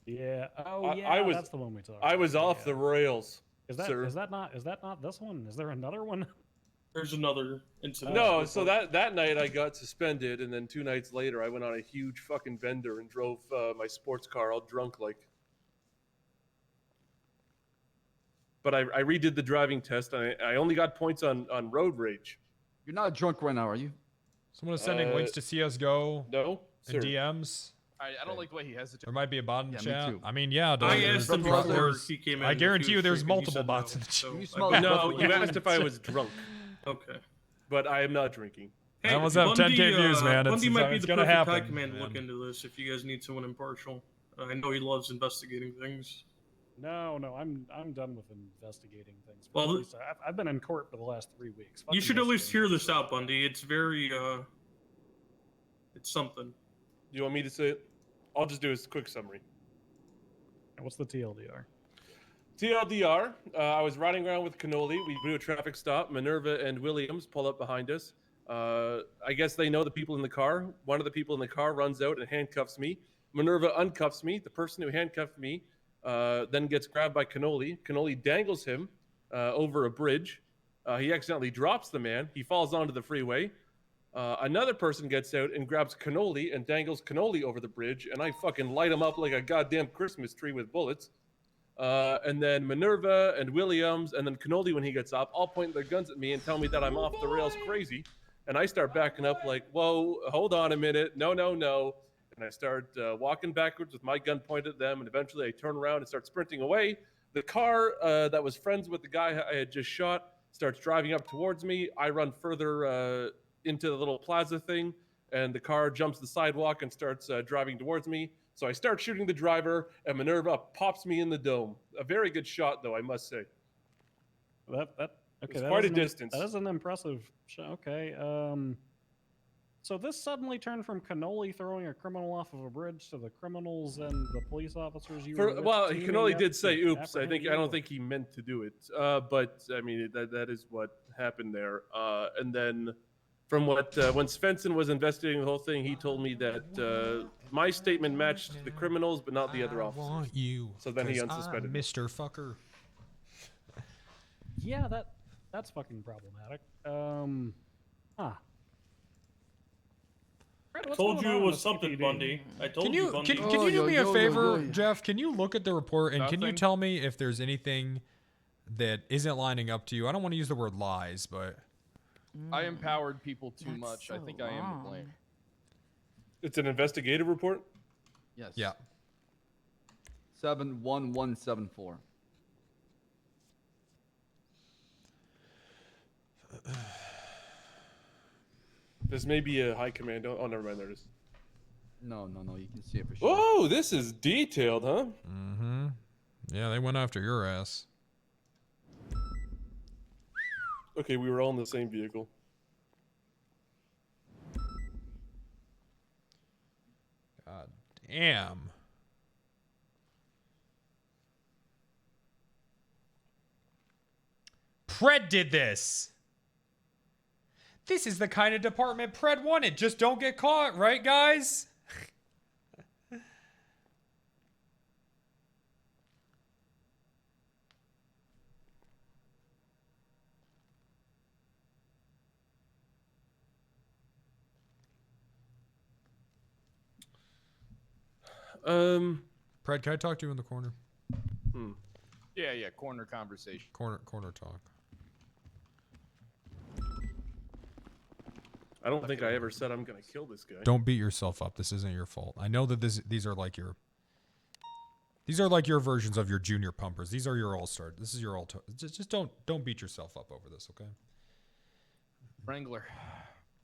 Yeah. Oh, that's the one we talked. I was off the rails. Is that sir. is that not this one? Is there another one? There's another incident. No, so that night I got suspended, and then 2 nights later I went on a huge fucking bender and drove my sports car all drunk like. But I redid the driving test, and I only got points on road rage. You're not drunk right now, are you? Someone is sending links to CS:GO. No, and DMs. I don't like the way he hesitates. There might be a bot in the me chat. too. I mean, yeah. I asked him before he came in. I if guarantee he you, was there's drinking, he multiple said bots no, in the so chat. You smell I like bet- No, you asked if I was drunk, Okay. but I am not drinking. I almost have 10K views, man. Bundy might be it's the gonna perfect happen. high command to look into this if you guys need someone impartial. I know he loves investigating things. No, I'm done with investigating things. Well, At least I've been in court for the last 3 weeks. You should at least hear this out, Bundy. It's very, it's something. You want me to say it? I'll just do a quick summary. What's the TLDR? TLDR, I was riding around with Cannoli. We do a traffic stop. Minerva and Williams pull up behind us. I guess they know the people in the car. One of the people in the car runs out and handcuffs me. Minerva uncuffs me. The person who handcuffed me then gets grabbed by Cannoli. Cannoli dangles him over a bridge. He accidentally drops the man. He falls onto the freeway. Another person gets out and grabs Cannoli and dangles Cannoli over the bridge, and I fucking light him up like a goddamn Christmas tree with bullets. And then Minerva and Williams and then Cannoli, when he gets up, all point their guns at me and tell me that I'm off the rails crazy. And I start backing up like, whoa, hold on a minute. No. And I start walking backwards with my gun pointed at them. And eventually I turn around and start sprinting away. The car that was friends with the guy I had just shot starts driving up towards me. I run further into the little plaza thing, and the car jumps the sidewalk and starts driving towards me. So I start shooting the driver, and Minerva pops me in the dome. A very good shot, though, I must say. Okay, It's quite a distance. That is an impressive shot. Okay. So this suddenly turned from Cannoli throwing a criminal off of a bridge to the criminals and the police officers you were with Well, he teaming Cannoli up did say to oops. I apprehend don't you? think he meant to do it. But I mean that is what happened there. And then from what when Svensson was investigating the whole thing, he told me that my statement matched the criminals, but not the other officers. Want you? So then he 'cause unsuspended I'm me. Mr. Fucker. Yeah, that's fucking problematic. Fred, what's Told going you on it in was the something, CPD? Bundy. I told Can you, you Bundy. can you do me a favor, Jeff? Can you look at the report and can you Nothing. tell me if there's anything that isn't lining up to you? I don't want to use the word lies, but I empowered people too That's much. I so think I am to long. blame. It's an investigative report. Yes. yeah. 71174. This may be a high command. Oh, never mind. There it is. No, you can see it for sure. Oh, this is detailed, huh? Mm-hmm. Yeah, they went after your ass. Okay, we were all in the same vehicle. God damn. Pred did this. This is the kind of department Pred wanted. Just don't get caught, right, guys? Pred, can I talk to you in the corner? Yeah, corner conversation. Corner talk. I don't think I ever said I'm gonna kill this guy. Don't beat yourself up. This isn't your fault. I know that these are like your versions of your junior pumpers. These are your all-star. This is your all. Just don't beat yourself up over this, okay? Wrangler.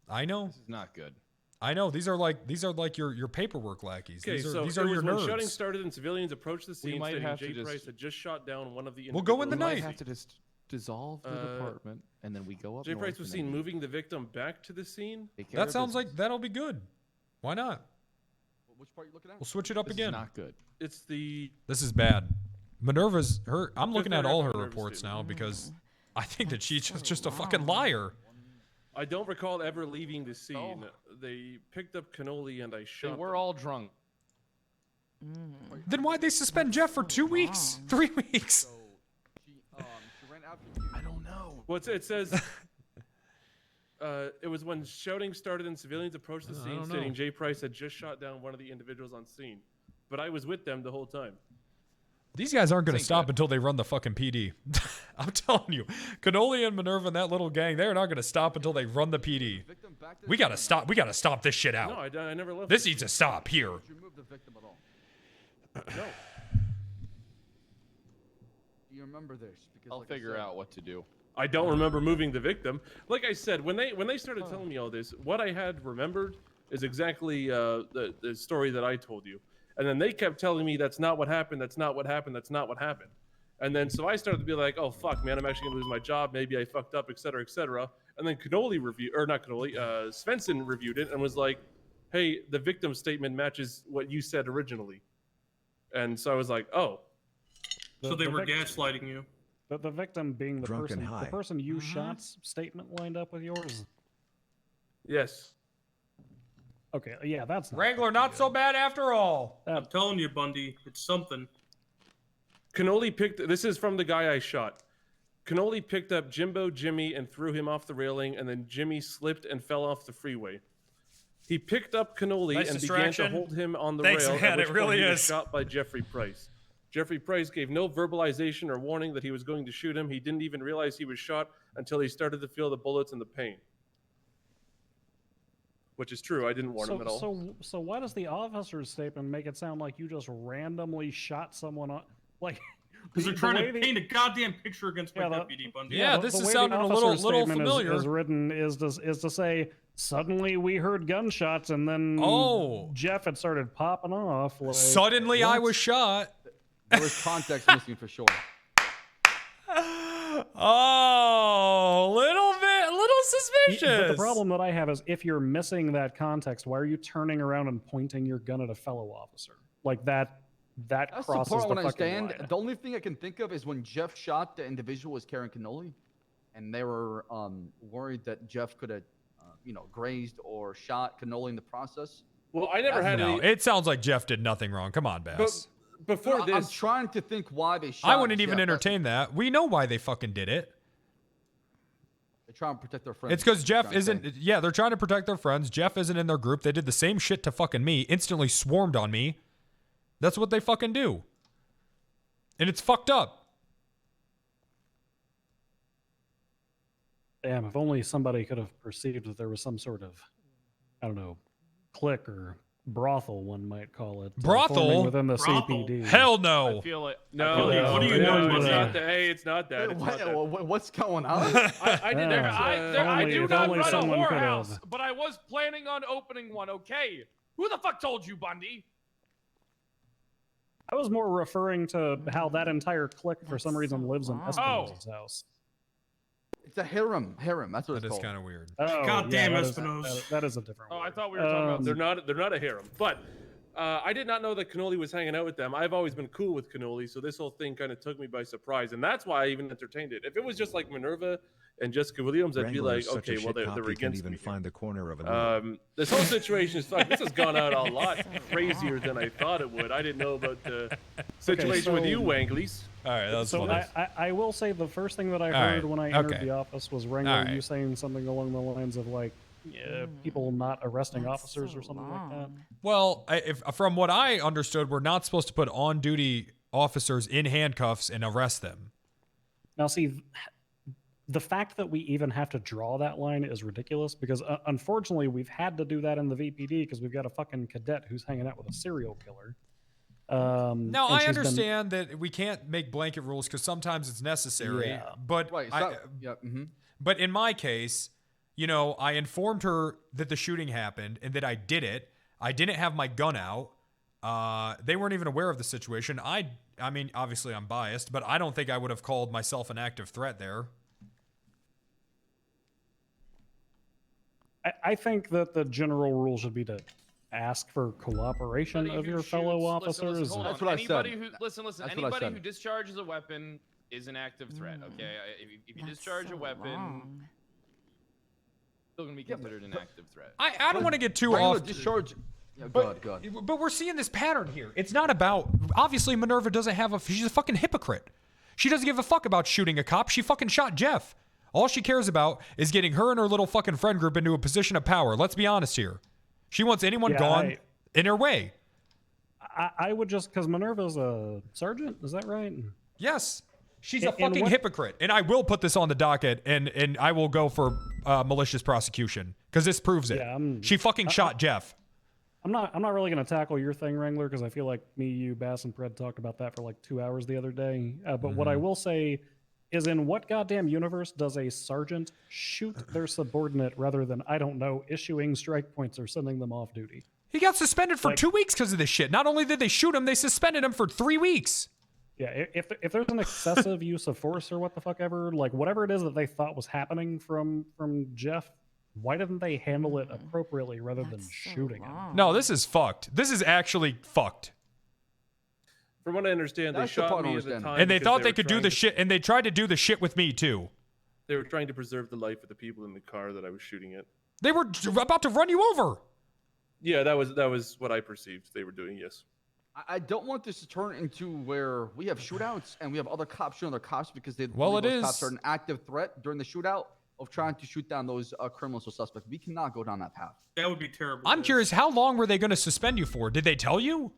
I know. This is not good. I know. These are like your paperwork lackeys. Okay, these are your when nerds. shooting started and civilians approached the scene, might stating have Jay to Price just- had just shot down one of the. We'll go in the We might night. have to just dissolve the department, and then we go up. Jay north Price was and seen then moving the victim back to the scene. take care That of sounds business. like that'll be good. Why not? Which part are you looking at? We'll switch it up This again. is not good. It's the. This is bad. Minerva's her. I'm looking at all her Minerva's reports too. now because I think that she's just a fucking liar. I don't recall ever leaving the scene. They picked up cannoli and I They shot. were them. all drunk. Then why'd they suspend Jeff for 2 weeks? 3 weeks? She ran after you. I don't know. Well, it says. It was when shouting started and civilians approached the I scene, don't stating know. Jay Price had just shot down one of the individuals on scene. But I was with them the whole time. These guys aren't going to Ain't stop good. until they run the fucking PD. I'm telling you. Cannoli and Minerva and that little gang, they're not going to stop until they run the PD. We got to stop. We got to stop this shit out. No, I never left. This needs to stop here. Did you remove the victim at all? No. Do you remember this? Because I'll like I figure said- out what to do. I don't remember moving the victim. Like I said, when they started telling me all this, what I had remembered is exactly the story that I told you. And then they kept telling me that's not what happened, that's not what happened, that's not what happened. And then so I started to be like, oh fuck, man, I'm actually gonna lose my job. Maybe I fucked up, etc., etc. And then Svensson reviewed it and was like, hey, the victim statement matches what you said originally. And so I was like, oh. So they were gaslighting you. The victim being the Drunk and person, the high. person you shot's statement lined up with yours. Yes. Okay, yeah, that's not Wrangler, not so bad after all. I'm telling you, Bundy, it's something. Cannoli picked. This is from the guy I shot. Cannoli picked up Jimbo Jimmy and threw him off the railing, and then Jimmy slipped and fell off the freeway. He picked up Cannoli Nice and distraction. began to hold him on the Thanks, rail. man, at which it really point he was is. shot by Jeffrey Price. Jeffrey Price gave no verbalization or warning that he was going to shoot him. He didn't even realize he was shot until he started to feel the bullets and the pain. Which is true. I didn't warn him at all. So why does the officer's statement make it sound like you just randomly shot someone on, like? Because they're trying to paint a goddamn picture against my deputy, Bundy. The way the officer's statement is written is to say suddenly we heard gunshots and then Jeff had started popping off. Like, Suddenly I what? was shot. There was context missing for sure. Oh, little suspicious. But the problem that I have is if you're missing that context, why are you turning around and pointing your gun at a fellow officer? Like that That's the crosses part the when I fucking stand. line. The only thing I can think of is when Jeff shot the individual was carrying cannoli, and they were worried that Jeff could have, grazed or shot cannoli in the process. Well, I never had No, any. it sounds like Jeff did nothing wrong. Come on, Bass. Before I'm trying to think why they shot. I wouldn't even Jeff. entertain that. We know why they fucking did it. They're trying to protect their friends. It's because Jeff Trying to isn't. say. Yeah, they're trying to protect their friends. Jeff isn't in their group. They did the same shit to fucking me. Instantly swarmed on me. That's what they fucking do. And it's fucked up. Damn, if only somebody could have perceived that there was some sort of, I don't know, click or brothel, one might call it. Brothel? forming within the Brothel? CPD. Hell no. I feel like No, What are you no, doing it's there? not that. Hey, it's not that. It's not that. What's going on? I did. Yeah. I Only- do if not only run a someone could whorehouse, have. but I was planning on opening one. Okay, who the fuck told you, Bundy? I was more referring to how that entire clique, for some reason, lives in Espinosa's house. It's a harem. Harem. That's what That it's is called. kind of weird. Oh, God yeah, damn that is- Espinosa. that is a different Oh, word. I thought we were talking about. They're not a harem, but I did not know that Cannoli was hanging out with them. I've always been cool with Cannoli, so this whole thing kind of took me by surprise, and that's why I even entertained it. If it was just like Minerva and Jessica Williams, I'd be Wrangler like, is such a okay, well shit cop, they're he can't against even me. find the corner of a needle. This whole situation is fucked. This has gone out a lot crazier than I thought it would. I didn't know about the situation with you, Wanglies. All right, that's So funny. I will say the first thing that I All heard right, when I entered okay. the office was Wrangler, All right. you saying something along the lines of like, people not arresting officers or something like that. Well, if from what I understood, we're not supposed to put on-duty officers in handcuffs and arrest them. Now, see, the fact that we even have to draw that line is ridiculous because unfortunately we've had to do that in the VPD because we've got a fucking cadet who's hanging out with a serial killer. No, and I she's been- understand that we can't make blanket rules because sometimes it's necessary. Yeah. But Right. but in my case, you know, I informed her that the shooting happened and that I did it. I didn't have my gun out. They weren't even aware of the situation. I mean, obviously I'm biased, but I don't think I would have called myself an active threat there. I think that the general rule should be to ask for cooperation of your fellow officers. Hold That's on. what I Anybody said. who listen. That's what I Anybody said. who discharges a weapon is an active threat. Okay, if you discharge a weapon, still gonna be considered an active threat. I don't want to get too Regular off. discharge. Yeah, But, God. but we're seeing this pattern here. It's not about, obviously Minerva doesn't have she's a fucking hypocrite. She doesn't give a fuck about shooting a cop. She fucking shot Jeff. All she cares about is getting her and her little fucking friend group into a position of power. Let's be honest here. She wants anyone gone in her way. I would just, because Minerva's a sergeant, is that right? Yes. She's a And fucking what- hypocrite. And I will put this on the docket and I will go for malicious prosecution because this proves it. Yeah, she fucking shot Jeff. I'm not really going to tackle your thing, Wrangler, because I feel like me, you, Bass, and Pred talked about that for like 2 hours the other day. But what I will say is, in what goddamn universe does a sergeant shoot their subordinate rather than, I don't know, issuing strike points or sending them off duty? He got suspended for 2 weeks because of this shit. Not only did they shoot him, they suspended him for 3 weeks. Yeah, if there's an excessive use of force or what the fuck ever, like whatever it is that they thought was happening from Jeff, why didn't they handle it appropriately rather than shooting him? No, this is fucked. This is actually fucked. From what I understand, That's they the shot part I me at the understand. time. And they because thought they were could do trying the to- shit, and they tried to do the shit with me too. They were trying to preserve the life of the people in the car that I was shooting at. They were about to run you over. Yeah, that was what I perceived they were doing. Yes. I don't want this to turn into where we have shootouts and we have other cops shooting other cops because they Well, believe it those cops is- are an active threat during the shootout of trying to shoot down those criminals or suspects. We cannot go down that path. That would be terrible. I'm curious, how long were they going to suspend you for? Did they tell you?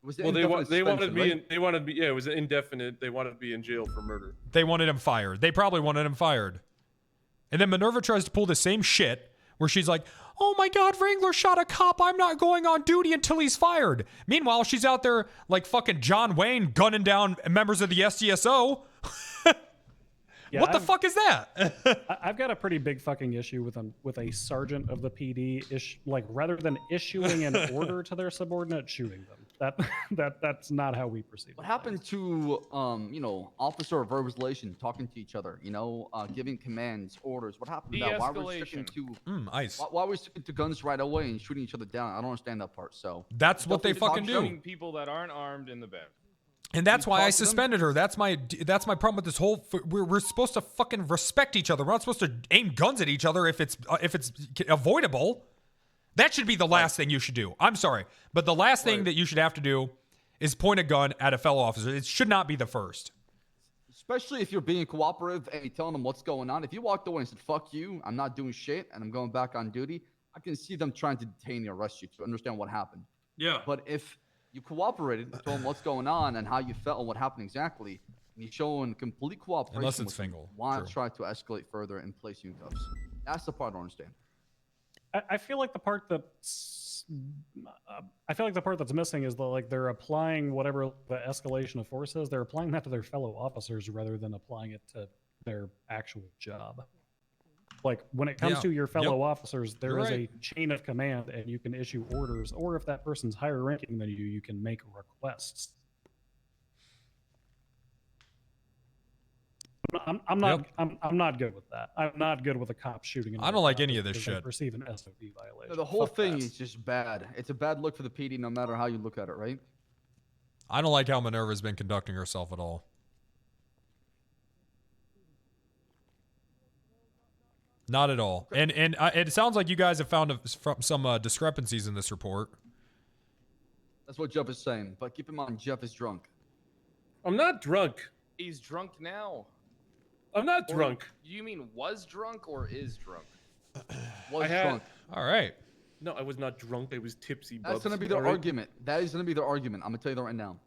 It was Well, they indefinite wanted me. suspension, They wanted me. Yeah, it was indefinite. They wanted to be in jail for murder. They wanted him fired. They probably wanted him fired. And then Minerva tries to pull the same shit where she's like, oh my God, Wrangler shot a cop. I'm not going on duty until he's fired. Meanwhile, she's out there like fucking John Wayne gunning down members of the SDSO. What the fuck is that? I've got a pretty big fucking issue with a sergeant of the PD like rather than issuing an order to their subordinate, shooting them. That's not how we proceed. What happened to officer verbalization, talking to each other, giving commands, orders? What happened to that? Why are we sticking to ice. Why are we sticking to guns right away and shooting each other down? I don't understand that part. So That's what they fucking do. Shooting people that aren't armed in the bed. And that's why I talk to them? suspended her. That's my problem with this whole. We're supposed to fucking respect each other. We're not supposed to aim guns at each other if it's avoidable. That should be the last thing you should do. I'm sorry, but the last thing that you should have to do is point a gun at a fellow officer. It should not be the first. especially if you're being cooperative and you're telling them what's going on. If you walked away and said, fuck you, I'm not doing shit, and I'm going back on duty, I can see them trying to detain you, arrest you to understand what happened. Yeah. But if you cooperated, told them what's going on and how you felt and what happened exactly, and you're showing complete cooperation, Unless it's with them, Fingal. why True. not try to escalate further and place you in cuffs? That's the part I don't understand. I feel like the part that I feel like the part that's missing is that like they're applying whatever the escalation of force is. They're applying that to their fellow officers rather than applying it to their actual job. Like when it comes Yeah. to your fellow Yep. officers, there You're is right. a chain of command, and you can issue orders, or if that person's higher ranking than you can make requests. I'm not good with that. I'm not good with a cop shooting. I don't like any of this because they shit. Perceive an SOV violation. No, the whole Fuck thing that. is just bad. It's a bad look for the PD, no matter how you look at it, right? I don't like how Minerva's been conducting herself at all. Not at all. And it sounds like you guys have found some discrepancies in this report. That's what Jeff is saying. But keep in mind, Jeff is drunk. I'm not drunk. He's drunk now. I'm not Or drunk. You mean was drunk or is drunk? Was had- drunk. All right. No, I was not drunk. I was tipsy. That's Bubs. gonna be their All right? argument. That is gonna be their argument. I'm gonna tell you that right now.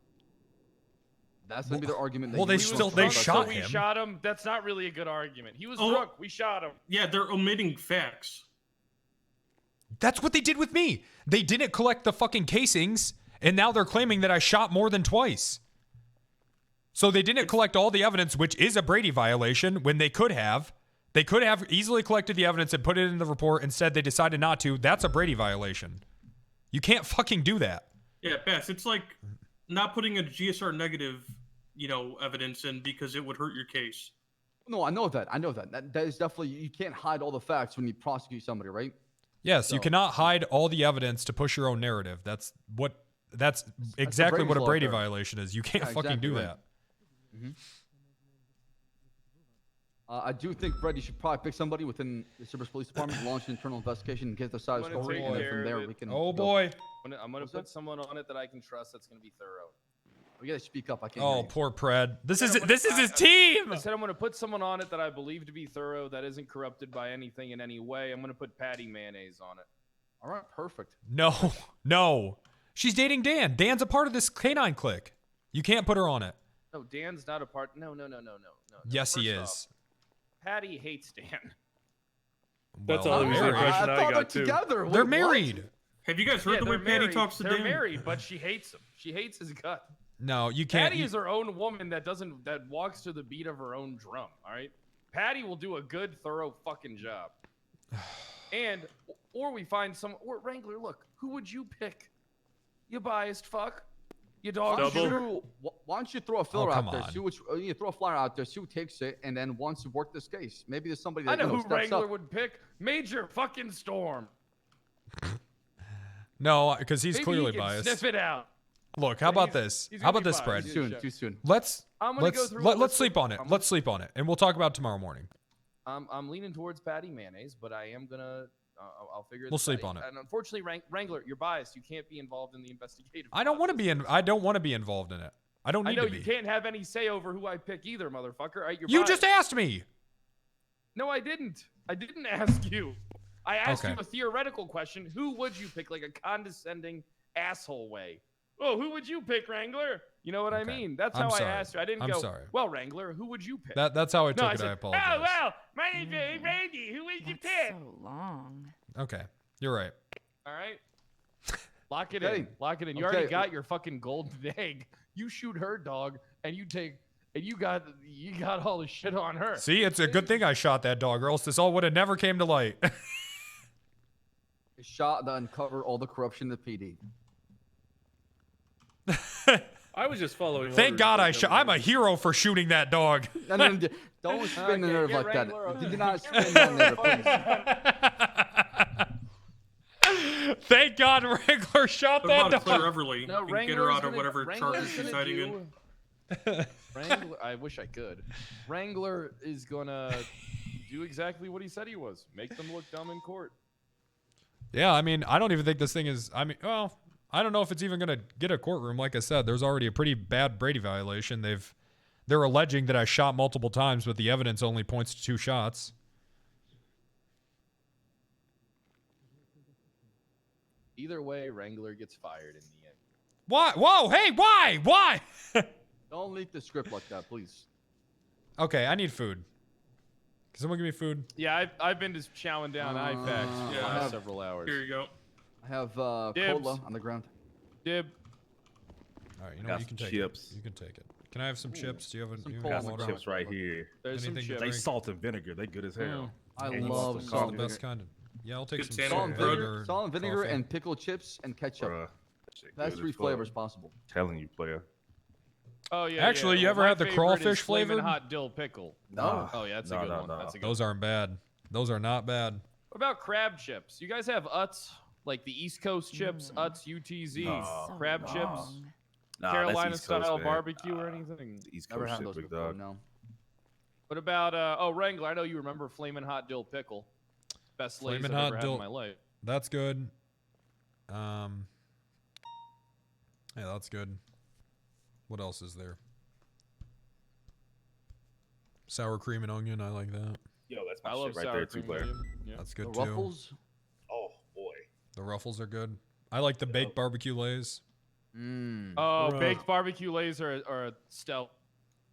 That's gonna be their argument. that well, they he was still- drunk. they So shot we him. shot him. That's not really a good argument. He was Oh. drunk. We shot him. Yeah, they're omitting facts. That's what they did with me. They didn't collect the fucking casings, and now they're claiming that I shot more than twice. So they didn't collect all the evidence, which is a Brady violation, when they could have. They could have easily collected the evidence and put it in the report. Instead, they decided not to. That's a Brady violation. You can't fucking do that. Yeah, Bess, it's like not putting a GSR negative, evidence in because it would hurt your case. No, I know that. That is definitely, you can't hide all the facts when you prosecute somebody, right? Yes, you So- cannot hide all the evidence to push your own narrative. That's exactly what a Brady's law Brady there. violation is. You can't Yeah, fucking exactly do right. that. I do think, Fred, you should probably pick somebody within the Service Police Department, launch an internal investigation, and get the side of the I'm gonna story, take and then care from of there it. we can. Oh go. boy. I'm gonna put someone on it that I can trust. That's gonna be thorough. We gotta speak up. I can't. Oh, hear you. poor Pred. This is I'm gonna- his team. I said I'm gonna put someone on it that I believe to be thorough, that isn't corrupted by anything in any way. I'm gonna put Patty Mayonnaise on it. All right, perfect. No. She's dating Dan. Dan's a part of this canine clique. You can't put her on it. No, Dan's not a part. No. Yes, he First is. off, Patty hates Dan. That's Well, all they're the married. impression I thought got they're too. together. They're Wait, married. Have you guys heard the way they're Patty married. talks to They're Dan? married, but she hates him. She hates his gut. No, you can't. Patty is her own woman that walks to the beat of her own drum. All right, Patty will do a good, thorough fucking job. Or we find or Wrangler. Look, who would you pick? You biased fuck. You dog shooter. Why don't you throw a filler come out there? on. See which you throw a flyer out there. See who takes it, and then once you work this case, maybe there's somebody that I know who steps Wrangler up. would pick. Major fucking Storm. No, because he's Maybe clearly he can biased. Sniff it out. Look, how about this? he's How gonna about be this, biased. spread? Too soon. Let's I'm gonna go through a let's list sleep of- on it. Let's sleep on it, and we'll talk about it tomorrow morning. I'm leaning towards Patty Mayonnaise, but I am gonna. I'll figure. We'll this sleep out. on it. And unfortunately, Wrangler, you're biased. You can't be involved in the investigative. I don't want to process. be I don't want to be involved in it. I don't I need know to be. you can't have any say over who I pick either, motherfucker. All right, you're You biased. just asked me. No, I didn't. I didn't ask you. I asked Okay. you a theoretical question. Who would you pick, like a condescending asshole way? Oh, who would you pick, Wrangler? You know what I mean? That's I'm how sorry. I asked you. I didn't I'm go, sorry. well, Wrangler, who would you pick? That's how I took no, it. said, I apologize. Oh, well, my name's Randy. Who would you pick? So long. Okay, you're right. All right. Lock it Okay. in. Lock it in. You Okay. already got your fucking golden egg. You shoot her dog, and you got all the shit on her. See, it's a good thing I shot that dog, or else this all would have never came to light. A shot that uncover all the corruption in the PD. I was just following. Thank orders, God but I never shot. I'm a mind. hero for shooting that dog. No, don't spin the Okay, nerve get like Wrangler that. over Do there. not spin that nerve, please. Thank God Wrangler shot What that about Claire dog. Everly No, and get Wrangler's her out of gonna- whatever Wrangler's charges she's gonna hiding in? Wrangler, I wish I could. Wrangler is gonna do exactly what he said he was. Make them look dumb in court. Yeah, I mean, I don't even think this thing is. Well, I don't know if it's even gonna get a courtroom. Like I said, there's already a pretty bad Brady violation. They're alleging that I shot multiple times, but the evidence only points to 2 shots. Either way, Wrangler gets fired in the end. Why? Whoa! Hey! Why? Why? Don't leak the script like that, please. Okay, I need food. Can someone give me food? Yeah, I've been just chowing down IFAX for the yeah. last several hours. Here you go. I have Dibs. cola on the ground. Dib. All right, you know Got what? You can some take chips. it. You can take it. Can I have some chips? Do you have Some you cola. have Got some water? chips right here. There's some Anything to chips. They drink? salt and vinegar. They good as hell. I And you want love some salt The and best vinegar. kind of. Yeah, I'll take Good some sandwich, Salt and bread. vinegar, salt and vinegar, coffee. and pickled chips and ketchup. Bruh, that shit Best good 3 as fuck. flavors possible. Telling you, player. Oh yeah. Actually, yeah. you ever my had the favorite crawfish is flamin' flavored? hot dill pickle. No. Oh yeah, that's a No, good no, one. no. That's a good Those aren't bad. Those are not bad. What about crab chips? You guys have Utz, like the East Coast chips, Utz, UTZ, No, crab no. chips, Nah, Carolina that's East Coast, style man. barbecue or anything? East Never Coast had shit, those big before. dog. No. What about Wrangler? I know you remember flamin' hot dill pickle. Best Lay's Flamin' I've hot ever had dill. in my life. That's good. Yeah, that's good. What else is there? Sour cream and onion. I like that. Yo, that's my I love shit right sour there, too, cream player. onion. Yeah. That's good The too. Ruffles. Oh, boy. The Ruffles are good. I like the baked barbecue Lays. Mmm. Oh, Bruh. baked barbecue Lay's are stout.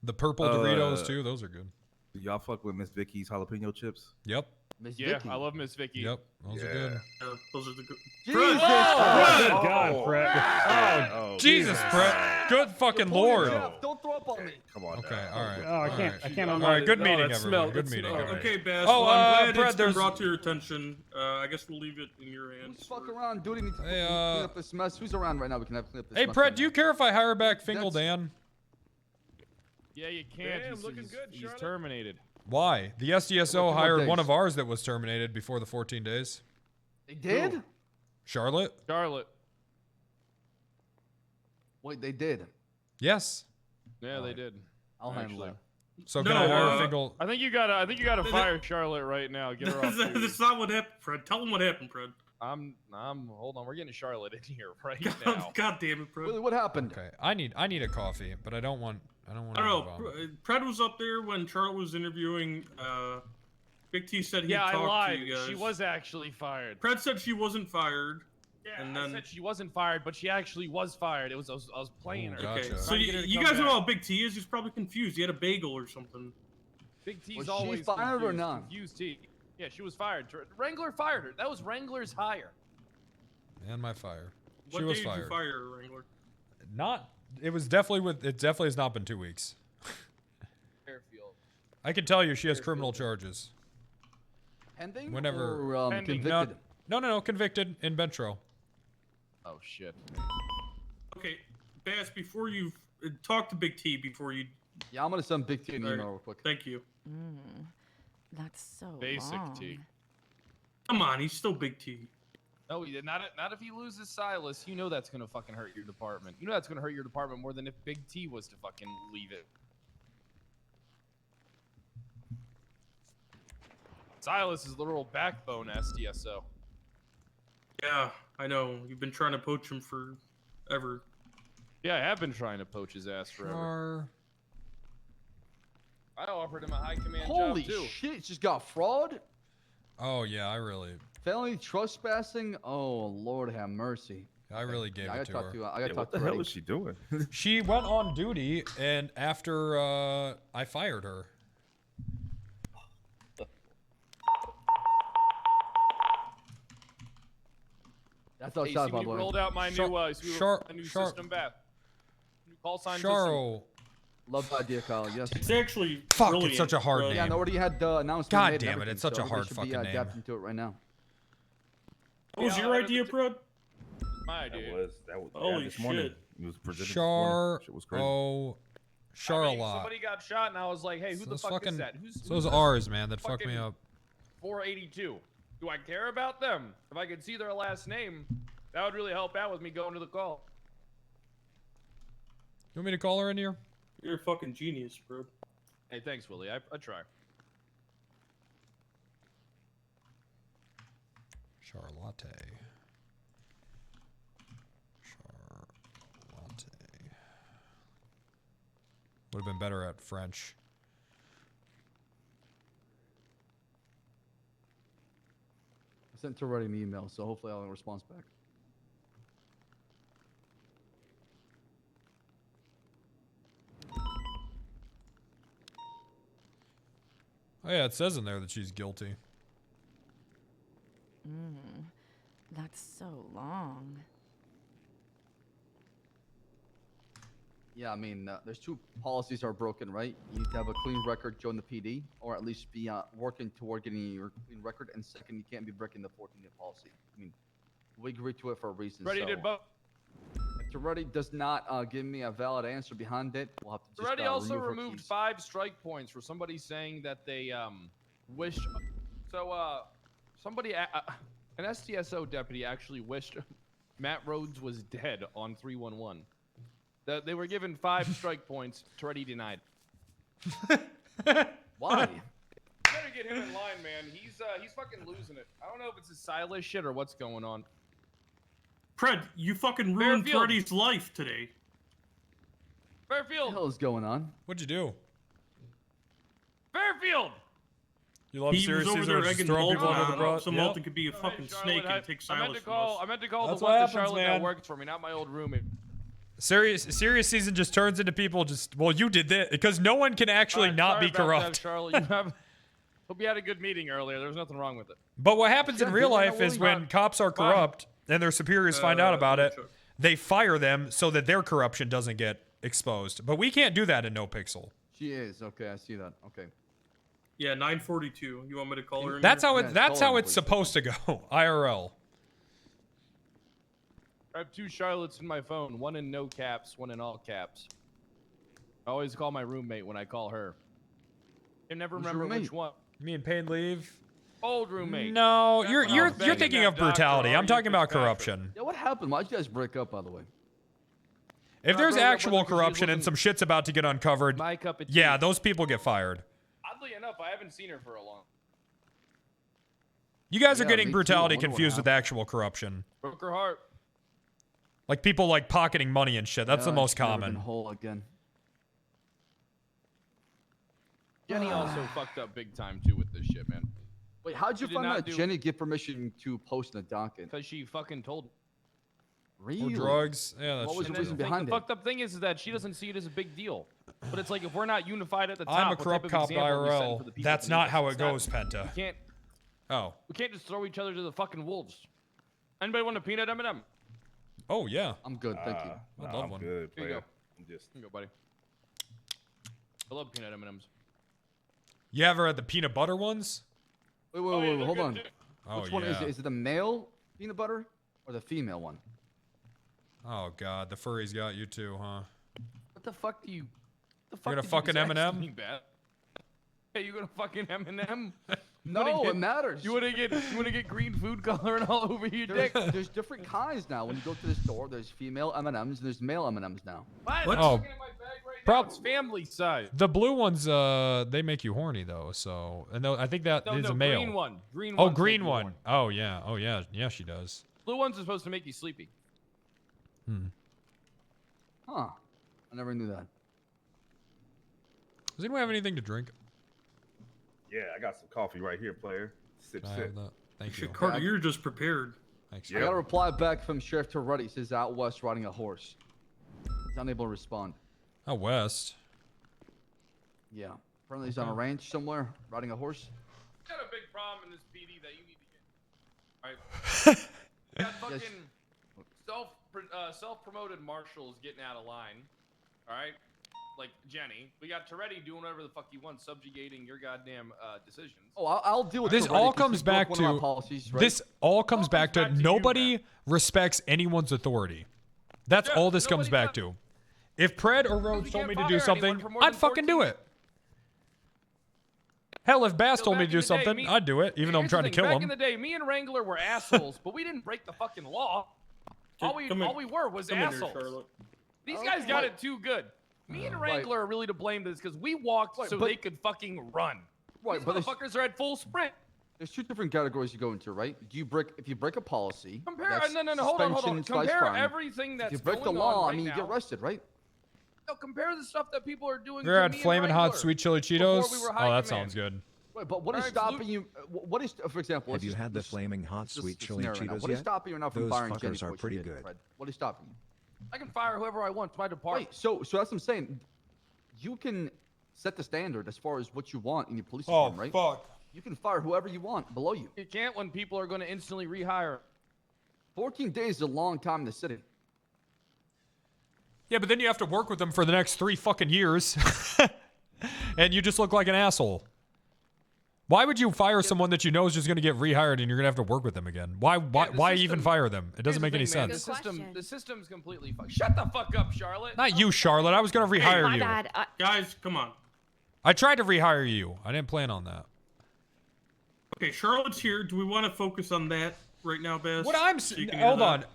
The purple Doritos too. Those are good. Do y'all fuck with Miss Vicky's jalapeno chips? Yep. Miss Yeah, Vicky. I love Miss Vicky. Yep. Those are good. Yeah, those are the good. Jesus! Oh, good Oh. God, Brett. Oh, Jesus, Brett. Good fucking Lord. Jeff, don't throw up on me. Come on. Okay, now. all right. Oh, I can't. I can't. All right, good meeting, that everyone. smell- Good that meeting. smell- everyone. Okay, Bass. Oh, well, I'm glad Brett, it's been there's- brought to your attention. I guess we'll leave it in your hands. Fuck around, dude. Need to Hey, clean up this mess. Who's around right now? We can have clean up this Hey, mess. Brett, right do you now. care if I hire back Fingal That's- Dan? Yeah, you can't. Damn, he's looking he's- good, he's Charlotte. terminated. Why? The SDSO Two more hired one days. of ours that was terminated before the 14 days. They did? Charlotte? Charlotte. Wait, they did. Yes. Yeah, they did. I'll handle it. So No, can I hire uh, Fingal? I think you gotta fire Charlotte right now. Get her off. duty. That's not what happened, Fred. Tell him what happened, Fred. Hold on. We're getting Charlotte in here right now. God damn it, Fred. Willie, what happened? Okay, I need a coffee, but I don't want. I don't know. Fred was up there when Charlotte was interviewing. Big T said he Yeah, I talked lied. to you guys. She was actually fired. Fred said she wasn't fired. Yeah, and I then said she wasn't fired, but she actually was fired. I was playing her. Gotcha. okay, so Trying to get her to you come guys know back. how Big T is. He's probably confused. He had a bagel or something. Big T's Was she always fired or confused, not? Confused T. Yeah, she was fired. Wrangler fired her. That was Wrangler's hire. And my fire. What She was day did you fired. fire Wrangler? Not. It was definitely with. It definitely has not been 2 weeks. Fairfield. I can tell you, she has criminal charges. Pending? Whenever. Or, Pending. convicted? No, convicted in Bentro. Oh shit. Okay, Bass. Before you talk to Big T, before you. Yeah, I'm gonna send Big T an Alright, email real quick. Thank you. That's so Basic long. T. Come on, he's still Big T. No, not if he loses Silas. You know that's gonna fucking hurt your department. You know that's gonna hurt your department more than if Big T was to fucking leave it. Silas is the literal backbone SDSO. Yeah, I know. You've been trying to poach him forever. Yeah, I have been trying to poach his ass forever. I offered him a high command Holy job too. shit! Just got fraud. Oh yeah, I really. Felony trespassing. Oh Lord, have mercy. I really gave I it gotta to talk her. to. I gotta Yeah, talk what to the hell Reddy. is she doing? She went on duty, and after I fired her. That's Hey, outside, see, by we the way. rolled out my new system back. New call sign system. Charo. Love the idea, Kyle. Yes. It's actually Fuck, it's brilliant, such a hard but- name. Yeah, and already had the announcement. God made and damn it, everything, it's such so a hard everybody should fucking be name. adapting to it right now. What was Yeah, your I- idea, Fred? My That idea. was Holy this morning. shit. It was presented this morning. Shit was crazy. Charlotte. Somebody got shot, and I was like, "Hey, who the Those fuck fucking- is that? Who's Those this R's, man, that fuck me fucking up. 482. Do I care about them? If I could see their last name, that would really help out with me going to the call. You want me to call her in here? You're a fucking genius, bro. Hey, thanks, Willie. I try. Charlotte. Would have been better at French. I sent to Reddy an email, so hopefully I'll get a response back. Oh yeah, it says in there that she's guilty. That's so long. Yeah, I mean, there's two policies are broken, right? You need to have a clean record, join the PD, or at least be working toward getting your clean record. And second, you can't be breaking the 14-day policy. I mean, we agreed to it for a reason. Ready so did both. if Toretti does not give me a valid answer behind it, we'll have to just Toretti also remove her removed keys. 5 strike points for somebody saying that they wished. So somebody, an STSO deputy actually wished Matt Rhodes was dead on 311. They were given 5 strike points. Toretti denied. Why? Better get him in line, man. He's fucking losing it. I don't know if it's his stylist shit or what's going on. Pred, you fucking ruined Fairfield. Freddy's life today. Fairfield. What the hell is going on? What'd you do? Fairfield. You love He Serious was over Caesar there just egging throwing people Molten under the on, bus. so Yep. Molten could be a fucking snake and take I meant Silas to from call. us. I meant to call That's the what one to happens, Charlotte man. that works for me, not my old roommate. Serious Season just turns into people just, well, you did this, because no one can actually Alright, not sorry be about that, corrupt. Charlotte. You have. Hope you had a good meeting earlier. There was nothing wrong with it. But what happens in Yeah, real didn't life know is Willie- when cops are Fine. corrupt and their superiors find out about it, Chuck. they fire them so that their corruption doesn't get exposed. But we can't do that in NoPixel. She is. Okay, I see that. Okay. Yeah, 942. You want me to call her? In That's here? how it. Yeah, That's call how him, it's please. supposed to go. IRL. I have 2 Charlottes in my phone. One in no caps, one in all caps. I always call my roommate when I call her. I never Who's your remember which roommate? one. Me and paid leave. Old roommate. No, Back you're when I you're was you're banging thinking that of doctor, brutality. I'm R.U. talking about Fitzpatrick. corruption. Yeah, what happened? Why'd you guys break up, by the way? If I there's broke up with actual her 'cause she was corruption and looking- some shit's about to get uncovered, My cup of tea. yeah, those people get fired. Oddly enough, I haven't seen her for a long. You guys are Yeah, getting me too. brutality I wonder what confused with happened. actual corruption. Broke her heart. Like people like pocketing money and shit. That's the Yeah, most she's never common. been whole again. Jenny also fucked up big time too with this shit, man. Wait, how'd you She did find not out do- Jenny get permission to post in the docket? Because she fucking told me. Really? Or drugs. Yeah, that's What was shit the too. reason The behind it? fucked up thing is that she doesn't see it as a big deal. But it's like if we're not unified at the top, I'm a what type corrupt of cop example are we setting IRL. for the people That's beneath not us? how It's it not- goes, Penta. We can't just throw each other to the fucking wolves. Anybody want a peanut M&M? Oh yeah. I'm good, thank you. I'd love I'm one. good, Here you player. go. I'm just. Here you go, buddy. I love peanut M&Ms. You ever had the peanut butter ones? Wait, Oh, yeah, wait, they're hold good on. too. Oh Which one is yeah. it? Is it the male peanut butter or the female one? Oh god, the furries got you too, huh? What the fuck do you? The You're gonna did fucking just ask M&M? me, Beth? Hey, you gonna fucking M&M? No, it matters. You wanna get green food coloring all over your dick? There's different kinds now. When you go to the store, there's female M&Ms and there's male M&Ms now. What? Oh. Looking at my bag right now, it's family size. The blue ones, they make you horny though. So, and I think that is No, a male. green one. Green Oh, ones make green you one. horny. Oh yeah. Oh yeah. Yeah, she does. Blue ones are supposed to make you sleepy. Huh. I never knew that. Does anyone have anything to drink? Yeah, I got some coffee right here, player. Sip, Can I sip. have that? Thank you. Shit, Carter, you're just prepared. Thanks. I got a reply back from Sheriff Toretti. Says out west riding a horse. He's unable to respond. Out west. Yeah. Apparently he's on a ranch somewhere riding a horse. Got a big problem in this PD that you need to get. All right. We got fucking self-promoted marshals getting out of line. All right. Like Jenny. We got Toretti doing whatever the fuck he wants, subjugating your goddamn decisions. Oh, I'll deal with This Toretti all 'cause he comes broke back one of our to policies, right? this all comes back to back to you, nobody respects anyone's authority. That's Yeah, all this comes nobody back to. If Pred or Rhodes we told me can't to do fire anyone something, for more I'd than fucking do 14 it. Hell, if Bass So told me back to in do the day, something, me- I'd do it, even though I'm Here's the trying to thing, kill back him. in the day, me and Wrangler were assholes, but we didn't break the fucking law. All we were was Come in here, assholes. Charlotte. These guys got it too good. Me and Wrangler are really to blame for this because we walked so but- they could fucking run. Right, These but motherfuckers are at full sprint. There's two different categories you go into, right? If you break a policy, Compare, that's no, hold on. suspension / Compare fine. everything that's If you break the going law, on I right mean, you now. get arrested, right? No, compare the stuff that people are doing. Have you ever to had me and flaming hot Wrangler sweet chili before Cheetos? we were Oh, high that command. sounds good. Right, but what is Alright, stopping you? What is, for example, Have let's you just- had the let's- flaming hot let's sweet just chili narrow it down. Cheetos What is yet? stopping you now from Those firing Jenny fuckers for are what she pretty did, good. Fred? What is stopping you? I can fire whoever I want. It's my department. Right, so that's what I'm saying. You can set the standard as far as what you want in your police Oh, department, right? fuck. You can fire whoever you want below you. You can't when people are going to instantly rehire. 14 days is a long time in the city. Yeah, but then you have to work with them for the next 3 fucking years. And you just look like an asshole. Why would you fire someone that you know is just going to get rehired and you're going to have to work with them again? Why even fire them? It doesn't make any sense. The system's completely fucked. Shut the fuck up, Charlotte. Not you, Charlotte. I was going to rehire my you. bad. Guys, come on. I tried to rehire you. I didn't plan on that. Okay, Charlotte's here. Do we want to focus on that right now, Baz? What I'm So you can hold hear on.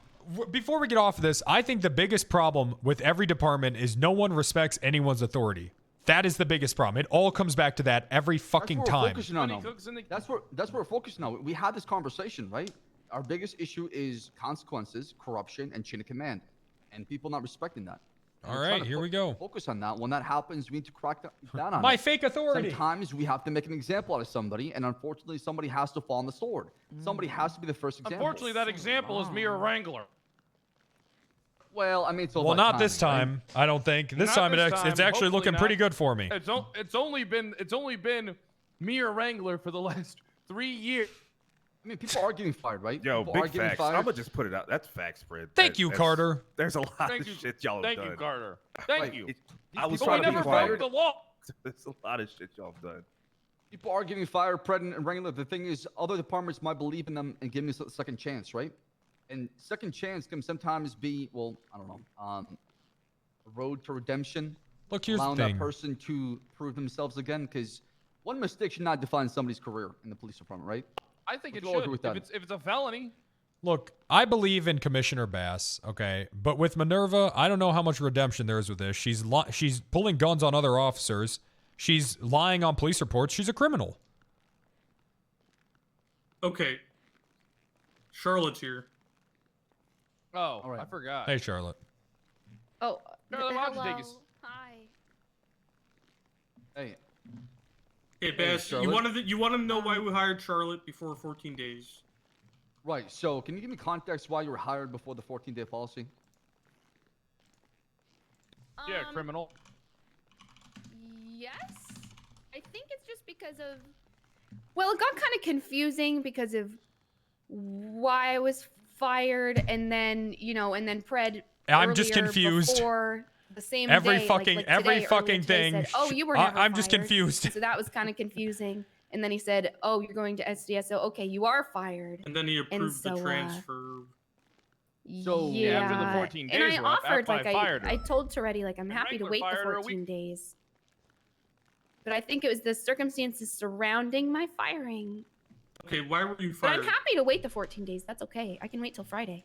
Before we get off of this, I think the biggest problem with every department is no one respects anyone's authority. That is the biggest problem. It all comes back to that every fucking time. That's where we're focusing now. We had this conversation, right? Our biggest issue is consequences, corruption, and chain of command, and people not respecting that. And All we're trying right, to here we go. Focus on that. When that happens, we need to crack down on My it. fake authority. Sometimes we have to make an example out of somebody, and unfortunately, somebody has to fall on the sword. Somebody has to be the first example. Unfortunately, that example is me or Wrangler. Well, I mean, it's all Well, about not this timing, time. I don't think. This Not time this it's time, actually hopefully looking not. pretty good for me. It's only been me or Wrangler for the last 3 years. I mean, people are getting fired, right? Yo, People are big getting facts. fired. I'm gonna just put it out. That's facts, Fred. Thank you, Carter. There's a lot Thank of you. shit y'all have Thank done. you, Carter. Thank you. I was But trying we to be never quiet. broke the law. There's a lot of shit y'all have done. People are getting fired, Pred and Wrangler. The thing is, other departments might believe in them and give them a second chance, right? And second chance can sometimes be, well, I don't know, a road to redemption. Look, here's the allowing thing. that person to prove themselves again, because one mistake should not define somebody's career in the police department, right? I think Would it you all agree should. with that? If it's a felony. Look, I believe in Commissioner Bass, okay? But with Minerva, I don't know how much redemption there is with this. She's pulling guns on other officers. She's lying on police reports. She's a criminal. Okay. Charlotte's here. Oh, I forgot. Hey, Charlotte. Oh, Charlotte, why don't you take us? Hi. Hey. Hey, Bass, you wanted to know why we hired Charlotte before 14 days. Right. So, can you give me context why you were hired before the 14-day policy? Yeah, criminal. Yes. I think it's just because of. Well, it got kind of confusing because of why I was fired, and then and then Pred. I'm just earlier confused. Before the same Every day, fucking like every today, fucking earlier today, thing. Said, oh, you were never I'm just fired." confused. So that was kind of confusing. And then he said, "Oh, you're going to SDS. So okay, you are fired." And then he approved the so, transfer. So yeah, after the 14 and I days were up, offered, I fired her. I told Toretti, like, I'm happy to Wrangler wait the fired her a 14 week- days. But I think it was the circumstances surrounding my firing. Okay, why were you But fired? I'm happy to wait the 14 days. That's okay. I can wait till Friday.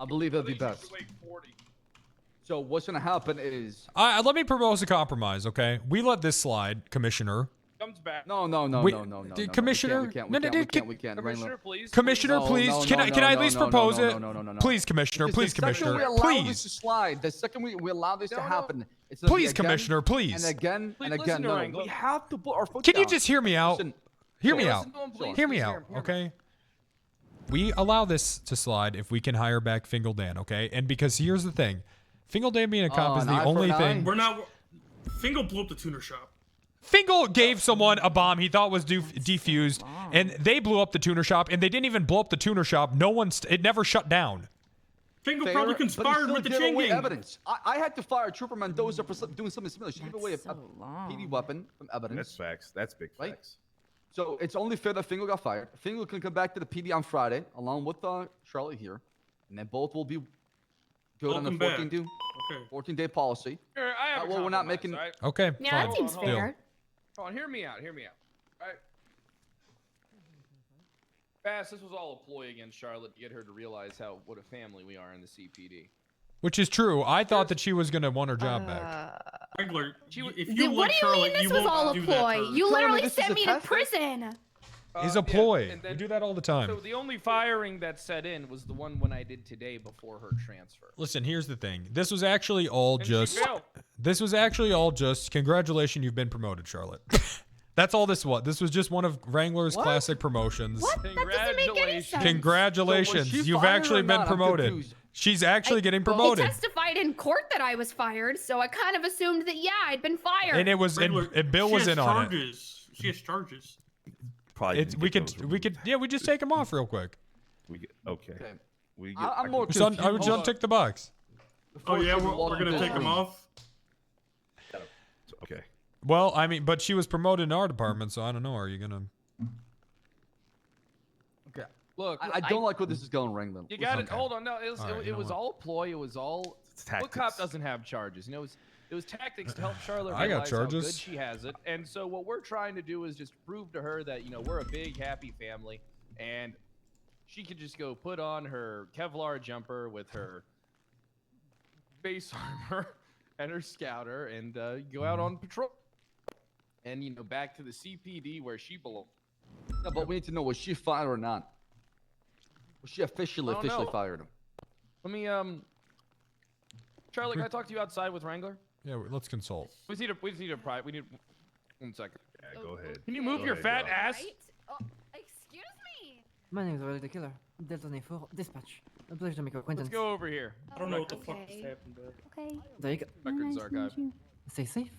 I believe that'd be best. So, what's going to happen is. Let me propose a compromise, okay? We let this slide, Commissioner. Comes back. No. Commissioner, We can't. Commissioner, please. Commissioner, No, please. no, Can no, I no, at no, least no, no, propose no, it? no, no, no, no. Please, Commissioner. Because Please, the second Commissioner. we allow Please. this to slide, the second we allow this to happen, it's gonna be Please, again, Commissioner, please. And again, Please and listen again. to No, Wrangler. we have to put our foot Can you down. just hear me out? Listen, Hear me sure. out. Listen to him, please. Hear me Just out, hear him. okay? We allow this to slide if we can hire back Fingal Dan, okay? And because here's the thing. Fingal Dan being a cop is an the eye for only an eye? thing. We're not. Fingal blew up the tuner shop. Fingal gave someone a bomb he thought was defused, and they blew up the tuner shop, and they didn't even blow up the tuner shop. It never shut down. Fingal Fair, probably but he conspired still with the gave chain away gang. evidence. I had to fire Trooper Mendoza for doing something similar. She gave away a PD weapon from evidence. That's facts. That's big Right? facts. So it's only fair that Fingal got fired. Fingal can come back to the PD on Friday, along with Charlotte here, and then both will be good on the Welcome back. 14-day policy. Here, I have a Well, we're not compromise, making. all right? Okay, Yeah, fine. that seems Hold on, Deal. fair. Hold on, hear me out. All right. Bass, this was all a ploy against Charlotte to get her to realize what a family we are in the CPD. Which is true. I thought that she was going to want her job back. Wrangler, if What you do you like mean Charlotte, this you was won't all a do that to ploy? her. You literally this is sent a me to test? prison. Is a Yeah, ploy. and then- We do that all the time. So the only firing that set in was the one when I did today before her transfer. Listen, here's the thing. This was actually all And she just. failed. This was actually all just. Congratulations, you've been promoted, Charlotte. That's all this was. This was just one of Wrangler's classic promotions. What? That doesn't make any sense. Congratulations, So was she you've fired actually or been not? I'm promoted. confused. She's actually getting He promoted. testified in court that I was fired, so I kind of assumed that, yeah, I'd been fired. And it was, Wrangler, and Bill she was has in on it. charges. She has charges. Probably It's, we could, yeah, we just take him off real quick. We get okay. We get. I'm more Son, confused. I would untick the box. Oh yeah, we're gonna take them off. Okay. Well, I mean, but she was promoted in our department, so I don't know. Are you gonna? Okay. Look, I don't like where this is going, Wrangler. You got it. Listen. Hold on. No, it was All right, it you know was what? all ploy. It was all. What cop doesn't have charges? You know, it was tactics to help Charlotte I got realize how charges. good she has it. And so what we're trying to do is just prove to her that we're a big happy family, and she could just go put on her Kevlar jumper with her base armor and her scouter and go out on patrol. And back to the CPD where she belongs. No, but we need to know, was she fired or not? Was she officially know. fired him? Let me Charlie, can I talk to you outside with Wrangler? Yeah, let's consult. We need a we need 1 second. Yeah, go ahead. Can you move Go your ahead, fat bro. ass? Excuse me. My name is Willie the Killer. Delta 94, dispatch. A pleasure to make your acquaintance. Let's go over here. I don't know what the fuck just happened there. Okay. There you go. Records archive. Stay safe.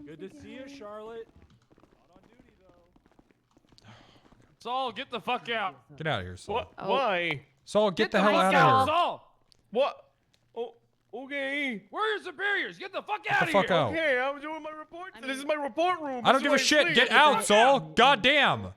Good to see you, Charlotte. Saul, get the fuck out. Get out of here, Saul. What? Why? Saul, get the hell out of here. Saul. What? Oh, okay. Where are your superiors? Get the fuck Get out the of fuck here. out. Okay, I was doing my report. This is my report room. I don't give a shit. Get out, Saul. God damn.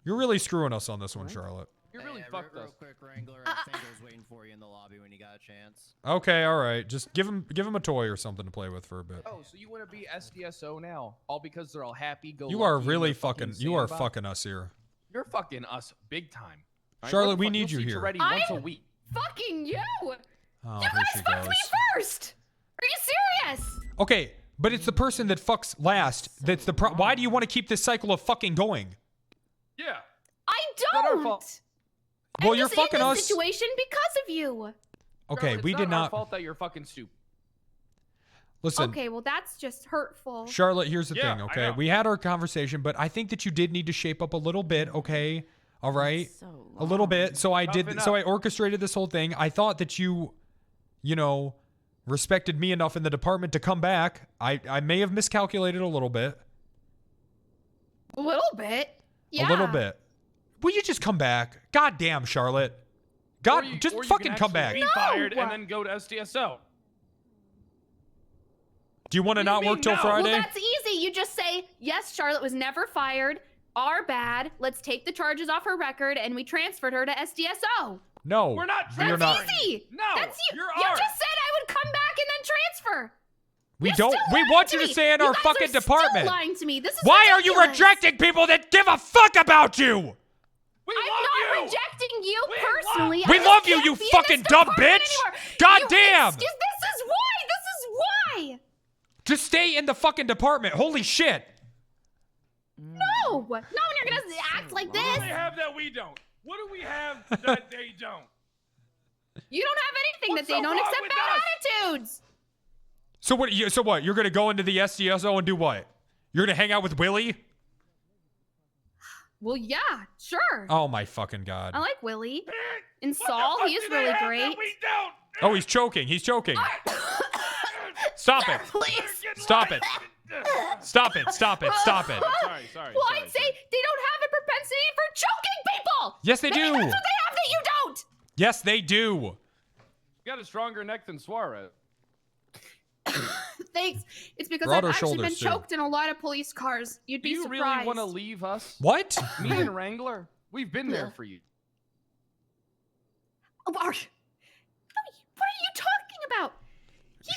You're really screwing us on this one, Charlotte. You really fucked us. Quick, Wrangler. Finger's waiting for you in the lobby when you got a chance. Okay, all right. Just give him a toy or something to play with for a bit. Oh, so you want to be SDSO now? All because they're all happy, go. You are lucky, really and they're fucking. You are sandbox? fucking us here. You're fucking us big time. All right, Charlotte, what the we fuck? need You'll you see here. Toretti once a I'm week. Fucking you! Oh, You here guys she fucked goes. me first! Are you serious? Okay, but it's the person that fucks last. That's the why do you want to keep this cycle of fucking going? Yeah. I not our don't! fault. Well, I'm you're just fucking in this us. situation because of you. Okay, Charlotte, we it's did not. Our not. fault that you're fucking stupid. Listen, Okay, well that's just hurtful. Charlotte, here's the Yeah, thing, I okay? know. We had our conversation, but I think that you did need to shape up a little bit, okay? All right? A little bit. So I did Toughen so up. I orchestrated this whole thing. I thought that you respected me enough in the department to come back. I may have miscalculated a little bit. A little bit. Yeah. A little bit. Will you just come back? God damn, Charlotte. God, just or you fucking can come back. actually Be fired and then go to SDSO. Do you want to not work till no? Friday? Well, that's easy. You just say, yes, Charlotte was never fired. Our bad. Let's take the charges off her record, and we transferred her to SDSO. No. We're not you're That's not. easy. No, That's you. you're You ours. just said I would come back and then transfer. We You're don't. still We lying want to you to me. stay in You our guys fucking are still department. lying to me. This is Why are you ridiculous. rejecting people that give a fuck about you? I'm not rejecting you personally. We I love just you, can't you be in fucking this dumb department bitch. anymore. God You- damn. This is why. This is why. Just stay in the fucking department. Holy shit. No. Not when you're gonna act like What do this. they have that we don't? What do we have that they don't? You don't have anything What's that they so don't wrong accept with bad attitudes. So what? So what? You're gonna go into the SDSO and do what? You're gonna hang out with Willie? Well, yeah, sure. Oh my fucking god. I like Willie. And Saul, he is really great. Oh, he's choking. He's choking. Stop it. Please. Stop it. Stop it. Stop it. Stop it. Sorry. Well, I'd say they don't have a propensity for choking people. Yes, they Maybe do. That's what they have that you don't. Yes, they do. You got a stronger neck than Suarez. Thanks. It's because Broader I've actually been shoulders, too. choked in a lot of police cars. You'd Do be you surprised. really want to leave us? What? Me and Wrangler? We've been there for you. What are you talking about?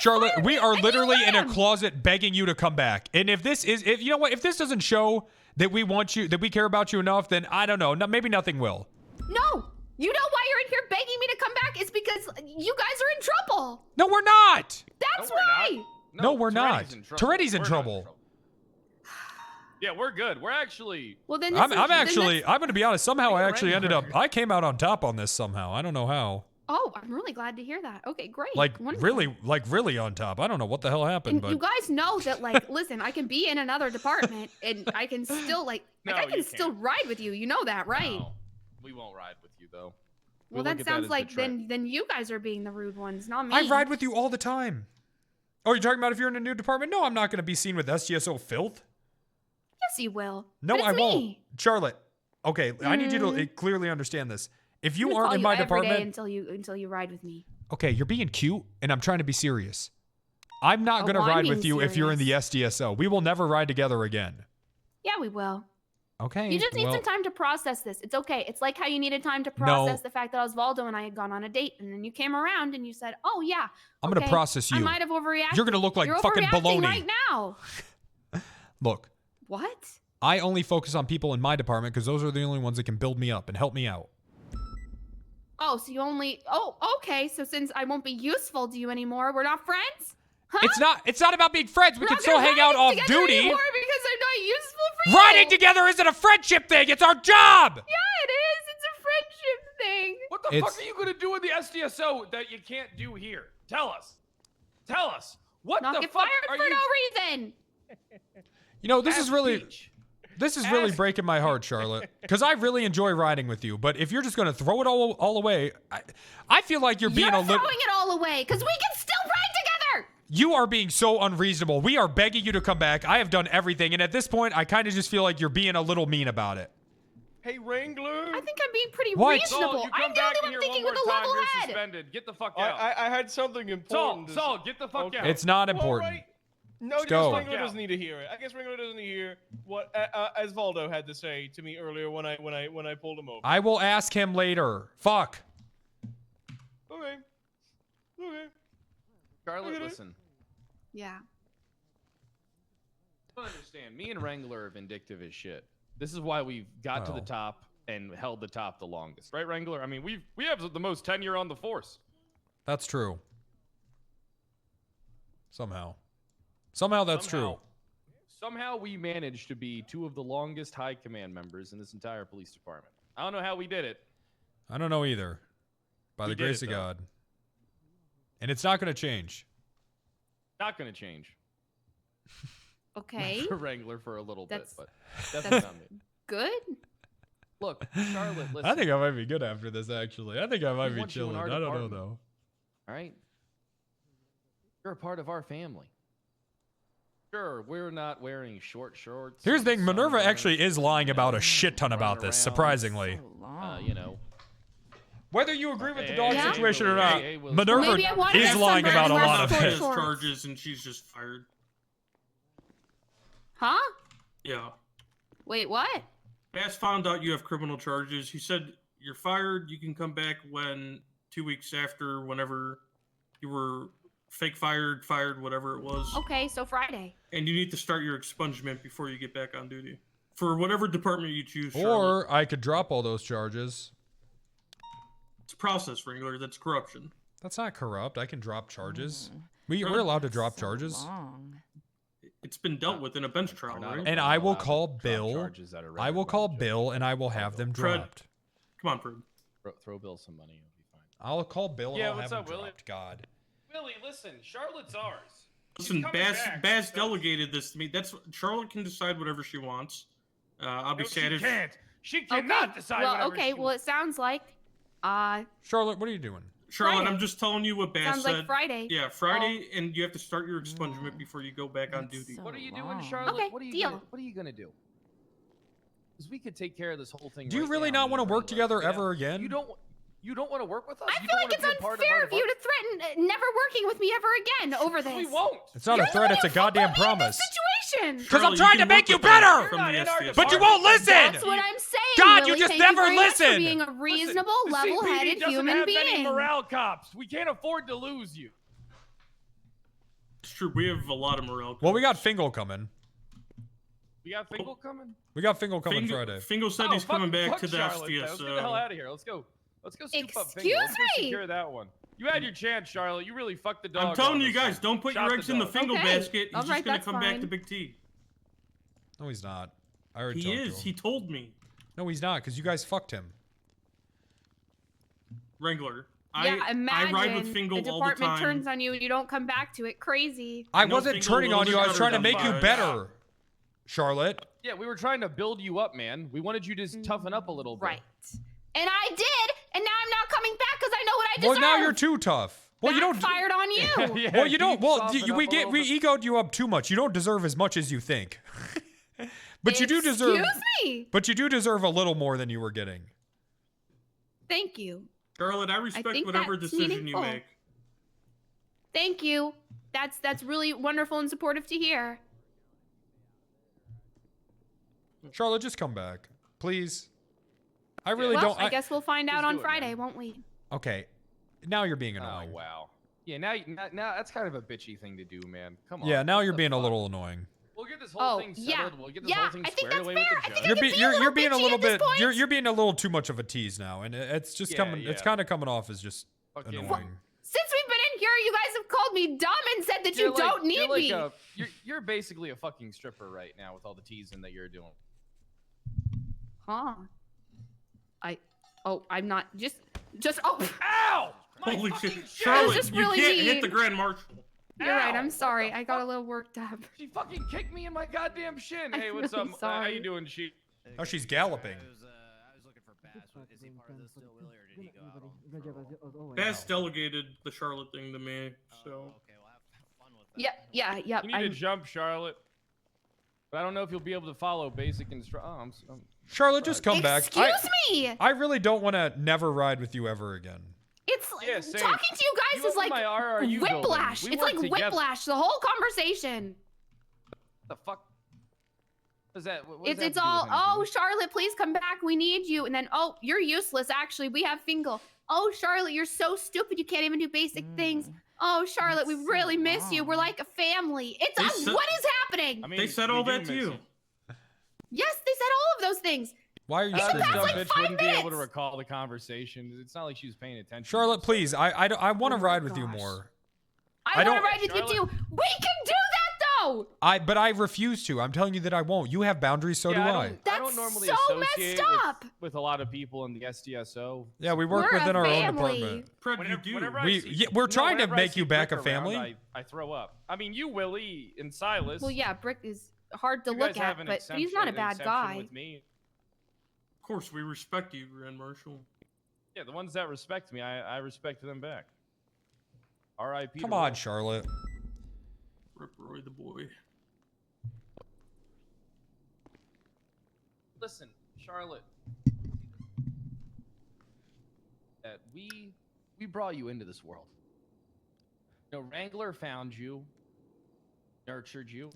Charlotte, we are literally in a am. closet begging you to come back. And if this you know what, if this doesn't show that we want you, that we care about you enough, then I don't know. Maybe nothing will. No. You know why you're in here begging me to come back? It's because you guys are in trouble. No, we're not. That's No, we're why. No, we're not. Toretti's in trouble. Toretti's in We're not trouble. Yeah, we're good. We're actually. Well, then I'm actually, I'm going to be honest. Somehow I actually ended up, Wrangler. I came out on top on this somehow. I don't know how. Oh, I'm really glad to hear that. Okay, great. Like Wonderful. really on top. I don't know what the hell happened, And you but guys know that, like, listen, I can be in another department and I can still, I No, can you still ride with you. You know that, right? No, we won't ride with you though. We Well, look that at sounds as like betrayal. then you guys are being the rude ones, not me. I ride with you all the time. Oh, you're talking about if you're in a new department? No, I'm not going to be seen with SGSO filth. Yes, you will. No, But it's I won't. me. Charlotte, okay, I need you to clearly understand this. If you I'm gonna aren't call in my every day department, until you ride with me. okay, you're being cute, and I'm trying to be serious. I'm not going to well, I'm ride with being you if you're in the SDSO. We will never ride together again. Yeah, we will. Okay. You just need well, some time to process this. It's okay. It's like how you needed time to process the fact that Osvaldo and I had gone on a date, and then you came around and you said, "Oh yeah, I'm going to process you. I might have overreacted. You're going to look like You're fucking overreacting baloney. right now." Look, What? I only focus on people in my department because those are the only ones that can build me up and help me out. Oh, so you only? Oh, okay. So since I won't be useful to you anymore, we're not friends? Huh? It's not about being friends. We We're can not still gonna hang out ride off together duty. anymore because I'm not useful for you. Riding together isn't a friendship thing. It's our job. Yeah, it is. It's a friendship thing. What the fuck are you gonna do in the SDSO that you can't do here? Tell us. Tell us. What Not the get fuck fired are for you? no reason. You know, this Ask is really Peach. breaking my heart, Charlotte, because I really enjoy riding with you. But if you're just gonna throw it all away, I feel like you're being You're a little. throwing it all away because we can still ride together. You are being so unreasonable. We are begging you to come back. I have done everything, and at this point, I kind of just feel like you're being a little mean about it. Hey, Wrangler. I think I'm being pretty What? reasonable. Saul, you I'm come the back only in here one thinking one with more a time, level you're head. suspended. Get the fuck out. I had something important. Saul, get the fuck out. It's not important. All right. No, Just I guess go. Wrangler doesn't need to hear it. I guess Wrangler doesn't need to hear what Osvaldo had to say to me earlier when I pulled him over. I will ask him later. Fuck. Okay. Okay. Charlotte, Okay. listen. Yeah. I don't understand. Me and Wrangler are vindictive as shit. This is why we've got to the top and held the top the longest, right, Wrangler? I mean, we have the most tenure on the force. That's true. Somehow that's true. Somehow we managed to be two of the longest high command members in this entire police department. I don't know how we did it. I don't know either. By the We did grace it, of though. God. And it's not going to change. Not going to change. Okay. For Wrangler for a little That's- bit, but that's not me. Good. Look, Charlotte, listen. I think I might be good after this, actually. I think I might We be want you in chilling. our I don't know, department. though. All right? You're a part of our family. Sure, we're not wearing short shorts. Here's the thing. and Minerva sunburns, actually is lying about a shit ton about running this, around, surprisingly. you know. Whether you agree with the Hey, dog hey, situation or hey, not, hey, Will. Minerva Maybe I wanted is to lying sunburn about a and lot of wear it. shorts. charges and she's just fired. Huh? Yeah. Wait, what? Bass found out you have criminal charges. He said you're fired. You can come back when 2 weeks after, whenever you were fake fired, whatever it was. Okay, so Friday. And you need to start your expungement before you get back on duty for whatever department you choose. Charlotte. Or I could drop all those charges. It's a process, Wrangler. That's corruption. That's not corrupt. I can drop charges. Mm. We're allowed to drop charges. It's been dealt with in a bench trial, right? And I will call Bill. I will call Bill and I will have them Fred. dropped. Come on, Fred. Throw Bill some money. It'll be fine. I'll call Bill and Yeah, I'll what's have up, them Willie? dropped. God. Willie, listen. Charlotte's ours. Listen, coming Bass back, delegated this to me. That's Charlotte can decide whatever she wants. I'll be No, sad she if can't. She cannot Okay. decide Well, whatever okay. she Well, it sounds like, Charlotte, what are you doing? Charlotte, Friday. I'm just telling you what Bass Sounds said. like Friday. Yeah, Friday, and you have to start your expungement before you go back on duty. What are you doing, Charlotte? Okay, what are you deal. Gonna, what are you gonna do? Because we could take care of this whole thing. Do you right really now, not me want to and work Wrangler. together Yeah. ever again? You don't want to work with us? I You feel don't like wanna it's be a part of our unfair of you to threaten never working with me ever again over this. We won't. It's not a threat, it's a goddamn promise. Situation. Because I'm Charlotte, trying you to can make work you with us better! from the SDS. But you won't listen! That's what I'm saying. God, you Willie. just Thank never very much listen. For being a reasonable, The CPD level-headed doesn't human have many being. morale cops. We can't afford to lose you. It's true. We have a lot of morale. Well, we got Fingal coming. We got Fingal coming. We got Fingal coming Fingal- Friday. Fingal said he's coming back to the Charlotte, SDS. Let's get the hell out of here. Let's go. Let's go scoop up Fingal. Excuse Let's go me? secure that one. You had your chance, Charlotte. You really fucked the dog. I'm telling on you this guys, one. don't put Shot your eggs in the dog. Fingal Okay. basket. He's All just right, gonna that's come back to fine. Big T. No, he's not. I already He talked to is. him. He told me. No, he's not, because you guys fucked him. Wrangler. Yeah, imagine I ride with Fingal the all the department time. turns on you and you don't come back to it. Crazy. I No, wasn't Fingal turning on you. I was knows trying to how to make you fight. better, Charlotte. Yeah, we were trying to build you up, man. We wanted you to just toughen up a little bit. Right. And I did, and now I'm not coming back because I know what I Well, deserve. now you're too tough. Well, you don't. Fired on you. Yeah, Well, you don't. can Well, soften we up a little we bit. egoed you up too much. You don't deserve as much as you think. But you do deserve. Excuse me. But you do deserve a little more than you were getting. Thank you. Charlotte, I respect think whatever that's decision meaningful. you make. Thank you. That's really wonderful and supportive to hear. Charlotte, just come back, please. I really Well, don't. I guess we'll find out Just on do it, Friday, man. won't we? Okay, now you're being annoying. Oh wow. Yeah, now that's kind of a bitchy thing to do, man. Come on. Yeah, now what you're the being a fuck? little annoying. We'll get this whole thing yeah. settled. We'll get this Yeah, whole thing I think squared that's away fair. with I the think judge. I can be a little You're being a bitchy little at this bit. point. You're being a little too much of a tease now, and it's just coming. It's yeah. kind of coming off as just annoying. Since we've been in here, you guys have called me dumb and said that you don't need me. You're basically a fucking stripper right now with all the teasing that you're doing. Huh? I'm not just. Ow! Holy shit, was Charlotte, just you really can't mean. hit the Grand Marshal. You're right. I'm sorry. I got a little worked up. She fucking kicked me in my goddamn shin. I'm Hey, what's really up? How sorry. you doing, she? Oh, she's galloping. I was looking for Bass. Is he part of this still, Willie, or did he go out? Bass delegated the Charlotte thing to me, so. Yeah. You need to jump, Charlotte. But I don't know if you'll be able to follow basic instructions. Oh, Charlotte, just come back. Excuse me. I really don't want to never ride with you ever again. It's Yeah, same. talking to you guys You is opened like my RRU building. whiplash. We It's work like together. whiplash. The whole conversation. the fuck? What is that? What does that It's have to do all. with anything? Oh, Charlotte, please come back. We need you. And then, oh, you're useless. Actually, we have Fingal. Oh, Charlotte, you're so stupid. You can't even do basic things. Oh, Charlotte, we really miss you. We're like a family. It's They us. said- What is happening? I mean, They said we all do that to miss you. Yes, they said all of those things. Why are you It's screaming? past Dumb like bitch 5 wouldn't be able to minutes. recall the conversation. It's not like she was paying attention. Charlotte, please. I want to Oh my ride with you gosh. more. I want don't- to ride with you too. We can do that though. But I refuse to. I'm telling you that I won't. You have boundaries, so do I I. don't That's normally so associate messed up. with a lot of people in the SDSO. Yeah, we work We're a within our own family. department. Fred, Whenever, you do. whenever I We- see- yeah, we're trying to whenever I make see you back Brick a family. around, I throw up. I mean, you, Willie, and Silas. Well, yeah, Brick is hard to you look guys have at, an but he's not a exemption- bad exemption guy. With me. Of course, we respect you, Grand Marshal. Yeah, the ones that respect me, I respect them back. R.I.P. Come to on, Will. Charlotte. Rip Roy the boy. Listen, Charlotte. That we brought you into this world. You know, Wrangler found you, nurtured you.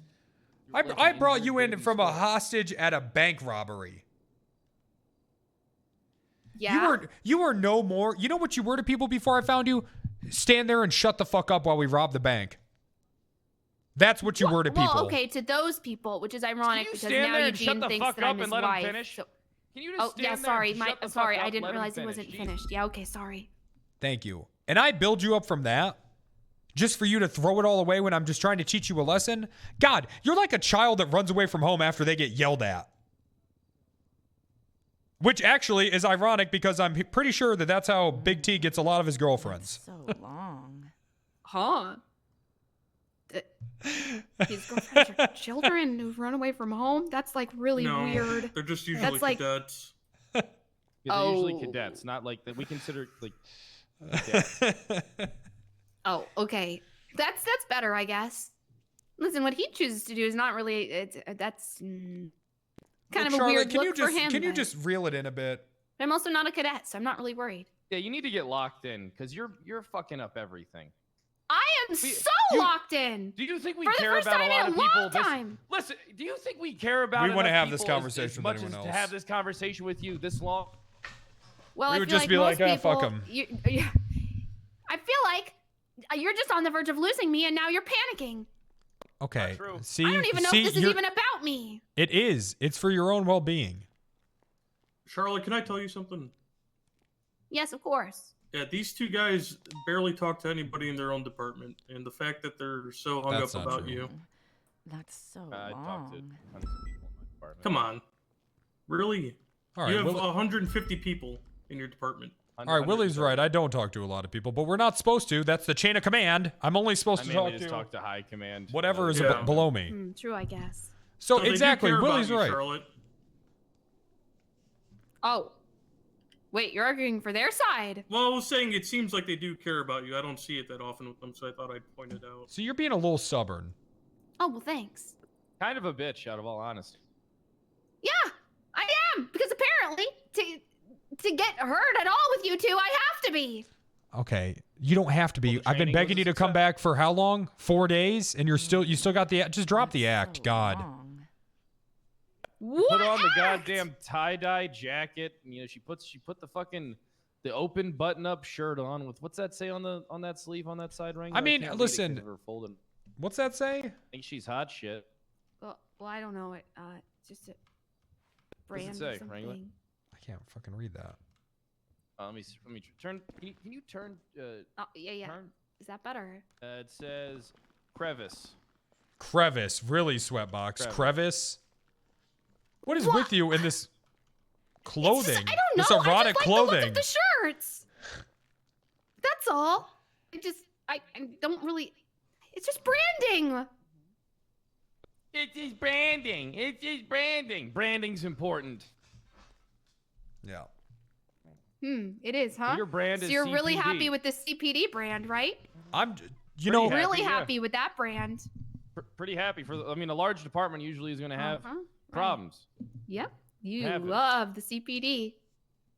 I were like an brought injured you in baby from a squirrel. hostage at a bank robbery. Yeah. You were no more. You know what you were to people before I found you? Stand there and shut the fuck up while we rob the bank. That's what you were to people. Well, okay, to those people, which is ironic you because stand now there and shut Eugene the thinks fuck that up I'm his and let him wife. finish? So, Can you just oh stand yeah, there sorry, and shut the sorry, fuck I up, didn't let him realize it finish? wasn't Jeez. finished. Yeah, okay, sorry. Thank you. And I build you up from that just for you to throw it all away when I'm just trying to teach you a lesson? God, you're like a child that runs away from home after they get yelled at. Which actually is ironic because I'm pretty sure that that's how Big T gets a lot of his girlfriends. So long. Huh? His girlfriends are children who've run away from home? That's like really No, weird. they're just usually That's like cadets. Yeah, they're usually Oh. cadets, not like that. We consider like. Oh, okay. That's better, I guess. Listen, what he chooses to do is not really. That's kind Look, of a Charlotte, weird can look you just, for him. Can you but just reel it in a bit? I'm also not a cadet, so I'm not really worried. Yeah, you need to get locked in because you're fucking up everything. I am so locked in. Do you think we For the care first about time a lot in of a people? long time. Listen, do you think we care about? We wanna enough have this people conversation as with much anyone as else. to have this conversation with you this long. Well, We I would feel just like be most like, "Ah, people, fuck 'em." I feel like you're just on the verge of losing me, and now you're panicking. Okay. See, I don't even know see, if this is you're- even about me. It is. It's for your own well-being. Charlotte, can I tell you something? Yes, of course. Yeah, these two guys barely talk to anybody in their own department, and the fact that they're so hung That's up not about true. you. That's so I talked to long. tons of people in my department. Come on. Really? All right, you have Willie- 150 people in your department. All right, Willie's right. I don't talk to a lot of people, but we're not supposed to. That's the chain of command. I'm only supposed I to mainly talk just to talk to high command. whatever is Yeah. below me. True, I guess. So, they do exactly, care about Willie's you, right. Charlotte. Oh, wait, you're arguing for their side. Well, I was saying it seems like they do care about you. I don't see it that often with them, so I thought I'd point it out. So you're being a little stubborn. Oh, well, thanks. Kind of a bitch, out of all honesty. am, because apparently to get hurt at all with you two, I have to be. Okay, you don't have to be. I've been begging you to come back for how long? 4 days, and you still got the. Just drop the act, God. Put on the goddamn tie-dye jacket. And, you know, she put the open button-up shirt on with what's that say on that sleeve on that side ring? I mean, listen. What's that say? I think she's hot shit. Well, I don't know. Just a brand What's it say, or something. Wrangler? I can't fucking read that. Let me turn. Can you turn? Oh yeah. Turn? Is that better? It says crevice. Crevice, really, Sweatbox. Crevice. What is with you in this clothing? I don't know. This erotic I just like clothing. the look of the shirts. That's all. I don't really. It's just branding. It's just branding. It's just branding. Branding's important. Yeah. It is, huh? Your brand so is you're really CPD. happy with the CPD brand, right? You know, really happy with that brand. Pretty happy I mean, a large department usually is going to have problems. Yep. You Happens. love the CPD.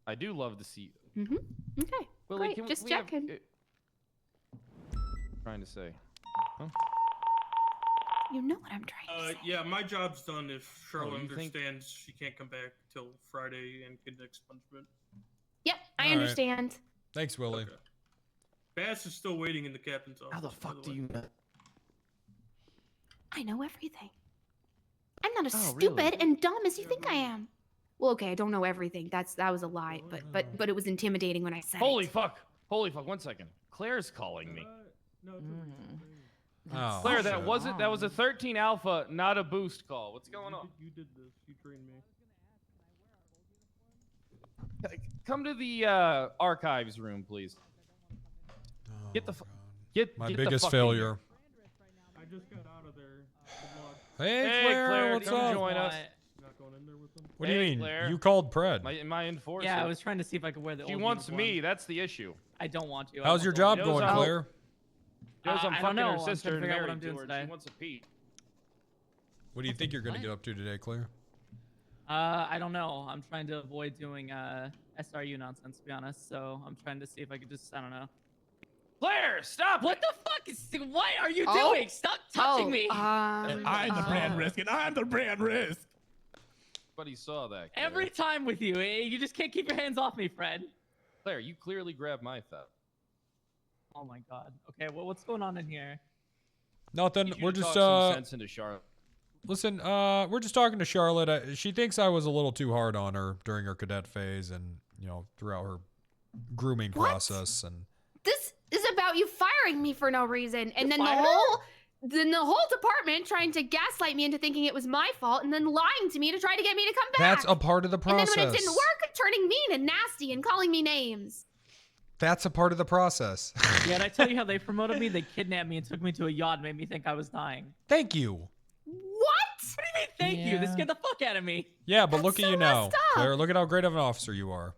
I do love to see. Okay. Willie, Great. Just checking. Trying to say. Huh? You know what I'm trying to say. Yeah, my job's done if Charlotte you think- understands she can't come back till Friday and get an expungement. Yep, I All right. understand. Thanks, Willie. Okay. Bass is still waiting in the captain's office. How the fuck do you know? I know everything. I'm not as Oh, stupid really? and dumb as you think I am. Well, okay, I don't know everything. That was a lie, but it was intimidating when I said Holy it. fuck! Holy fuck! 1 second. Claire's calling me. Oh, Claire, shit. that was a 13 alpha, not a boost call. What's going on? You did this. You trained me. Come to the archives room, please. Get the My get biggest the fuck in here. failure. I just got out of there. Hey, Claire, what's come up? join us. Not going in there with them. What do you Hey, mean? Claire. You called Pred. My enforcer. Yeah, I was trying to see if I could wear the She old wants uniform. me. That's the issue. I don't want to. How's your job Knows going, I'm- Claire? Knows I'm I don't fucking know. her I'm trying to sister and figure out what married I'm to doing her. today. She wants a Pete. What do you think you're going to get up to today, Claire? I don't know. I'm trying to avoid doing SRU nonsense, to be honest. So I'm trying to see if I could just, I don't know. Claire, stop! What the fuck is? What are you Oh. doing? Stop touching me! I'm the brand risk, and I'm the brand risk. Buddy saw that. Claire. Every time with you, you just can't keep your hands off me, Fred. Claire, you clearly grabbed my thumb. Oh my god. Okay, well, what's going on in here? Nothing. Need you We're to just talk some sense into Charlotte. listen. We're just talking to Charlotte. She thinks I was a little too hard on her during her cadet phase, and throughout her grooming process. And This is about you firing me for no reason, and then the fired whole department trying to gaslight me into thinking it was my fault, and then lying to me to try to get me to come back. that's a part of the process. And then when it didn't work, turning mean and nasty and calling me names. That's a part of the process. Yeah, and I tell you how they promoted me. They kidnapped me and took me to a yacht and made me think I was dying. Thank you. What? What do you mean, thank you? This scared the fuck out of me. Yeah, but look at so you now, messed up. Claire. Look at how great of an officer you are.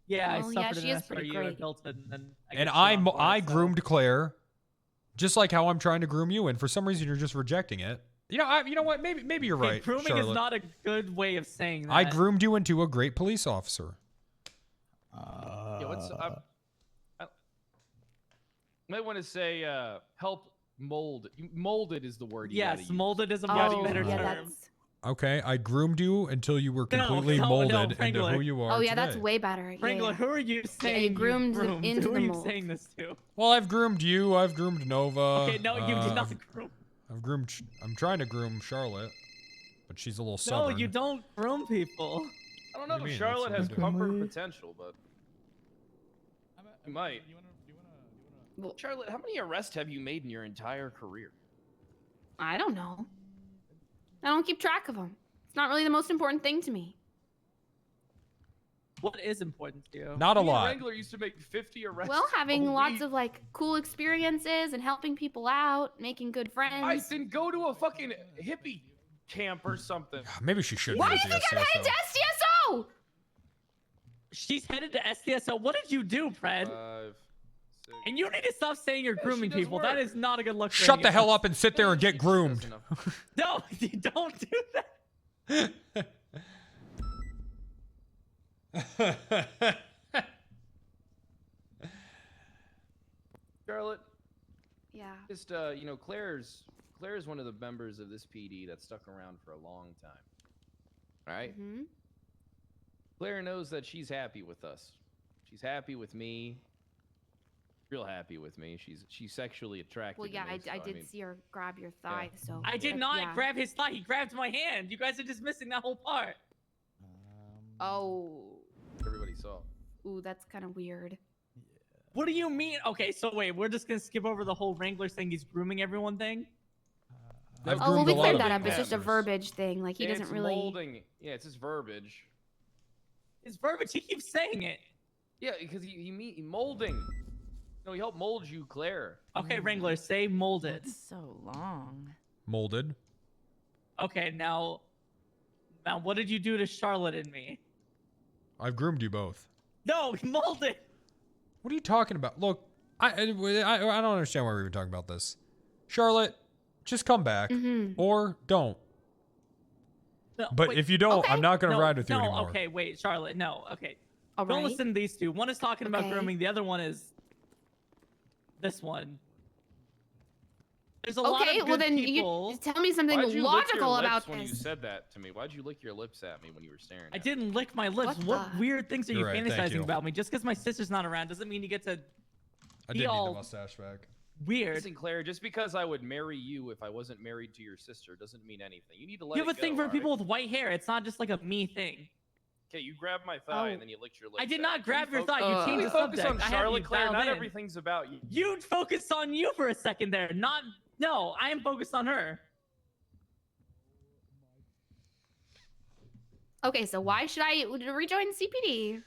Yeah, Well, I yeah, suffered she an is pretty SRU. I great. built it, and then And got I shit on for it, so- groomed Claire, just like how I'm trying to groom you. And for some reason, you're just rejecting it. You know what? Maybe you're Okay, right, grooming Charlotte. is not a good way of saying that. I groomed you into a great police officer. Yeah, what's I might want to say help mold. Molded is the word. You gotta Yes, use. molded is a You gotta much use better molded. term. Okay, I groomed you until you were completely no, molded into Wrangler. who you are Oh yeah, that's today. way better. Wrangler, yeah. who are you saying you groomed into Who the are you mold. saying this to? Well, I've groomed you. I've groomed Nova. Okay, no, you did not groom. I've groomed. I'm trying to groom Charlotte, but she's a little No, stubborn. you don't groom people. I don't know What do you if mean? Charlotte That's has what I do. pumper potential, but you might. Charlotte, how many arrests have you made in your entire career? I don't know. I don't keep track of them. It's not really the most important thing to me. What is important to you? Not a Me and lot. Wrangler used to make 50 arrests. Well, having a lots week. of like cool experiences and helping people out, making good friends. I then go to a fucking hippie camp or something. Maybe she should. Why go do to you the think I'm headed to SDSO. SDSO? She's headed to SDSO. What did you do, Fred? 5, 6. And you need to stop saying you're grooming does people. That work. is not a good look. For Shut any the of hell us. up and sit there and get groomed. No, you don't do that. Charlotte. Yeah. Just Claire's one of the members of this PD that stuck around for a long time. All right. Mm-hmm. Claire knows that she's happy with us. She's happy with me. Real happy with me. She's sexually attracted. Well, yeah, to me, I so, did see her grab your thigh, so. I did that- not yeah. grab his thigh. He grabbed my hand. You guys are just missing that whole part. Oh. Everybody saw. Ooh, that's kind of weird. What do you mean? Okay, so wait, we're just gonna skip over the whole Wrangler saying he's grooming everyone thing. Oh, well, we cleared that up. It's just a verbiage thing. Like, he Yeah, doesn't it's really. molding. Yeah, it's his verbiage. His verbiage. He keeps saying it. Yeah, because he molding. No, he helped mold you, Claire. Okay, Wrangler, say molded. That's so long. Molded. Okay, now, what did you do to Charlotte and me? I've groomed you both. No, molded. What are you talking about? Look, I don't understand why we're even talking about this. Charlotte, just come back or don't. No, But wait, if you don't, okay. I'm not going to No, ride with you no, anymore. Okay, wait, Charlotte, no, okay. All Don't right. listen to these two. One is talking about Okay. grooming. The other one is this one. There's a lot of Okay, good well then people. you tell me something Why'd you lick your logical lips about when you this. said that to me? Why'd you lick your lips at me when you were staring? I didn't lick my lips. What weird things are you You're right, thank fantasizing you. about me? Just because my sister's not around doesn't mean you get to I be did need all the mustache back. weird. Listen, Claire, just because I would marry you if I wasn't married to your sister doesn't mean anything. You need to let You have a it thing go, for people with white hair. It's not just like a me thing. Okay, you grabbed my thigh and then you licked your lips. I did at not me. grab your thigh. You Can we changed the focus subject. on I have Charlotte, you Claire? dialed Not in. everything's about you. You focused on you for a second there. No, I am focused on her. Okay, so why should I rejoin CPD?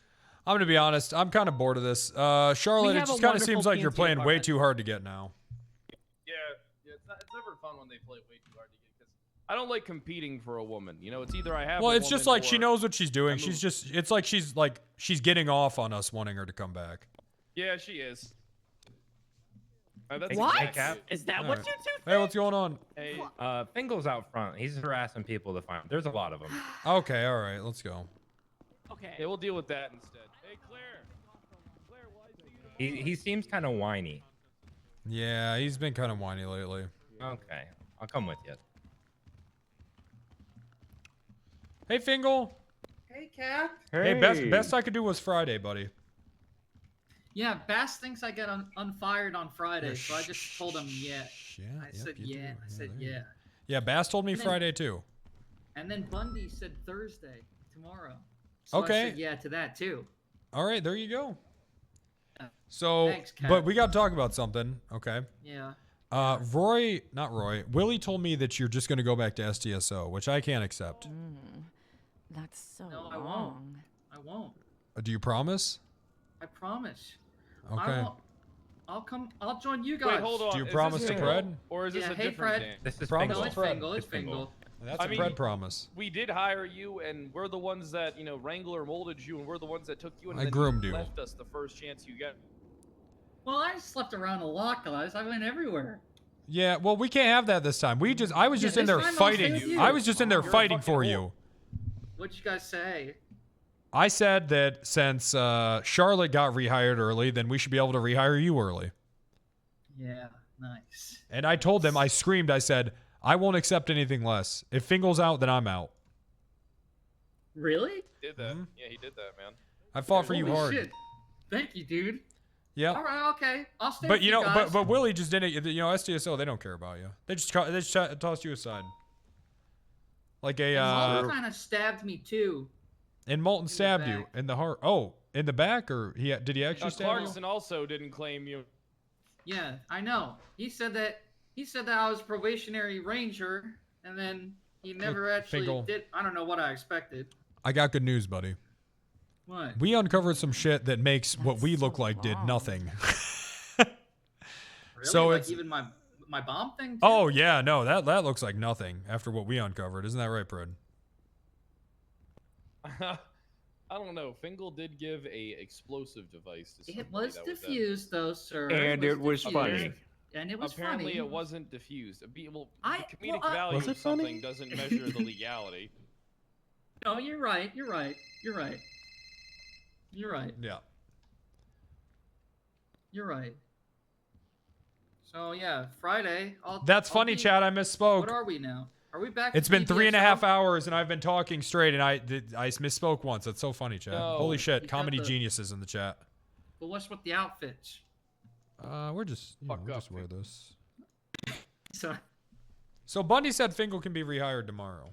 I'm going to be honest. I'm kind of bored of this. Charlotte, it have a just kind of seems wonderful like you're PNC playing way department. too hard to get now. Yeah, it's never fun when they play way too hard to get. Because I don't like competing for a woman. You know, it's either I have. Well, a it's just woman like she or knows what she's doing. I She's move. just, it's like she's getting off on us wanting her to come back. Yeah, she is. That's What? exactly Cap? it. Is that All what right. you two? Hey, what's going on? Hey, Fingal's out front. He's harassing people to find. There's a lot of them. Okay, all right, let's go. Okay. yeah, we'll deal with that instead. Hey, Claire. Claire, why is He seems kind of whiny. Yeah, he's been kind of whiny lately. Okay, I'll come with you. Hey, Fingal. Hey, Cap. Hey, best I could do was Friday, buddy. Yeah, Bass thinks I get unfired on Friday, Yeah, so I just told him yeah. Yeah, I said yeah. I said yeah. Yeah, Bass told me And then- Friday too. And then Bundy said Thursday, tomorrow. So Okay. I said yeah to that too. All right, there you go. So, Thanks, Cap. but we got to talk about something, okay? Yeah. Not Roy. Willie told me that you're just going to go back to STSO, which I can't accept. That's so No, I long. won't. I won't. Do you promise? I promise. Okay. I'll come. I'll join you guys. Wait, hold on. Do you Is promise this to Fingal, Fred? Or is this Yeah, a hey, different Fred. Dan? This is Promise No, to it's Fred. Fingal. It's Fingal. That's I a mean, Fred promise. We did hire you, and we're the ones that Wrangler molded you, and we're the ones that took you, and I then groomed you. left us the first chance you get. Well, I slept around a lot, guys. I went everywhere. Yeah, well, we can't have that this time. I was Yeah, just in this there time I'll fighting. stay with you. I was just in there You're a fighting fucking for whore. you. What'd you guys say? I said that since Charlotte got rehired early, then we should be able to rehire you early. Yeah, nice. And I told them, I screamed, I said, I won't accept anything less. If Fingal's out, then I'm out. Really? Did that? Yeah, he did that, man. I fought for you Holy hard. shit. Thank you, dude. Yeah. All right, okay. I'll stay But with you know, guys. but Willie just didn't. STSO, they don't care about you. They just tossed you aside. Like a Molten kind of stabbed me too. and Molten stabbed you back. in the heart. Oh, in the back, or did he actually stab you? Clarkson also didn't claim you. Yeah, I know. He said that I was probationary ranger, and then he never actually Fingal. did. I don't know what I expected. I got good news, buddy. What? We uncovered some shit that makes what we look like did nothing. Really? So like it's even my bomb thing. Too? oh yeah, no, that looks like nothing after what we uncovered, isn't that right, Fred? I don't know. Fingal did give a explosive device to somebody It was that was dead. diffused, though, sir. And it was diffused. funny. And it was Apparently, funny. it wasn't diffused. Well, I- the comedic well, value Was of it funny? something doesn't measure the legality. No, you're right. You're right. You're right. You're right. Yeah. You're right. So yeah, Friday. That's funny, Chad. I misspoke. What are we now? Are we back? It's to been 3.5 PBSO? hours and I've been talking straight and I misspoke once. That's so funny, Chad. No, Holy shit. you got Comedy the- geniuses in the chat. But what's with the outfits? We're just, we'll just wear this. So, So Bundy said Fingal can be rehired tomorrow.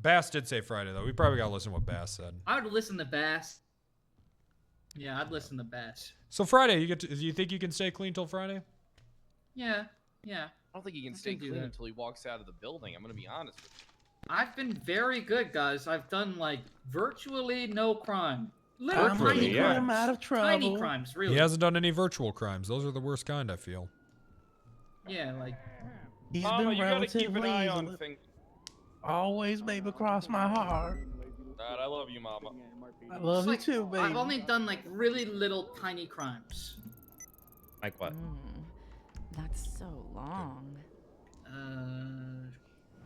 Bass did say Friday, though. We probably got to listen to what Bass said. I would listen to Bass. Yeah, I'd listen to Bass. So Friday, do you think you can stay clean till Friday? Yeah. I don't think he can I stay can do clean that. until he walks out of the building. I'm gonna be honest with you. I've been very good, guys. I've done like virtually no crime. Virtually, Tiny yeah. crimes. I'm out of Tiny crimes, really. He hasn't done any virtual crimes. Those are the worst kind, I feel. Yeah, like. Mama, you gotta keep an eye on relatively things. Always, baby, cross my heart. God, I love you, Mama. I love It's you too, baby. I've only done like really little tiny crimes. Like what? That's so long.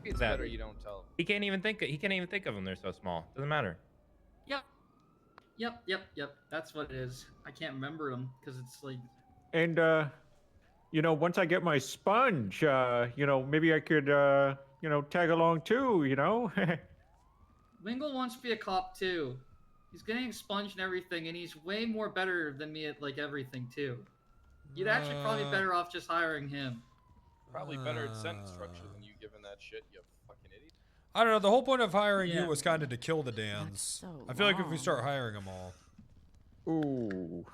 It's That- better you don't tell him. He can't even think. He can't even think of them. They're so small. Doesn't matter. Yep. That's what it is. I can't remember them because it's like. And you know, once I get my sponge, you know, maybe I could you know, tag along too, you know. Wingle wants to be a cop too. He's getting expunged and everything, and he's way more better than me at like everything too. You'd actually probably be better off just hiring him. Probably better at sentence structure than you giving that shit, you fucking idiot. I don't know. The whole point of hiring Yeah. you was kind of to kill the Dans. I feel like if we start hiring them all. Ooh.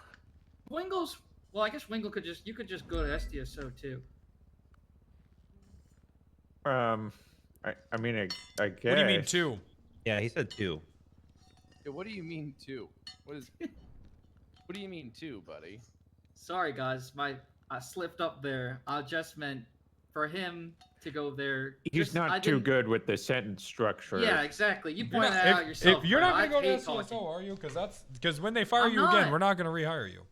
Wingle's. Well, I guess Wingle could just. You could just go to SDSO too. I mean, I guess. What do you mean 2? Yeah, he said 2. Yeah, what do you mean two? What is? What do you mean two, buddy? Sorry, guys. I slipped up there. I just meant for him to go there. He's just- I not too didn't- good with the sentence structure. Yeah, exactly. You You're pointed not- that out yourself. if you're not Fred. going to I go to hate SDSO, talking. are you? Because when they fire I'm you again, not. we're not going to rehire you.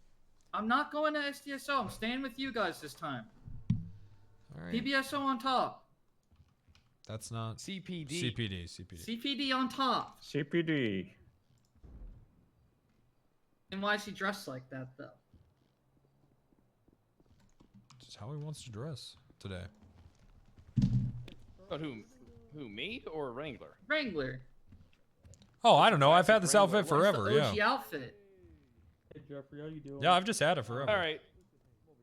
I'm not going to SDSO. I'm staying with you guys this time. All right. PBSO on top. That's not CPD. CPD on top. CPD. And why is he dressed like that though? Just how he wants to dress today. But who, me or Wrangler? Wrangler. Oh, I don't know. I've had this outfit What's forever. the OG Yeah. outfit. Hey Jeffrey, how you doing? Yeah, I've just had it forever. All right.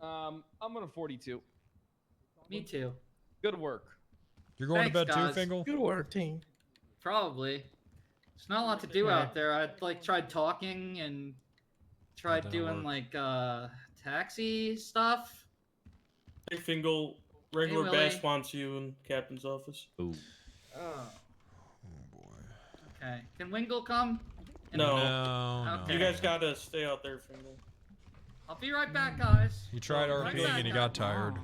I'm gonna 42. Me too. Good work. You're going Thanks, to bed guys. too, Fingal? Good work, team. Probably. There's not a lot to do out there. I like tried talking and tried didn't doing work. like taxi stuff. Hey, Fingal, regular Hey, Bass Willie. wants you in Captain's office. Ooh. Oh. Okay. Can Wingle come? No. No, Okay. You guys gotta stay out there, Fingal. I'll be right back, guys. He tried Right RPing back, and he guys. got tired. You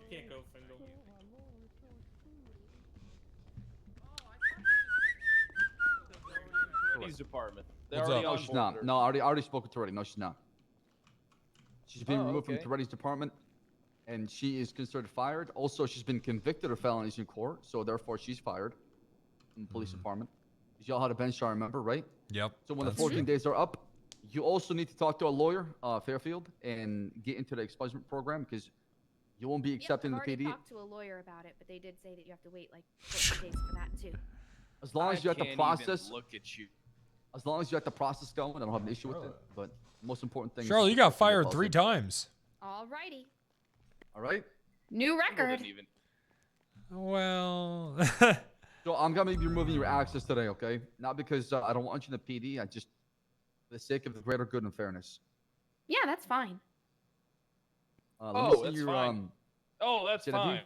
can't go, Fingal. Police department. They What's already up? No, she's not. onboarded her. No, I already spoken to her already. No, she's not. She's been Oh, removed okay. from Toretti's department, and she is considered fired. Also, she's been convicted of felonies in court, so therefore she's fired from the police department. 'Cause y'all had a bench, I remember, right? Yep. So when the that's 14 true. days are up, you also need to talk to a lawyer, Fairfield, and get into the expungement program because you won't be accepted in I've the already PD. talked to a lawyer about it, but they did say that you have to wait like 14 days for that too. As long as you're at the can't process, even look at you. as long as you're at the process going, I don't have an issue with it. But the most important thing. Charlotte, is you got to fired follow 3 it. times. Alrighty. All right. New Fingal record. didn't even. Well, So I'm gonna be removing your access today, okay? Not because I don't want you in the PD. I just, for the sake of the greater good and fairness. Yeah, that's fine. Let me Oh, see that's your, fine. Oh, that's say that again? fine.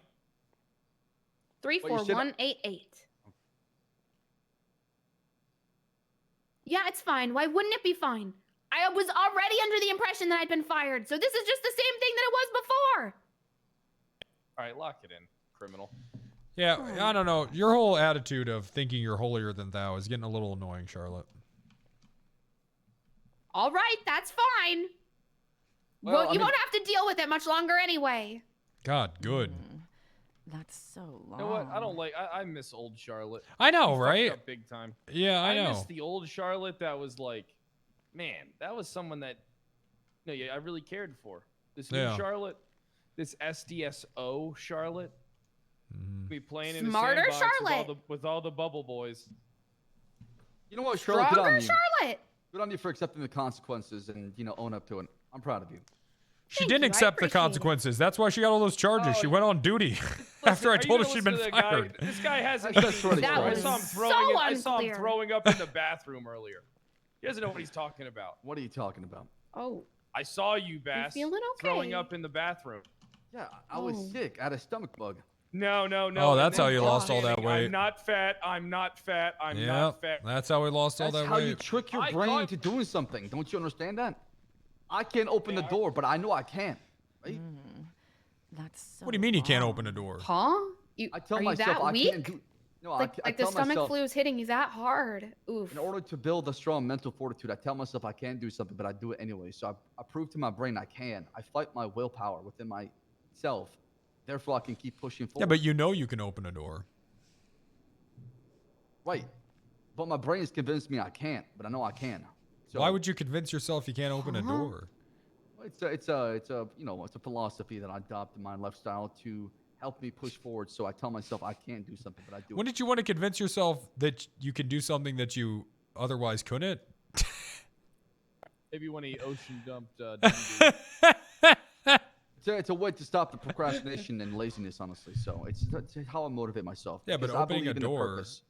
34188. Yeah, it's fine. Why wouldn't it be fine? I was already under the impression that I'd been fired, so this is just the same thing that it was before. All right, lock it in, criminal. yeah, I don't know. Your whole attitude of thinking you're holier than thou is getting a little annoying, Charlotte. All right, that's fine. Well, I you mean- won't have to deal with it much longer anyway. God, good. That's so long. You know what? I don't like. I miss old Charlotte. I know, She fucked right? up big time. Yeah, I know. miss the old Charlotte that was like, man, that was someone that, yeah, I really cared for. This new Yeah. Charlotte, this SDSO Charlotte, be playing in Smarter the sandbox Charlotte. with all the bubble boys. You know what, Charlotte? Good on Stronger you. Charlotte. Good on you for accepting the consequences and own up to it. I'm proud of you. She didn't accept the consequences. That's why she got all those charges. she went on duty after I told her she'd been fired. This guy hasn't. That's right, That right. was I saw him unclear. throwing up in the bathroom earlier. He doesn't know what he's talking about. What are you talking about? Oh. I saw you, Bass, feeling throwing okay? up in the bathroom. Yeah, I was sick. I had a stomach bug. No. Oh, that's how you lost all that weight. I'm not fat. I'm not fat. I'm Yeah, not fat. that's how we lost all That's that how you weight. trick your brain into doing something. Don't you understand that? I can't open the door, but I know I can. Right? That's so What do you mean you can't open a door? Huh? I tell are you myself that I weak? can't do. No, Like I the tell stomach myself, flu is hitting you that hard. Oof. in order to build a strong mental fortitude, I tell myself I can't do something, but I do it anyway. So I prove to my brain I can. I fight my willpower within myself. Therefore, I can keep pushing forward. Yeah, but you know you can open a door. Right. But my brain has convinced me I can't, but I know I can. So Why would you convince yourself you can't open a door? It's a philosophy that I adopt in my lifestyle to help me push forward. So I tell myself I can't do something, but I do. When did you want to convince yourself that you can do something that you otherwise couldn't? Maybe when he ocean dumped. It's a way to stop the procrastination and laziness, honestly. So it's how I motivate myself. Yeah, but because I opening a believe in the door. purpose.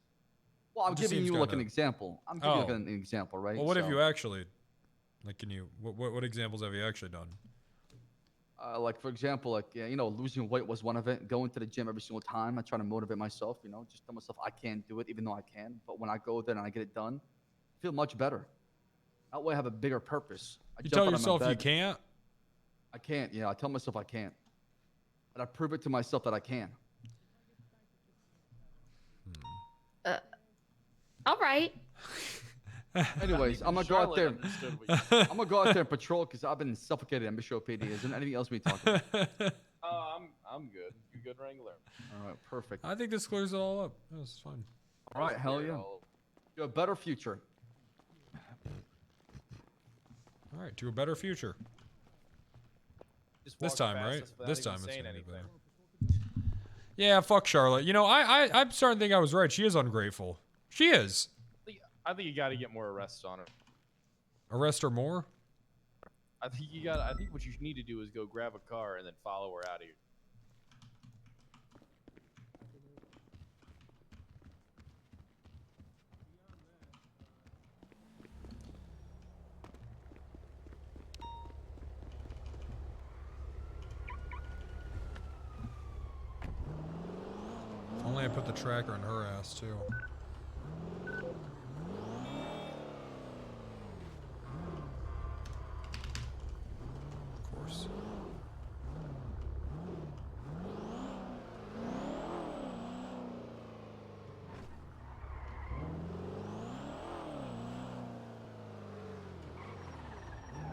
Well, I'm it just giving you seems like an kinda- example. I'm giving you like Oh. an example, right? Well, what have So, you actually? Like, can you? What examples have you actually done? like for example, like losing weight was one of it. Going to the gym every single time, I try to motivate myself. Just tell myself I can't do it, even though I can. But when I go there and I get it done, I feel much better. That way, I have a bigger purpose. You tell yourself you can't. I can't. Yeah, I tell myself I can't. But I prove it to myself that I can. All right. Anyways, I'm gonna go out there. I'm gonna go out there and patrol because I've been suffocated at Mission PD. Is there anything else we talk about? I'm good. You good, Wrangler? All right, perfect. I think this clears it all up. That's fine. All right, hell yeah. To a better future. All right, to a better future. Just This walk time, past right? us without This even time it's saying gonna be anything. Yeah, fuck Charlotte. I'm starting to think I was right. She is ungrateful. She is. I think you got to get more arrests on her. Arrest her more? I think what you need to do is go grab a car and then follow her out of here. If only I put the tracker in her ass too. Of course.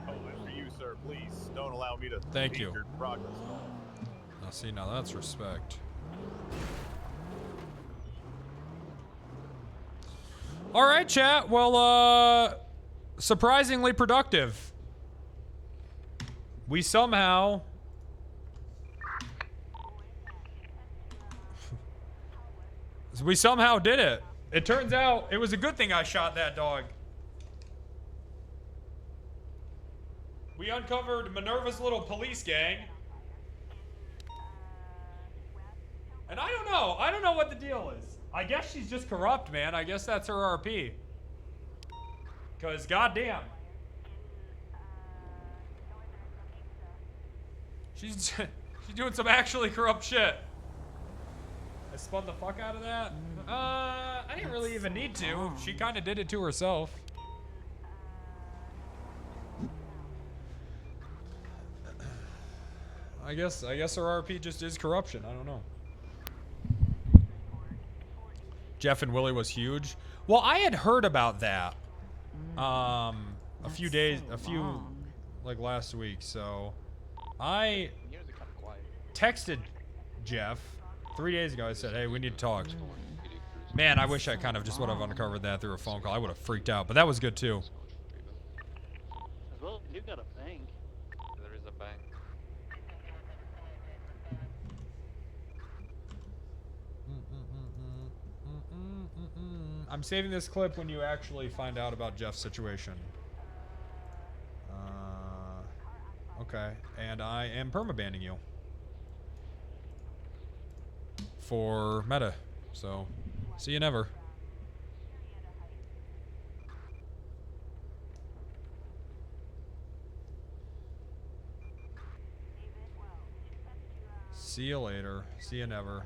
Oh, and for you, sir, please don't allow me to Thank impede you. your progress. Now see, now that's respect. All right, chat. Well, surprisingly productive. We somehow did it. It turns out it was a good thing I shot that dog. We uncovered Minerva's little police gang. And I don't know. I don't know what the deal is. I guess she's just corrupt, man. I guess that's her RP. Because, goddamn. She's doing some actually corrupt shit. I spun the fuck out of that. I didn't really even need to. She kind of did it to herself. I guess her RP just is corruption. I don't know. Jeff and Willie was huge. Well, I had heard about that. Like last week. So I texted Jeff 3 days ago. I said, hey, we need to talk. Man, I wish I kind of just would have uncovered that through a phone call. I would have freaked out, but that was good too. He's got a bank. There is a bank. I'm saving this clip when you actually find out about Jeff's situation. Okay, and I am permabanning you for meta. So, see you never. See you later. See you never.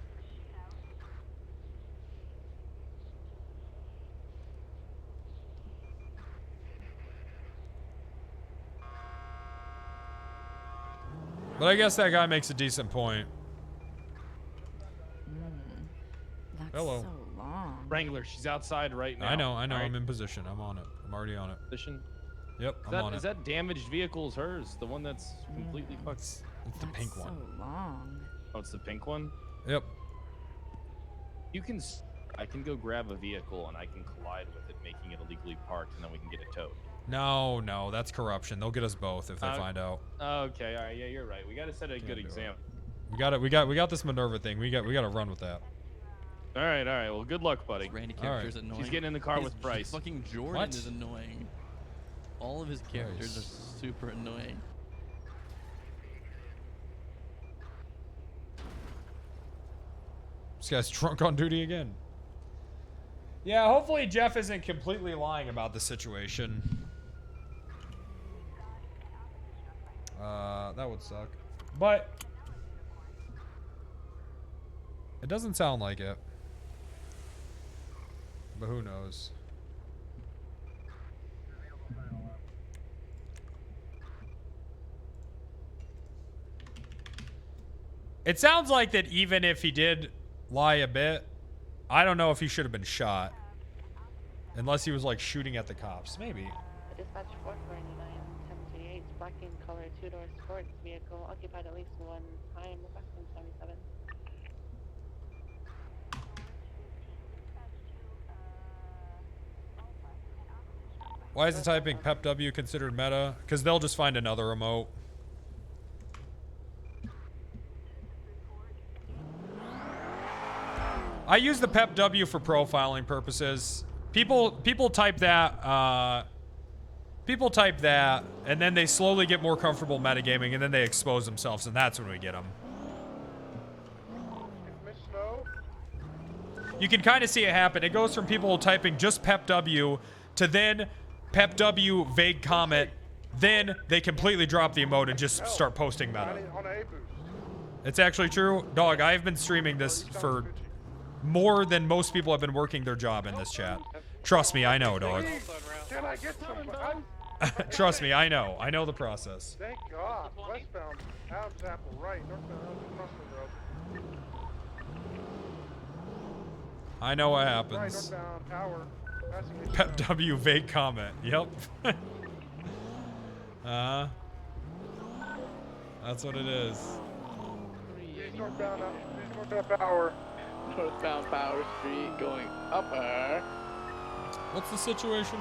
But I guess that guy makes a decent point. That's Hello. so long. Wrangler, she's outside right now. I know. Alright. I'm in position. I'm on it. I'm already on it. Position. Yep, Is I'm that, on is it. that damaged vehicle's hers? The one that's completely fucked? It's the pink one. So long. Oh, it's the pink one? Yep. You can... I can go grab a vehicle and I can collide with it, making it illegally parked, and then we can get it towed. No, that's corruption. They'll get us both if they find out. Okay, all right, yeah, you're right. We got to set a good example. We got this Minerva thing. We got to run with that. All right. Well, good luck, buddy. Randy All right. character's annoying. She's getting in the car His with Price. Fucking Jordan What? is annoying. All of his characters are super annoying. This guy's drunk on duty again. Yeah, hopefully Jeff isn't completely lying about the situation. That would suck. But it doesn't sound like it. But who knows? It sounds like that even if he did lie a bit, I don't know if he should have been shot. Unless he was like shooting at the cops. Maybe. Dispatch 449, 1038, black in color, two-door sports vehicle, occupied at least one time, requesting 77. Why is the typing Pep W considered meta? Because they'll just find another remote. I use the Pep W for profiling purposes. People type that. People type that, and then they slowly get more comfortable metagaming, and then they expose themselves, and that's when we get them. You can kind of see it happen. It goes from people typing just Pep W to then Pep W vague comment. Then they completely drop the emote and just start posting meta. It's actually true. Dog, I've been streaming this for more than most people have been working their job in this chat. Trust me, I know, dog. Can I get some? Trust me, I know. I know the process. Thank God. Westbound, Adams Apple, right. Northbound, Adams Crossing Road. I know what Right, happens. northbound Tower. Passing Pep W vague comment. Yep. That's what it is. Please northbound Power. Northbound Power Street going upper. What's the situation?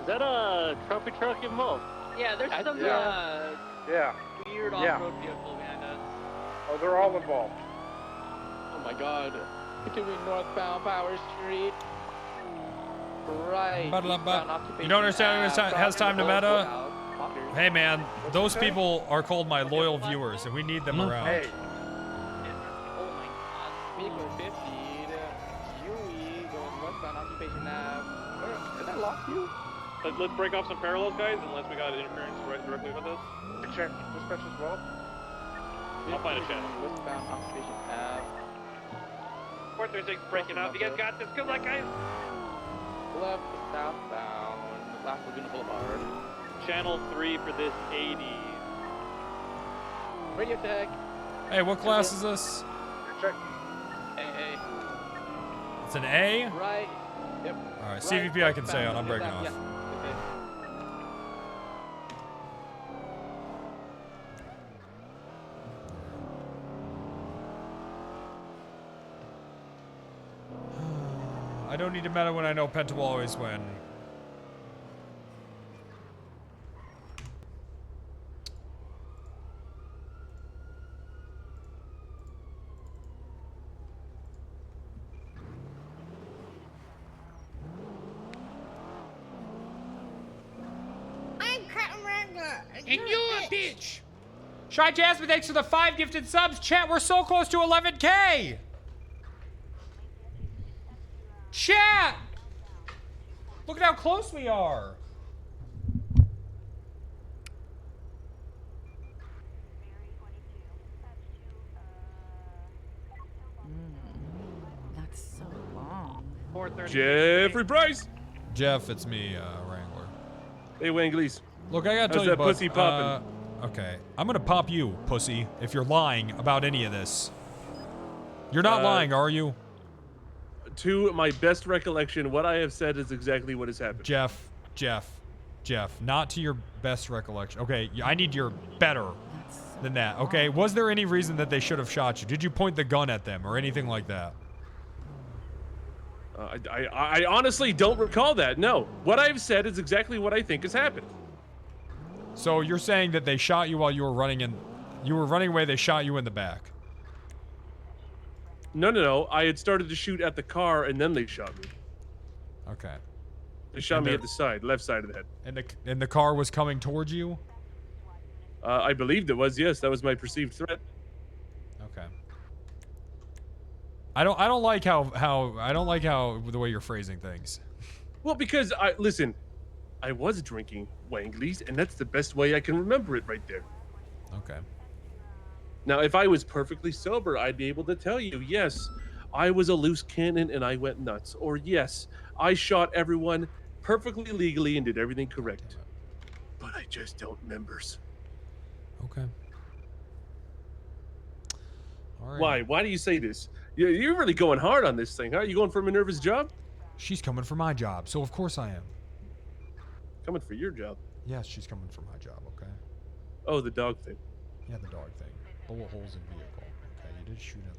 Is that a trophy truck involved? Yeah, there's some Yeah. weird Yeah. off-road vehicle behind us. Oh, they're all involved. Oh my god. Between northbound Power Street. Right. You don't understand who has time to meta? Hey man, those people are called my loyal viewers, and we need them around. Hey. Oh my god. Vehicle 50 to UE going westbound Occupation Ave. Did I lock you? Let's break off some parallels, guys, unless we got interference right directly with us. Check dispatch as well. I'll find a channel. Westbound Occupation Ave. 436 breaking off. You guys got this. Good luck, guys. Left to southbound. Last Laguna Boulevard. Channel 3 for this 80. Radio tech. Hey, what class is this? Check. AA. It's an A? Right. Yep. Alright, CVP I can stay on. I'm breaking off. Yeah. I don't need to meta when I know Penta will always win. And you're a bitch. Shy Jasmine, thanks for the 5 gifted subs. Chat, we're so close to 11K. Chat! Look at how close we are. That's so long. 4:30. Jeffrey Price. Jeff, it's me, Wrangler. Hey, Wanglies. Look, I gotta tell How's you, that bud, pussy popping? okay, I'm gonna pop you, pussy, if you're lying about any of this. You're not lying, are you? To my best recollection, what I have said is exactly what has happened. Jeff, not to your best recollection. Okay, I need your better than that. Okay, was there any reason that they should have shot you? Did you point the gun at them or anything like that? I honestly don't recall that. No, what I've said is exactly what I think has happened. So you're saying that they shot you while you were running away, they shot you in the back. No. I had started to shoot at the car and then they shot me. Okay. They shot me at the side, left side of the head. And the car was coming towards you? I believed it was, yes. That was my perceived threat. Okay. I don't like how the way you're phrasing things. Well, because listen, I was drinking Wanglies, and that's the best way I can remember it right there. Okay. Now, if I was perfectly sober, I'd be able to tell you, yes, I was a loose cannon and I went nuts. Or yes, I shot everyone perfectly legally and did everything correct. But I just don't remembers. Okay. All right. Why? Why do you say this? You're really going hard on this thing, huh? You going for a Minerva's job? She's coming for my job, so of course I am. Coming for your job? Yes, she's coming for my job, okay? Oh, the dog thing. Yeah, the dog thing. Bullet holes in vehicle. Okay, you did shoot at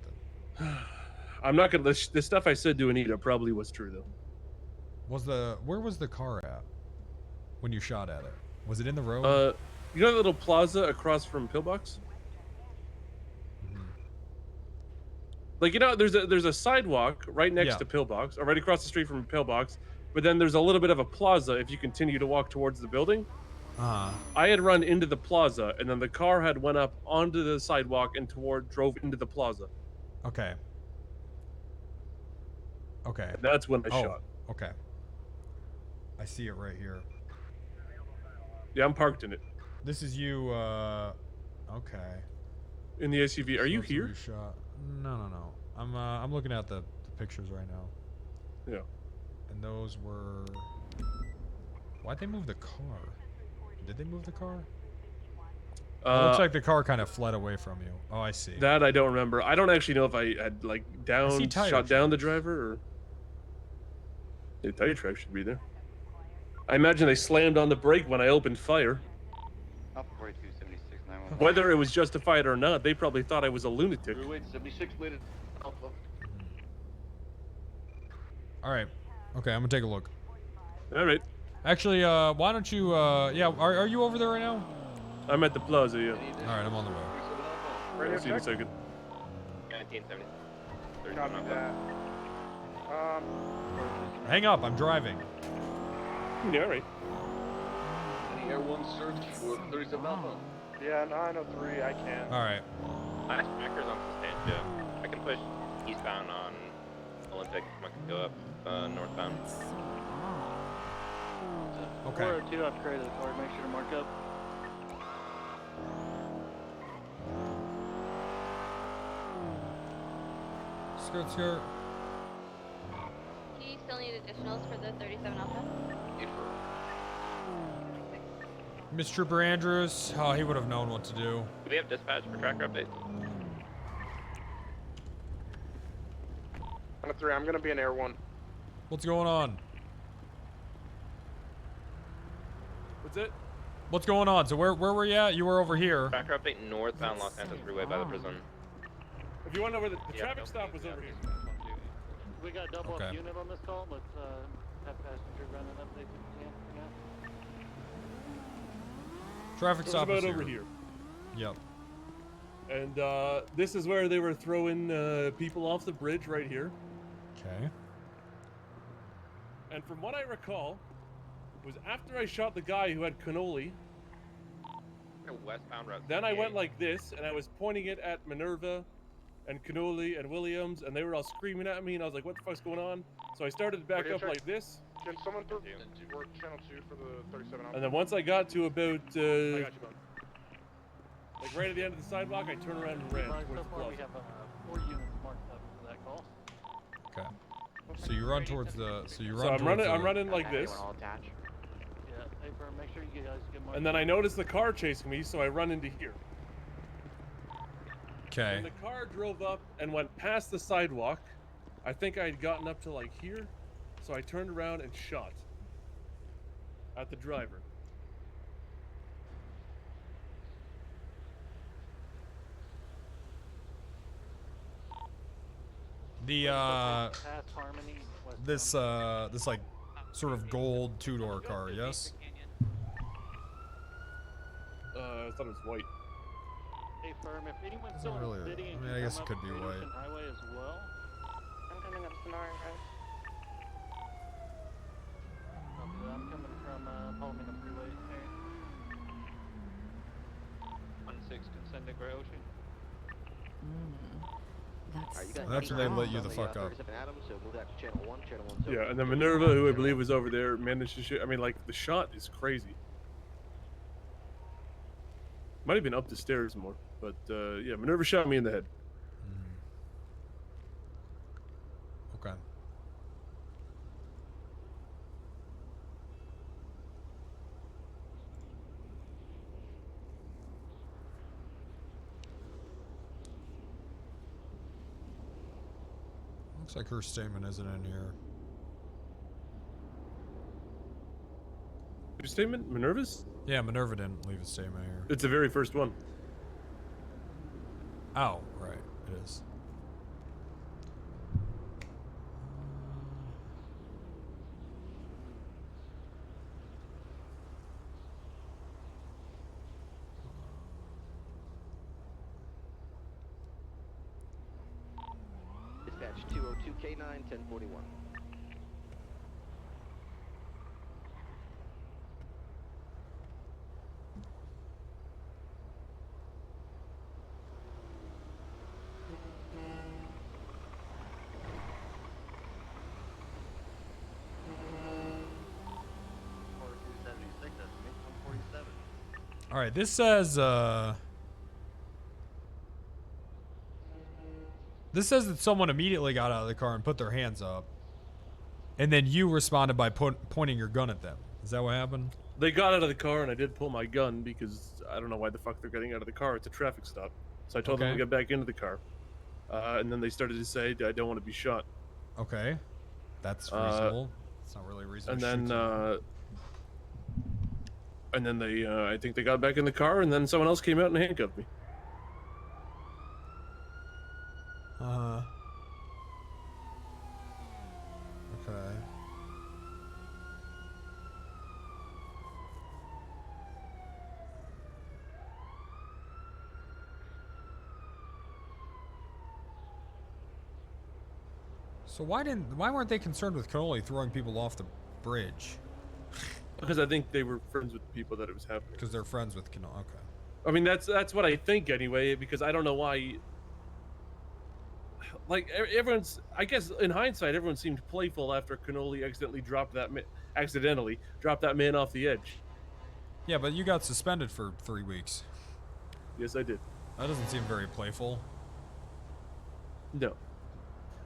them. I'm not gonna. The stuff I said to Anita probably was true though. Where was the car at when you shot at it? Was it in the road? You know that little plaza across from Pillbox? Like, you know, there's a sidewalk right next to Pillbox, or right across the street from Pillbox, but then there's a little bit of a plaza if you continue to walk towards the building. I had run into the plaza, and then the car had went up onto the sidewalk and drove into the plaza. Okay. Okay. And that's when I shot. Okay. I see it right here. Yeah, I'm parked in it. This is you, okay. In the SUV. Are you here? Shot. No. I'm looking at the pictures right now. Yeah. And those were... Why'd they move the car? Did they move the car? It looks like the car kind of fled away from you. Oh, I see. That I don't remember. I don't actually know if I had, like, shot down the driver, or... The tire track should be there. I imagine they slammed on the brake when I opened fire. Alpha 4276 911. Whether it was justified or not, they probably thought I was a lunatic. 76 later. Alpha. All right. Okay, I'm gonna take a look. All right. Actually, why don't you, yeah, are you over there right now? I'm at the plaza, yeah. All right, I'm on the way. I'll see you in a second. 1970. Copy that. Hang up, I'm driving. Yeah, all right. Any Air 1 search for 37 Alpha? Yeah, 903, I can. All right. Last trackers on Substantia. I can push eastbound on Olympic. I can go up northbound. Okay. 402, I've created the card. Make sure to mark up. Skirt. Do you still need additionals for the 37 Alpha? Miss Trooper Andrews, oh, he would have known what to do. Do we have dispatch for tracker update? 903, I'm gonna be in Air 1. What's going on? What's it? What's going on? So where were you at? You were over here. Tracker update northbound Los Santos Freeway by the prison. If you want to know where the traffic stop was over here. We got double Okay. up unit on this call. Let's have passenger run an update to the camp for now. Traffic It was stop about is over here. Yep. And this is where they were throwing people off the bridge right here. Okay. And from what I recall, was after I shot the guy who had cannoli, a westbound route. Then I went like this, and I was pointing it at Minerva, and Cannoli and Williams, and they were all screaming at me, and I was like, "What the fuck's going on?" So I started to back Okay, up check. like this. Can someone through work channel 2 for the 37 And then once I got to about, I got you, bud. like right at the end of the sidewalk, I turned around and ran So towards the far, we plaza. have 4 units marked up for that call. Okay. So you run towards the. So you run. So I'm towards running. the- I'm running like this. Yeah, hey, bro, make sure you guys get marked. And then I noticed the car chasing me, so I run into here. Okay. And the car drove up and went past the sidewalk. I think I had gotten up to like here, so I turned around and shot at the driver. The this like sort of gold two-door car, yes? I thought it was white. Hey, firm, if anyone's Doesn't still in really- the city I and mean, can I guess come it could up be Great white. Ocean Highway as well. I'm coming up Sonora Road. I'm coming from Palomino Freeway here. 16 can send to Gray Ocean. That's when they let you the fuck up. Yeah, and then Minerva, who I believe was over there, managed to shoot. I mean, like, the shot is crazy. Might have been up the stairs more, but yeah, Minerva shot me in the head. Okay. Looks like her statement isn't in here. Your statement? Minerva's? Yeah, Minerva didn't leave a statement here. It's the very first one. Oh, right. It is. Dispatch 202K9 1041. All right, this says that someone immediately got out of the car and put their hands up, and then you responded by pointing your gun at them. Is that what happened? They got out of the car, and I did pull my gun because I don't know why the fuck they're getting out of the car. It's a traffic stop. So I told them to Okay. get back into the car. And then they started to say, I don't want to be shot. Okay, that's reasonable. It's not really reasonable. And then they, I think they got back in the car, and then someone else came out and handcuffed me. Okay. So why weren't they concerned with Cannoli throwing people off the bridge? Because I think they were friends with the people that it was happening. Because they're friends with Cannoli. Okay. I mean, that's what I think anyway, because I don't know why. Like, everyone's, I guess in hindsight, everyone seemed playful after Cannoli accidentally dropped that man off the edge. Yeah, but you got suspended for 3 weeks. Yes, I did. That doesn't seem very playful. No.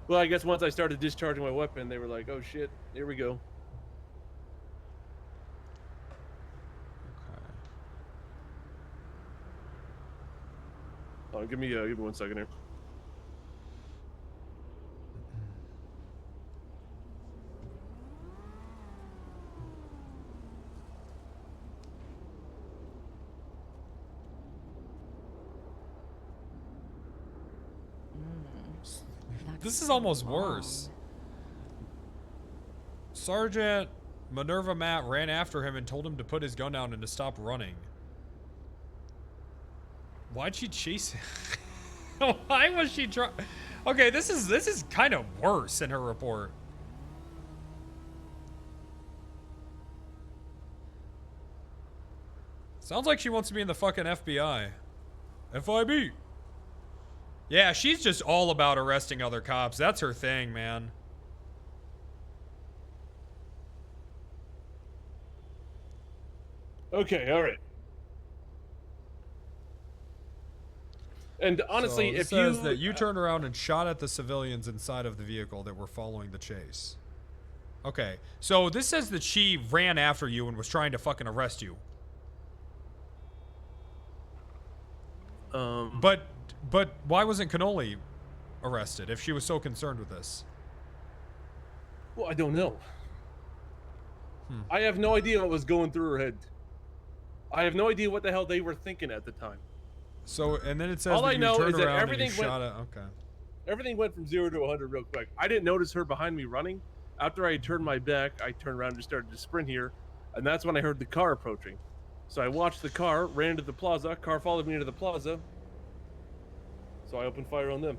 Well, I guess once I started discharging my weapon, they were like, "Oh shit, here we go." Oh, give me 1 second here. This is almost worse. Sergeant Minerva Matt ran after him and told him to put his gun down and to stop running. Why'd she chase him? Why was she trying? Okay, this is kind of worse in her report. Sounds like she wants to be in the fucking FBI. FIB. Yeah, she's just all about arresting other cops. That's her thing, man. Okay, all right. And honestly, So this if says you that you turned around and shot at the civilians inside of the vehicle that were following the chase. Okay, so this says that she ran after you and was trying to fucking arrest you. But why wasn't Cannoli arrested if she was so concerned with this? Well, I don't know. I have no idea what was going through her head. I have no idea what the hell they were thinking at the time. So, and then it says All that I you know turned is that around and everything you went, shot at... Okay. Everything went from 0 to 100 real quick. I didn't notice her behind me running. After I turned my back, I turned around and started to sprint here, and that's when I heard the car approaching. So I watched the car, ran to the plaza, car followed me into the plaza, so I opened fire on them.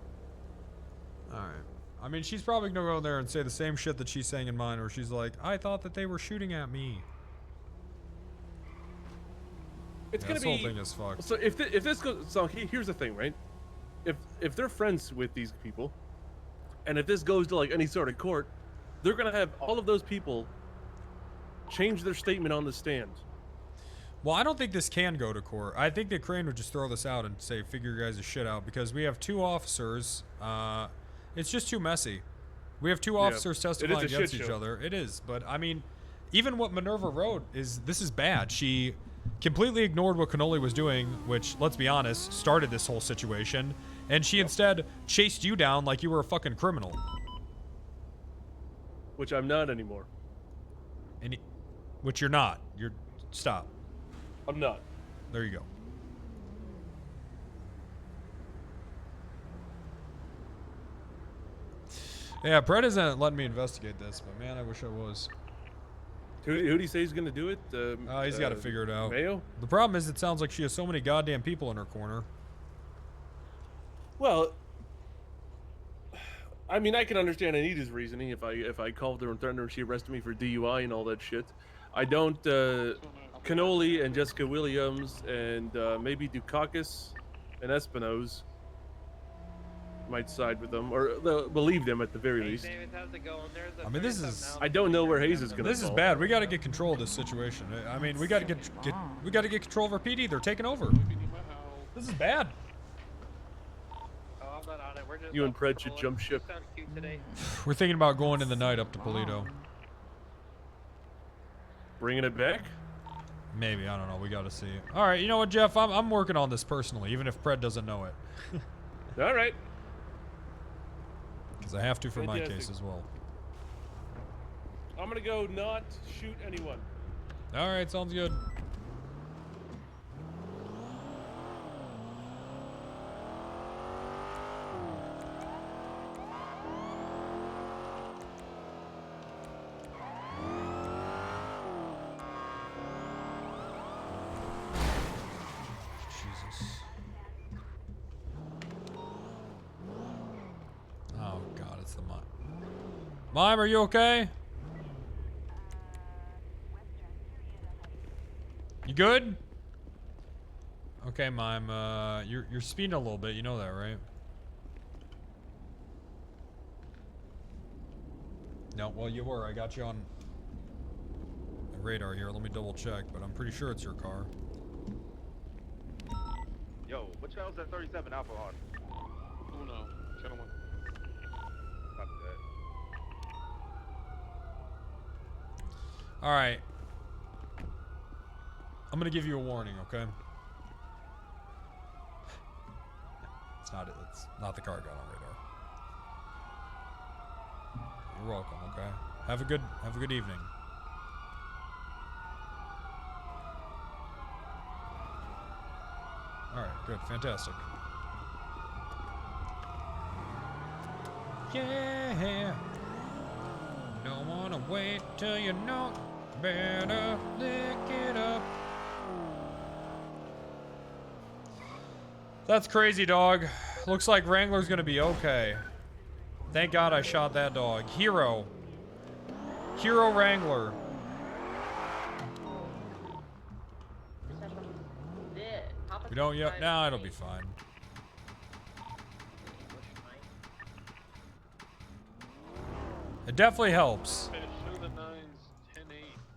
Alright. I mean, she's probably gonna go there and say the same shit that she's saying in mine, where she's like, I thought that they were shooting at me. It's Yeah, gonna this be whole thing is fucked. So if this goes, so here's the thing, right? If they're friends with these people, and if this goes to like any sort of court, they're gonna have all of those people change their statement on the stand. Well, I don't think this can go to court. I think that Crane would just throw this out and say, figure your guys' shit out, because we have 2 officers. It's just too messy. We have 2 officers testifying against each other. It is, but I mean, even what Minerva wrote this is bad. She completely ignored what Cannoli was doing, which, let's be honest, started this whole situation, and she instead chased you down like you were a fucking criminal. Which I'm not anymore. Which you're not. Stop. I'm not. There you go. Yeah, Brett isn't letting me investigate this, but man, I wish I was. Who do you say he's gonna do it? He's got to figure it out. Mayo? The problem is, it sounds like she has so many goddamn people in her corner. Well, I mean, I can understand Anita's reasoning. If I called her and threatened her, and she arrested me for DUI and all that shit. I don't. Cannoli and Jessica Williams and maybe Dukakis and Espinoz might side with them, or they'll believe them at the very least. I mean, this is. I don't know where Hayes is gonna. This is bad. We got to get control of this situation. I mean, we got to get control of our PD. They're taking over. This is bad. You and Pred should jump ship. We're thinking about going in the night up to Polito. Bringing it back? Maybe, I don't know. We got to see. All right, you know what, Jeff? I'm working on this personally, even if Pred doesn't know it. All right. Because I have to for my case as well. I'm gonna go not shoot anyone. All right, sounds good. Mime, are you okay? You good? Okay, Mime. You're speeding a little bit. You know that, right? No, well, you were. I got you on the radar here. Let me double check, but I'm pretty sure it's your car. Yo, what channel's that 37 Alpha on? Oh no, channel 1. Copy that. All right. I'm gonna give you a warning, okay? It's not the car I got on radar. You're welcome, okay? Have a good evening. All right, good, fantastic. Yeah. Don't wanna wait till you know. Better lick it up. That's crazy, dog. Looks like Wrangler's gonna be okay. Thank God I shot that dog. Hero Wrangler. We don't yet. Nah, it'll be fine. It definitely helps. Okay, show the 9s 10-8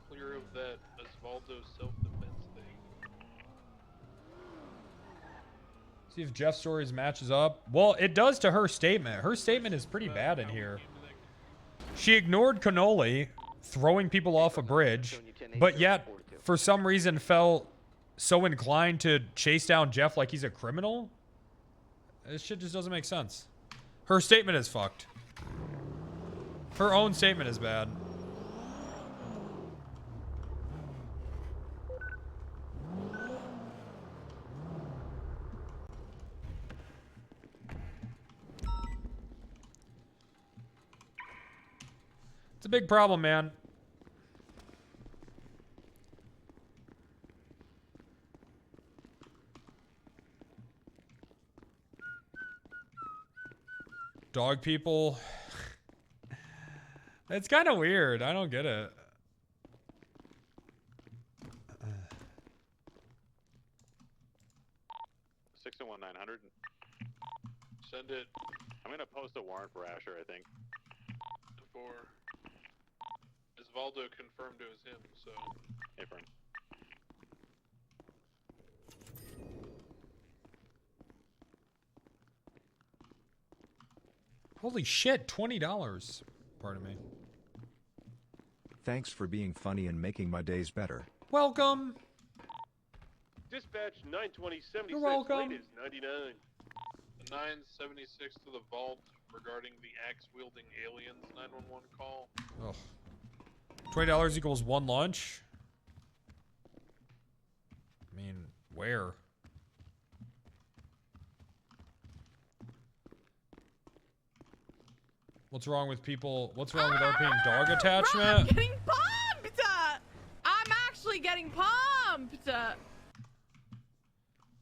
clear of that Osvaldo self-defense thing. See if Jeff's stories matches up. Well, it does to her statement. Her statement is pretty bad in here. She ignored Cannoli throwing people off a bridge, but yet, for some reason, felt so inclined to chase down Jeff like he's a criminal. This shit just doesn't make sense. Her statement is fucked. Her own statement is bad. It's a big problem, man. Dog people. It's kind of weird. I don't get it. Six and 900. Send it. I'm gonna post a warrant for Asher, I think. For Osvaldo confirmed it was him, so. Hey, friend. Holy shit, $20. Pardon me. Thanks for being funny and making my days better. Welcome. Dispatch 92076. You're welcome. Latest 99. The 976 to the vault regarding the axe-wielding aliens 911 call. Ugh. $20 equals one lunch? I mean, where? What's wrong with people? What's wrong with RPing dog attachment? I'm getting pumped! I'm actually getting pumped!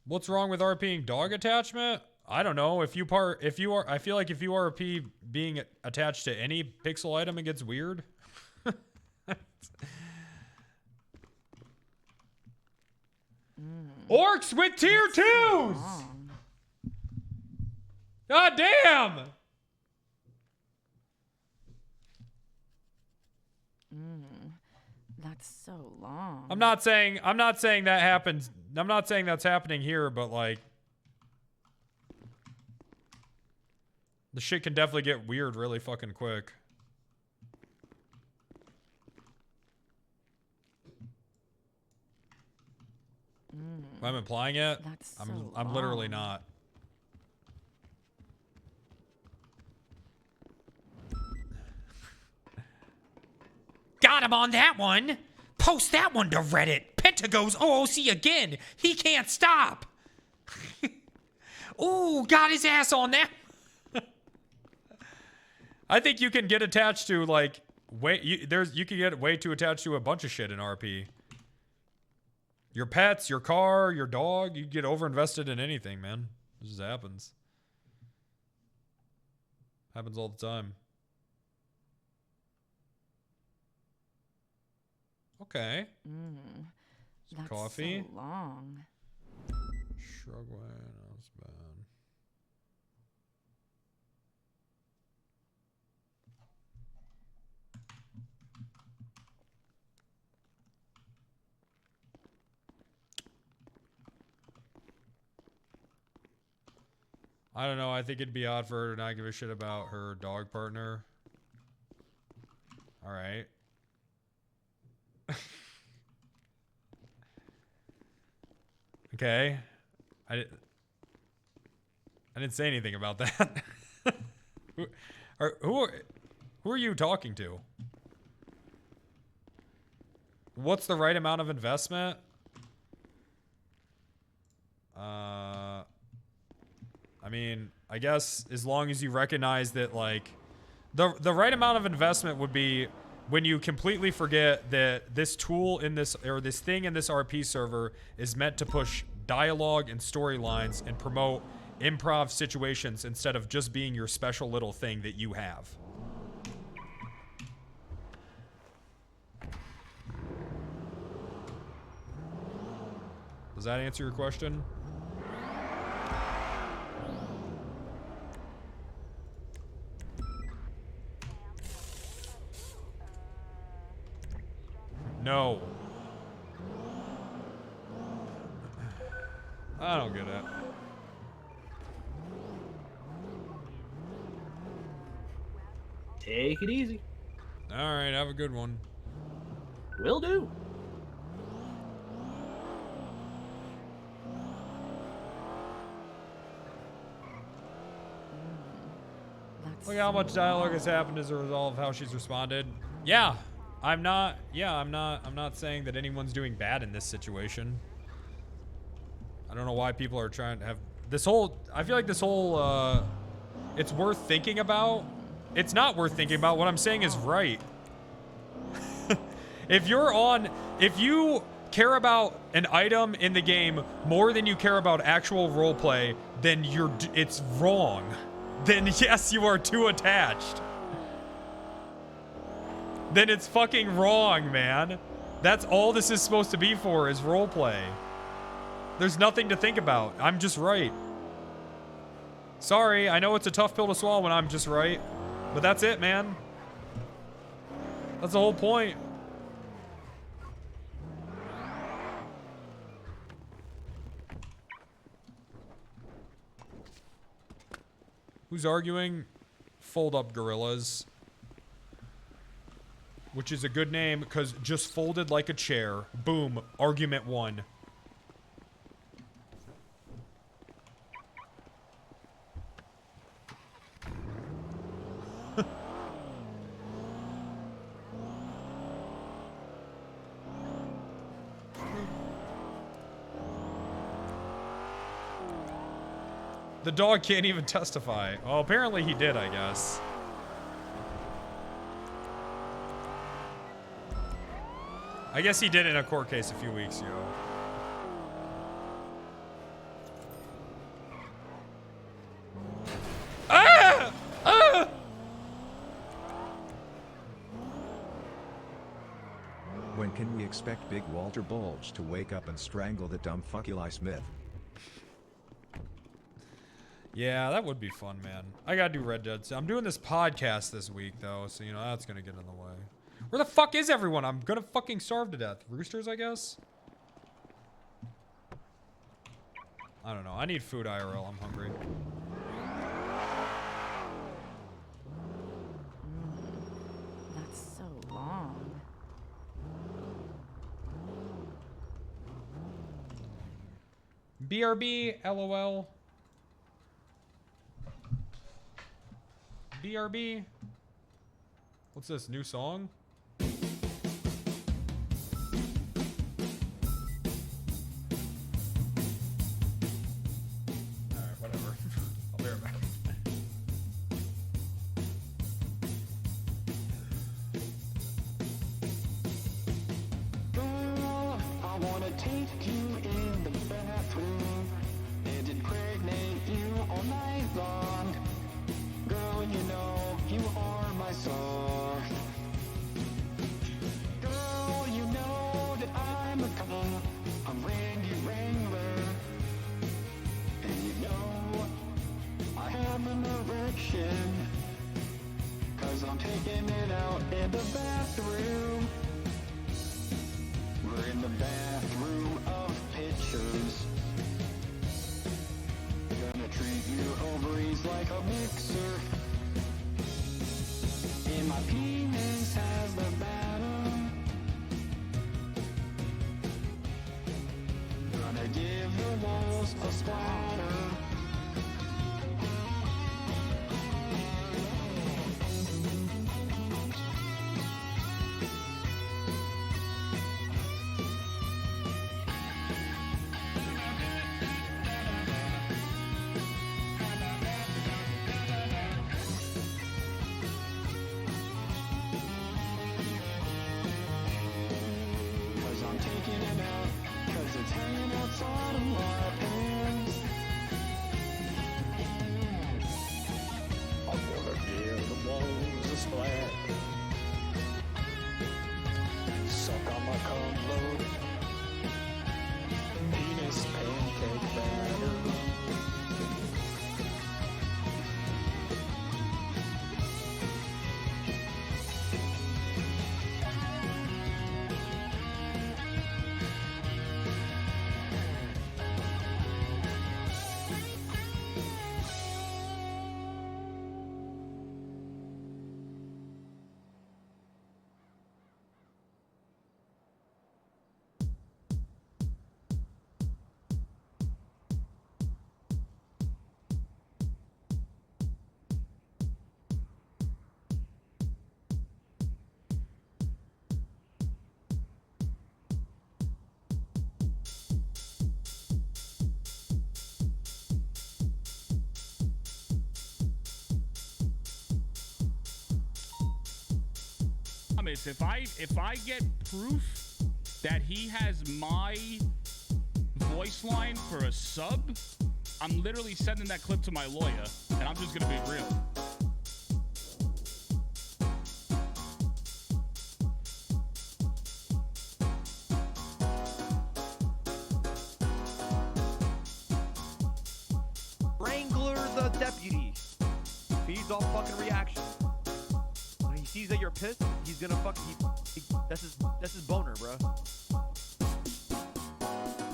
What's wrong with RPing dog attachment? I don't know. I feel like if you RP being attached to any pixel item, it gets weird. Orcs with tier 2s! God damn! That's so long. I'm not saying that happens. I'm not saying that's happening here, but like the shit can definitely get weird really fucking quick. If I'm implying it, I'm literally not. Got him on that one. Post that one to Reddit. Penta goes OOC again. He can't stop. Ooh, got his ass on that. I think you can get attached to like you can get way too attached to a bunch of shit in RP. Your pets, your car, your dog, you get overinvested in anything, man. This just happens. Happens all the time. Okay. That's coffee. so long. Shrug away. No, it's bad. I don't know. I think it'd be odd for her to not give a shit about her dog partner. All right. Okay. I didn't say anything about that. Who are you talking to? What's the right amount of investment? I mean, I guess as long as you recognize that like the right amount of investment would be when you completely forget that this tool in this, or this thing in this RP server is meant to push dialogue and storylines and promote improv situations instead of just being your special little thing that you have. Does that answer your question? No. I don't get it. Take it easy. All right, have a good one. Will do. Look at how much dialogue has happened as a result of how she's responded. Yeah, I'm not saying that anyone's doing bad in this situation. I don't know why people are trying to have this whole, I feel like this whole, it's worth thinking about. It's not worth thinking about. What I'm saying is right. If you care about an item in the game more than you care about actual roleplay, then it's wrong. Then yes, you are too attached. Then it's fucking wrong, man. That's all this is supposed to be for, is roleplay. There's nothing to think about. I'm just right. Sorry, I know it's a tough pill to swallow when I'm just right. But that's it, man. That's the whole point. Who's arguing? Fold Up Gorillas. Which is a good name because just folded like a chair. Boom. Argument won. The dog can't even testify. Well, apparently he did, I guess. I guess he did in a court case a few weeks ago. Ah! Ah! When can we expect Big Walter Bulge to wake up and strangle the dumb fuck Eli Smith? Yeah, that would be fun, man. I gotta do Red Dead. I'm doing this podcast this week, though, so, you know, that's gonna get in the way. Where the fuck is everyone? I'm gonna fucking starve to death. Roosters, I guess? I don't know. I need food IRL. I'm hungry. That's so long. BRB, LOL. BRB. What's this, new song? Alright, whatever. I'll be right back. Girl, I wanna take you in the bathroom and impregnate you all night long. Girl, you know you are my soul. Girl, you know that I'm a couple. I'm Wrangler. And you know I have an erection. 'Cause I'm taking it out in the bathroom. We're in the bathroom of pictures. Gonna treat your ovaries like a mixer. And my penis has the batter. Gonna give the walls a splatter. Cause I'm taking it out, cause it's hanging outside of my pants. promise, if I get proof that he has my voice line for a sub, I'm literally sending that clip to my lawyer, and I'm just gonna be real. Wrangler the deputy feeds off fucking reaction. When he sees that you're pissed, he's gonna that's his boner, bro.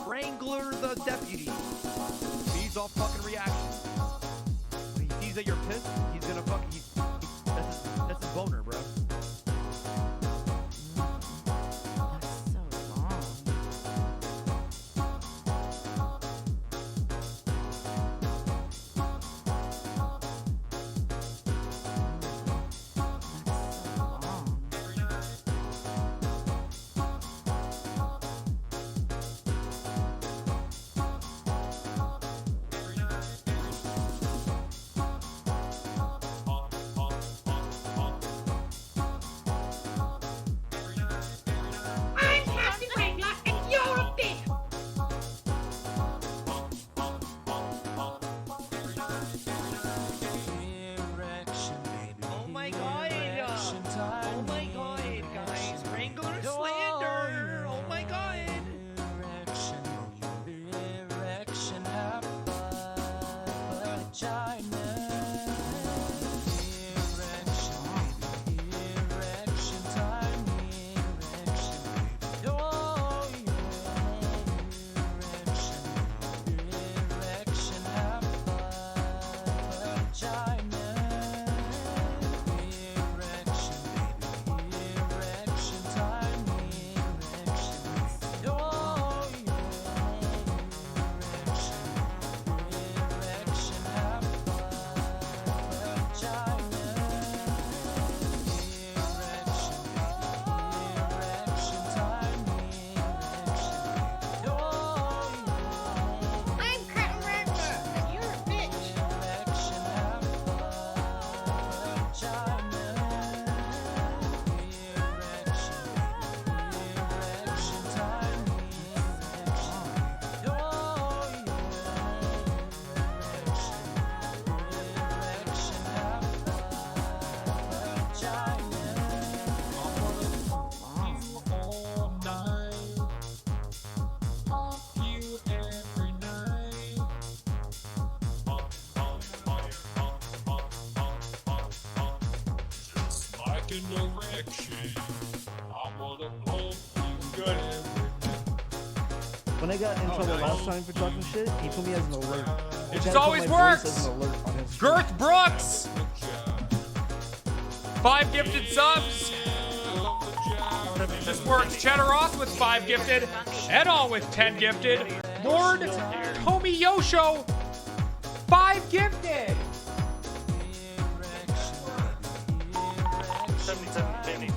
Wrangler the deputy feeds off fucking reaction. When he sees that you're pissed, he's gonna that's his boner, bro. When I got in trouble last time for talking shit, he put me as an alert. It just always works. Girth Brooks, 5 gifted subs. This works. Cheddar Ross with 5 gifted. Edall with 10 gifted. Lord Tomi Yosho, 5 gifted. 77 Benny.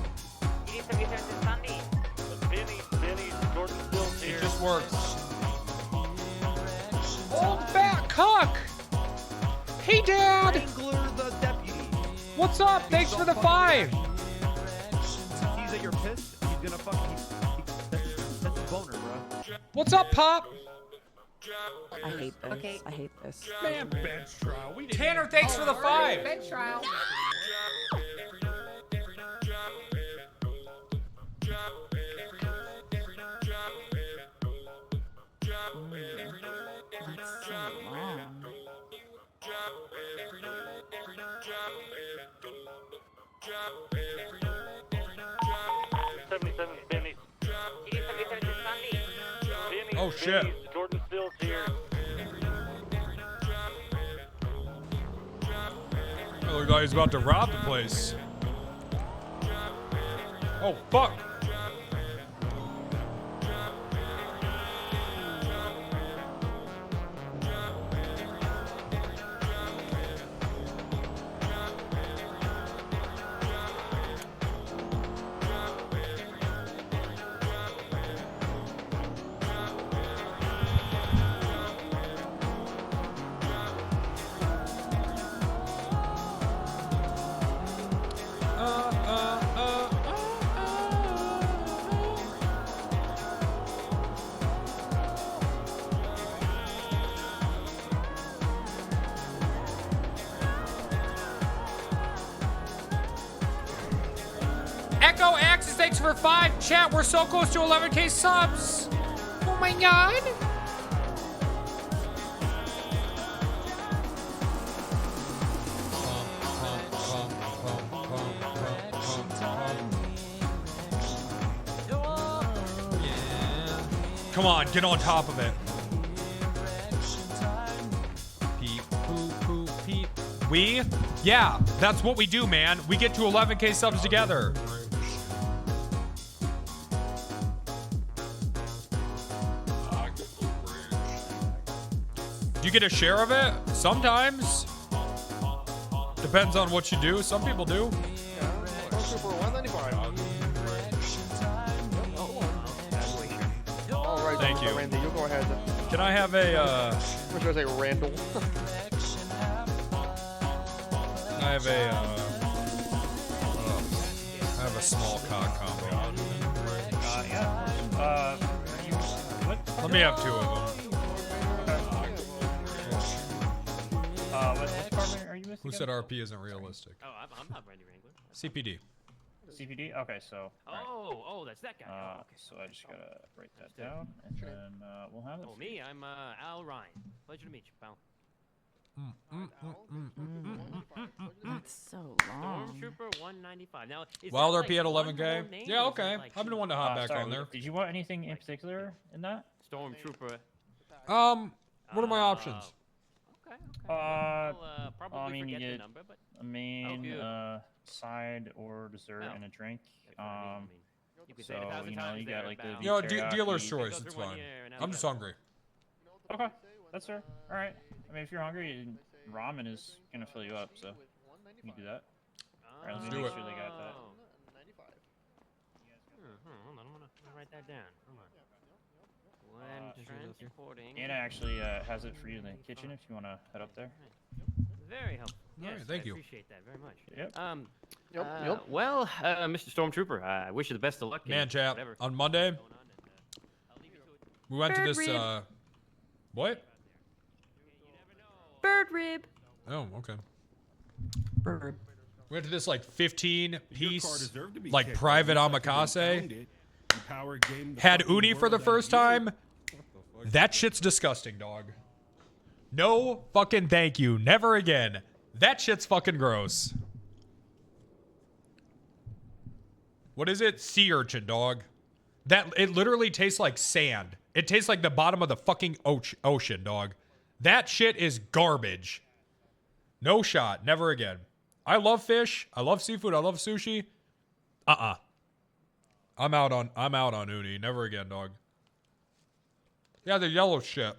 77 to Sunday. Benny, Jordan Sills here. It just works. Old fat cuck. Hey, Dad. Wrangler the deputy. What's up? Thanks for the 5. Sees that you're pissed, he's gonna that's his boner, bro. What's up, Pop? I hate this. Okay. I hate this. Man, bench trial. Tanner, thanks for the 5. Bench trial. That's so long. 77 Benny. 77 to Sunday. Benny, Oh, shit. Benny, Jordan Sills here. Oh, the guy's about to rob the place. Oh, fuck. Echo Axis, thanks for 5. Chat, we're so close to 11K subs. Oh my god. Come on, get on top of it. Peep, poo, poo, peep. We? Yeah, that's what we do, man. We get to 11K subs together. You get a share of it? Sometimes. Depends on what you do. Some people do. Super 195. All right, Thank you. Randy, you go ahead. Can I have a, I was gonna say Randall. I have a, I have a small cock combo. Let me have 2 of them. What department are you with? Who said RP isn't realistic? Oh, I'm not Randy Wrangler. CPD. CPD? Okay, so. Oh, that's that guy. Oh, okay. So I just gotta write that down, and then we'll have it. Oh, me? I'm Al Ryan. Pleasure to meet you, pal. That's so long. Stormtrooper 195. Now, is Wild that, RP like, at one 11K? more name, Yeah, or is okay. that, like, I've been wanting to hop back Sorry, on there. Did you want anything in particular in that? Stormtrooper. What are my options? Okay. Probably I mean, you get number, but a main, side or dessert and a drink. you could So, say it 1,000 you know, times you there got like the about- You know, teriyaki. dealer's choice. It's fine. I'm just hungry. Okay, that's fair. All right. I mean, if you're hungry, ramen is gonna fill you up, so you can do that. All right, let's do make it. sure they got that. Hold on, I'm gonna write that down. Hold on. When transporting. Anna actually has it for you in the kitchen if you want to head up there. Very helpful. All Yes, right, thank I you. appreciate that very much. Yep. Well, Mr. Stormtrooper, I wish you the best of luck. Man, in chap, whatever on Monday, going on, I'll leave you to it. we went to Bird this, rib. what? Bird rib. Oh, okay. Bird rib. We went to this, like, 15-piece, like, private omakase. Had uni for the first time. That shit's disgusting, dog. No fucking thank you. Never again. That shit's fucking gross. What is it? Sea urchin, dog. It literally tastes like sand. It tastes like the bottom of the fucking ocean, dog. That shit is garbage. No shot. Never again. I love fish. I love seafood. I love sushi. I'm out on uni. Never again, dog. Yeah, the yellow shit.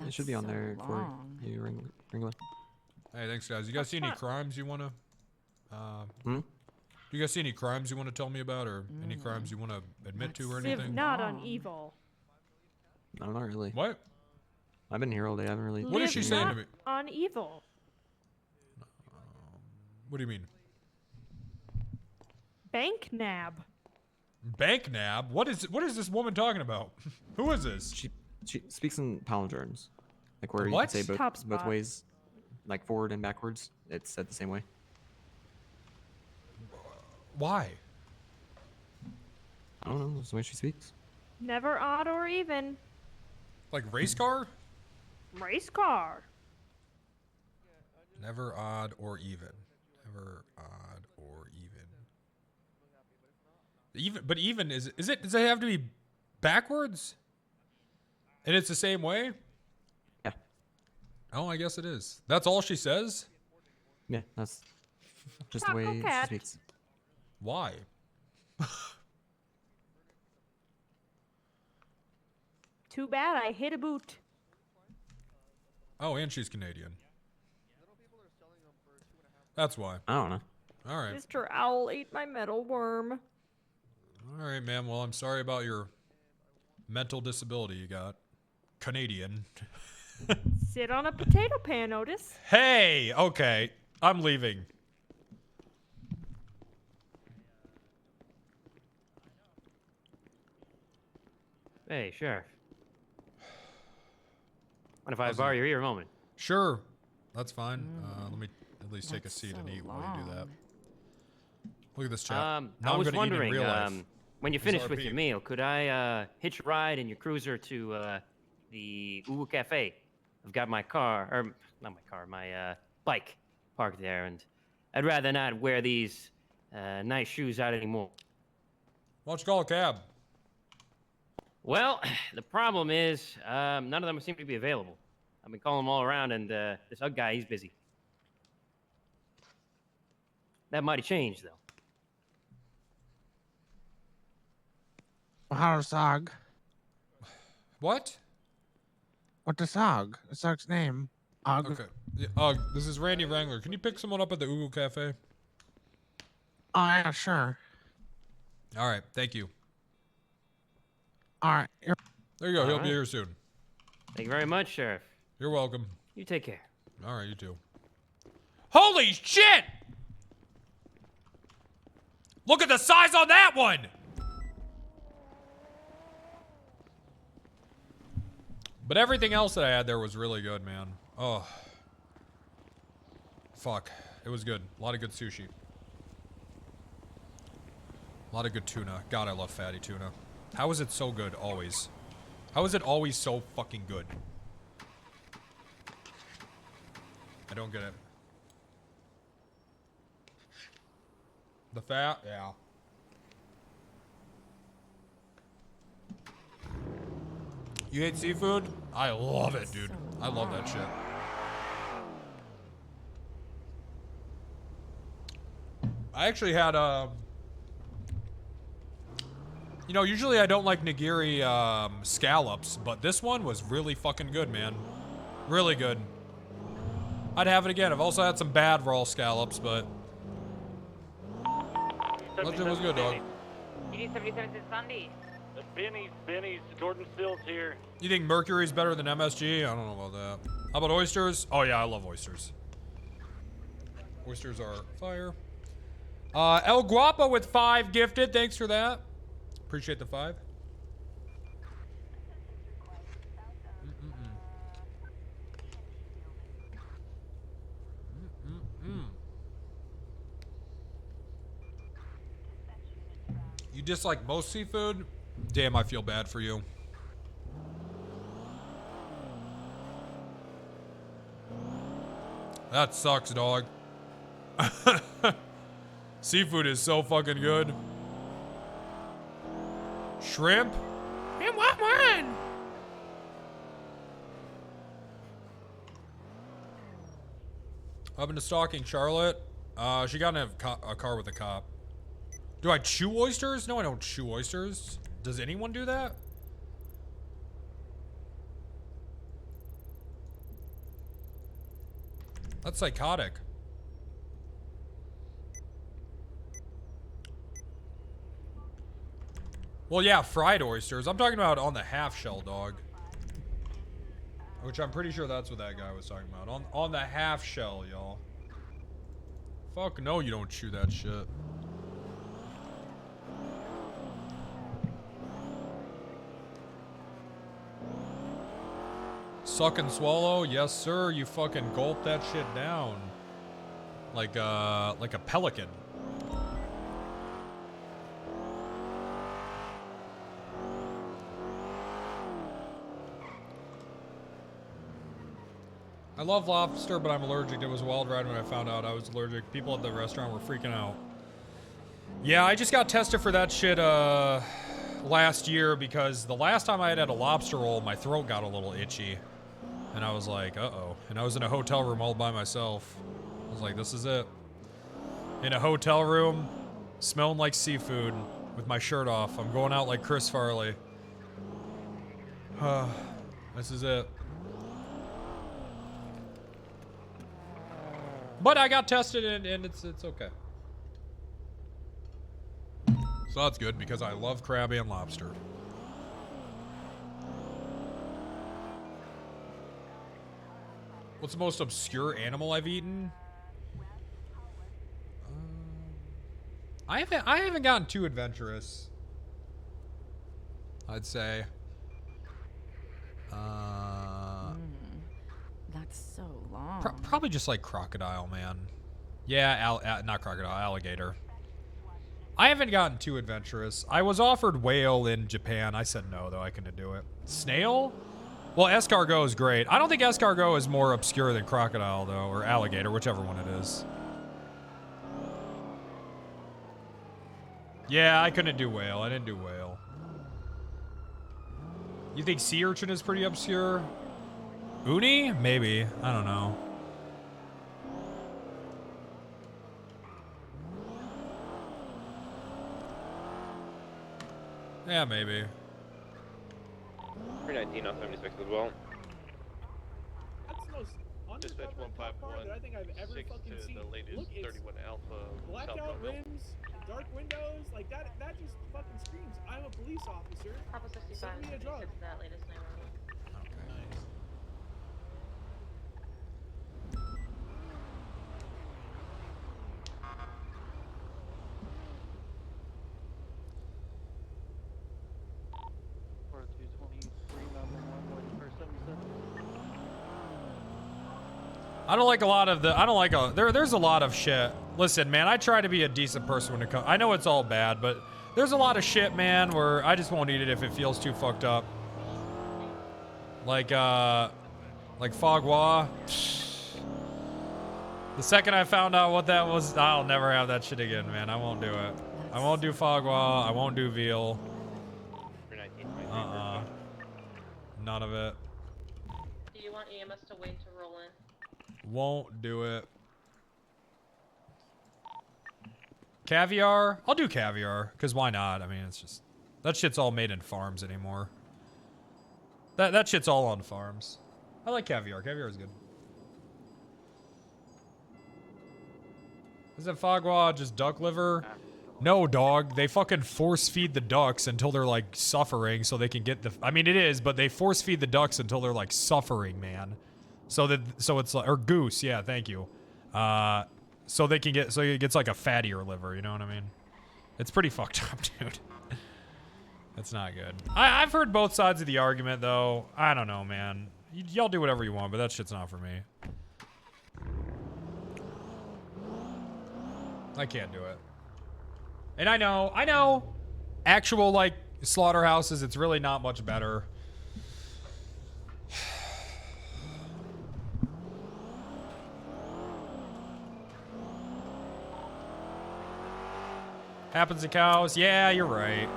It should be on there for you, Wrangler. Hey, thanks, guys. You guys see any crimes you want to... You guys see any crimes you want to tell me about, or any crimes you want to admit to or Civ anything? not on evil. No, not really. What? I've been here all day. I haven't really... What is she saying to me? On evil. What do you mean? Bank nab. Bank nab? What is this woman talking about? Who is this? She speaks in palindromes. Like where What? you can say Top both spot. ways. Like forward and backwards. It's said the same way. Why? I don't know. That's the way she speaks. Never odd or even. Like race car? Race car. Never odd or even. Never odd or even. But even is it? Does it have to be backwards? And it's the same way? Yeah. Oh, I guess it is. That's all she says? Yeah, that's just the way she cat. speaks. Why? Too bad I hit a boot. Oh, and she's Canadian. That's why. I don't know. All right. Mr. Owl ate my metal worm. All right, ma'am. Well, I'm sorry about your mental disability you got. Canadian. Sit on a potato pan, Otis. Hey, okay. I'm leaving. Hey, Sheriff. What if I borrow your ear a moment? Sure. That's fine. At least take a seat and eat while you do that. long. Look at this chat. I Now I'm was gonna eat in wondering, real life. when you're This finished with RP. your meal, could I hitch a ride in your cruiser to the Uwu Cafe? I've got my car, or not my car, my bike parked there, and I'd rather not wear these nice shoes out anymore. Why don't you call a cab? Well, the problem is none of them seem to be available. I've been calling them all around, and this other guy, he's busy. That might have changed, though. How's Sog? What? What the Sog? The Sog's name? Okay. Yeah, this is Randy Wrangler. Can you pick someone up at the Ugu Cafe? Oh, yeah, sure. All right. Thank you. All right. There you go. He'll All be right. here soon. Thank you very much, Sheriff. You're welcome. You take care. All right. You too. Holy shit! Look at the size on that one! But everything else that I had there was really good, man. Oh. Fuck. It was good. A lot of good sushi. A lot of good tuna. God, I love fatty tuna. How is it so good always? How is it always so fucking good? I don't get it. The fat? Yeah. You hate seafood? I love it, dude. I love that shit. I actually had you know, usually I don't like nigiri scallops, but this one was really fucking good, man. Really good. I'd have it again. I've also had some bad raw scallops, but that shit was good, dog. You need 77 to Sunday. Benny's, Jordan Stills here. You think Mercury's better than MSG? I don't know about that. How about oysters? Oh yeah, I love oysters. Oysters are fire. El Guapo with 5 gifted. Thanks for that. Appreciate the 5. You dislike most seafood? Damn, I feel bad for you. That sucks, dog. Seafood is so fucking good. Shrimp? And what one? I've been stalking Charlotte. She got in a car with a cop. Do I chew oysters? No, I don't chew oysters. Does anyone do that? That's psychotic. Well, yeah, fried oysters. I'm talking about on the half shell, dog. Which I'm pretty sure that's what that guy was talking about. On the half shell, y'all. Fuck no, you don't chew that shit. Suck and swallow? Yes, sir. You fucking gulp that shit down. Like a pelican. I love lobster, but I'm allergic. It was a wild ride when I found out I was allergic. People at the restaurant were freaking out. Yeah, I just got tested for that shit last year because the last time I had a lobster roll, my throat got a little itchy. And I was like, uh-oh. And I was in a hotel room all by myself. I was like, this is it. In a hotel room, smelling like seafood, with my shirt off. I'm going out like Chris Farley. This is it. But I got tested and it's okay. So that's good because I love crab and lobster. What's the most obscure animal I've eaten? I haven't gotten too adventurous. I'd say. That's so long. Probably just like crocodile, man. Yeah, not crocodile, alligator. I haven't gotten too adventurous. I was offered whale in Japan. I said no, though. I couldn't do it. Snail? Well, escargot is great. I don't think escargot is more obscure than crocodile, though, or alligator, whichever one it is. Yeah, I couldn't do whale. I didn't do whale. You think sea urchin is pretty obscure? Uni? Maybe. I don't know. Yeah, maybe. 319 on 76 as well. That's the most Dispatch undercover cop car that I think I've ever fucking seen. The latest Look, it's 31 Alpha blackout rims, dark windows, like that just fucking screams, I'm a police officer. Papa 65 Send me a drug. that latest 911. I don't like a lot of the, there's a lot of shit. Listen, man, I try to be a decent person when it comes, I know it's all bad, but there's a lot of shit, man, where I just won't eat it if it feels too fucked up. Like foie gras. The second I found out what that was, I'll never have that shit again, man. I won't do it. I won't do foie gras. I won't do veal. None of it. Do you want EMS to wait to roll in? Won't do it. Caviar? I'll do caviar, because why not? I mean, it's just... That shit's all made in farms anymore. That shit's all on farms. I like caviar. Caviar is good. Isn't foie gras just duck liver? No, dog. They fucking force feed the ducks until they're, like, suffering so they can get the... I mean, it is, but they force feed the ducks until they're, like, suffering, man. So it's like... Or goose. Yeah, thank you. So they can get... So it gets, like, a fattier liver. You know what I mean? It's pretty fucked up, dude. It's not good. I've heard both sides of the argument, though. I don't know, man. Y'all do whatever you want, but that shit's not for me. I can't do it. And I know, actual, like, slaughterhouses, it's really not much better. Happens to cows. Yeah, you're right.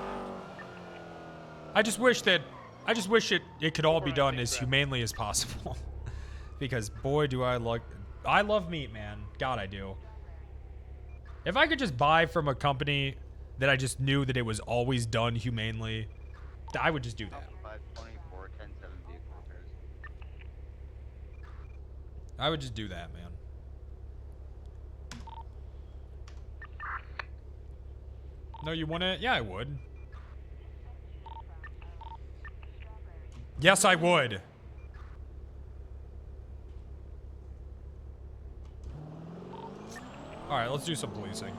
I just wish it could all be done as humanely as possible. Because boy, do I love meat, man. God, I do. If I could just buy from a company that I just knew that it was always done humanely, I would just do that. I would just do that, man. No, you wouldn't? Yeah, I would. Yes, I would. All right, let's do some policing.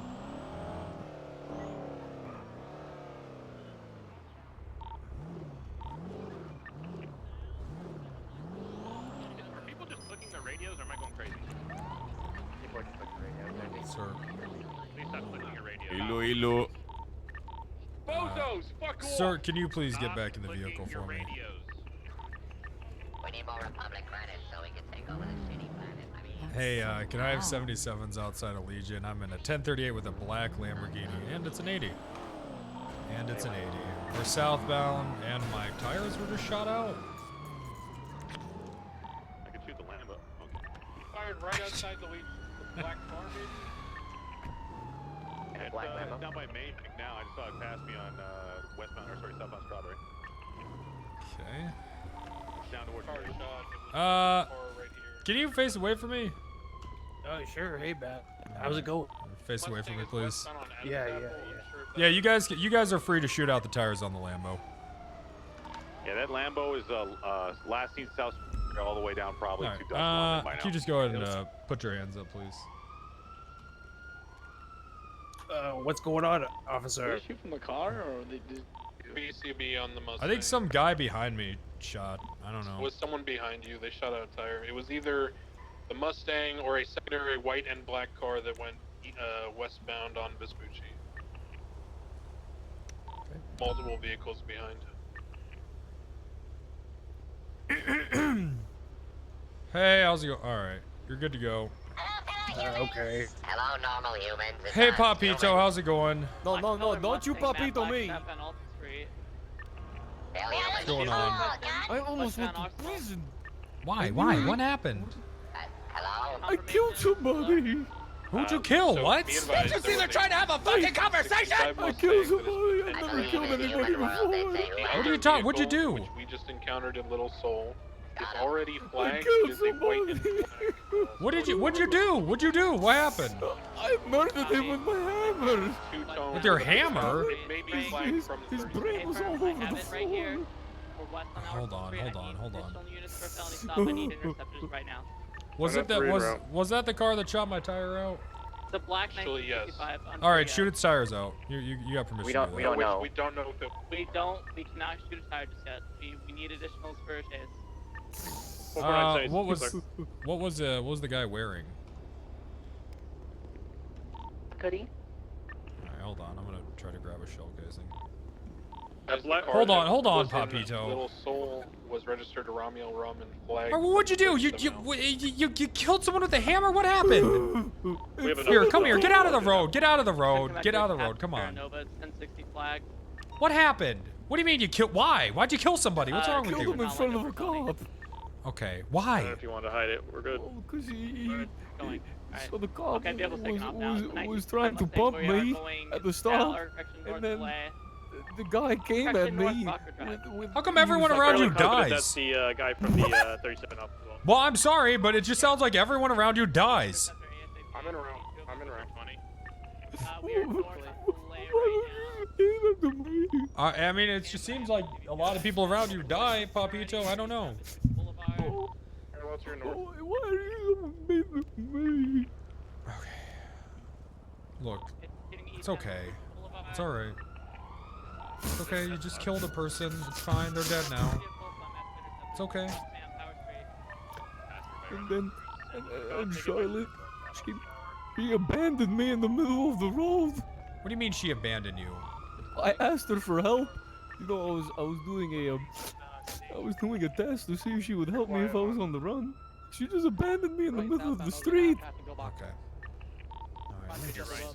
Are people just clicking their radios, or am I going crazy? People are just clicking radios. Sir. Please stop clicking your radio. Hello. Bozos, fuck off! Sir, can you please get back in the vehicle for me? We need more Republic credits so we can take over the shitty planet. I mean, Hey, can I have 77s outside of Legion? I'm in a 1038 with a black Lamborghini, and it's an 80. And it's an 80. We're southbound, and my tires were just shot out. I can shoot the Lambo. Okay. You fired right outside the black farm, baby? It's down by Main now. I just saw it pass me on southbound Strawberry. Okay. Down towards car Uh, can you face away from me? Oh, sure. Hey, Bat. How's it going? Face away from me, please. Yeah. Yeah, you guys are free to shoot out the tires on the Lambo. Yeah, that Lambo is last seen south all the way down probably All to right. Dust. Can you just go ahead and put your hands up, please? What's going on, officer? Did they shoot from the car, or they did? BCB on the Mustang. I think some guy behind me shot. I don't know. Was someone behind you? They shot out a tire. It was either The Mustang or a secondary white and black car that went westbound on Vespucci. Multiple vehicles behind. Hey, how's it go? All right, you're good to go. Okay. Hello, normal humans. It's Hey, us, Papito, how's it going? No, don't you Papito me. What's going on? I almost went to prison. Why? What happened? Hello? I killed somebody. Who'd you kill? What? Did you see they're trying to have a fucking conversation? I killed somebody. I've never killed anybody before. What are you talking? What'd you do? Which we just encountered in Little Soul. It's already flagged. killed It's a white and What'd you do? What'd you do? What happened? I murdered him with my hammer. two-tone. With your hammer? It may be flagged from the His brain was all over the floor. Hold on. right now. Was that the car that shot my tire out? The black Actually, yes. 1955. All right, shoot its tires out. You got permission. We to don't do that. know. We don't know if it. We cannot shoot a tire just yet. We need additionals for a chase. What was the guy wearing? Goody. All right, hold on. I'm gonna try to grab a shell casing. Hold on, in Papito. Little Soul was registered to Ramiel Rum and flagged. What'd you do? You killed someone with a hammer? What happened? Here, come here. Get out of the road. Get out of the road. Get out of the road. Come on. Nova 1060 flag. What happened? What do you mean you killed? Why? Why'd you kill somebody? What's wrong with Killed him you? in front of a cop. Okay, why? If you want to hide it, we're good. Because he so the cop Okay, vehicle's taking off now. was trying to bump me at the stop, and then the guy came at me with How come everyone around you dies? That's the guy from the 37 up as well. Well, I'm sorry, but it just sounds like everyone around you dies. I'm in around. I mean, it just seems like a lot of people around you die, Papito. I don't know. Why are you mean to me? Look, it's okay. It's all right. It's okay. You just killed a person. It's fine. They're dead now. It's okay. And then, and Charlotte, she abandoned me in the middle of the road. What do you mean she abandoned you? I asked her for help. You know, I was doing a test to see if she would help me if I was on the run. She just abandoned me in the middle of the street. Okay. All right. Let me just. There we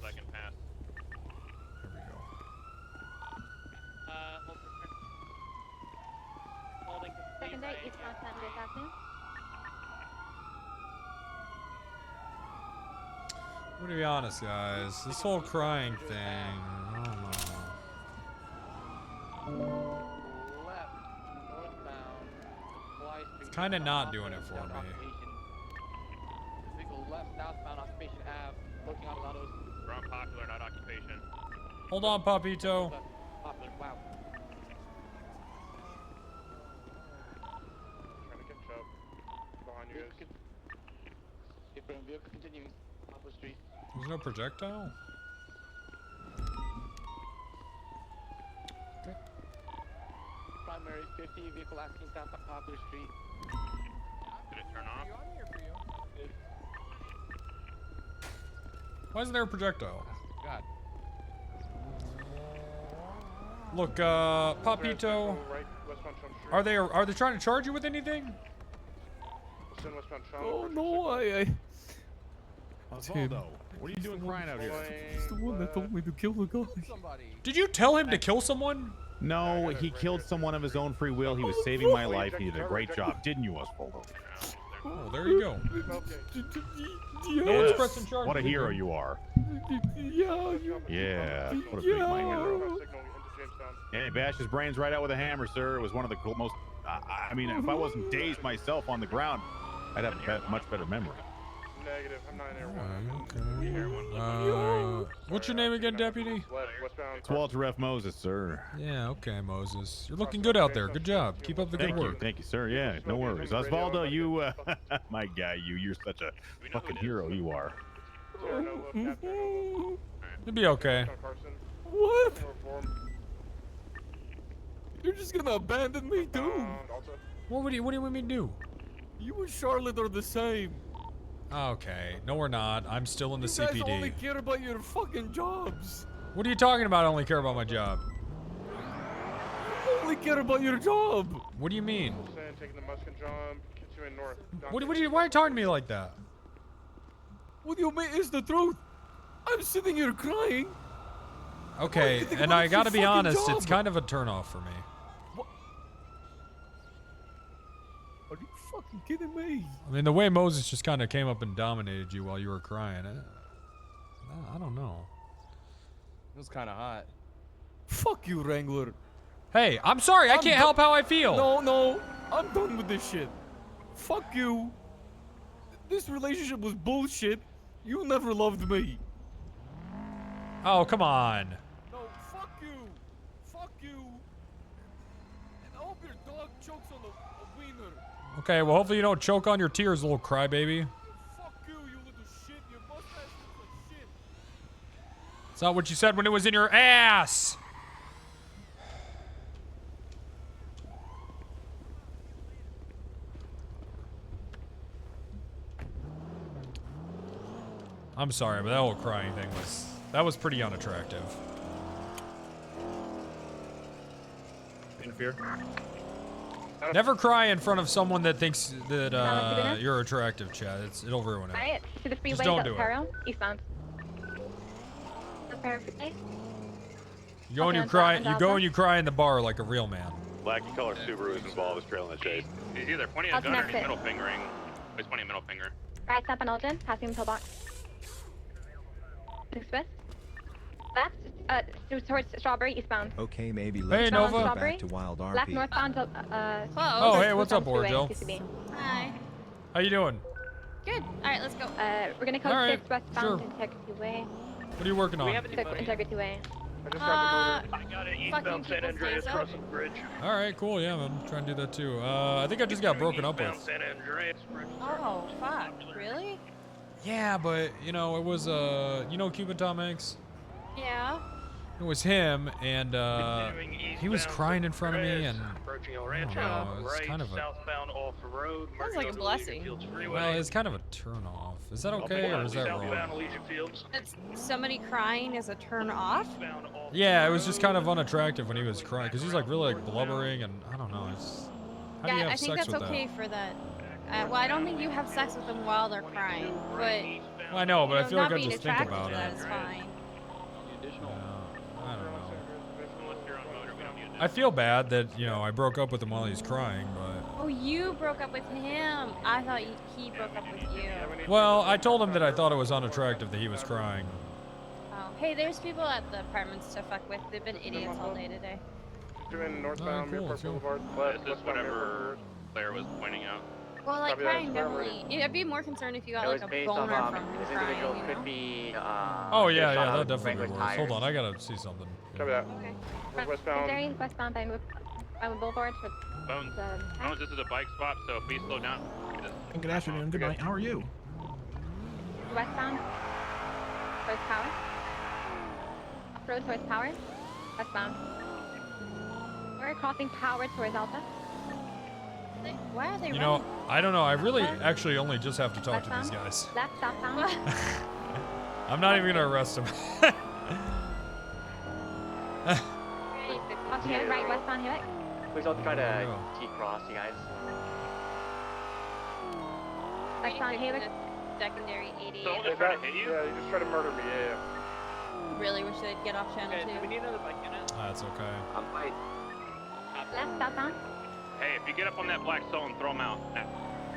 go. Second day, eastbound San Andreas Avenue. I'm gonna be honest, guys. This whole crying thing, I don't know. It's kind of not doing it for me. Left southbound occupation Ave, looking on autos. We're on Popular, not occupation. Hold on, Papito. Popular, wow. Trying to catch up. Behind you guys. Vehicle continuing Poplar Street. There's no projectile? Okay. Primary 50 vehicle asking south on Poplar Street. Did it turn off? Why isn't there a projectile? God. Look, Papito. Right, westbound Trump Street. Are they trying to charge you with anything? Westbound Trump, Oh no, I Osvaldo, what are you doing crying out here? He's the one that told me to kill the guy. Did you tell him to kill someone? No, he killed someone of his own free will. He was saving my life. He did a great job, didn't you, Osvaldo? Oh, there you go. Yeah. No one's pressing charge. What a hero you are. Yeah, what a big my hero. Yeah, he bashed his brains right out with a hammer, sir. It was one of the most. I mean, if I wasn't dazed myself on the ground, I'd have a much better memory. Negative. I'm not in Air 1. What's your name again, Deputy? Westbound. It's Walter F. Moses, sir. Yeah, okay, Moses. You're looking good out there. Good job. Keep up the good work. Thank you, sir. Yeah, no worries. Osvaldo, you, my guy, you're such a fucking hero. You are. It'll be okay. What? You're just gonna abandon me too? What do you want me to do? You and Charlotte are the same. Okay. No, we're not. I'm still in the You guys CPD. only care about your fucking jobs. What are you talking about? I only care about my job. You only care about your job. What do you mean? Taking the Muskin jump, get you in north. Why are you talking to me like that? What do you mean? It's the truth. I'm sitting here crying. Okay, and I gotta be honest, it's kind of a turnoff for me. Are you fucking kidding me? I mean, the way Moses just kind of came up and dominated you while you were crying, I don't know. It was kind of hot. Fuck you, Wrangler. Hey, I'm sorry, I can't help how I feel. No, I'm done with this shit. Fuck you. This relationship was bullshit. You never loved me. Oh, come on. No, fuck you. Fuck you. And I hope your dog chokes on a wiener. Okay, well, hopefully you don't choke on your tears, little crybaby. Fuck you, you little shit. Your mustache looks like shit. It's not what you said when it was in your ass. I'm sorry, but that whole crying thing was pretty unattractive. Interfere. Never cry in front of someone that thinks that you're attractive, Chad. It'll ruin it. Alright, to the freeway, Just don't do it. Peril, eastbound. Perfect. You go and you cry in the bar like a real man. Blackie color Subaru is involved. Is trailing the chase. He's either pointing a gun or he's middle fingering. He's pointing a middle finger. Right, stop on Elgin, passing the pillbox. Express. Left, towards Strawberry, eastbound. Okay, maybe let's go Strawberry. back to Wild RP. Left, northbound, Oh, hey, what's up, Orjo? Hi. How you doing? Good. Alright, let's go. We're gonna code 6 westbound, Integrity Way. What are you working on? Integrity Way. I got an eastbound San Andreas crossing bridge. All right, cool. Yeah, I'm trying to do that too. I think I just got broken up with. Oh, fuck. Really? Yeah, but you know, it was you know Cuban Tom Hanks? Yeah. It was him, and he was crying in front of me, and I don't know, it was kind of a Sounds like a blessing. well, it's kind of a turn off. Is that okay, or is that wrong? That's somebody crying is a turn off? Yeah, it was just kind of unattractive when he was crying, because he's like really like blubbering, and I don't know. How do you have I think sex that's with okay that? for that. Well, I don't think you have sex with them while they're crying, but Well, I know, but I feel like not I being just think attracted about to that it. is fine. I don't know. I feel bad that, you know, I broke up with him while he's crying, but... Oh, you broke up with him. I thought he broke up with you. Well, I told him that I thought it was unattractive that he was crying. Oh, hey, there's people at the apartments to fuck with. They've been idiots all day today. Doing northbound cool, Mirport Boulevard. This is whatever Claire was pointing out. Well, like Copy that, crying definitely. I'd be more concerned if you got like a boner from crying, you know? Be, Oh, yeah, that definitely works. Hold on, I gotta see something. Copy that. Okay. Westbound. Westbound by Boulevard for Bones, this is a bike swap, so if we slow down. Good afternoon. Good night. How are you? westbound towards Power. Off-road towards Power. Westbound. We're crossing Power towards Alpha. Why are they You running? know, I don't know. I really actually only just have to talk to these guys. Left, southbound. I'm not even gonna arrest them. Onto Hewitt, right, westbound Hewitt. Please don't try to T-cross, you guys. Westbound Hewitt. Secondary 80. Yeah, you just try to murder me, yeah. Really wish they'd get off channel 2. Do we need another bike unit? That's okay. I'm fine. Left, southbound. Hey, if you get up on that black stone, throw them out.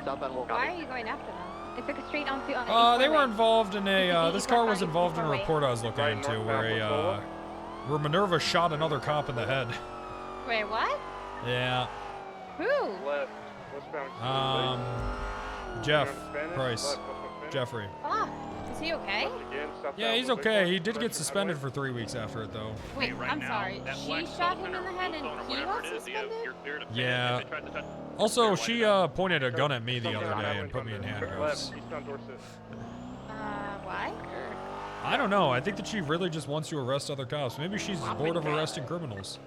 Southbound will Why are you going after them? It took a straight onto. They were involved in a. This car was involved in a report I was looking into where Minerva shot another cop in the head. Wait, what? Yeah. Who? Left, westbound. Jeff Price. Jeffrey. Ah, is he okay? Yeah, he's okay. He did get suspended for 3 weeks after it, though. Wait, I'm sorry. She shot him in the head and he got suspended? Yeah. Also, she pointed a gun at me the other day and put me in handcuffs. Why? I don't know. I think that she really just wants to arrest other cops. Maybe she's bored of arresting criminals.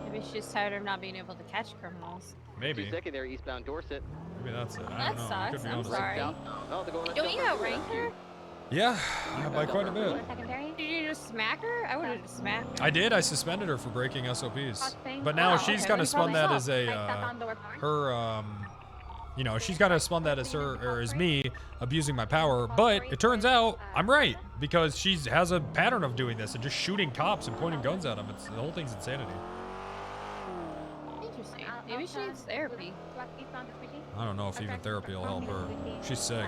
Maybe she's tired of not being able to catch criminals. Maybe. Secondary eastbound Dorset. Maybe that's it. I That don't know. sucks. Could be I'm honest. sorry. Don't you have Wrangler? Yeah, by quite a bit. Secondary. Did you just smack her? I would have just smacked her. I did. I suspended her for breaking SOPs. Crossing. But now Oh, she's okay, kind then of spun probably that as a Right, step on door power. her you know, she's kind of spun that as her or as me abusing my power. But it turns out I'm right because she has a pattern of doing this and just shooting cops and pointing guns at them. It's the whole thing's insanity. Interesting. Maybe she needs therapy. I don't know if even therapy will help her. She's sick.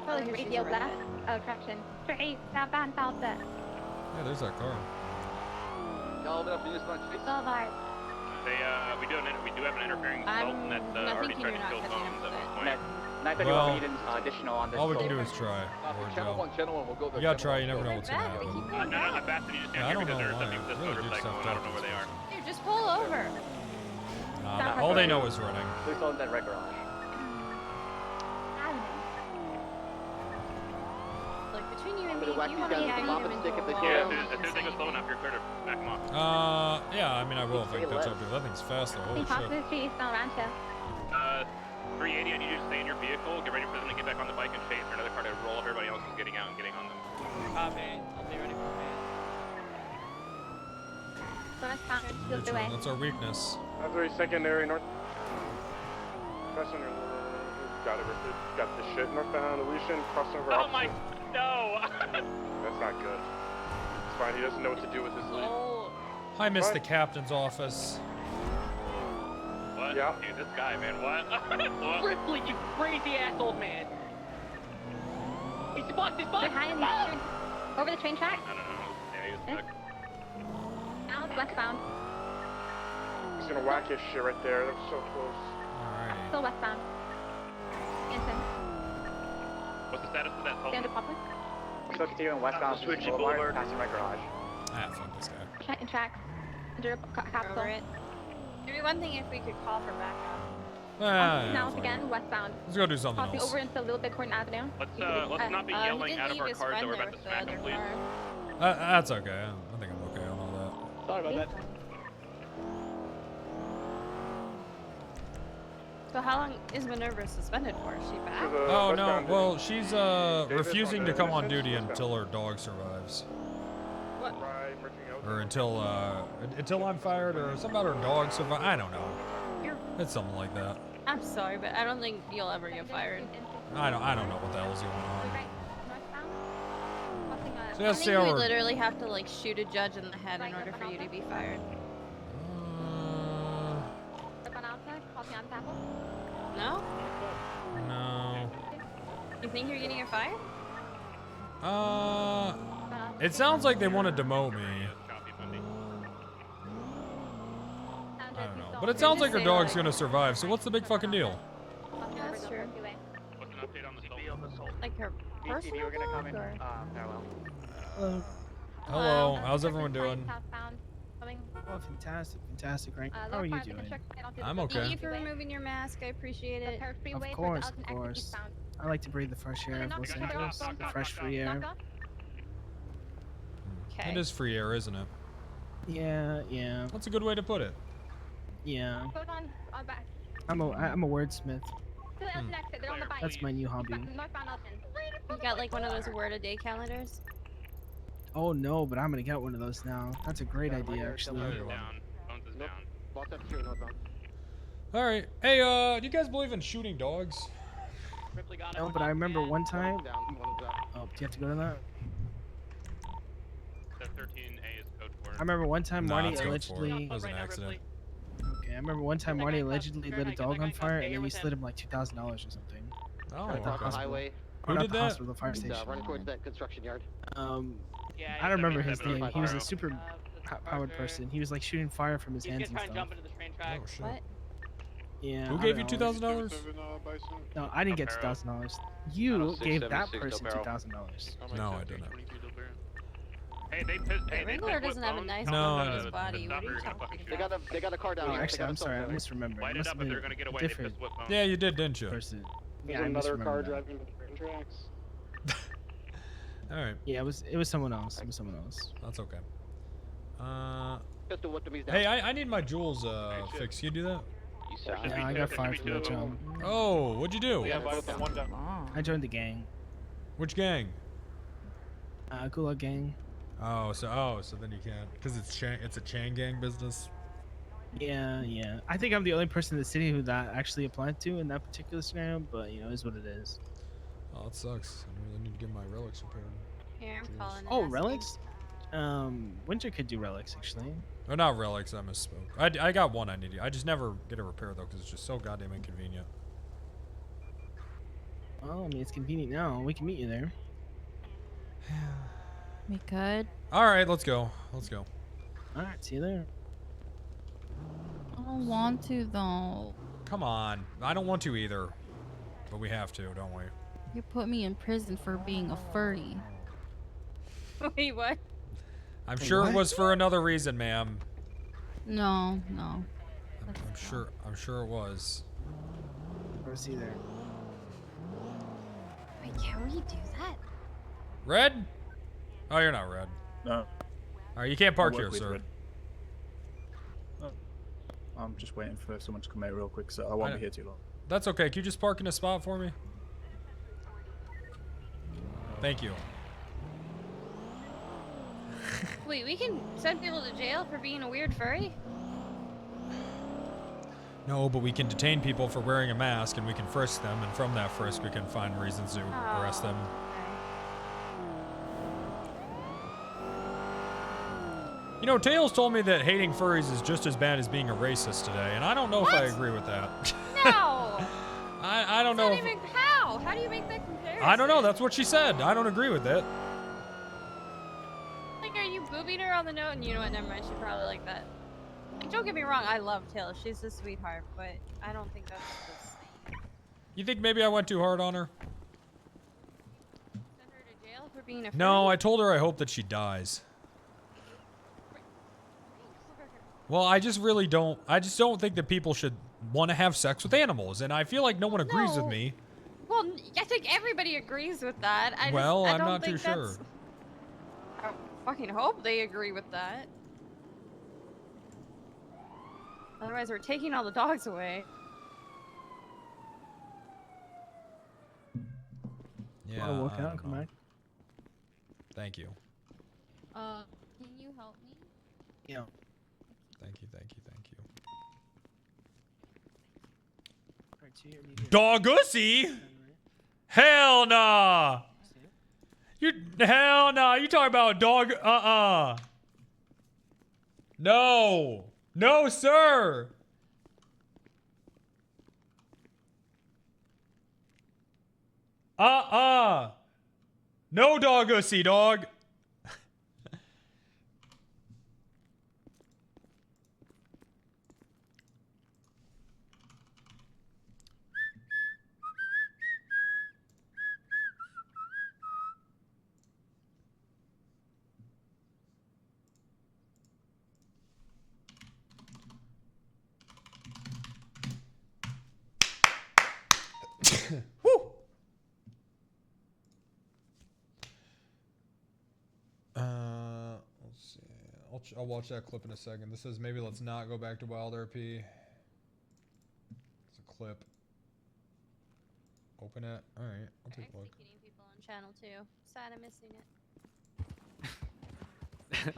Probably 'cause she's Radio a redhead. left. Oh, traction. Straight. Southbound, south set. Yeah, there's that car. Boulevard. We do have an interfering I'm assault, and that's not already thinking started you're to not kill catching phones up at with one it. point. 931 Well, needed additional on this. All we can do is try. Or Channel Joe. 1 will go to You gotta try. You never know what's gonna Bad, we happen. keep going No, back. I'm faster. You just Yeah, I can't don't because know there's why. something this Really motorcycle, just and I don't know where they are. Dude, just pull over. All they know is running. Please hold that red garage. Like between you and But me, the if you wacky want to guys hang mop him and into stick a if they wall, can. Yeah, as soon as they go slow enough, you're clear to back them off. Yeah, I mean, I will if I can catch up to it. That thing's fast though. Holy Top of shit. the street, East Rancho. 380, I need you to stay in your vehicle. Get ready for them to get back on the bike and chase for another car to roll. Everybody else is getting out and getting on them. Copy. I'll be ready for me. So let's count. Still the way. That's our weakness. That's very secondary north. Press on your. Got it. Got this shit. Northbound Elysian. Crossover. Oh my, no! That's not good. It's fine. He doesn't know what to do with his lead. I missed the captain's office. What? Yeah. Dude, this guy, man, what? Ripley, you crazy ass old man. He's fucked. He's fucked. Behind the over the train track. I don't know. Yeah, he's stuck. Now it's westbound. He's gonna whack his shit right there. That's so close. Alrighty. Still westbound. Anson. What's the status of that Stand toll? up public. Still continuing westbound Switchy Boulevard, Boulevard. passing red garage. Ah, fuck this guy. Track and track. Under capsule. Over it. It'd be one thing if we could call for backup. Ah, Now yeah, it's fuck again it. westbound. Let's go do something Crossing else. over into Little Bighorn Avenue. Let's not be He yelling didn't out of leave our his cars that friend we're there about to with the smash other them, please. car. That's okay. I think I'm okay on all Sorry about that. So how long is Minerva suspended for? Is she back? that. Oh no, well she's refusing to come on duty until her dog survives. What? Or until I'm fired or something about her dog survive. I don't know. It's something like that. I'm sorry, but I don't think you'll ever get fired. I don't know what the hell's going on. So I let's think see you how would we're. literally have to like shoot a judge in the head in order for you to be fired. Step on outside. Crossing on Apple. No? No. You think you're getting a fire? It sounds like they want to demote me. I don't know. But it sounds like her dog's gonna survive, so what's the big fucking deal? Yeah, that's true. What's an update on the assault? Like her personal We're gonna come in dog, or? parallel. Hello. Hello, how's everyone doing? Southbound. Coming. Oh, fantastic, fantastic, right? How are you doing? I'm Thank okay. you for removing your mask. I appreciate it. Of course, of course. I like to breathe the fresh air of Los Angeles, the fresh free air. Okay. It is free air, isn't it? Yeah, yeah, That's a good way to put it. yeah. Hold on. Back. I'm a wordsmith. To the Elton exit. They're on the bike. That's my new hobby. Northbound Elton. You got like one of those word a day calendars? Oh no, but I'm gonna get one of those now. That's a great idea, actually. Phones is down. Phones is down. Locked up to northbound. All right. Hey, do you guys believe in shooting dogs? Ripley got it. No, but I remember one time. Down, one is up. Oh, do you have to go to that? That 13A is code for I remember one time Nah, Marty it's code for it. allegedly. It was an accident. Okay, I remember one time Marty allegedly lit a dog on fire, and then we slid him like $2,000 or something. Oh, Right across the okay. highway. Or Who not did the that? hospital, the fire He's, station. running towards that construction yard. Yeah, I don't remember his 77 name. He was a Fire. super powered person. He was like shooting fire from his He's hands gonna and try and stuff. jump into the train track. Oh shit. What? Yeah. Who I gave you don't know. $2,000? No, I didn't get $2,000. You gave that person $2,000. No, I didn't. Hey, they pissed. Hey, they Wrangler pissed doesn't have a phones. nice No, one I on his didn't. body. What are you Stop, talking They about? got a car down Oh, here. actually, I'm sorry. I misremembered. Light It it must up, have but been they're gonna get a away. They different pissed whip phones. Yeah, you did, didn't you? person. There's Yeah, I another car misremembered that. driving the train tracks. All right. Yeah, it was someone else. It was someone else. That's okay. Pistol whipped him, he's down. Hey, I need my jewels fixed. Can you do that? section. Yeah, I got fired from that job. Oh, what'd you do? Yeah, by the one down. I joined the gang. Which gang? Gulag gang. Oh, so then you can't, because it's a chain gang business. Yeah, yeah. I think I'm the only person in the city who that actually applied to in that particular scenario, but you know, it is what it is. Oh, it sucks. I really need to get my relics repaired. Here, I'm calling. Oh, relics? Winter could do relics actually. Or not relics, I misspoke. I got one I need. I just never get a repair though, because it's just so goddamn inconvenient. Well, I mean, it's convenient now. We can meet you there. We could. All right, let's go. Let's go. All right, see you there. I don't want to though. Come on. I don't want to either. But we have to, don't we? You put me in prison for being a furry. Wait, what? I'm sure it was for another reason, ma'am. No. I'm sure it was. Or see you there. Wait, can we do that? Red? Oh, you're not red. No. All right, you can't park I'll here, work with sir. Red. Oh, I'm just waiting for someone to come out real quick, so I won't be here too long. That's okay. Can you just park in a spot for me? Thank you. Wait, we can send people to jail for being a weird furry? No, but we can detain people for wearing a mask, and we can frisk them, and from that frisk, we can find reasons to arrest them. You know, Tails told me that hating furries is just as bad as being a racist today, and I don't know if I agree with that. No! I don't know. How? How do you make that comparison? I don't know. That's what she said. I don't agree with it. Like, are you boobing her on the note? And you know what? Never mind. She probably like that. Like, don't get me wrong. I love Tails. She's a sweetheart, but I don't think that's the same. You think maybe I went too hard on her? Send her to jail for being a furry? No, I told her I hope that she dies. Well, I just really don't. I just don't think that people should want to have sex with animals, and I feel like no one agrees with me. Well, I think everybody agrees with that. I I'm don't not think too sure. that's- I fucking hope they agree with that. Otherwise, we're taking all the dogs away. Yeah. Wanna walk I out don't and come know. back? Thank you. Can you help me? Yeah. Thank you. Thank you. Thank you. Alright, so you're Doggussy? Hell nah. Hell nah. You talking about dog? No. No, sir. No Doggussy, dog. Whew. Let's see. I'll watch that clip in a second. This says maybe let's not go back to Wild RP. It's a clip. Open it. All right, I'll take a look. Executing people on channel 2. Sad I'm missing it.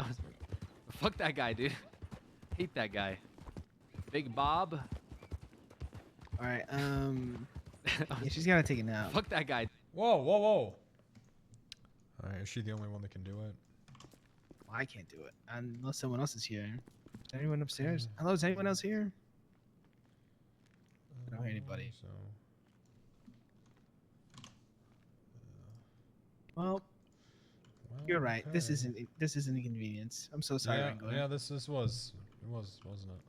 Fuck that guy, dude. Hate that guy. Big Bob. All right. Yeah, she's gotta take a nap. Fuck that guy. Whoa, whoa, whoa. All right, is she the only one that can do it? Well, I can't do it unless someone else is here. Is anyone upstairs? Hello, is anyone else here? I don't hear anybody. So. Well, you're right. This isn't an inconvenience. I'm so sorry, Yeah, Wrangler. yeah. This was. It was, wasn't it?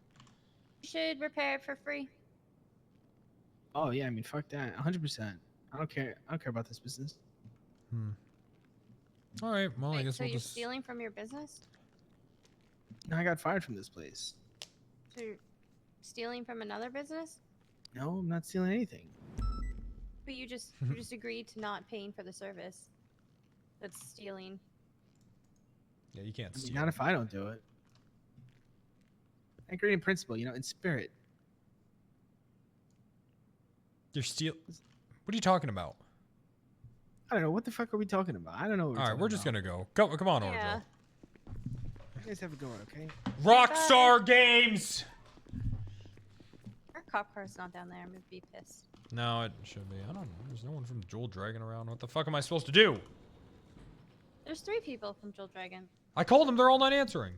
You should repair it for free. Oh yeah, I mean, fuck that. 100%. I don't care. I don't care about this business. All right. Well, I Wait, guess so we'll you're just. stealing from your business? No, I got fired from this place. So you're stealing from another business? No, I'm not stealing anything. But you just agreed to not paying for the service. That's stealing. Yeah, you can't I mean, steal. not if I don't do it. I agree in principle, you know, in spirit. You're steal. What are you talking about? I don't know. What the fuck are we talking about? I don't know. What All right, we're just gonna go. Come on, Orjo. Yeah. You guys have it going, okay? Rockstar Games. Our cop car's not down there. I'm gonna be pissed. No, it should be. I don't know. There's no one from Jewel Dragon around. What the fuck am I supposed to do? There's 3 people from Jewel Dragon. I called them. They're all not answering.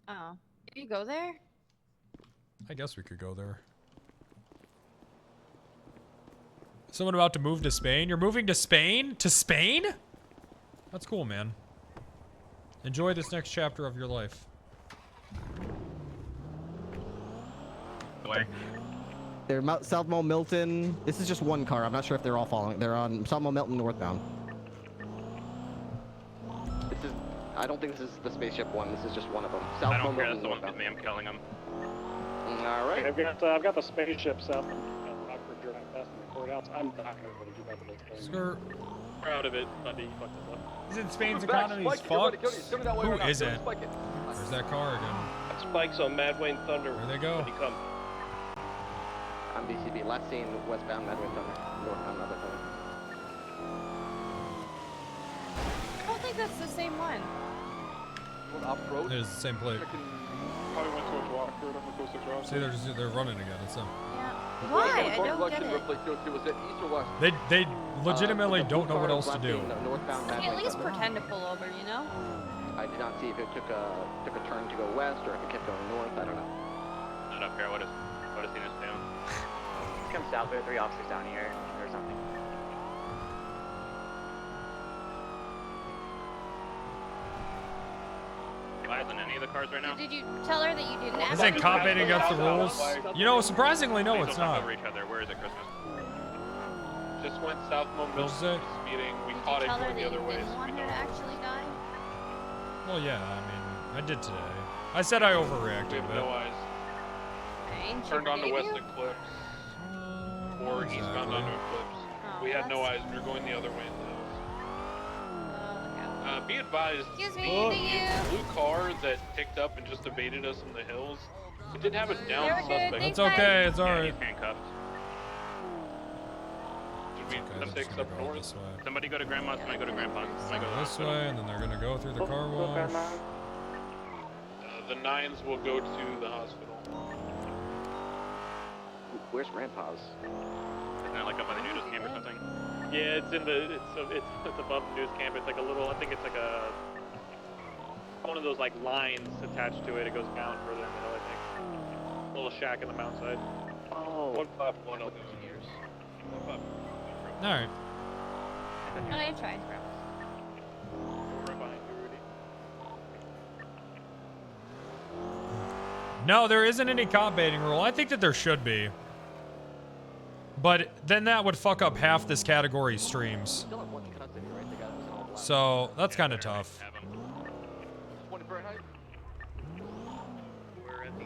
Oh. Did you go there? I guess we could go there. Someone about to move to Spain? You're moving to Spain? To Spain? That's cool, man. Enjoy this next chapter of your life. They're South Mall Milton. This is just one car. I'm not sure if they're all following. They're on South Mall Milton northbound. This is. I don't think this is the spaceship one. This is just one of them. South I Mall don't care. Milton That's the one northbound. with me. I'm killing him. All right. I've got the spaceship south of Rockford Drive past the courthouse. I'm not going to do that to this thing. Skirt. Proud of it, Bundy. You fucked us up. Isn't Spain's economy fucked? Who is it? Where's that car again? Spikes on Mad Wayne Thunder. Where they go? Come. On BCB. Last seen westbound Medway Thunder. Northbound Medway Thunder. I don't think that's the same one. It is the same plate. Probably went towards Rockford on the Coast of Rockford. See, they're running again. It's them. Why? I don't get it. They legitimately don't know what else to do. Like, at least pretend to pull over, you know? I did not see if it took a turn to go west or if it kept going north. I don't know. I don't care. What is he just doing? Come south. There are 3 officers down here or something. Why isn't any of the cars right now? Did you tell her that you didn't ask Isn't her? cop baiting against the rules? You know, surprisingly, no, Please it's don't talk not. over each other. Where is it, Christmas? Just went south What'd Milton you say? this meeting. We Did you caught it tell her going that the other you way. didn't want her to actually die? Well, yeah, I mean, I did today. I said I overreacted We a have bit. no eyes. Ain't she Turned on to forgave West you? Eclipse. Or exactly. eastbound onto Eclipse. Oh, We had no that's- eyes. We were going the other way in the hills. Look out. Be advised, Excuse me, the do you? blue car that picked up and just evaded us in the hills, it did have a down You're good. suspect. Thanks, It's okay, it's Yeah, alright. he's handcuffed. Should we Okay, them I'm takes just gonna up go north? this way. Somebody go to Grandma's. Somebody go to Grandpa's. Somebody go to the This hospital. way, and then they're gonna go through the car wash. The 9s will go to the hospital. Where's Grandpa's? Isn't that like up by the nudist camp or something? Yeah, it's in the it's above the news camp. It's like a little. I think it's like a one of those like lines attached to it. It goes down further in the hill. I think. A little shack in the mountainside. Oh. 151 on the years. Alright. Oh, I tried, bro. Right behind you, Rudy. No, there isn't any cop baiting rule. I think that there should be. But then that would fuck up half this category's streams. So, that's kind of tough. We're at the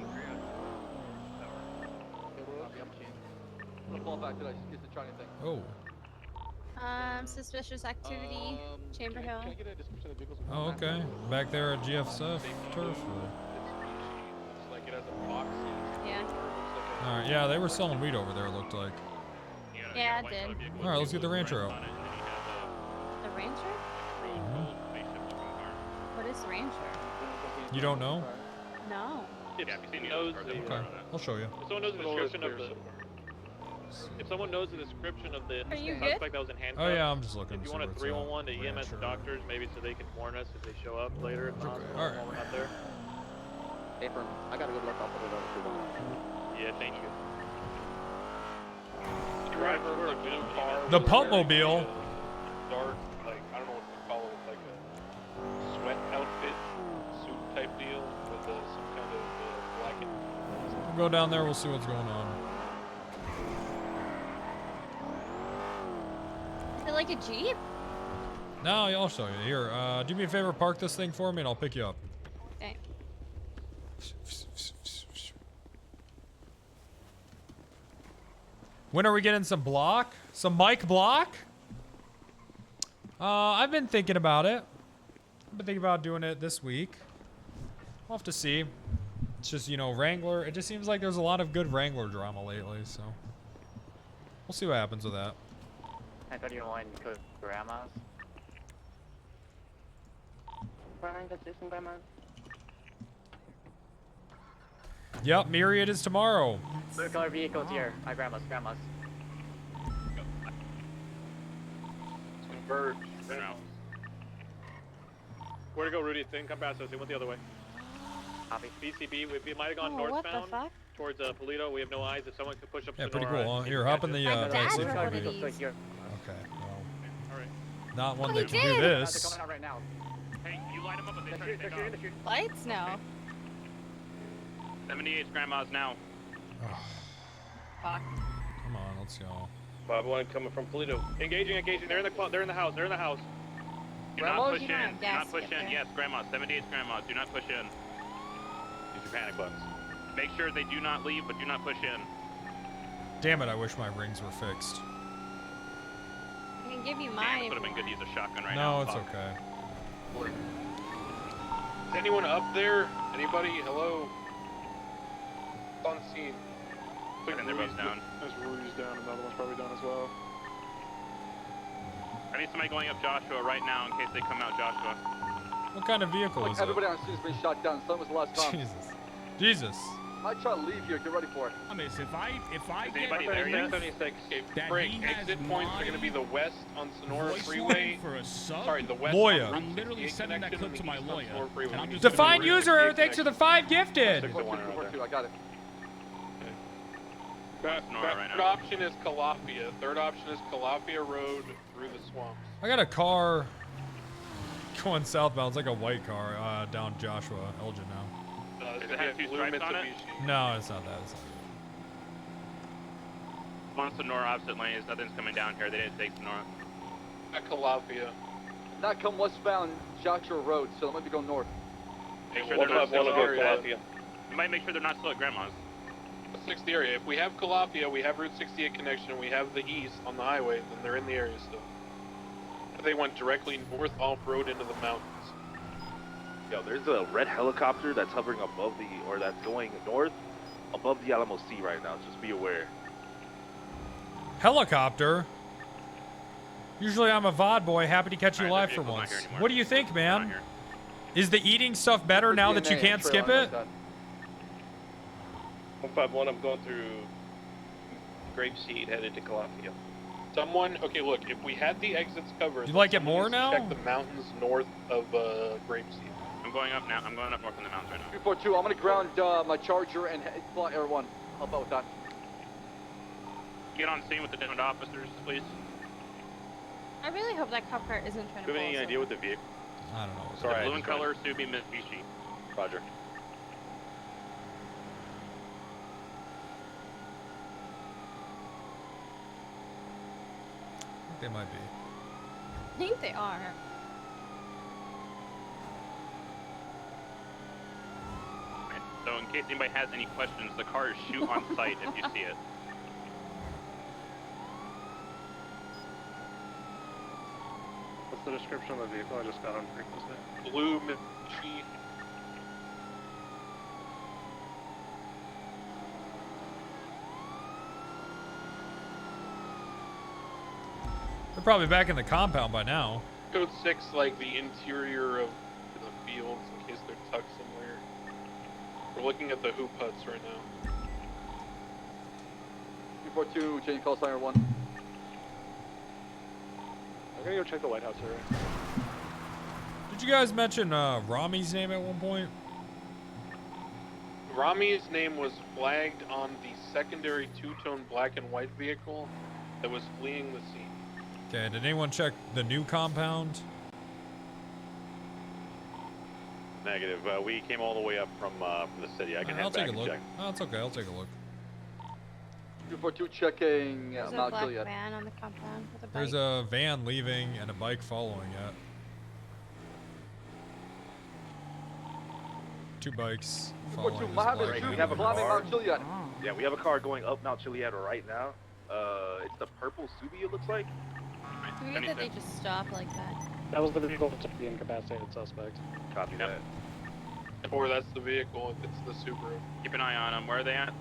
Oh. Suspicious activity, Chamber Hill. Oh, okay. Back there at GFSF turf. Like it has a box. Yeah. Alright, yeah, they were selling weed over there, it looked like. Yeah, it did. Alright, let's get the Rancher out. The Ranger? What is Ranger? You don't know? No. If someone knows Okay, I'll show you. If someone knows the description of the if someone knows the description of the Are you suspect good? that was in handcuffs, Oh yeah, I'm just looking. if you to want see a what's 311 to EMS Rancher. and doctors, maybe so they can warn us if they show up later at the hospital Alright. while we're not there. Apron. I gotta go look. I'll put it over to Yeah, thank you. Driver of the blue car. The was pump wearing mobile. a Dark, like I don't know what to call it, like a sweat outfit, suit type deal with some kind of blanket. We'll go down there, we'll see what's going on. Is it like a Jeep? No, I'll show you. Here, do me a favor, park this thing for me and I'll pick you up. Okay. When are we getting some block? Some mic block? I've been thinking about it. I've been thinking about doing it this week. We'll have to see. It's just, you know, Wrangler. It just seems like there's a lot of good Wrangler drama lately, so. We'll see what happens with that. 1031 grandmas. Running to some grandmas. Yep, Myriad is tomorrow. Blue color vehicles here. Hi, grandmas. Converge. Where to go, Rudy? Then come past us. They went the other way. Copy. BCB, we might have gone Oh, what northbound the fuck? towards Polito. We have no eyes. If someone could push up Yeah, Sonora. pretty cool. Huh? Here, hop in the My dad backseat. drove one of these. Okay. Well, Alright. not one Oh, that he can do did. this. Coming out right now. Hey, you light them up if they try to take off. Lights? No. 78 grandmas now. Fuck. Come on, let's go. 5-1 coming from Polito. Engaging. They're in the house. Do not push You don't in. have Do not gas push to get in. there. Yes, grandmas. 78 grandmas. Do not push in. Use your panic buttons. Make sure they do not leave, but do not push in. Damn it, I wish my rings were fixed. I can give you Damn, mine. it if would have you been good to use a shotgun right No, now. it's Fuck. okay. Is anyone up there? Anybody? Hello? It's on scene. I think they're both down. There's Rudy's down. Another one's probably down as well. I need somebody going up Joshua right now in case they come out Joshua. What kind of vehicle is it? Everybody on scene has been shot down. Some was the last time. Jesus. Might try to leave here. Get ready for it. I mean, if I Is get anybody there yet? 76. that Frank, he has exit points are going to be the west on Sonora voice Freeway. line for a sub, Sorry, the west Lawyer. on Route I'm literally 68 sending that connection clip to and my the east on lawyer. Sonora Freeway. And I'm just Define Route user, 68 thanks for the 5 gifted. 4-2, I got it. Third option is Calafia. Third option is Calafia Road through the swamps. I got a car going southbound. It's like a white car down Joshua, Elgin now. It's Does it gonna have be a 2 blue stripes on it? Mitsubishi. No, it's not that. It's not. On Sonora opposite lanes, nothing's coming down here. They didn't take Sonora. At Calafia. Not come westbound Joshua Road, so it might be going north. Make sure they're not still at area. Calafia. You might make sure they're not still at Grandma's. 60 area. If we have Calafia, we have Route 68 connection, and we have the east on the highway, then they're in the area still. If they went directly north off-road into the mountains. Yo, there's a red helicopter that's hovering above or that's going north above the Alamo Sea right now. Just be aware. Helicopter? Usually I'm a VOD boy, happy to catch you live for once. What do you think, man? Is the eating stuff better now that you can't skip it? 151, I'm going through Grapeseed, headed to Calafia. Someone, okay, look, if we had the exits covered... You like it someone more needs to now? Check the mountains north of Grapeseed. I'm going up now. I'm going up north in the mountains right now. 342, I'm gonna ground my Charger and fly Air 1. Help out with that. Get on scene with the downed officers, please. I really hope that cop car isn't trying to Do you have any pull us idea over. what the vehicle? I don't know. The blue in color, Subi Mitsubishi. Roger. I think they might be. I think they are. So in case anybody has any questions, the car is shoot on sight if you see it. What's the description of the vehicle? I just got on frequency. Blue Mitsubishi. They're probably back in the compound by now. Code 6, like the interior of the fields in case they're tucked somewhere. We're looking at the hoop huts right now. 342, change call sign Air 1. I'm gonna go check the White House area. Did you guys mention Rami's name at one point? Rami's name was flagged on the secondary two-tone black and white vehicle that was fleeing the scene. Okay, did anyone check the new compound? Negative. We came all the way up from the city. I can I'll head take back a and look. check. Oh, it's okay. I'll take a look. 242 checking There's a Mount black Juliet. van on the compound with a bike. There's a van leaving and a bike following it. 2 bikes following this black van. We have a climbing car. Mount Juliet. Yeah, we have a car going up Mount Juliet right now. It's the purple Subi, it looks like. Weird that they just stop like that. That was the vehicle that took the incapacitated suspect. Copy that. Or that's the vehicle if it's the Subaru. Keep an eye on them. Where are they at?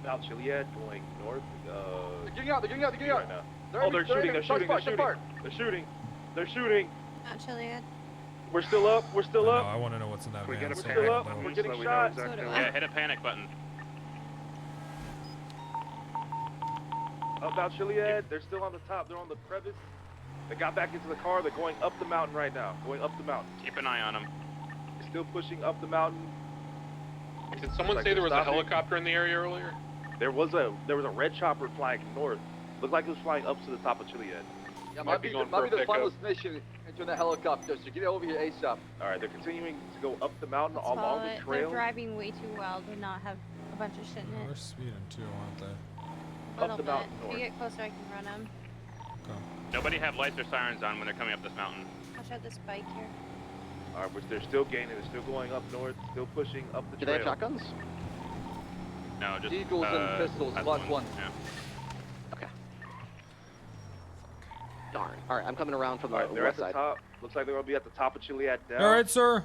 southbound Chiliad going north. They're getting out. They're getting out. They're getting out. Right now. They're They're shooting. They're shooting. They're Shots shooting. fired. They're shooting. They're shooting. Not Chiliad. We're still up. We're still up. I want to know what's in that van. We're so still I up. know. We're getting shot. Yeah, hit a panic button. About Chiliad, they're still on the top. They're on the crevice. They got back into the car. They're going up the mountain right now. Going up the mountain. Keep an eye on them. They're still pushing up the mountain. Did someone say there was a helicopter in the area earlier? There was a red chopper flying north. Looked like it was flying up to the top of Chiliad. Yeah, might be the final destination into the helicopter. So get over here ASAP. All right, they're continuing to go up the mountain Let's along follow the it. trail. They're driving way too well to not have a bunch of shit in They're it. speeding too, aren't they? A little the bit. mountain If north. you get closer, I can run them. Nobody have lights or sirens on when they're coming up this mountain. Watch out this bike here. All right, but they're still gaining. They're still going up north. Still pushing up the Do trail. they have shotguns? No, just Eagles and pistols. that's Watch one. Yeah. Okay. Darn. All right, I'm coming around from the All right, they're at west the side. top. Looks like they're gonna be at the top of Chiliad down. All right, sir.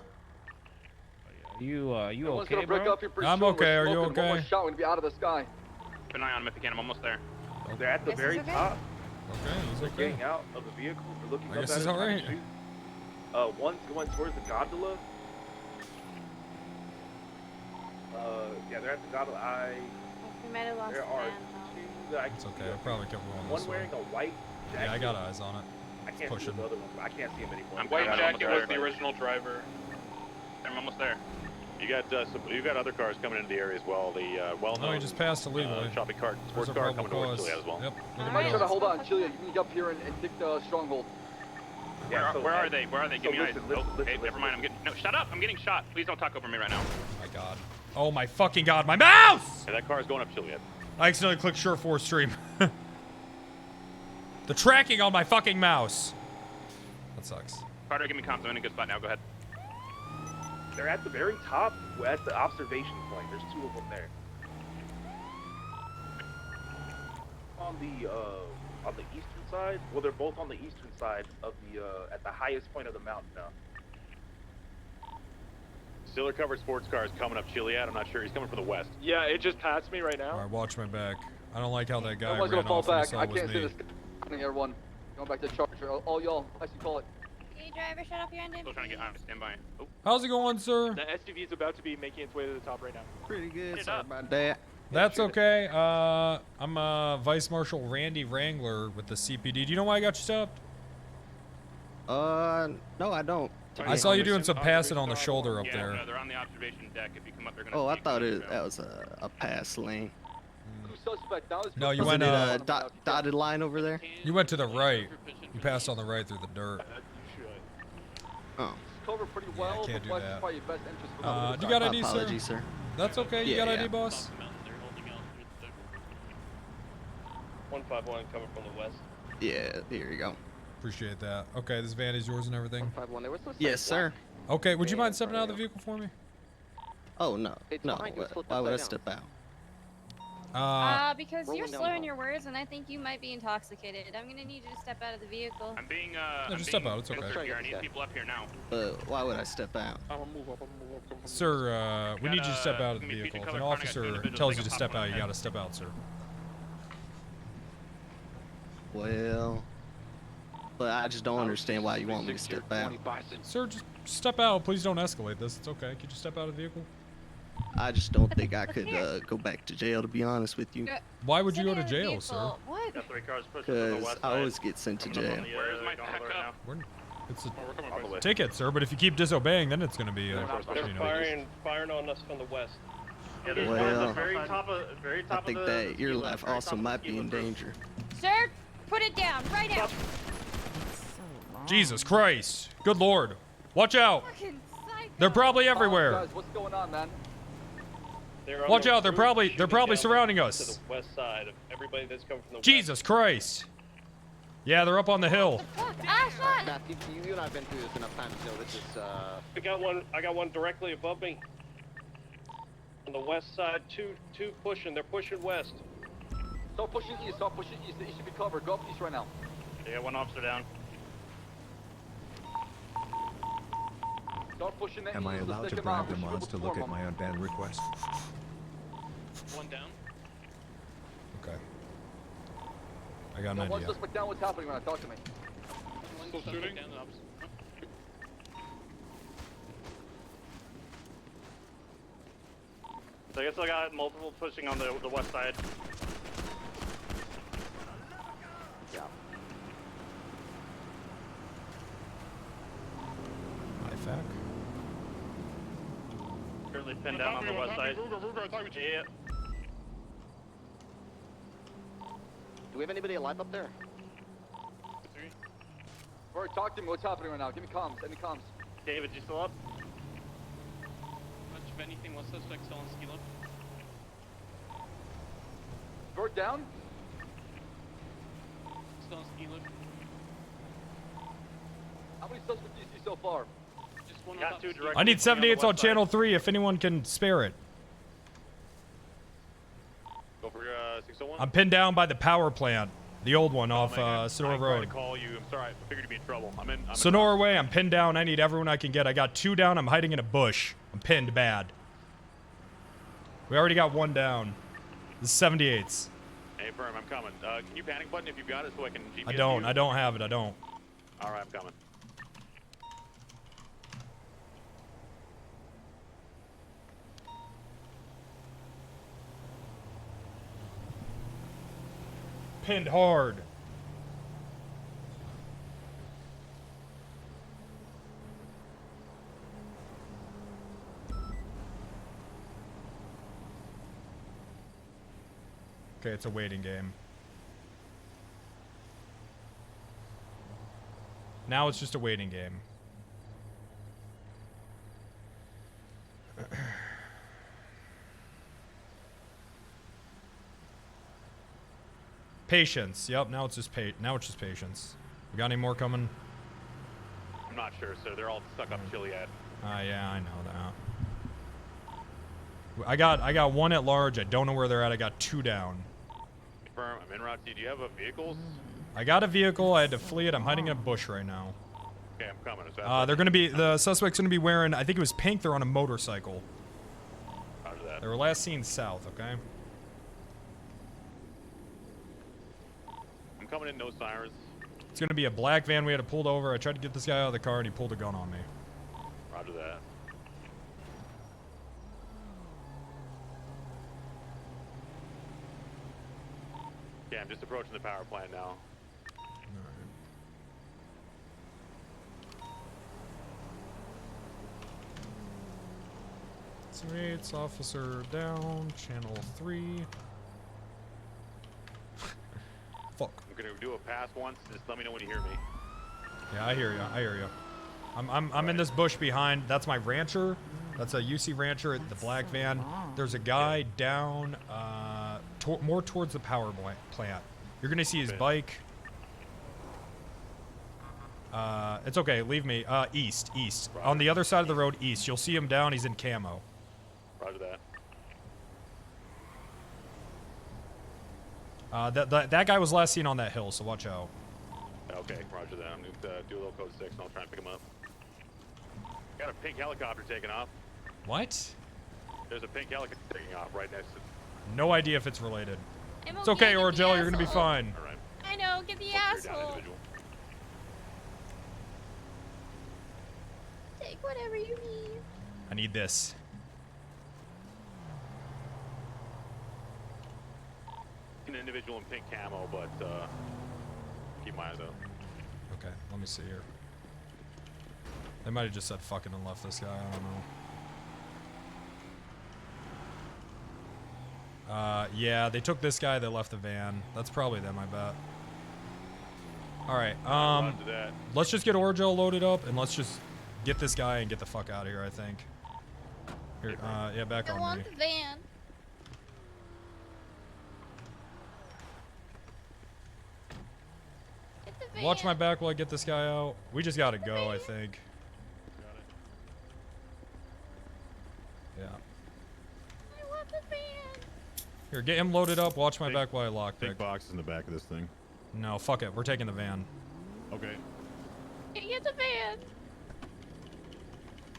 You Everyone's okay, gonna break bro? up here pretty I'm soon. okay. We're Are you smoking. One more okay? shot, we're gonna be out of the sky. Keep an eye on them if you can. I'm almost there. They're at the Guess very he's okay? top. Okay, he's They're okay. getting out of the vehicle. They're looking I up guess at he's us, all trying to right. shoot. One's going towards the gondola. Yeah, they're at the gondola. We might have lost There the are van, two that I It's can okay. see I up probably here. kept going One this way. wearing a white jacket. Yeah, I got eyes on it. I can't pushing. see the other one, but I can't see him anymore. I'm White I'm jacket almost was there. the original driver. I'm almost there. You got other cars coming into the area as well. The well-known No, he just passed illegally. shopping cart, There's sports a car probable coming towards cause. Chiliad as well. Yep. All You right, might try to let's hold go on, push Chiliad. them. You can get up here and take the stronghold. Yeah, so Where are they? Where are they? Give so me eyes. listen, Oh, listen, hey, listen. never mind. I'm getting. No, shut up. I'm getting shot. Please don't talk over me right now. My God. Oh my fucking God. My mouse! Yeah, that car is going up Chiliad. I accidentally clicked Sure 4 stream. The tracking on my fucking mouse. That sucks. Carter, give me comms. I'm in a good spot now. Go ahead. They're at the very top, at the observation point. There's two of them there. On the eastern side. Well, they're both on the eastern side of the at the highest point of the mountain now. Stiller covered sports car is coming up Chiliad. I'm not sure. He's coming from the west. Yeah, it just passed me right now. All right, watch my back. I don't like how that guy Everyone's ran gonna fall off and he back. saw I it was can't see me. this. Everyone, going back to the charger. All y'all, I see call it. Hey, driver, shut off your engine. Still trying to get on. Stand by. Oh. How's it going, sir? The SUV is about to be making its way to the top right now. Pretty good. It Sorry up. about that. That's okay. I'm Vice Marshal Randy Wrangler with the CPD. Do you know why I got you stopped? No, I don't. I saw you doing some passing on the shoulder up Yeah, there. no, they're on the observation deck. If you come up, they're gonna. Oh, I take thought you. that was a pass lane. Suspect down. No, you Wasn't went it a dotted line over there? You went to the right. You passed on the right through the dirt. Oh. Cover pretty well. I can't but do west is that. probably your best interest for that Do you little got side. ID, sir? Apologies, sir. That's okay. You Yeah, got yeah. ID, boss? 151 coming from the west. Yeah, here you go. Appreciate that. Okay, this van is yours and everything. 151. There was no yes, sir. Okay, would you mind stepping out of the vehicle for me? Oh no, It's no. behind you, it's flipped Why would I upside step out? Because you're rolling down slurring the your words, and I think you might be intoxicated. I'm gonna need you to step out of the vehicle. I'm being No, I'm just being step out, it's okay. censored here. I need people up here now. Why would I step out? I'm gonna move up. I'm gonna move up. Sir, we need you to step out of the gonna be vehicle. If color an car next to officer individuals tells like you a to step popcorn out, you head. gotta step out, sir. But I just don't understand why you want me to step out. Sir, just step out. Please don't escalate this. It's okay. Could you step out of the vehicle? I just don't think I could go back to jail, to be honest with you. Why would you Sit go to out of the jail, vehicle. sir? What? Got 3 cars pushing to the Because west I side. always get sent to jail. Where's my backup? It's a We're coming from ticket, sir, but if you keep disobeying, then it's gonna be a, They're you know, firing on us from the west. Yeah, there's one at the very top of I think that your life also might be in danger. Sir, put it down right now. Jesus Christ. Good Lord. Watch out. Fucking psycho. They're probably everywhere. Guys, what's going on, man? They're on Watch the out. They're roof probably shooting surrounding down us. To the west side of everybody that's coming from the Jesus Christ. Yeah, they're up on the hill. Fuck, Ashland. Matthew, you and I have been through this enough times to know this is, I got one directly above me. On the west side, two pushing. They're pushing west. Start pushing east. Start pushing east. It should be covered. Go up east right now. Yeah, one officer down. Start pushing that Am I east. allowed Let's to take them out. grab the We should mods be to able look at form my unbanned request? One down. I got an One idea. suspect down. What's happening right now? Talk to me. Still shooting? So I guess I got multiple pushing on the west side. Yeah. IFAC. Currently pinned down on the west side. Yeah. Do we have anybody alive up there? Bert, talk to me. What's happening right now? Give me comms. Any comms? David, you still up? Much of anything, one suspect still on ski lift. Bert down? Still on ski lift. How many suspects do you see so far? Just one. Got two direct. I need 78s on channel 3 if anyone can spare it. Go for 601. I'm pinned down by the power plant. The old one off Sonora I tried Road. to call you. I'm sorry. I figured you'd be in trouble. I'm in Sonora Way, I'm pinned down. I need everyone I can get. I got 2 down. I'm hiding in a bush. I'm pinned bad. We already got 1 down. This is 78s. Hey, firm, I'm coming. Can you panic button if you've got it so I can GPS I don't. you? I don't have it. I don't. All right, I'm coming. Pinned hard. Okay, it's a waiting game. Now it's just a waiting game. Patience. Yep, now it's just patience. We got any more coming? I'm not sure, sir. They're all stuck up Chiliad. Yeah, I know that. I got 1 at large. I don't know where they're at. I got 2 down. Firm, I'm en route. Do you have vehicles? I got a vehicle. I had to flee it. I'm hiding in a bush right now. Okay, I'm coming. As fast as They're gonna be the suspect's gonna be wearing. I think it was pink. They're on a motorcycle. Roger that. They were last seen south. Okay. I'm coming in. No sirens. It's gonna be a black van. We had to pull over. I tried to get this guy out of the car, and he pulled a gun on me. Roger that. Yeah, I'm just approaching the power plant now. Sweet, officer down, channel 3. Fuck. I'm gonna do a pass once. Just let me know when you hear me. Yeah, I hear you. I hear you. I'm in this bush behind. That's my rancher. That's a UC rancher at the black van. There's a guy down, more towards the power plant. You're gonna see his bike. It's okay. Leave me. East. Roger. On the other side of the road, east. You'll see him down. He's in camo. Roger that. That guy was last seen on that hill, so watch out. Okay, roger that. I'm gonna do a little code 6 and I'll try and pick him up. Got a pink helicopter taking off. What? There's a pink helicopter taking off right next to. No idea if it's related. I'm It's okay, get the Orgel. You're gonna be asshole. fine. All right. I know, get the Down, asshole. individual. Take whatever you need. I need this. An individual in pink camo, but keep my eyes out. Okay, let me see here. They might have just said fucking and left this guy. I don't know. Yeah, they took this guy. They left the van. That's probably them, I bet. All right. Roger that. Let's just get Orgel loaded up and let's just get this guy and get the fuck out of here. I think. Here, yeah, back I on want me. the van. Get the van. Watch my back while I get this guy out. We just gotta go, I think. Yeah. I want the van. Here, get him loaded up. Watch my back while I lockpick. Big box in the back of this thing. No, fuck it. We're taking the van. Okay. Get the van.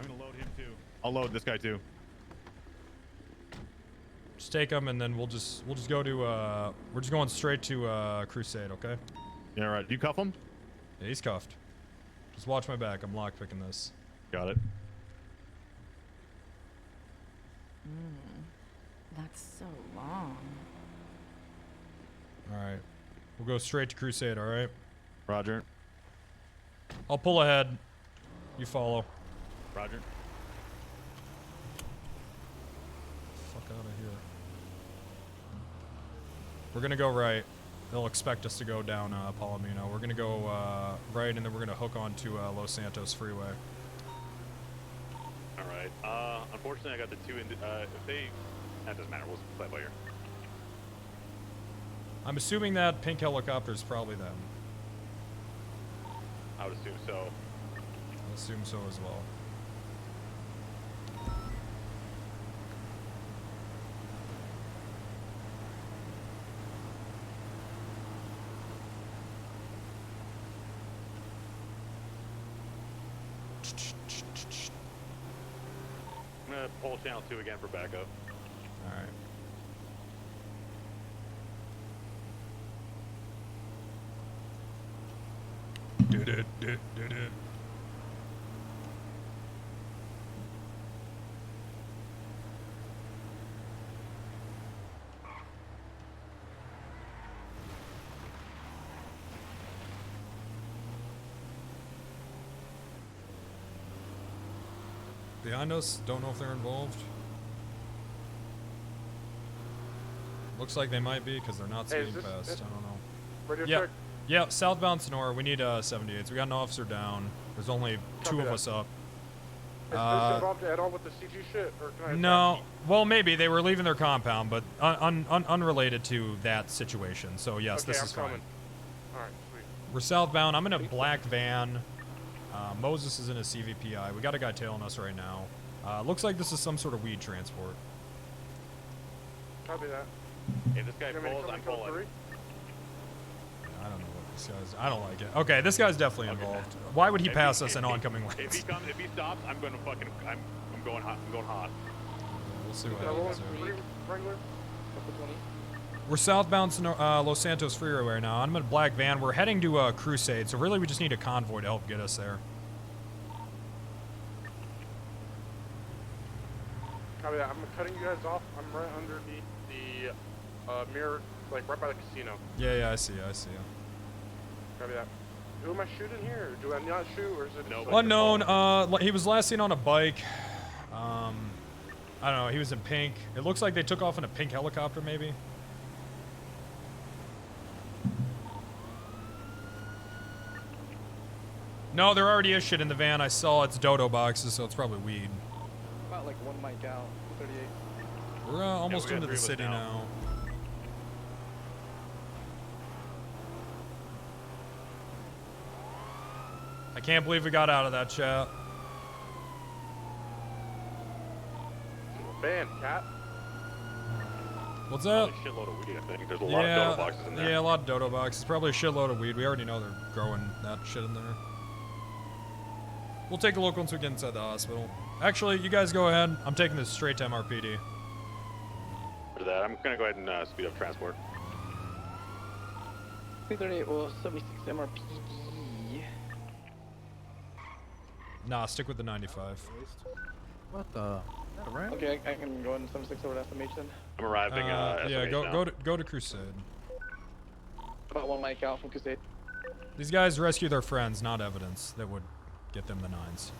I'm gonna load him too. I'll load this guy too. Just take them, and then we'll just go to we're just going straight to Crusade, okay? Yeah, right. Do you cuff him? Yeah, he's cuffed. Just watch my back. I'm lock picking this. Got it. That's so long. All right, we'll go straight to Crusade. All right. Roger. I'll pull ahead. You follow. Roger. Fuck out of here. We're gonna go right. They'll expect us to go down Palomino. We're gonna go right, and then we're gonna hook onto Los Santos Freeway. All right. Unfortunately, I got the two. If they, that doesn't matter. We'll play by ear. I'm assuming that pink helicopter is probably them. I would assume so. I assume so as well. I'm gonna pull channel 2 again for backup. All right. Did it. Behind us, don't know if they're involved. Looks like they might be because they're not speeding fast. I don't know. Radio Yeah, check. yeah. Southbound Sonora. We need 78s. We got an officer down. There's only two of us up. Is this involved at all with the CG shit, or can I? No. Well, maybe they were leaving their compound, but unrelated to that situation. So yes, Okay, this I'm is fine. coming. All right, sweet. We're southbound. I'm in a black van. Moses is in a CVPI. We got a guy tailing us right now. Looks like this is some sort of weed transport. Copy that. If this guy pulls, I'm pulling. I don't know what this guy's. I don't like it. Okay, this guy's definitely involved. Why would he pass us in oncoming lanes? If he stops, I'm gonna fucking. I'm going hot. I'm going hot. We'll see what Can I roll happens in here. Wrangler? We're southbound Los Santos Freeway right now. I'm in a black van. We're heading to Crusade, so really we just need a convoy to help get us there. Copy that. I'm cutting you guys off. I'm right underneath the mirror, like right by the casino. Yeah, I see you. Copy that. Who am I shooting here? Do I not shoot, or is it just Unknown. He was last seen on a bike. I don't know. He was in pink. It looks like they took off in a pink helicopter, maybe. No, there already is shit in the van. I saw it's dodo boxes, so it's probably weed. About like one mic out, 38. We're almost into the city now. I can't believe we got out of that, chat. Van, cat. What's up? Probably a shitload of weed, I think. There's a lot of dodo boxes in there. Yeah, a lot of dodo boxes. Probably a shitload of weed. We already know they're growing that shit in there. We'll take a look once we get inside the hospital. Actually, you guys go ahead. I'm taking this straight to MRPD. For that, I'm gonna go ahead and speed up transport. 338 or 76 MRPD. Nah, stick with the 95. What the? Right? Okay, I can go in 76 over to SMH then. I'm arriving. Yeah, SMH go to Crusade. About one mic out from Crusade. These guys rescue their friends, not evidence that would get them the 9s.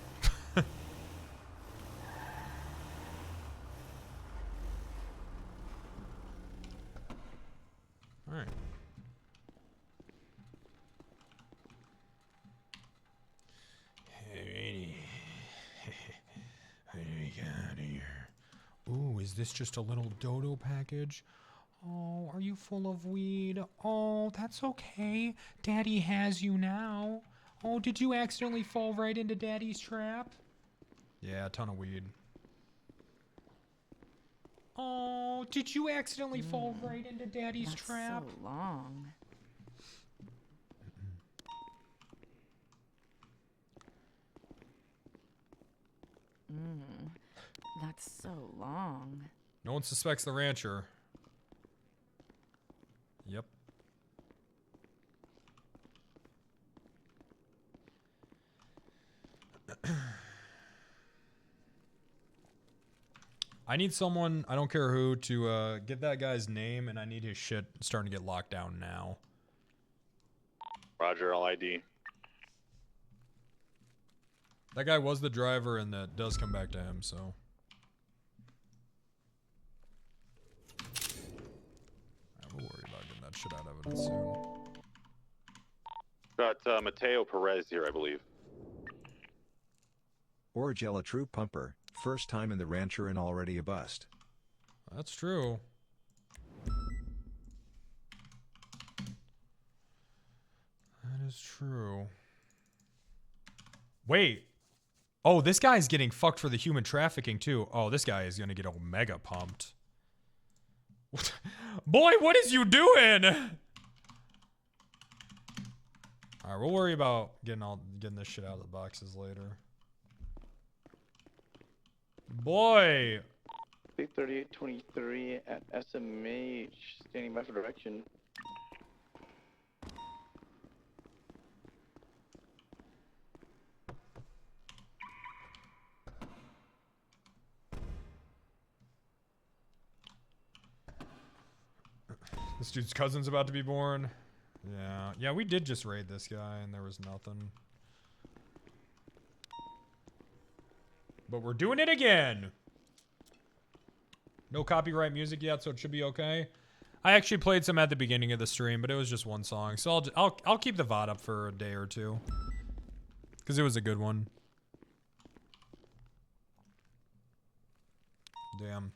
All right. What do we got here? Ooh, is this just a little dodo package? Oh, are you full of weed? Oh, that's okay. Daddy has you now. Oh, did you accidentally fall right into Daddy's trap? Yeah, a ton of weed. Oh, did you accidentally fall right into Daddy's trap? So long. That's so long. No one suspects the rancher. Yep. I need someone, I don't care who, to get that guy's name, and I need his shit starting to get locked down now. Roger, all ID. That guy was the driver, and that does come back to him, so. We'll worry about getting that shit out of evidence soon. Got Mateo Perez here, I believe. Origella true pumper, first time in the rancher and already a bust. That's true. That is true. Wait. Oh, this guy's getting fucked for the human trafficking too. Oh, this guy is gonna get mega pumped. Boy, what is you doing? Alright, we'll worry about getting this shit out of the boxes later. Boy! 3823 at SMH, standing by for direction. This dude's cousin's about to be born. Yeah, we did just raid this guy and there was nothing. But we're doing it again. No copyright music yet, so it should be okay. I actually played some at the beginning of the stream, but it was just one song. So I'll keep the VOD up for a day or two. Because it was a good one. Damn.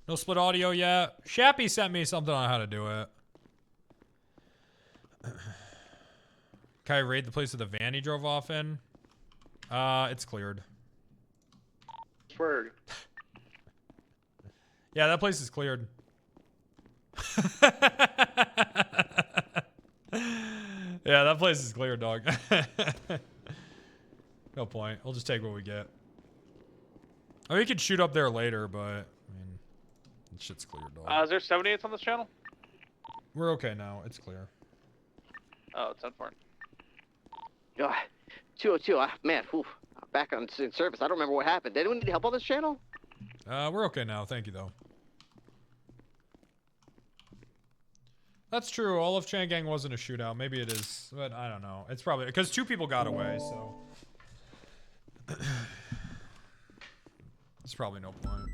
No split audio yet. Shappy sent me something on how to do it. Can I raid the place with the van he drove off in? It's cleared. Word. Yeah, that place is cleared. Yeah, that place is cleared, dog. No point. We'll just take what we get. I mean, we could shoot up there later, but I mean, shit's cleared, dog. Is there 78s on this channel? We're okay now. It's clear. Oh, it's unfortunate. 202, man, whew, back on in service. I don't remember what happened. Did anyone need help on this channel? We're okay now. Thank you, though. That's true. All of Chan Gang wasn't a shootout. Maybe it is, but I don't know. It's probably because 2 people got away, so it's probably no point.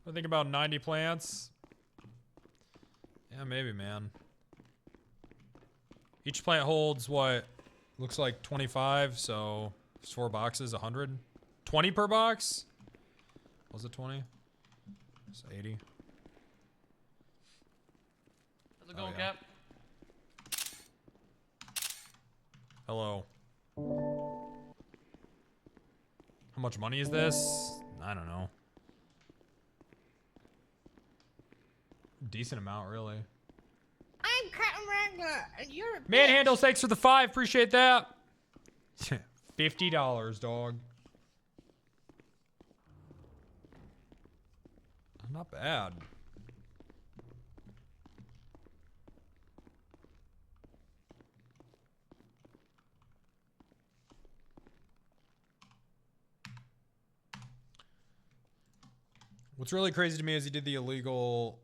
I think about 90 plants. Yeah, maybe, man. Each plant holds what? Looks like 25, so it's 4 boxes, 100. 20 per box? Was it 20? It's 80. How's it going, Cap? Hello. How much money is this? I don't know. Decent amount, really. I'm Captain Wrangler, and you're a Manhandle, thanks for the 5. Appreciate that. $50, dog. Not bad. What's really crazy to me is he did the illegal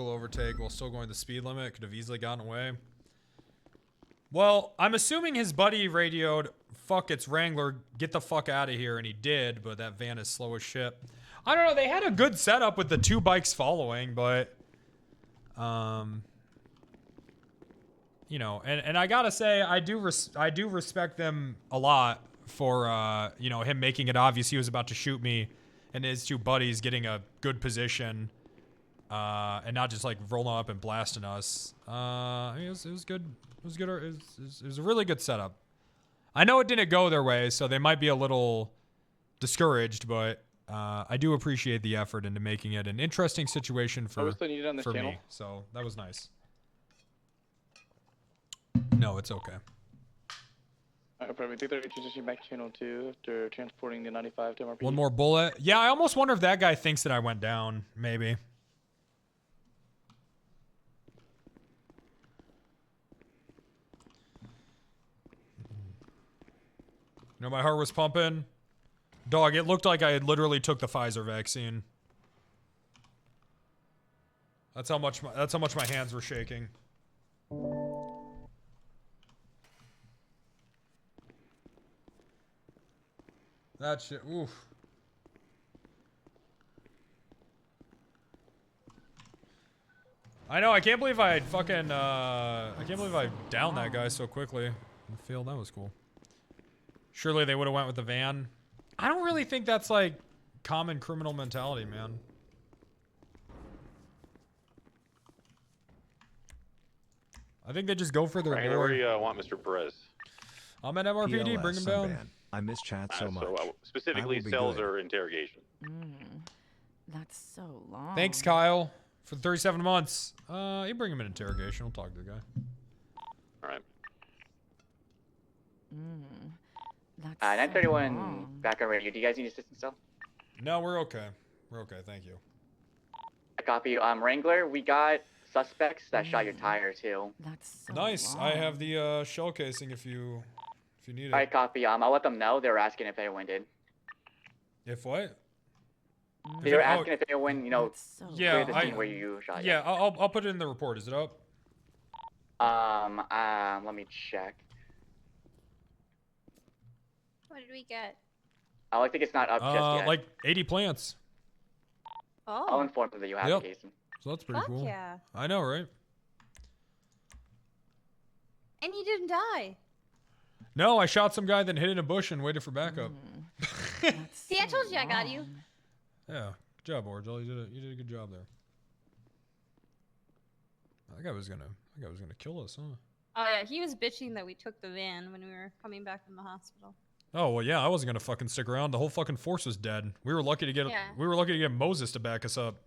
overtake while still going the speed limit. Could have easily gotten away. Well, I'm assuming his buddy radioed, fuck, it's Wrangler, get the fuck out of here, and he did, but that van is slow as shit. I don't know, they had a good setup with the 2 bikes following, but you know, and I gotta say, I do respect them a lot for you know, him making it obvious he was about to shoot me and his 2 buddies getting a good position. And not just like rolling up and blasting us. I mean, it was good. It was good. It was a really good setup. I know it didn't go their way, so they might be a little discouraged, but I do appreciate the effort into making it an interesting situation for, we still need it on this for channel? me. So that was nice. No, it's okay. Probably think they're transitioning back to channel 2 after transporting the 95 to MRP. One more bullet. Yeah, I almost wonder if that guy thinks that I went down. Maybe. You know, my heart was pumping. Dog, it looked like I had literally took the Pfizer vaccine. That's how much my hands were shaking. That shit, oof. I know, I can't believe I fucking, I can't believe I downed that guy so quickly in the field. That was cool. Surely they would have went with the van. I don't really think that's, like, common criminal mentality, man. I think they just go for their Wrangler, where do you want Mr. Perez? I'm at MRPD, PLS bring him down. Sunban. I miss chat so much. So, specifically I will be cells good. or interrogation. That's so long. Thanks, Kyle, for the 37 months. You bring him in interrogation. We'll talk to the guy. All right. That's 931 back on radio. Do you guys need assistance still? No, we're okay. We're okay, thank you. I copy. Wrangler, we got suspects that shot your tire too. That's so Nice. I have the shell casing if you need it. Alright, copy. I'll let them know. They were asking if anyone did. If what? They were asking if anyone, you know, yeah, cleared the scene where you shot. Yeah, I'll put it in the report. Is it up? Let me check. What did we get? I think it's not up just yet. Like 80 plants. Oh. I'll inform them that you have Yep. the case. So that's pretty Fuck cool. yeah. I know, right? And he didn't die. No, I shot some guy, then hid in a bush and waited for backup. See, I told you I got you. Yeah, good job, Orgel. You did a good job there. That guy was gonna kill us, huh? Oh yeah, he was bitching that we took the van when we were coming back from the hospital. Oh well, yeah, I wasn't gonna fucking stick around. The whole fucking force was dead. We were lucky to get Moses to back us up.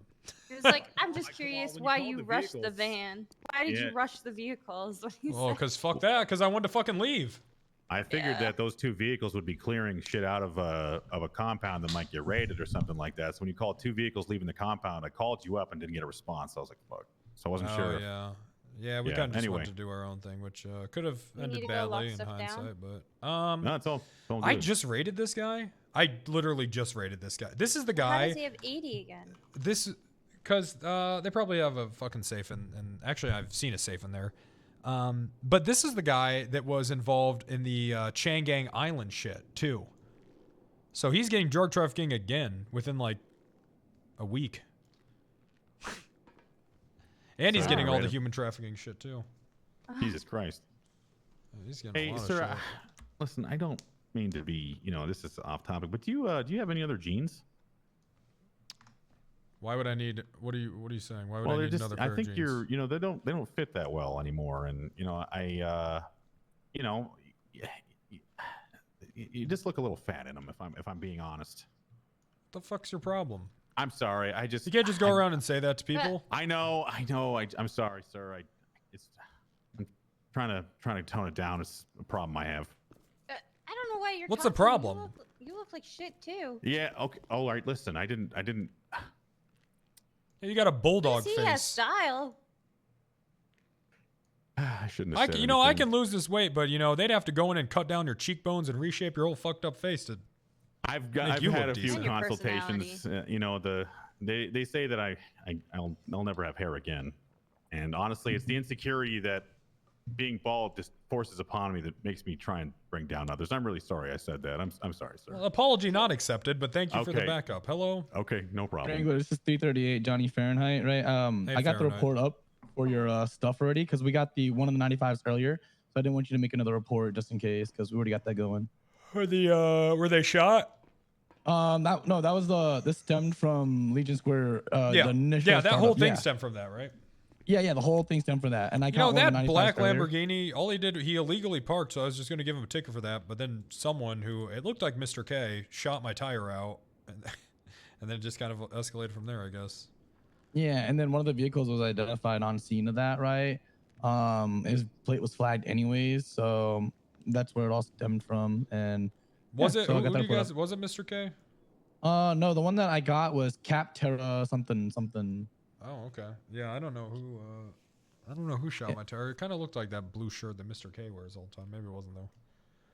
He was like, I'm just curious why you rushed the van. Why did you rush the vehicles? Oh, because fuck that. Because I wanted to fucking leave. I figured that those two vehicles would be clearing shit out of a compound that might get raided or something like that. So when you called two vehicles leaving the compound, I called you up and didn't get a response. I was like, fuck. So I wasn't sure. Yeah, we kind of just wanted to do our own thing, which could have ended badly in hindsight. But no, it's all good. I just raided this guy. I literally just raided this guy. This is the guy. Why does he have 80 again? This, because they probably have a fucking safe and actually I've seen a safe in there. But this is the guy that was involved in the Changang Island shit too. So he's getting drug trafficking again within like a week. And he's getting all the human trafficking shit too. Jesus Christ. He's getting a lot of sir, shit. Listen, I don't mean to be, this is off topic, but do you have any other jeans? Why would I need? What are you saying? Why would I need another pair of jeans? I think you're, they don't fit that well anymore, and you just look a little fat in them. If I'm being honest. What the fuck's your problem? I'm sorry. You can't just go around and say that to people. I know. I'm sorry, sir. I'm trying to tone it down. It's a problem I have. I don't know why you're. What's the problem? You look like shit too. Yeah. Okay. Oh, all right. Listen, I didn't. Hey, you got a bulldog face. He has style. I shouldn't have said anything. I can lose this weight, but they'd have to go in and cut down your cheekbones and reshape your whole fucked up face to. I've had a few consultations. They say that I'll never have hair again, and honestly, it's the insecurity that being bald just forces upon me that makes me try and bring down others. I'm really sorry I said that. I'm sorry, sir. Well, apology not accepted, but thank you for the backup. Hello. Okay, no problem. Wrangler, this is 338 Johnny Fahrenheit, right? I got the report up for your stuff already because we got the one of the 95s earlier, so I didn't want you to make another report just in case because we already got that going. Were they shot? That was this stemmed from Legion Square. That whole thing stemmed from that, right? Yeah, the whole thing stemmed from that. And I got that black Lamborghini. All he did, he illegally parked, so I was just going to give him a ticket for that. But then someone who it looked like Mr. K shot my tire out. and then it just kind of escalated from there, I guess. Yeah, and then one of the vehicles was identified on scene of that, right? His plate was flagged anyways, so that's where it all stemmed from. And Was yeah, it? so I Who got do that you report guys? Was it Mr. K? No, the one that I got was Cap Terra something something. Oh, okay. Yeah, I don't know who. I don't know who shot my tire. It kind of looked like that blue shirt that Mr. K wears all the time. Maybe it wasn't though.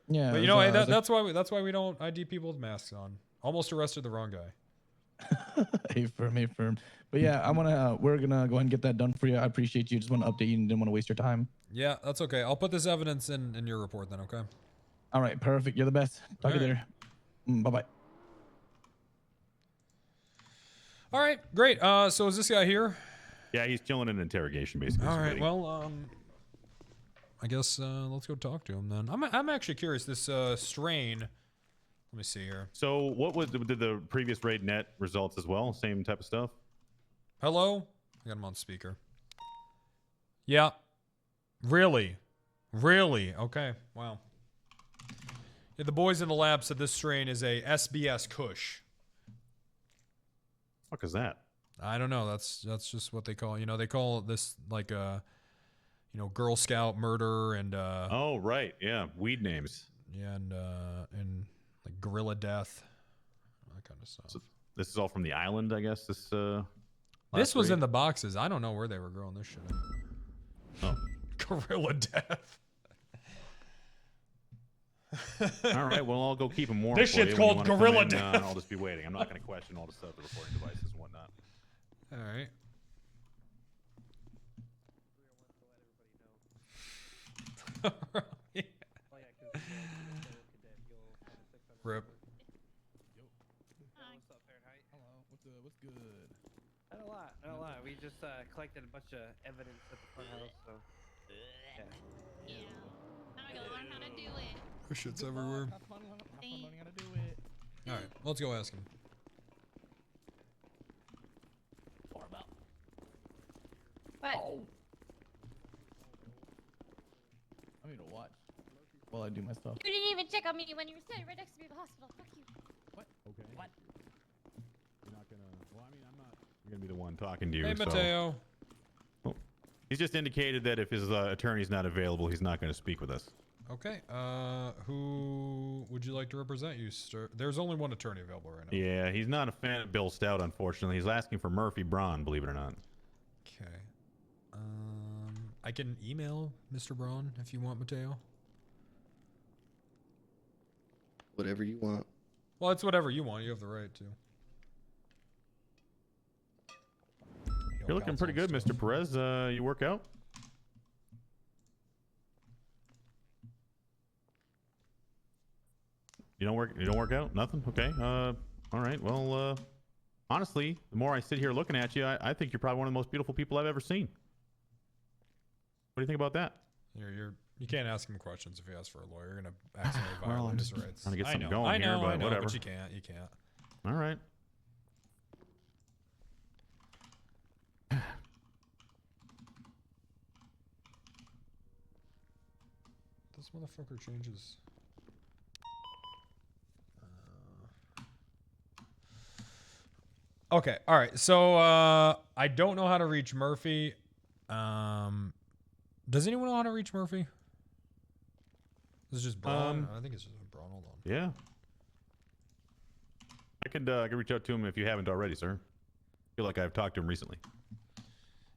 Yeah, but you know, hey, that's why we don't ID people with masks on. Almost arrested the wrong guy. Affirm. But yeah, we're gonna go ahead and get that done for you. I appreciate you. Just want to update you and didn't want to waste your time. Yeah, that's okay. I'll put this evidence in your report then. Okay. All right, perfect. You're the best. Talk to you later. Bye bye. All right, great. So is this guy here? Yeah, he's chilling in an interrogation, basically. All right. Well, I guess let's go talk to him then. I'm actually curious. This strain. Let me see here. So what did the previous raid net results as well? Same type of stuff? Hello? I got him on speaker. Yeah. Really? Really? Okay. Wow. Yeah, the boys in the lab said this strain is a SBS Kush. What the fuck is that? I don't know. That's just what they call. You know, they call this like Girl Scout murder and. Oh right, yeah, weed names. Yeah, and like gorilla death, that kind of stuff. So this is all from the island, I guess. This was in the boxes. I don't know where they were growing this shit in. Oh, gorilla death. All right, well, I'll go keep them warm. This for you. shit's When you called wanna gorilla come in, death. I'll just be waiting. I'm not going to question all the stuff, the recording devices and whatnot. All right. Rip. What's up, Fahrenheit? Hello. What's good? Not a lot. We just collected a bunch of evidence at the front house, so. Yeah. Now I gotta learn how to do it. This shit's everywhere. Have fun learning how to do it. All right, let's go ask him. What? I need to watch while I do my stuff. You didn't even check on me when you were sitting right next to me at the hospital. Fuck you. What? Okay. What? You're not gonna. Well, I mean, I'm not. You're gonna be the one talking to you. Hey, so. Mateo. Oh. He's just indicated that if his attorney's not available, he's not going to speak with us. Okay. Who would you like to represent you, sir? There's only one attorney available right now. Yeah, he's not a fan of Bill Stout, unfortunately. He's asking for Murphy Braun, believe it or not. Okay. I can email Mr. Braun if you want, Mateo. Whatever you want. Well, it's whatever you want. You have the right to. You're looking pretty good, Mr. Perez. You work out? You don't work out? Nothing? Okay. All right. Well, honestly, the more I sit here looking at you, I think you're probably one of the most beautiful people I've ever seen. What do you think about that? You can't ask him questions if you ask for a lawyer. You're gonna accidentally Well, I'm violate his just rights. trying to get something I going know, here, but whatever. But you can't. You can't. All right. This motherfucker changes. Okay, all right. So I don't know how to reach Murphy. Does anyone know how to reach Murphy? This is just Braun. I think it's just Braun. Hold on. Yeah. I can reach out to him if you haven't already, sir. I feel like I've talked to him recently.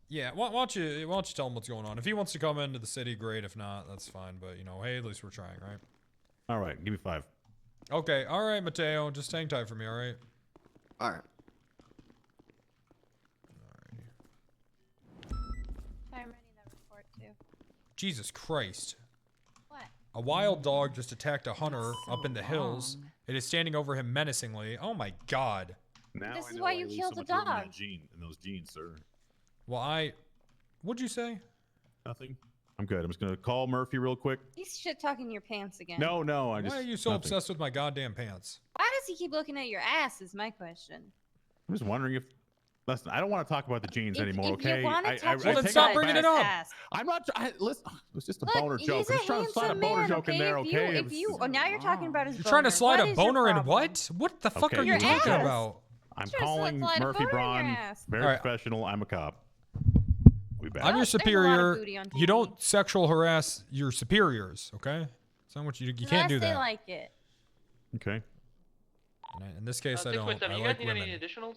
Yeah, why don't you tell him what's going on? If he wants to come into the city, great. If not, that's fine. But hey, at least we're trying, right? All right, give me 5. Okay, all right, Mateo. Just hang tight for me, all right? All right. I'm ready that report too. Jesus Christ. What? A wild dog just attacked a hunter up in the hills. It is standing over him menacingly. Oh my God. Now This I is know why I you lose killed so the much room dog. in those jeans, sir. Well, what'd you say? Nothing. I'm good. I'm just gonna call Murphy real quick. He's shit talking your pants again. No. Why are you so obsessed with my goddamn pants? Why does he keep looking at your ass? Is my question. I'm just wondering if. Listen, I don't want to talk about the jeans anymore. If you Okay. wanna touch Well, then stop bringing it up. I'm not. Listen. It was just a Look, boner joke. he's I'm just trying to slide a handsome boner man, joke in okay? there. Okay. If you now you're talking about his. You're trying to boner. slide What a is your boner in problem? what? What the fuck Okay, are you your talking ass. about? I'm Sure, calling slide a Murphy boner in your Braun. ass. Very Alright. professional. I'm a cop. We back. I'm your There's a lot of superior. booty on You TV. don't sexual harass your superiors, okay? It's not what you can't do Unless they that. like it. Okay. In this case, I Quick don't. question, I you like guys need women. any additionals?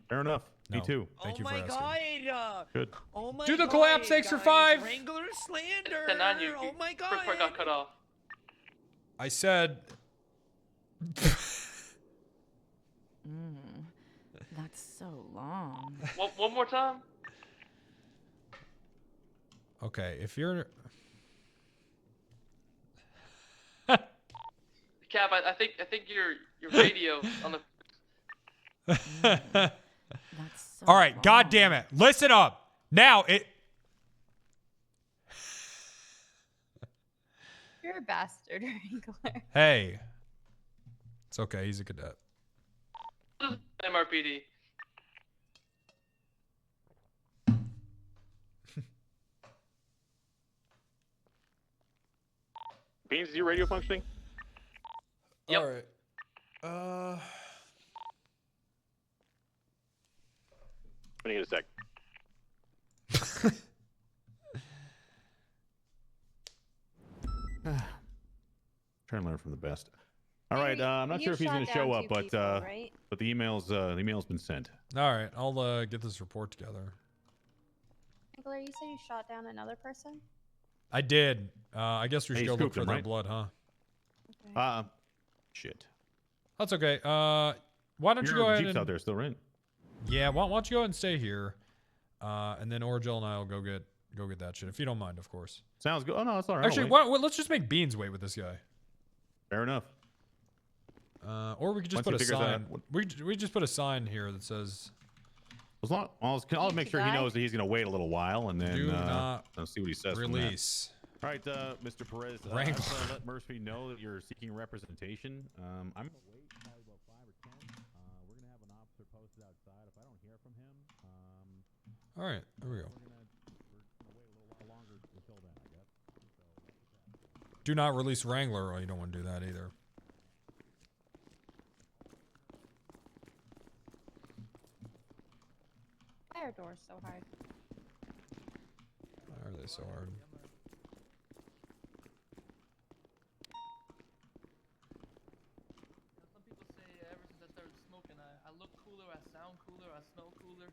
Fair enough. No. Me too. Thank you oh for my asking. god! Good. Oh my Do the god, collapse thanks for guys. 5. Wrangler slander! 10-9, you, oh my god! quick part got cut off. I said. That's so long. One more time. Okay, if you're. Cap, I think your radio on the. All right, God damn it! Listen up now. You're a bastard, Wrangler. Hey, it's okay. He's a cadet. MRPD. Beans, is your radio functioning? Yep. All right. I need a sec. Trying to learn from the best. All right. I'm not sure if he's going to show up, but but the email's been sent. All right, I'll get this report together. Wrangler, you said you shot down another person? I did. I guess we Hey, should go look scooped for him, their right? blood, huh? Shit. That's okay. Why don't you go ahead Jeep's and out there still, right? yeah, why don't you go ahead and stay here, and then Orgel and I will go get that shit if you don't mind, of course. Sounds good. Oh no, it's all right. Actually, let's just make Beans wait with this guy. Fair enough. Or we could just Once he put a figures sign. We just put a sign here that says. I'll make sure he knows that he's going to wait a little while, and then Do not I'll see what he says. release. All right, Mr. Perez. Wrangler. Let Murphy know that you're seeking representation. I'm going to wait probably about 5 or 10. We're going to have an officer posted outside. If I don't hear from him, all right, there we go. we're going to wait a little while longer until then, I guess. Do not release Wrangler. Oh, you don't want to do that either. Fire door's so hard. Why are they so hard? Some people say ever since I started smoking, I look cooler, I sound cooler, I smell cooler.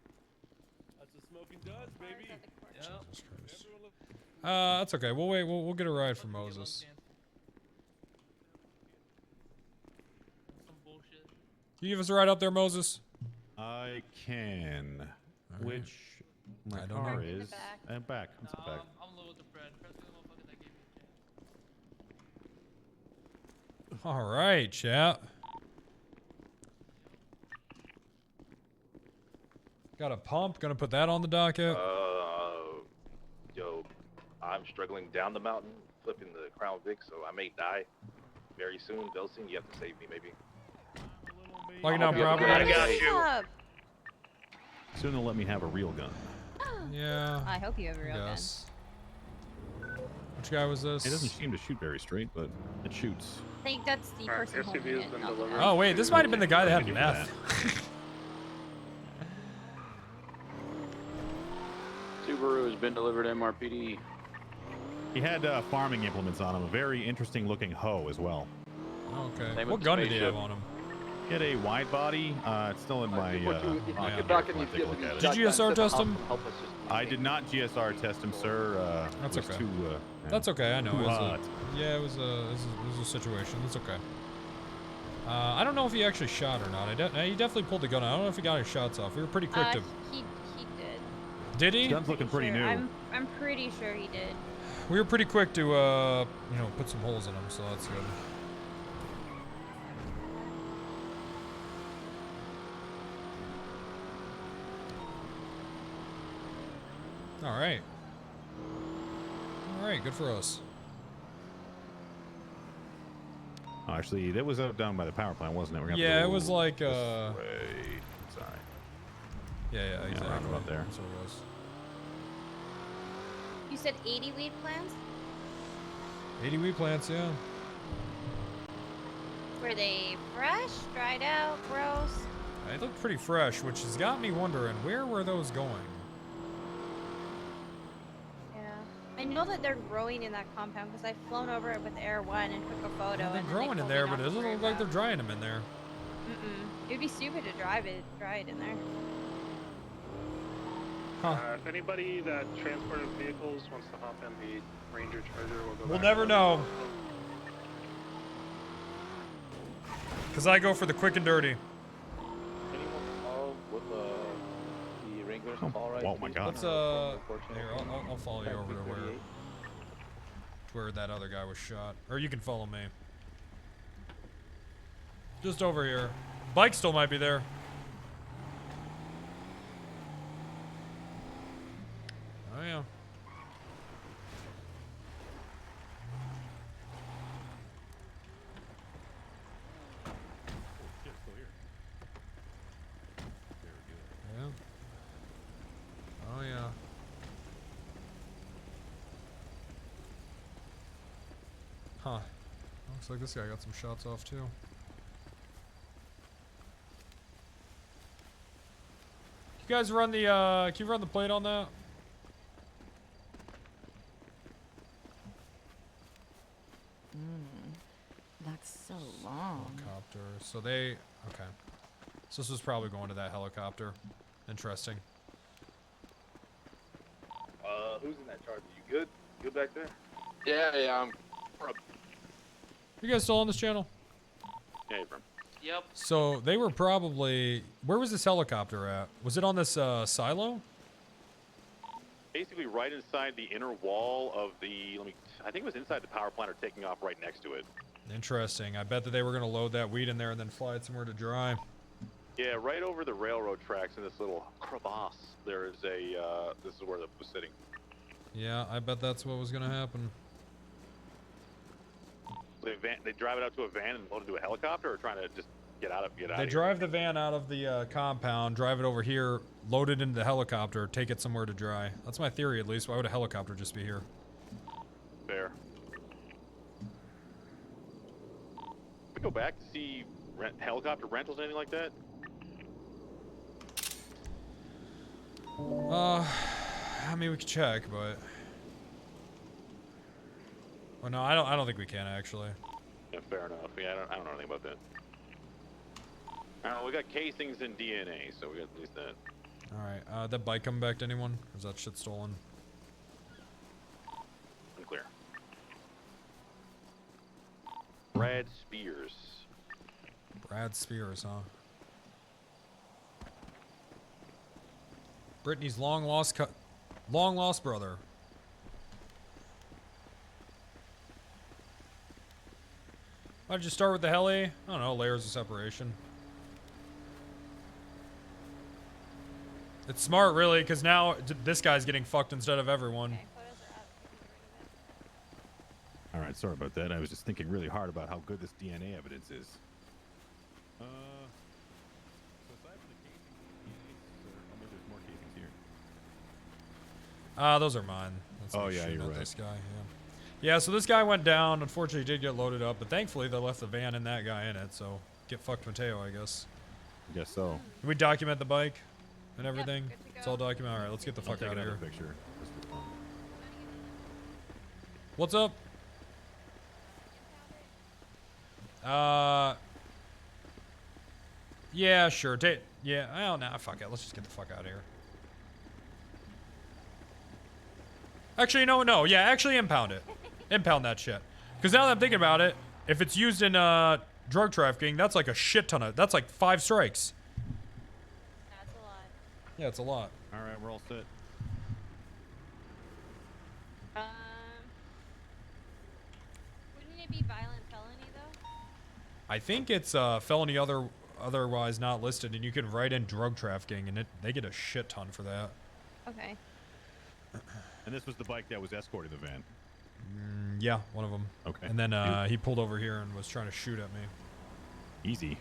That's what smoking does, baby. Yeah. Jesus Christ. That's okay. We'll wait. We'll get a ride for Moses. Some bullshit. Can you give us a ride up there, Moses? I can. All right. Which my I don't car know. is and back. It's No, back. I'm low with the Fred. Fred's the motherfucker that gave me a chance. All right, chat. Got a pump. Gonna put that on the docket. Yo, I'm struggling down the mountain, flipping the Crown Vic, so I may die very soon. Velson, you have to save me, maybe. Locking down property. I got you. Soon they'll let me have a real gun. Yeah. I hope you have a real gun. Yes. Which guy was this? It doesn't seem to shoot very straight, but it shoots. I think that's the person holding it. not the Oh wait, this might have been the guy that had Thank you for meth. Subaru has been delivered to MRPD. He had farming implements on him. A very interesting looking hoe as well. Okay. Same What with gun the did he have spaceship. on him? He had a wide body. It's still in my. Get back in Take a look at it. Did you GSR test him? I did not GSR test him, sir. That's it was okay. Too, That's okay. I know. It was What? yeah, it was a situation. That's okay. I don't know if he actually shot or not. He definitely pulled the gun. I don't know if he got his shots off. We were pretty quick to. He did. Did he? His gun's looking pretty Sure, new. I'm pretty sure he did. We were pretty quick to put some holes in him, so that's good. All right. All right, good for us. Oh, actually, that was down by the power plant, wasn't it? We're gonna have to Yeah, go it was like this way. Sorry. Yeah, exactly. around about there. That's what it was. You said 80 weed plants? 80 wheat plants, yeah. Were they fresh, dried out, gross? They look pretty fresh, which has got me wondering, where were those going? Yeah. I know that they're growing in that compound because I've flown over it with Air 1 and took a photo. Yeah, they're and then growing they in told there, me but not it to doesn't worry look like they're about drying them in there. It'd be stupid to dry it in there. Huh. If anybody that transported vehicles wants to hop in the Ranger Charger, we'll go We'll back never to- know. Because I go for the quick and dirty. Anyone involved with the Wrangler's call right? Oh my God. Let's, here, I'll follow you over to where that other guy was shot. Or you can follow me. Just over here. Bike still might be there. Oh, yeah. Yeah. Oh, yeah. Huh. Looks like this guy got some shots off, too. You guys run the, can you run the plate on that? That's so long. Helicopter. So they, okay. So this was probably going to that helicopter. Interesting. Who's in that charger? You good? Good back there? Yeah, You guys still on this channel? Yeah, bro. Yep. So they were probably, where was this helicopter at? Was it on this silo? Basically right inside the inner wall of the, I think it was inside the power plant or taking off right next to it. Interesting. I bet that they were going to load that weed in there and then fly it somewhere to dry. Yeah, right over the railroad tracks in this little crevasse, there is a, this is where it was sitting. Yeah, I bet that's what was going to happen. They drive it out to a van and load it to a helicopter, or trying to just get out of They here? drive the van out of the compound, drive it over here, load it into the helicopter, take it somewhere to dry. That's my theory, at least. Why would a helicopter just be here? Fair. We go back to see helicopter rentals, anything like that? I mean, we could check, but... Well, no, I don't think we can, actually. Yeah, fair enough. Yeah, I don't know anything about that. We got casings and DNA, so we got at least that. Alright, that bike coming back to anyone? Or is that shit stolen? Unclear. Brad Spears. Brad Spears, huh? Brittany's long lost brother. Why did you start with the heli? I don't know, layers of separation. It's smart, really, because now this guy's getting fucked instead of everyone. All right, sorry about that. I was just thinking really hard about how good this DNA evidence is. So aside from the casings, there's more casings here. Those are mine. That's Oh, me yeah, shooting you're at right. This guy, yeah, so this guy went down. Unfortunately, he did get loaded up, but thankfully they left the van and that guy in it, so get fucked Mateo, I guess. I guess so. Did we document the bike and everything? Yep, good to It's go. all documented. All right, let's get the fuck I'll out take of here. another picture. Just for fun. What's up? Yeah, sure. Yeah, I don't know. Fuck it. Let's just get the fuck out of here. Actually, no. Yeah, actually impound it. Impound that shit. Because now that I'm thinking about it, if it's used in drug trafficking, that's like a shit ton of... That's like 5 strikes. That's a lot. Yeah, it's a lot. All right, we're all set. Wouldn't it be violent felony though? I think it's felony otherwise not listed, and you can write in drug trafficking, and they get a shit ton for that. Okay. And this was the bike that was escorting the van. Yeah, one of them. Okay. And then he pulled over here and was trying to shoot at me. Easy.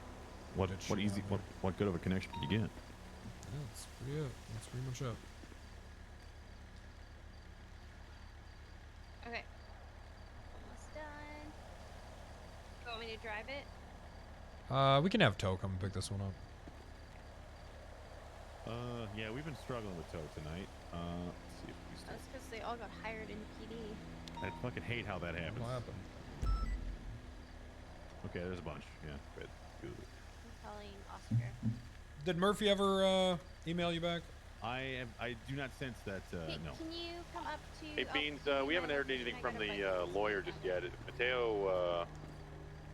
What easy? What good of a connection can you get? Yeah, that's pretty it. That's pretty much it. Okay. Almost done. You want me to drive it? We can have Toe come pick this one up. Yeah, we've been struggling with tow tonight. Let's see if we still... That's because they all got hired in PD. I fucking hate how that happens. What happened? Okay, there's a bunch. Yeah, good. I'm telling Oscar. Did Murphy ever email you back? I do not sense that. No. Can you come up to? Hey Beans, we haven't heard anything from the lawyer just yet. Mateo,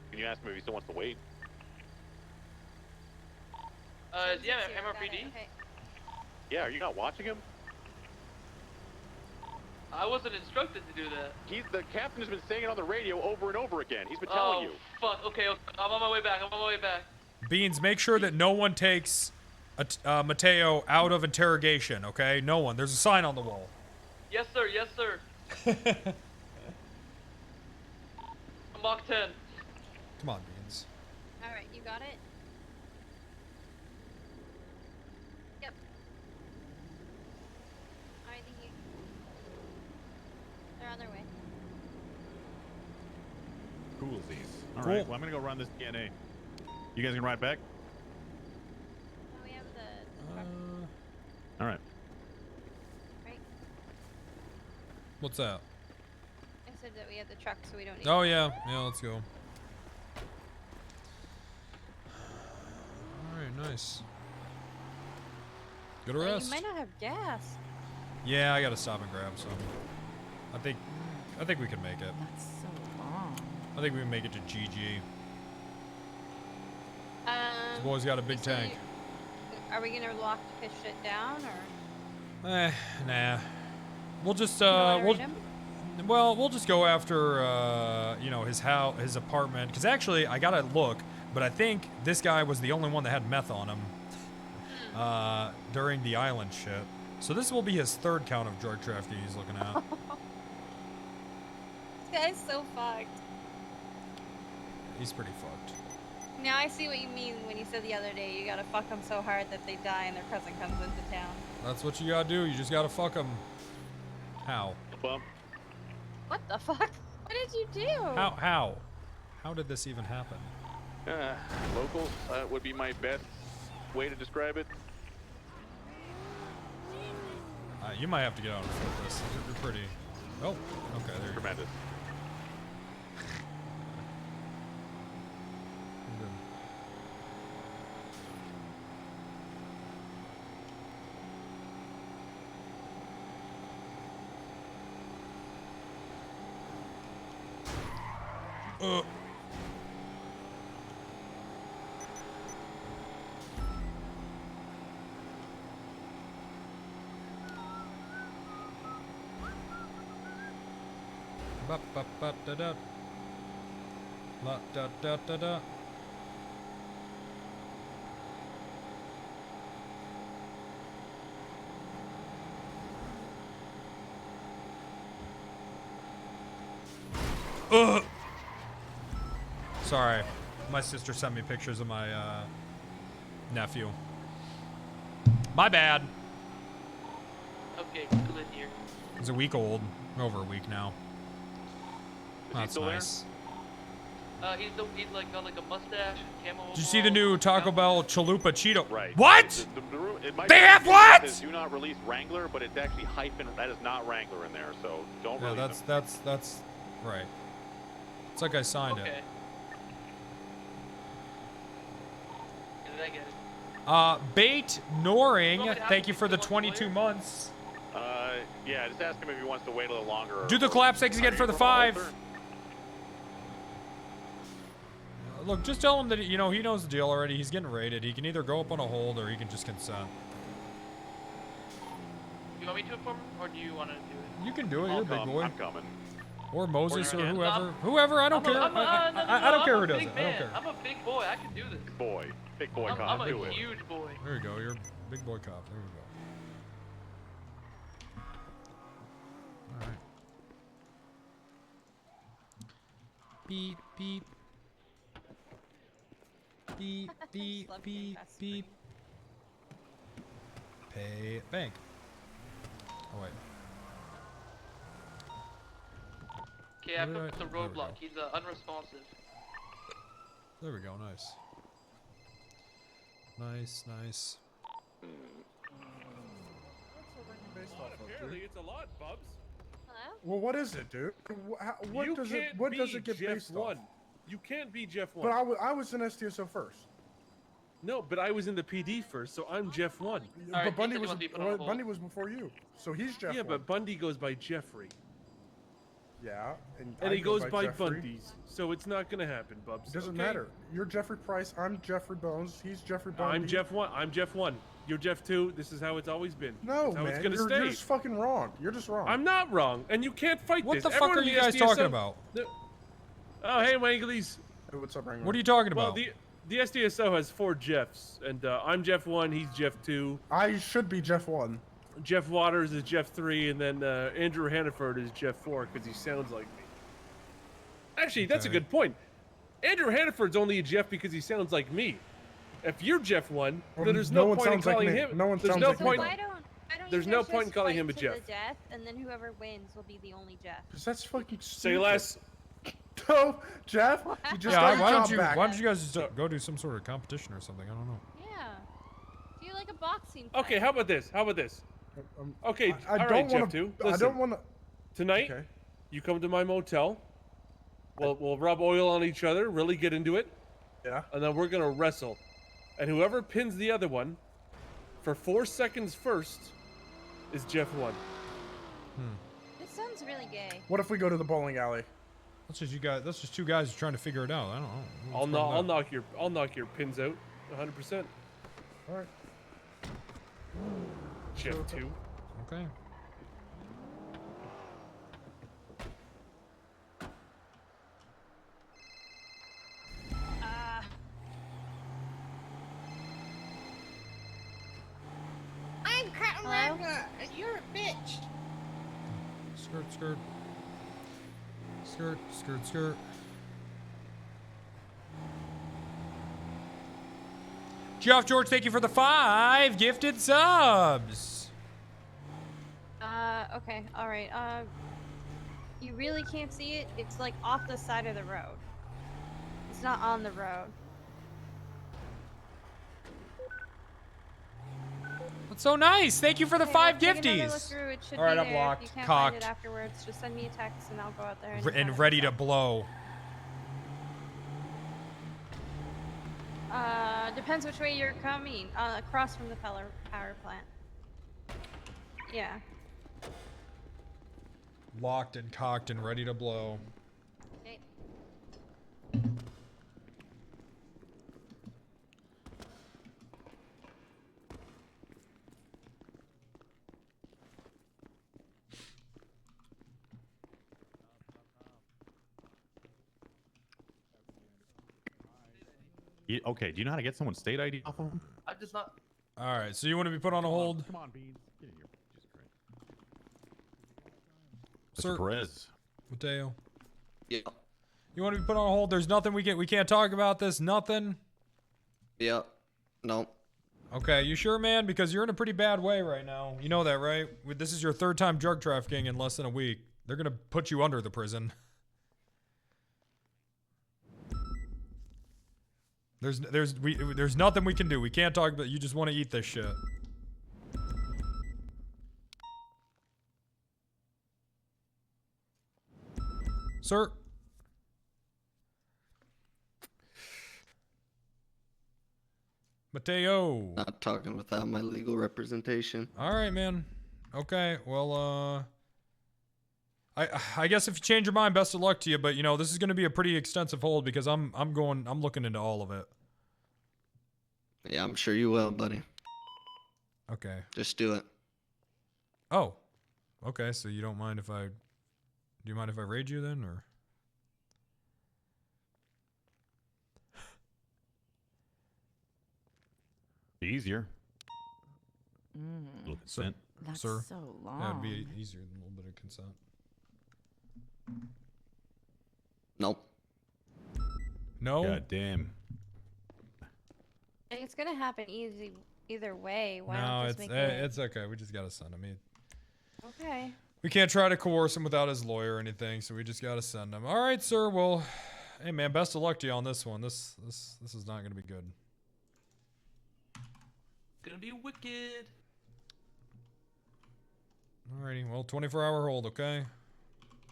can you ask him if he still wants to wait? Yeah, MRPD. Okay. Yeah, are you not watching him? I wasn't instructed to do that. The captain has been saying it on the radio over and over again. He's been telling you. Fuck. Okay, I'm on my way back. Beans, make sure that no one takes Mateo out of interrogation, okay? No one. There's a sign on the wall. Yes, sir. Yes, sir. Mach 10. Come on, Beans. All right, you got it. Yep. All right, thank you. They're on their way. Coolsies. All right. Well, I'm gonna go run this DNA. You guys can ride back? Oh, we have the. All right. Right. What's that? I said that we have the truck, so we don't need. Oh yeah, yeah. Let's go. All right, nice. Good arrest. You might not have gas. Yeah, I gotta stop and grab some. I think we can make it. That's so long. I think we can make it to GG. This boy's got a big tank. Are we gonna lock his shit down or? Nah. We'll just raid him? we'll just go after you know, his house, his apartment. Cause actually, I gotta look, but I think this guy was the only one that had meth on him during the island shit. So this will be his third count of drug trafficking he's looking at. This guy's so fucked. He's pretty fucked. Now I see what you mean when you said the other day you gotta fuck them so hard that they die and their cousin comes into town. That's what you gotta do. You just gotta fuck him. How? Bump. What the fuck? What did you do? How? How did this even happen? Locals would be my best way to describe it. You might have to get out and flip this. You're pretty. Oh, okay. There you go. Tremendous. Ba ba ba da da. La da da da da. Sorry, my sister sent me pictures of my nephew. My bad. Okay, good in here. He's a week old, over a week now. That's still nice. He's like got like a mustache, camo. Did you see the new Taco Bell Chalupa Cheeto? Right. What? It might They be- have what? It says do not release Wrangler, but it's actually hyphen. That is not Wrangler in there, so don't Yeah, release that's right. It's like I signed Okay. it. Did I get it? Bait Noring, thank you for the 22 months. Yeah, just ask him if he wants to wait a little longer. Do the clap thanks again for the 5. Look, just tell him that, you know, he knows the deal already. He's getting raided. He can either go up on a hold or he can just consent. You want me to inform him, or do you want to do it? You can do it. You're a big boy. I'm coming. Or Moses or again. whoever. Whoever, I don't care. I don't care who does it. I don't care. I'm a big boy. I can do this. Big boy cop. I'm a do it. huge boy. There you go. You're a big boy cop. There we go. All right. Beep, beep. Beep, beep, beep, beep. Pay bank. Oh, wait. Okay, I Right, put the there we roadblock. go. He's unresponsive. There we go. Nice. Nice, nice. Apparently, it's a lot, Bubs. Hello? Well, what is it, dude? What does it get based on? You can't be Jeff 1. But I was in STSO first. No, but I was in the PD first, so I'm Jeff 1. But Bundy was before you, so he's Jeff 1. Yeah, but Bundy goes by Jeffrey. Yeah, and he goes by Jeffrey. Bundy's, so it's not gonna happen, Bubs. It doesn't matter. You're Jeffrey Price. I'm Jeffrey Bones. He's Jeffrey Bundy. I'm Jeff 1. I'm Jeff 1. You're Jeff 2. This is how it's always been. No, That's how man. it's gonna You're stay. just fucking wrong. You're just wrong. I'm not wrong, and you can't fight What this. the fuck Everyone are in you the guys SDSO talking about? Oh, hey, Wanglies. Hey, what's up, Wrangler? What are you talking Well, about? the SDSO has 4 Jeffs, and I'm Jeff 1. He's Jeff 2. I should be Jeff 1. Jeff Waters is Jeff 3, and then Andrew Hannaford is Jeff 4 because he sounds like me. Actually, that's a good point. Andrew Hannaford's only a Jeff because he sounds like me. If you're Jeff 1, then there's no point in calling him. No one there's sounds no like point. me. Why don't There's you no guys point in just calling fight him a to Jeff. the death, and then whoever wins will be the only Jeff. Because that's fucking stupid. Say less. No, Jeff, you just Yeah, got why your don't job you back. why don't you guys just go do some sort of competition or something? I don't know. Yeah. Do you like a boxing fight? Okay, how about this? Okay, I all don't right, wanna, Jeff 2. I Listen, don't want to. tonight, you come to my motel. We'll rub oil on each other, really get into it. Yeah. And then we're gonna wrestle, and whoever pins the other one for 4 seconds first is Jeff 1. This sounds really gay. What if we go to the bowling alley? That's just you guys. That's just 2 guys trying to figure it out. I don't know. I'll knock your pins out, 100%. All right. Jeff 2. Okay. I'm Captain Wrangler, and you're a bitch. Skirt, skirt. Skirt, skirt, skirt. Geoff George, thank you for the 5 gifted subs. Okay, alright, you really can't see it? It's like off the side of the road. It's not on the road. That's so nice. Thank you for the 5 Take another look gifties. through. It should All right, be I'm there. locked, If you can't cocked, find it afterwards, just send me a text and I'll go out there and, and ready to blow. Depends which way you're coming. Across from the power plant. Yeah. Locked and cocked and ready to blow. Okay. Okay, do you know how to get someone's state ID off of them? I just not. All right, so you want to be put on a hold? Come on, Beans. Get in here. Jesus Christ. Sir. Mr. Perez. Mateo. Yeah. You want to be put on hold? There's nothing we can't talk about this. Nothing. Yeah. No. Okay, you sure, man? Because you're in a pretty bad way right now. You know that, right? This is your 3rd time drug trafficking in less than a week. They're gonna put you under the prison. There's nothing we can do. We can't talk about. You just want to eat this shit. Sir. Mateo. Not talking without my legal representation. All right, man. Okay. Well, I guess if you change your mind, best of luck to you. But you know, this is going to be a pretty extensive hold because I'm looking into all of it. Yeah, I'm sure you will, buddy. Okay. Just do it. Oh. Okay. So you don't mind if I? Do you mind if I raid you then, or? Easier. Mm. Little consent. That's Sir? so Yeah, it'd be long. easier than a little bit of consent. Nope. No. God damn. And it's gonna happen either way. Why No, not just make it? it's okay. We just gotta send him. Okay. We can't try to coerce him without his lawyer or anything, so we just gotta send him. All right, sir. Well, hey man, best of luck to you on this one. This is not gonna be good. Gonna be wicked. Alrighty, well, 24-hour hold, okay?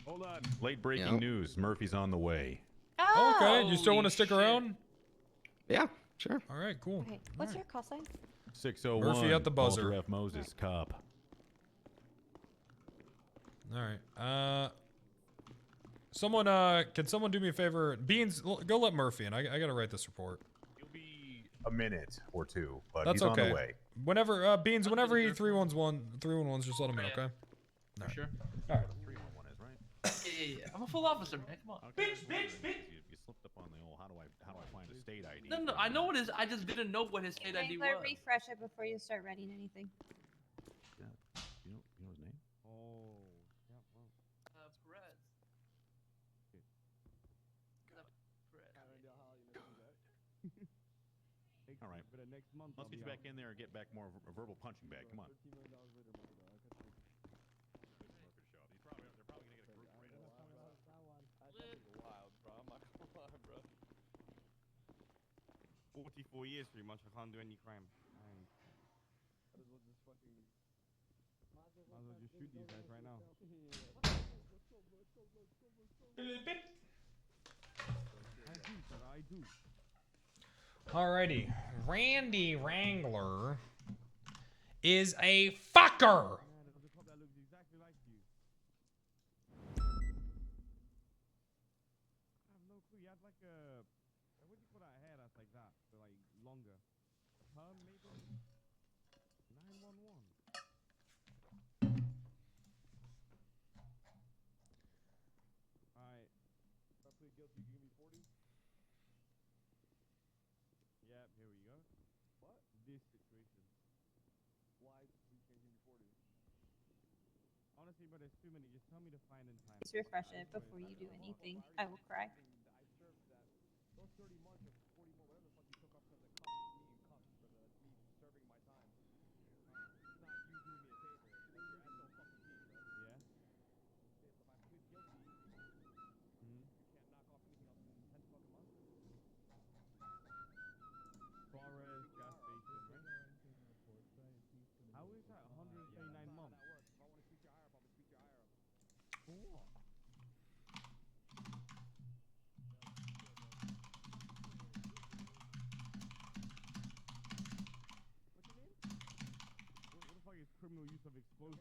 Hold on. Late breaking news. Murphy's on the way. Oh! Okay, you still want to stick around? Yeah, sure. All right, cool. Okay, what's your call sign? 601. Murphy at the buzzer. Walter F. Moses, cop. All right. Someone, can someone do me a favor? Beans, go let Murphy in. I gotta write this report. He'll be a minute or two, but That's he's okay. on the way. Whenever, Beans, whenever he 311s, just let him in, okay? For sure. All right. 311 is right. Yeah. I'm a full officer, man. Come on. Okay. You slipped up on the old how do I find a state ID? No, I know what his. I just didn't know what his state ID was. Refresh it before you start writing anything. Yeah. You know his name? Oh. Yeah. Well. Perez. All right. Let's get you back in there and get back more of a verbal punching bag. Come on. They're probably gonna get a group rate. Wild, bro. I'm not gonna lie, bro. 44 years pretty much. I can't do any crime. Might as well just shoot these guys right now. I do. Alrighty. Randy Wrangler is a fucker. Longer. Maybe 911. Alright. If I plead guilty, you give me 40? Yep, here we go. What? This situation. Why you can't give me 40? Honestly, but there's too many. Just tell me to find in time. Just refresh it before you do anything. I will cry. I served that. Those 30 months or 40 more, whatever the fuck you took off because of cuffs, me and cuffs, brother. That's me serving my time. It's not you doing me a favor. Like your ass don't fucking team, bro. Yeah? If I plead guilty, you can't knock off anything else in 10 fucking months? Flores gas station, right? How is that 139 months? If I want to speak your higher up, I'm going to speak your higher up. Cool. Criminal use of explosives.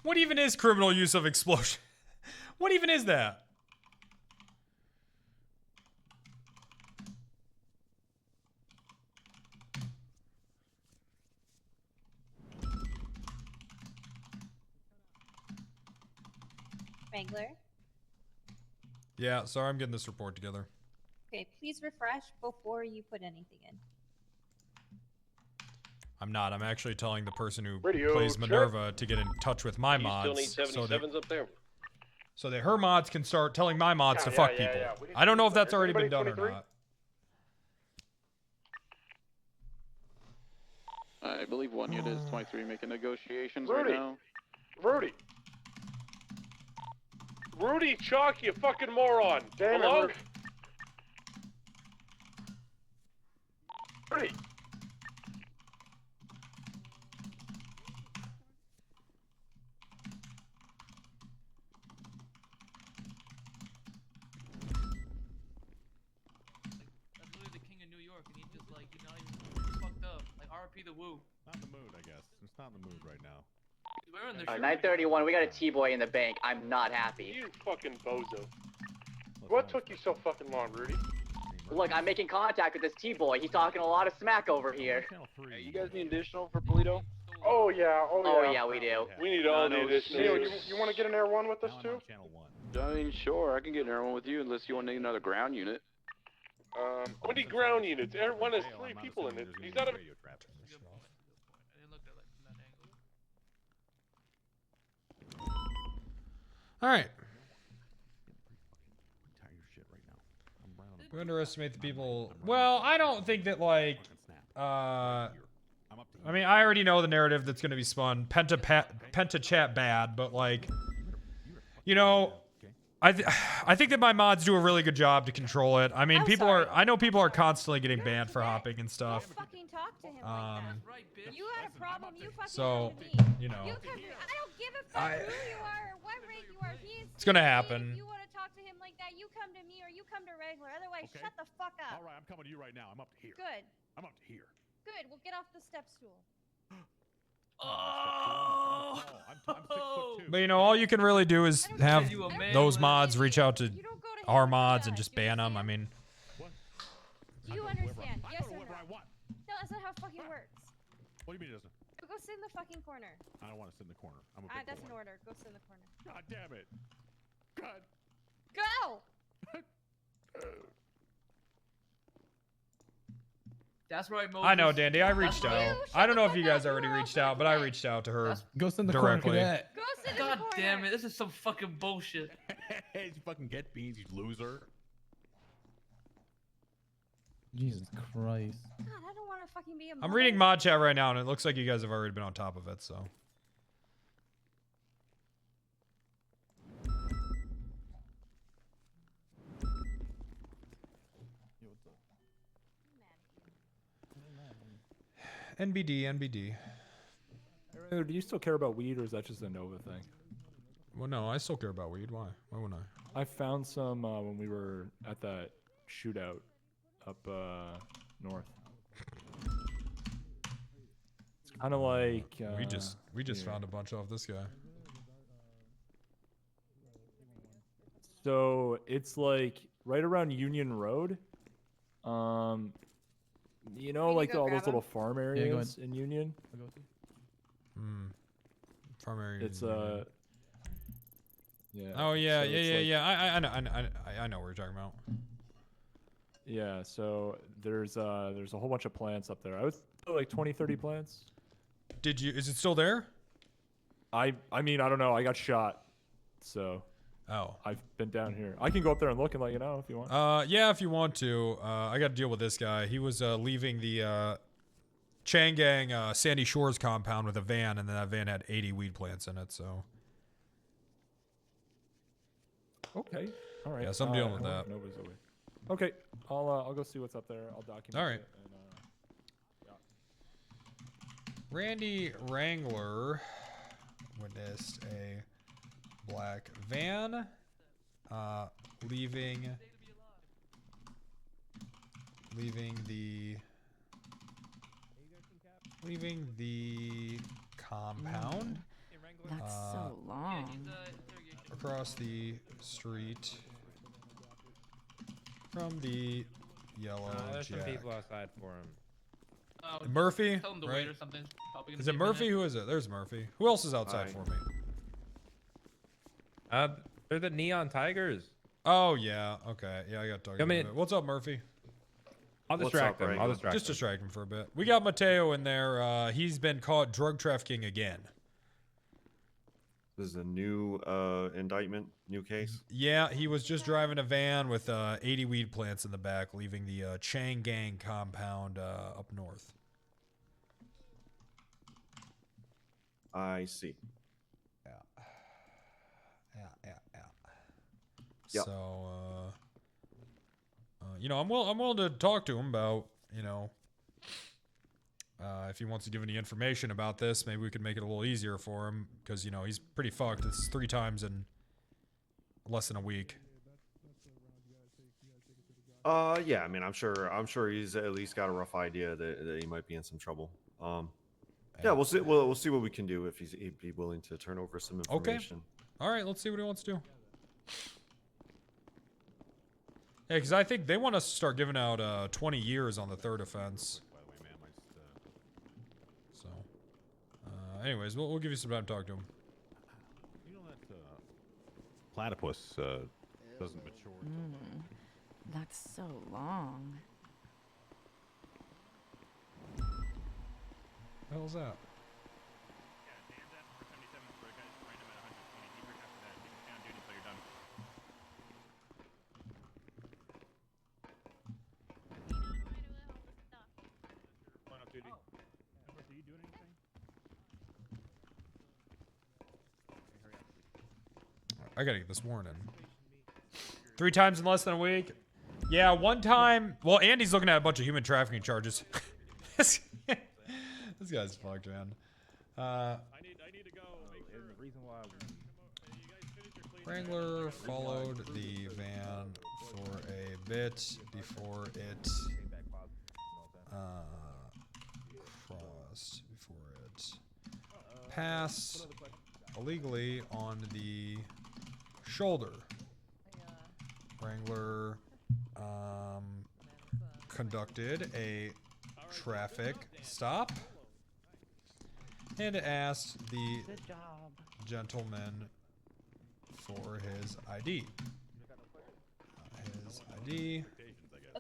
What even is criminal use of explosion? What even is that? Wrangler. Yeah, sorry, I'm getting this report together. Okay, please refresh before you put anything in. I'm not. I'm actually telling the person who Radio plays check. Minerva to get in touch with my You mods. still need 77s up there. So that her mods can start telling my mods to fuck people. I don't know if that's already been done or not. I believe one unit is 23 making negotiations Rudy. right now. Rudy, Chalk, you fucking moron. Damn Hello? Rudy. That's literally the king of New York, and he just like, you know, he's fucked up. Like RP the woo. Not in the mood, I guess. It's not in the mood right now. We're in the 931, we got a T-boy in the bank. I'm not happy. You fucking bozo. What took you so fucking long, Rudy? Look, I'm making contact with this T-boy. He's talking a lot of smack over here. Hey, you guys need additional for Polito? Oh yeah, Oh yeah, we do. We need all the additional. You want to get an Air 1 with us too? Channel 1. I mean, sure, I can get an Air 1 with you unless you want to need another ground unit. We need ground units. Air 1 has 3 people in it. He's not a... I didn't look at it like from that angle. All right. Tired of shit right now. We underestimate the people. Well, I don't think that like. I mean, I already know the narrative that's going to be spun. Penta chat bad, but like, you know, I think that my mods do a really good job to control it. I mean, I know people are constantly getting banned for hopping and stuff. You fucking talk to him like that. You had a problem, you fucking So, come to me. you know. You come to me. I don't give a fuck who you are or what rank you are. It's gonna happen. If you want to talk to him like that, you come to me or you come to Wrangler. Otherwise, shut the fuck up. All right, I'm coming to you right now. I'm up to here. Good. I'm up to here. Good. We'll get off the step stool. Oh! But you know, all you can really do is have those mods reach out to our mods and just ban them. I mean, Do you understand? Yes or no? No, that's not how it fucking works. What do you mean it doesn't? Go sit in the fucking corner. I don't want to sit in the corner. I'm a big That's boy. an order. Go sit in the corner. God damn it. God. Go! That's right, Moses. I know, Dandy. I reached out. I don't know if you guys already reached out, but I reached out to her Go sit in the directly. corner, cadet. Go sit in God the corner. damn it! This is some fucking bullshit. Hey, you fucking get beans, you loser. Jesus Christ. God, I don't want to fucking be a I'm reading mother. mod chat right now, and it looks like you guys have already been on top of it. So. NBD. Do you still care about weed, or is that just a Nova thing? Well, no, I still care about weed. Why? Why wouldn't I? I found some when we were at that shootout up north. It's kind of like we just found a bunch off this guy. So it's like right around Union Road. You know, like all those little farm areas in Union. Farm area. It's yeah. Oh yeah, so yeah, it's yeah, like- yeah. I know what you're talking about. Yeah, so there's a whole bunch of plants up there. I would say like 20, 30 plants. Is it still there? I mean, I don't know. I got shot. So Oh. I've been down here. I can go up there and look and let you know if you want. Yeah, if you want to. I got to deal with this guy. He was leaving the Changang Sandy Shores compound with a van, and then that van had 80 weed plants in it. So. Okay. All right. Yeah, so I'm dealing with that. Nobody's away. Okay. I'll go see what's up there. I'll document. All right. It and, yeah. Randy Wrangler witnessed a black van leaving the compound. That's so long. Across the street from the yellow There's some Jack. people outside for him. Oh, Murphy, tell him to right? wait or something. Probably gonna Is be it a Murphy? minute. Who is it? There's Murphy. Who else is outside for me? They're the Neon Tigers. Oh yeah. Okay. Yeah, I got to talk Come about in. it. What's up, Murphy? I'll distract them. I'll distract Just them. distract him for a bit. We got Mateo in there. He's been caught drug trafficking again. This is a new indictment, new case. Yeah, he was just driving a van with 80 weed plants in the back, leaving the Changang compound up north. I see. Yeah. Yep. So, you know, I'm willing to talk to him about, you know, if he wants to give any information about this, maybe we could make it a little easier for him because, you know, he's pretty fucked. It's 3 times in less than a week. Yeah, I mean, I'm sure he's at least got a rough idea that he might be in some trouble. Yeah, we'll see. We'll see what we can do if he'd be willing to turn over some information. Okay. All right, let's see what he wants to do. Yeah, because I think they want us to start giving out 20 years on the 3rd offense. So, anyways, we'll give you some time to talk to him. You know that platypus doesn't mature. That's so long. What the hell's that? I gotta get this warrant in. 3 times in less than a week. Yeah, one time. Well, Andy's looking at a bunch of human trafficking charges. This guy's fucked, man. I need to go. Make sure. The reason why Wrangler followed the van for a bit before it crossed, before it passed illegally on the shoulder. Wrangler conducted a traffic stop and asked the gentleman for his ID. His ID. I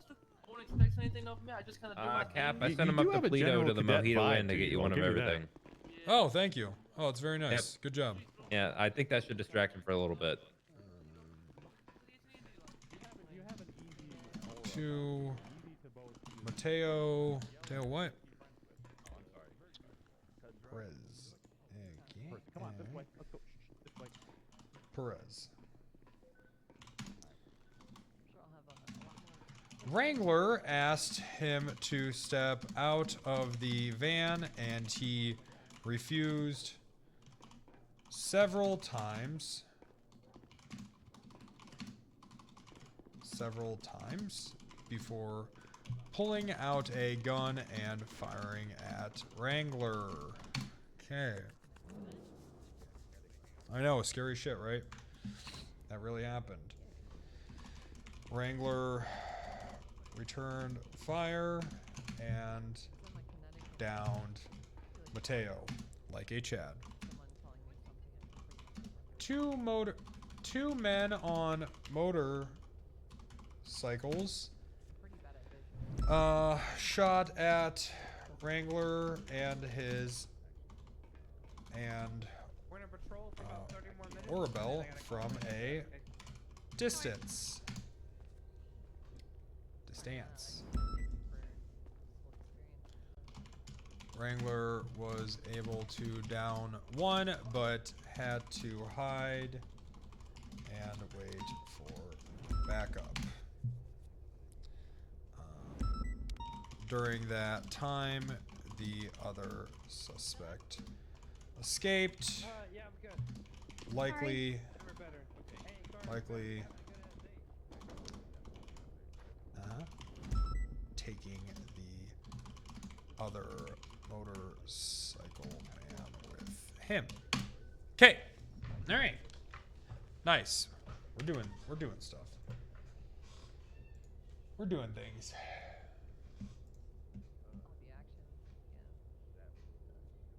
won't expect anything of me. I just kind of do my Cap, thing. I sent him up to Pluto to the Mojito Inn to get you one of everything. Oh, thank you. Oh, it's very nice. Good job. Yeah, I think that should distract him for a little bit. To Mateo. Mateo what? Perez. Come on, this way. Let's go. This way. Perez. Wrangler asked him to step out of the van and he refused several times before pulling out a gun and firing at Wrangler. Okay. I know, scary shit, right? That really happened. Wrangler returned fire and downed Mateo like a Chad. Two men on motorcycles shot at Wrangler and his Orabel from a distance. Wrangler was able to down one, but had to hide and wait for backup. During that time, the other suspect escaped. Yeah, I'm good. Likely taking the other motorcycle man with him. Okay. All right. Nice. We're doing stuff. We're doing things.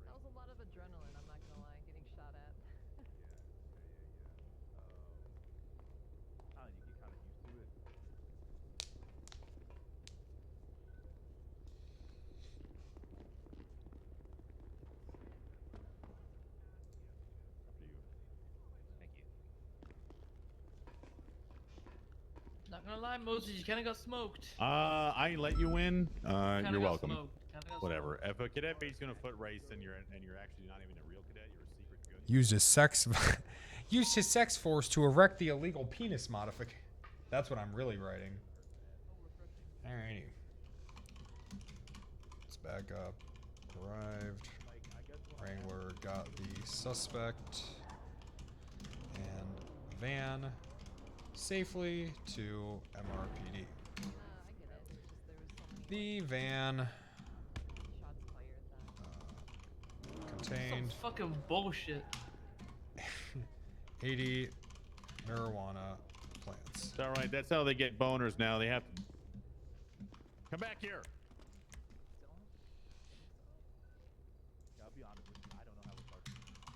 That was a lot of adrenaline, I'm not gonna lie, getting shot at. You get kind of used to it. Not gonna lie, Moses, you kind of got smoked. I let you win. You're welcome. Smoked. Whatever. If a cadet base gonna foot race and you're actually not even a real cadet, you're a secret good. Used his sex force to erect the illegal penis modification. That's what I'm really writing. Alrighty. Let's back up. Arrived. Wrangler got the suspect and van safely to MRPD. The van contained Some fucking bullshit. 80 marijuana plants. It's all right. That's how they get boners now. They have to come back here. I'll be honest with you, I don't know how it works.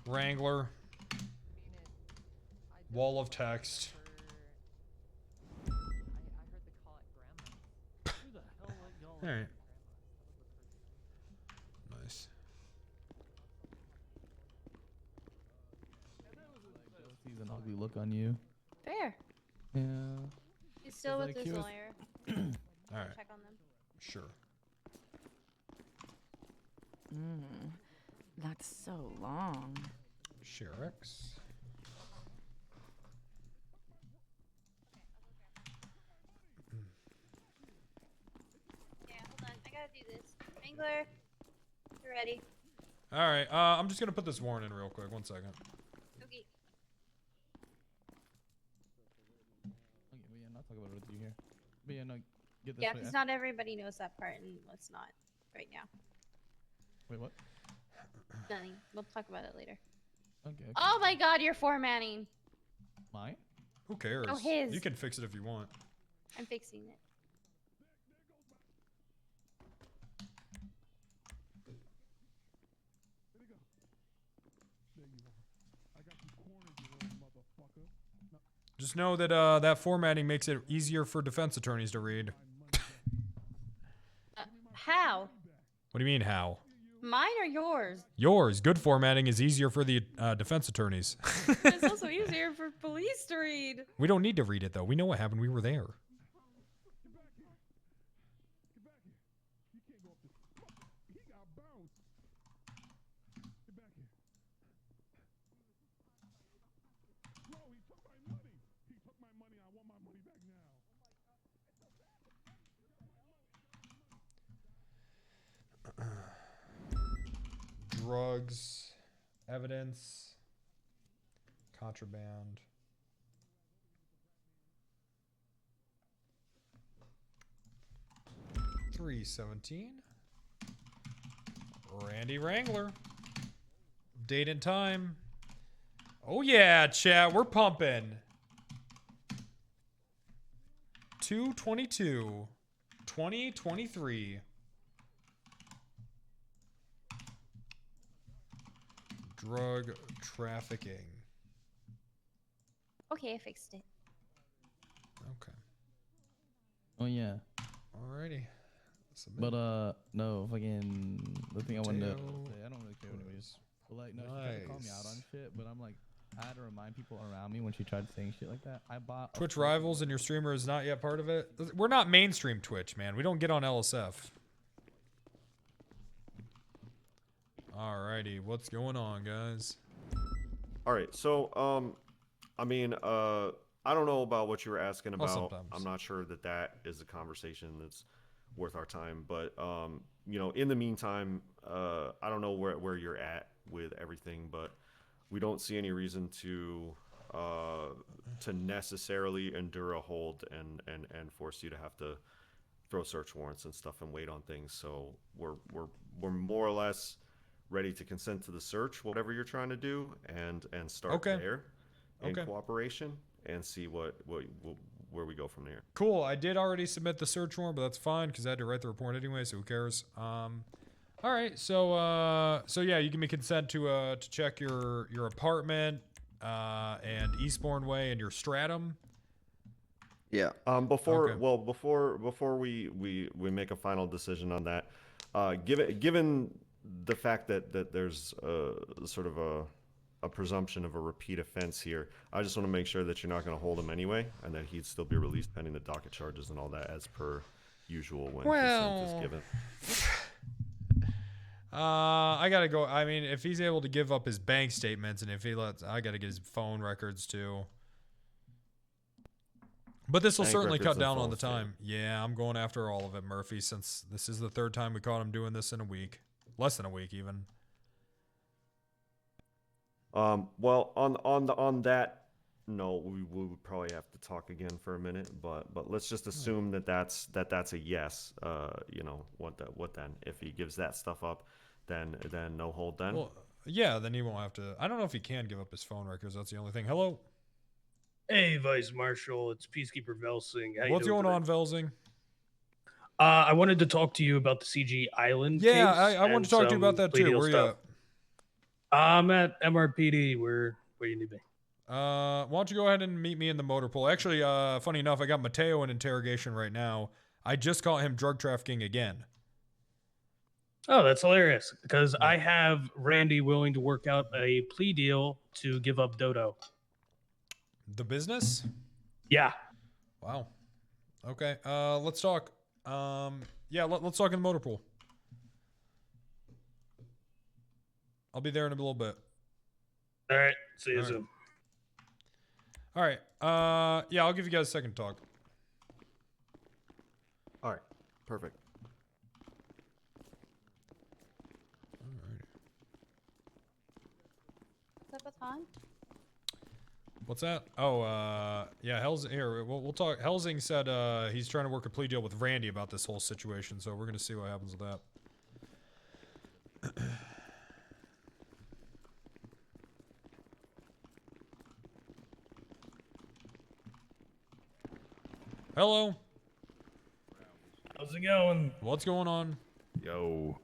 Wrangler. Wall of text. All right. Nice. Sees an ugly look on you. Fair. Yeah. He's still with his lawyer. All right. Check on them. Sure. That's so long. Sherix. gotta do this. Wrangler, you're ready. All right. I'm just gonna put this warrant in real quick. 1 second. Okay. Okay, but yeah, not talk about it with you here. But yeah, no, get this. Yeah, way. because not everybody knows that part, and let's not right now. Wait, what? Nothing. We'll talk about it later. Okay. Oh my God, you're formatting. Mine? Who cares? Oh, his. You can fix it if you want. I'm fixing it. Just know that that formatting makes it easier for defense attorneys to read. How? What do you mean, how? Mine or yours? Yours. Good formatting is easier for the defense attorneys. It's also easier for police to read. We don't need to read it, though. We know what happened. We were there. Drugs, evidence, contraband. $317. Randy Wrangler. Date and time. Oh yeah, chat, we're pumping. 2/22/2023. Drug trafficking. Okay, I fixed it. Okay. Oh yeah. Alrighty. Submit. But no, fucking the thing I wanted to Mateo say, I don't really care anyways. But like, no, she tried to call me out on shit, but I'm like, I had to remind people around me when she tried saying shit like that. I bought Twitch Rivals and your streamer is not yet part of it. We're not mainstream Twitch, man. We don't get on LSF. Alrighty, what's going on, guys? All right, so I mean, I don't know about what you were asking about. sometimes. I'm not sure that that is a conversation that's worth our time. But you know, in the meantime, I don't know where you're at with everything, but we don't see any reason to necessarily endure a hold and force you to have to throw search warrants and stuff and wait on things. So we're more or less ready to consent to the search, whatever you're trying to do, and start there in cooperation and see where we go from there. Cool. I did already submit the search warrant, but that's fine because I had to write the report anyway, so who cares? All right. So yeah, you give me consent to check your apartment and Eastbourne Way and your stratum. Yeah. Before we make a final decision on that, given the fact that there's sort of a presumption of a repeat offense here, I just want to make sure that you're not going to hold him anyway, and that he'd still be released pending the docket charges and all that, as per usual when consent is given. I gotta go. I mean, if he's able to give up his bank statements, and if he lets, I gotta get his phone records too. But this will Bank certainly records cut and down on the phones, time. Yeah, I'm going after all of it, Murphy, since this is the third time we caught him doing this in a week. Less than a week, even. Well, on that note, we would probably have to talk again for a minute, but let's just assume that's a yes. You know, what then? If he gives that stuff up, then no hold then. Well, yeah, then he won't have to. I don't know if he can give up his phone records. That's the only thing. Hello. Hey, Vice Marshal, it's Peacekeeper Velsing. How you What's doing going today? on, Velsing? I wanted to talk to you about the CG Island case. Yeah, I want to talk to you about that too. Where you at? I'm at MRPD. Where you need me? Why don't you go ahead and meet me in the motor pool? Actually, funny enough, I got Mateo in interrogation right now. I just caught him drug trafficking again. Oh, that's hilarious. Because I have Randy willing to work out a plea deal to give up Dodo. The business? Yeah. Wow. Okay. Let's talk. Yeah, let's talk in the motor pool. I'll be there in a little bit. All right. See you All right. soon. All right. Yeah, I'll give you guys a second to talk. All right. Perfect. the baton? What's that? Oh, yeah, here, we'll talk. Helsing said he's trying to work a plea deal with Randy about this whole situation, so we're going to see what happens with that. Hello. How's it going? What's going on? Yo.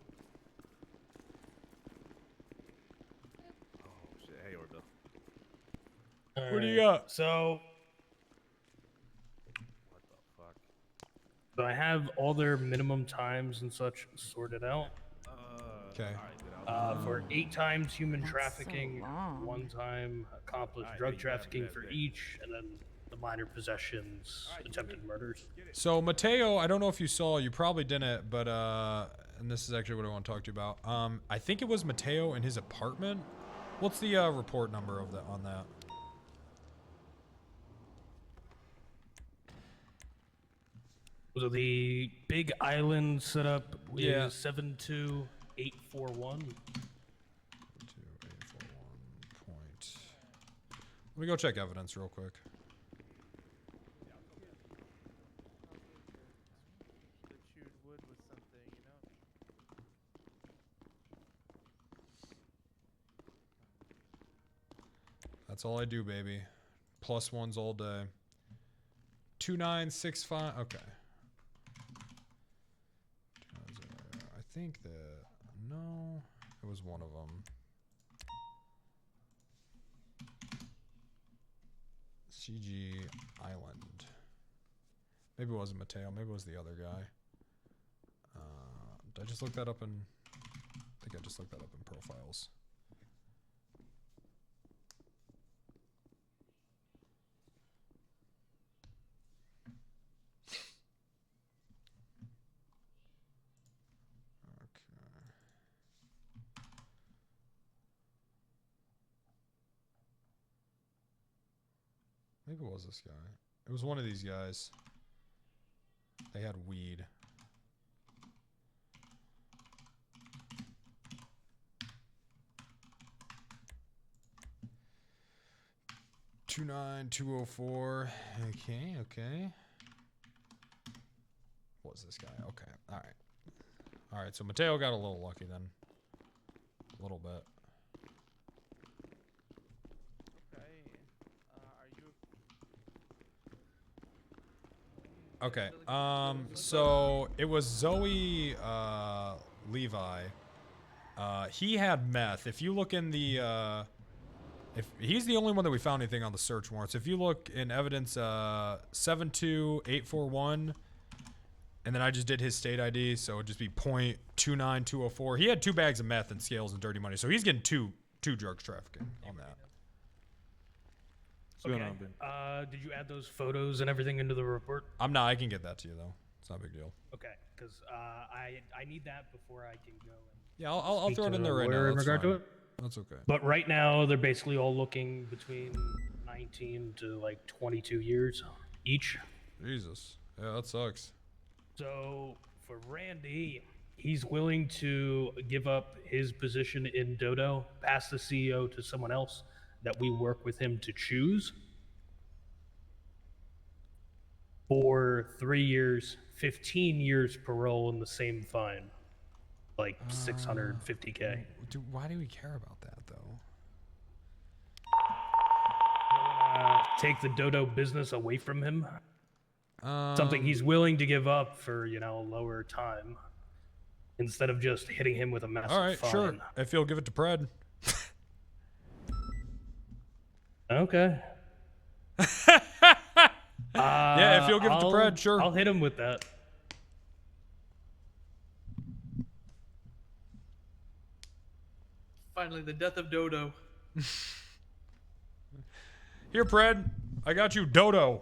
Oh shit! Hey, Orville. What do you got? So I have all their minimum times and such sorted out. Okay. For 8 times human trafficking, 1 time accomplished drug trafficking for each, and then the minor possessions, attempted murders. So Mateo, I don't know if you saw, you probably didn't, but and this is actually what I want to talk to you about. I think it was Mateo in his apartment. What's the report number of that on that? So the Big Island setup is Yeah. 72841. 72841 point. Let me go check evidence real quick. That's all I do, baby. +1s all day. 2965. Okay. I think that no, it was one of them. CG Island. Maybe it wasn't Mateo. Maybe it was the other guy. Did I just look that up in? I think I just looked that up in profiles. Maybe it was this guy. It was one of these guys. They had weed. $29204. Okay, okay. What was this guy? Okay, alright. Alright, so Mateo got a little lucky then. A little bit. Okay, so it was Zoe, Levi. He had meth. If you look in the, if he's the only one that we found anything on the search warrants. If you look in evidence, 72841, and then I just did his state ID, so it'd just be .29204. He had 2 bags of meth and scales and dirty money, so he's getting two drugs trafficking on that. Okay. Did you add those photos and everything into the report? I'm not. I can get that to you though. It's not a big deal. Okay, because I need that before I can go. And yeah, I'll speak throw it to in the there right now. lawyer in That's regard to fine. it. That's okay. But right now, they're basically all looking between 19 to like 22 years each. Jesus. Yeah, that sucks. So for Randy, he's willing to give up his position in Dodo, pass the CEO to someone else that we work with him to choose for 3 years, 15 years parole and the same fine, like 650K. Why do we care about that though? Take the Dodo business away from him. Something he's willing to give up for, you know, lower time instead of just hitting him with a massive All right, fine. sure. If you'll give it to Pred. Okay. Yeah, if you'll give it to Pred, sure. I'll hit him with that. Finally, the death of Dodo. Here, Pred. I got you Dodo.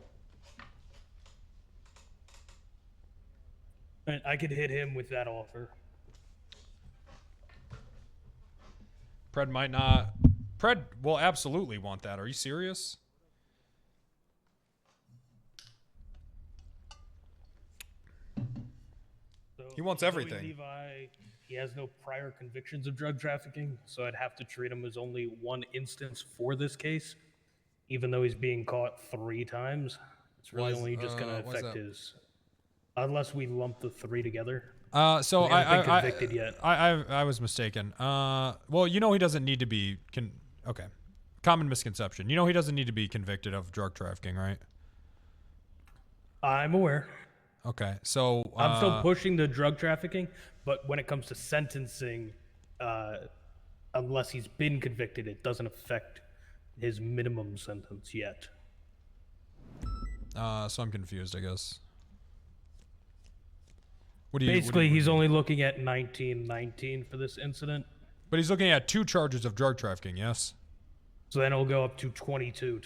And I could hit him with that offer. Pred might not. Pred will absolutely want that. Are you serious? So He wants Zoe everything. Levi, he has no prior convictions of drug trafficking, so I'd have to treat him as only one instance for this case, even though he's being caught 3 times. It's really only just going to affect his, unless we lump the 3 together. So he hasn't been convicted yet. I was mistaken. Well, you know he doesn't need to be okay. Common misconception. You know he doesn't need to be convicted of drug trafficking, right? I'm aware. Okay, so I'm still pushing the drug trafficking, but when it comes to sentencing, unless he's been convicted, it doesn't affect his minimum sentence yet. So I'm confused, I guess. Basically, he's only looking at 1919 for this incident. But he's looking at 2 charges of drug trafficking, yes? So then it'll go up to 22.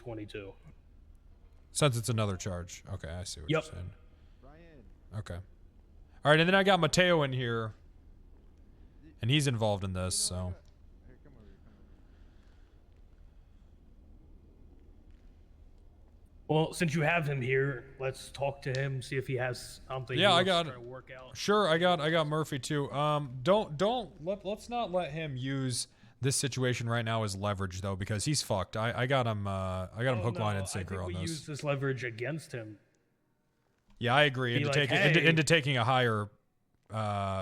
Since it's another charge. Okay, I see what Yep. you're saying. Okay. All right, and then I got Mateo in here, and he's involved in this, so. Well, since you have him here, let's talk to him, see if he has something. Yeah, he I wants got to it. try to work out. Sure, I got Murphy too. Let's not let him use this situation right now as leverage though, because he's fucked. I got him hook, line, and sinker on we this. use this leverage against him. Yeah, I agree. Be Into like, taking hey. into taking a higher.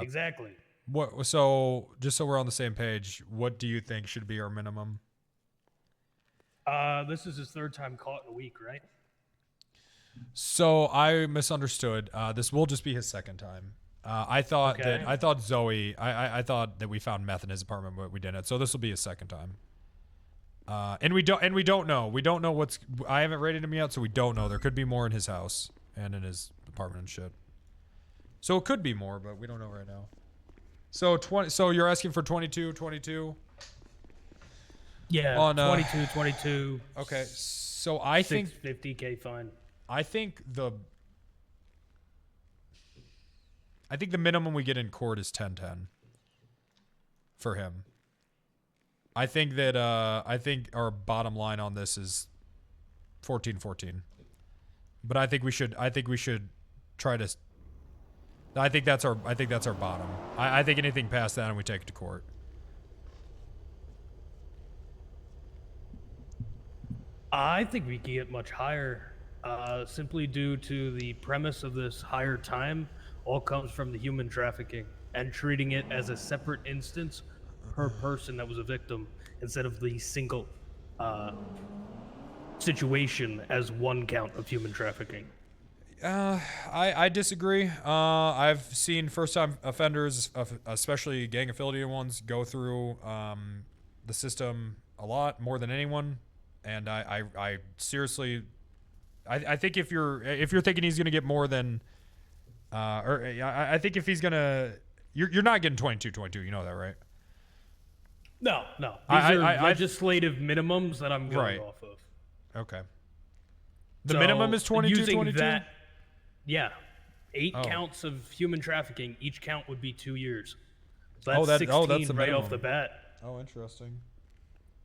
Exactly. What? So just so we're on the same page, what do you think should be our minimum? This is his 3rd time caught in a week, right? So I misunderstood. This will just be his 2nd time. I thought Zoe. I thought that we found meth in his apartment, but we didn't. So this will be his 2nd time. And we don't know. We don't know what's. I haven't rated him yet, so we don't know. There could be more in his house and in his apartment and shit. So it could be more, but we don't know right now. So 20. So you're asking for 22. Yeah. On 22. Okay. So I think 50K fine. I think the minimum we get in court is 10-10 for him. I think that I think our bottom line on this is 14-14. But I think we should try to. I think that's our bottom. I think anything past that and we take it to court. I think we can get much higher, simply due to the premise of this higher time all comes from the human trafficking and treating it as a separate instance per person that was a victim instead of the single situation as one count of human trafficking. I disagree. I've seen first-time offenders, especially gang-affiliated ones, go through the system a lot more than anyone, and I seriously, I think if you're thinking he's gonna get more than, I think if he's gonna, you're not getting 22, you know that, right? No. These are legislative minimums that I'm going off of. Okay. The minimum is 22. That, yeah, 8 counts of human trafficking. Each count would be 2 years. So that's 16 that's the right minimum. off the bat. Oh, interesting.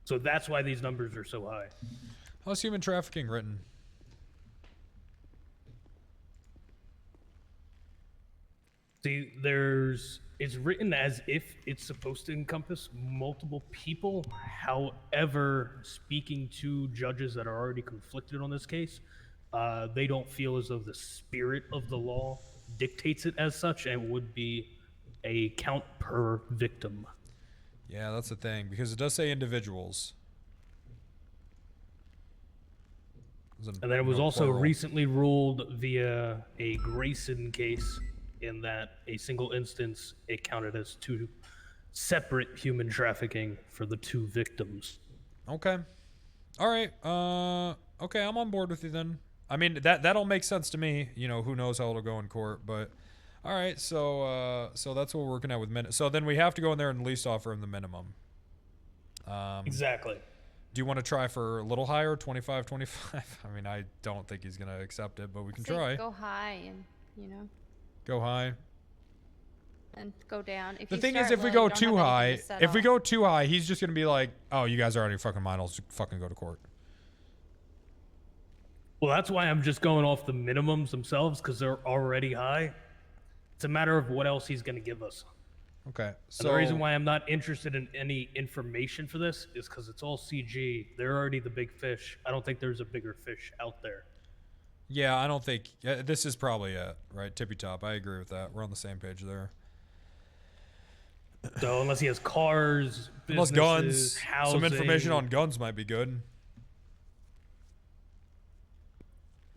So that's why these numbers are so high. How's human trafficking written? See, it's written as if it's supposed to encompass multiple people. However, speaking to judges that are already conflicted on this case, they don't feel as though the spirit of the law dictates it as such, and it would be a count per victim. Yeah, that's the thing, because it does say individuals. And then it was also recently ruled via a Grayson case in that a single instance, it counted as 2 separate human trafficking for the 2 victims. Okay. All right. Okay, I'm on board with you then. I mean, that all makes sense to me. You know, who knows how it'll go in court, but all right. So that's what we're working at with So then we have to go in there and at least offer him the minimum. Exactly. Do you want to try for a little higher, 25, 25? I mean, I don't think he's going to accept it, but we can try. Go high and, Go high. And go down. The thing is, if we go too high, he's just going to be like, oh, you guys are out of your fucking mind. I'll just fucking go to court. Well, that's why I'm just going off the minimums themselves, because they're already high. It's a matter of what else he's going to give us. Okay. So and the reason why I'm not interested in any information for this is because it's all CG. They're already the big fish. I don't think there's a bigger fish out there. Yeah, I don't think this is probably it, right? Tippy top. I agree with that. We're on the same page there. So unless he has cars, unless guns, housing, some information on guns might be good.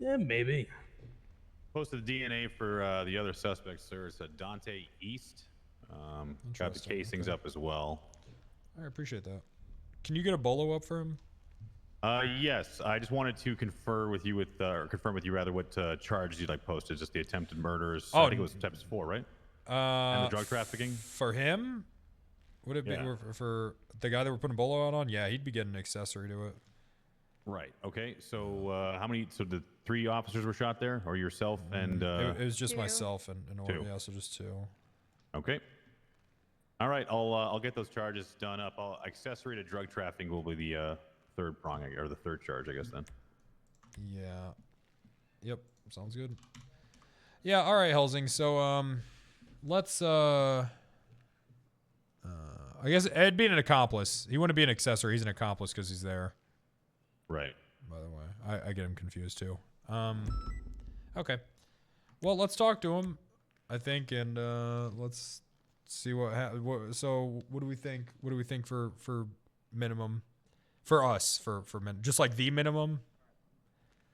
Yeah, maybe. Posted the DNA for the other suspects, sir. It's a Dante East. Got the casings up as well. I appreciate that. Can you get a bolo up for him? Yes. I just wanted to confirm with you what charges you'd like posted. Just the attempted murders. Oh, I think it was times 4, right? And the drug trafficking. For him, would it be for the guy that we're putting bolo out on? Yeah, he'd be getting an accessory to it. Right. Okay. So how many? So the 3 officers were shot there, or yourself and? It was just 2. myself and 2. Yeah, so just 2. Okay. All right. I'll get those charges done up. Accessory to drug trafficking will be the third prong, or the third charge, I guess then. Yeah. Yep. Sounds good. Yeah. All right, Helsing. So let's I guess Ed being an accomplice. He wouldn't be an accessory. He's an accomplice because he's there. Right. By the way, I get him confused too. Okay. Well, let's talk to him, I think, and let's see so what do we think? What do we think for minimum? For us, for just like the minimum?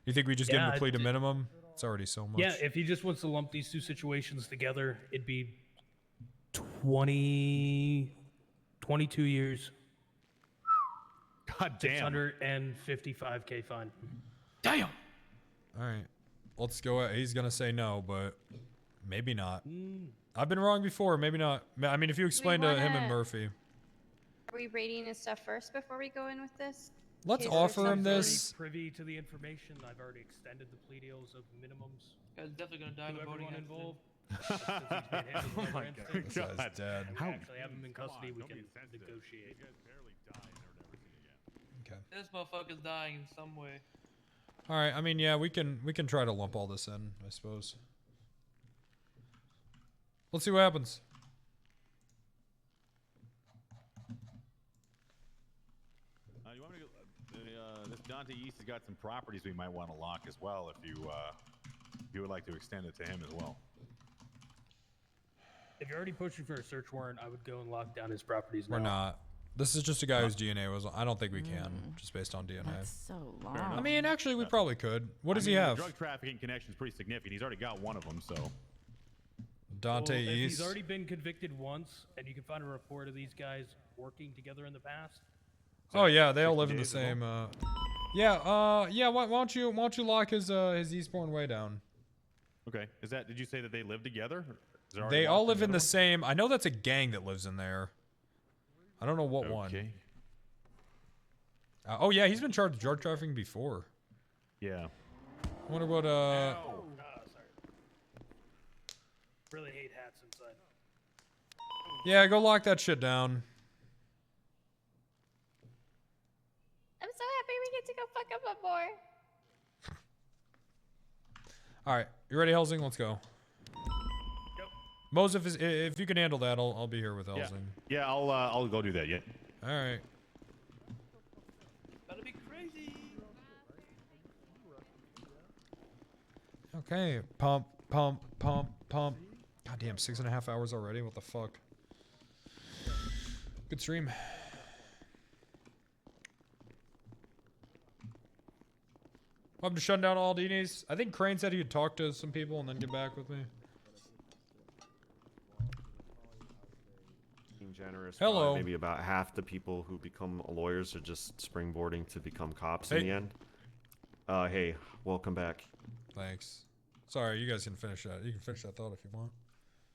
You think we just give him the plea to minimum? It's already so much. Yeah, if he just wants to lump these 2 situations together, it'd be 22 years. God damn. $655K fine. Damn. All right. Let's go. He's going to say no, but maybe not. I've been wrong before. Maybe not. I mean, if you explain to him and Murphy. Are we rating his stuff first before we go in with this? Let's offer him this. Privy to the information. I've already extended the plea deals of minimums. Guy's definitely gonna die. Everyone involved. Oh my God. This guy's dead. How actually have him in custody? We can negotiate. Okay. This motherfucker's dying in some way. All right. I mean, yeah, we can try to lump all this in, I suppose. Let's see what happens. You want me to, this Dante East has got some properties we might want to lock as well if you would like to extend it to him as well. If you're already pushing for a search warrant, I would go and lock down his properties now. We're not. This is just a guy whose DNA was. I don't think we can, just based on DNA. That's so long. I mean, actually, we probably could. What does he have? The drug trafficking connection is pretty significant. He's already got one of them, so. Dante If East. he's already been convicted once, and you can find a report of these guys working together in the past. Oh yeah, they all live in the same. Yeah. Why don't you lock his Eastbourne way down? Okay. Did you say that they live together? They all live in the same. I know that's a gang that lives in there. I don't know what one. Oh yeah, he's been charged with drug trafficking before. Yeah. I wonder what sorry. Really hate hats inside. Yeah, go lock that shit down. I'm so happy we get to go fuck up a boar. All right, you ready, Helsing? Let's go. Yep. Mosef, if you can handle that, I'll be here with Helsing. Yeah, I'll go do that. Yeah. All right. Gotta be crazy. Okay. Pump. God damn, 6.5 hours already. What the fuck? Good stream. I'm just shutting down all Dini's. I think Crane said he'd talk to some people and then get back with me. Being generous. Hello. Maybe about half the people who become lawyers are just springboarding to become cops in the end. Hey, welcome back. Thanks. Sorry, you guys can finish that. You can finish that thought if you want.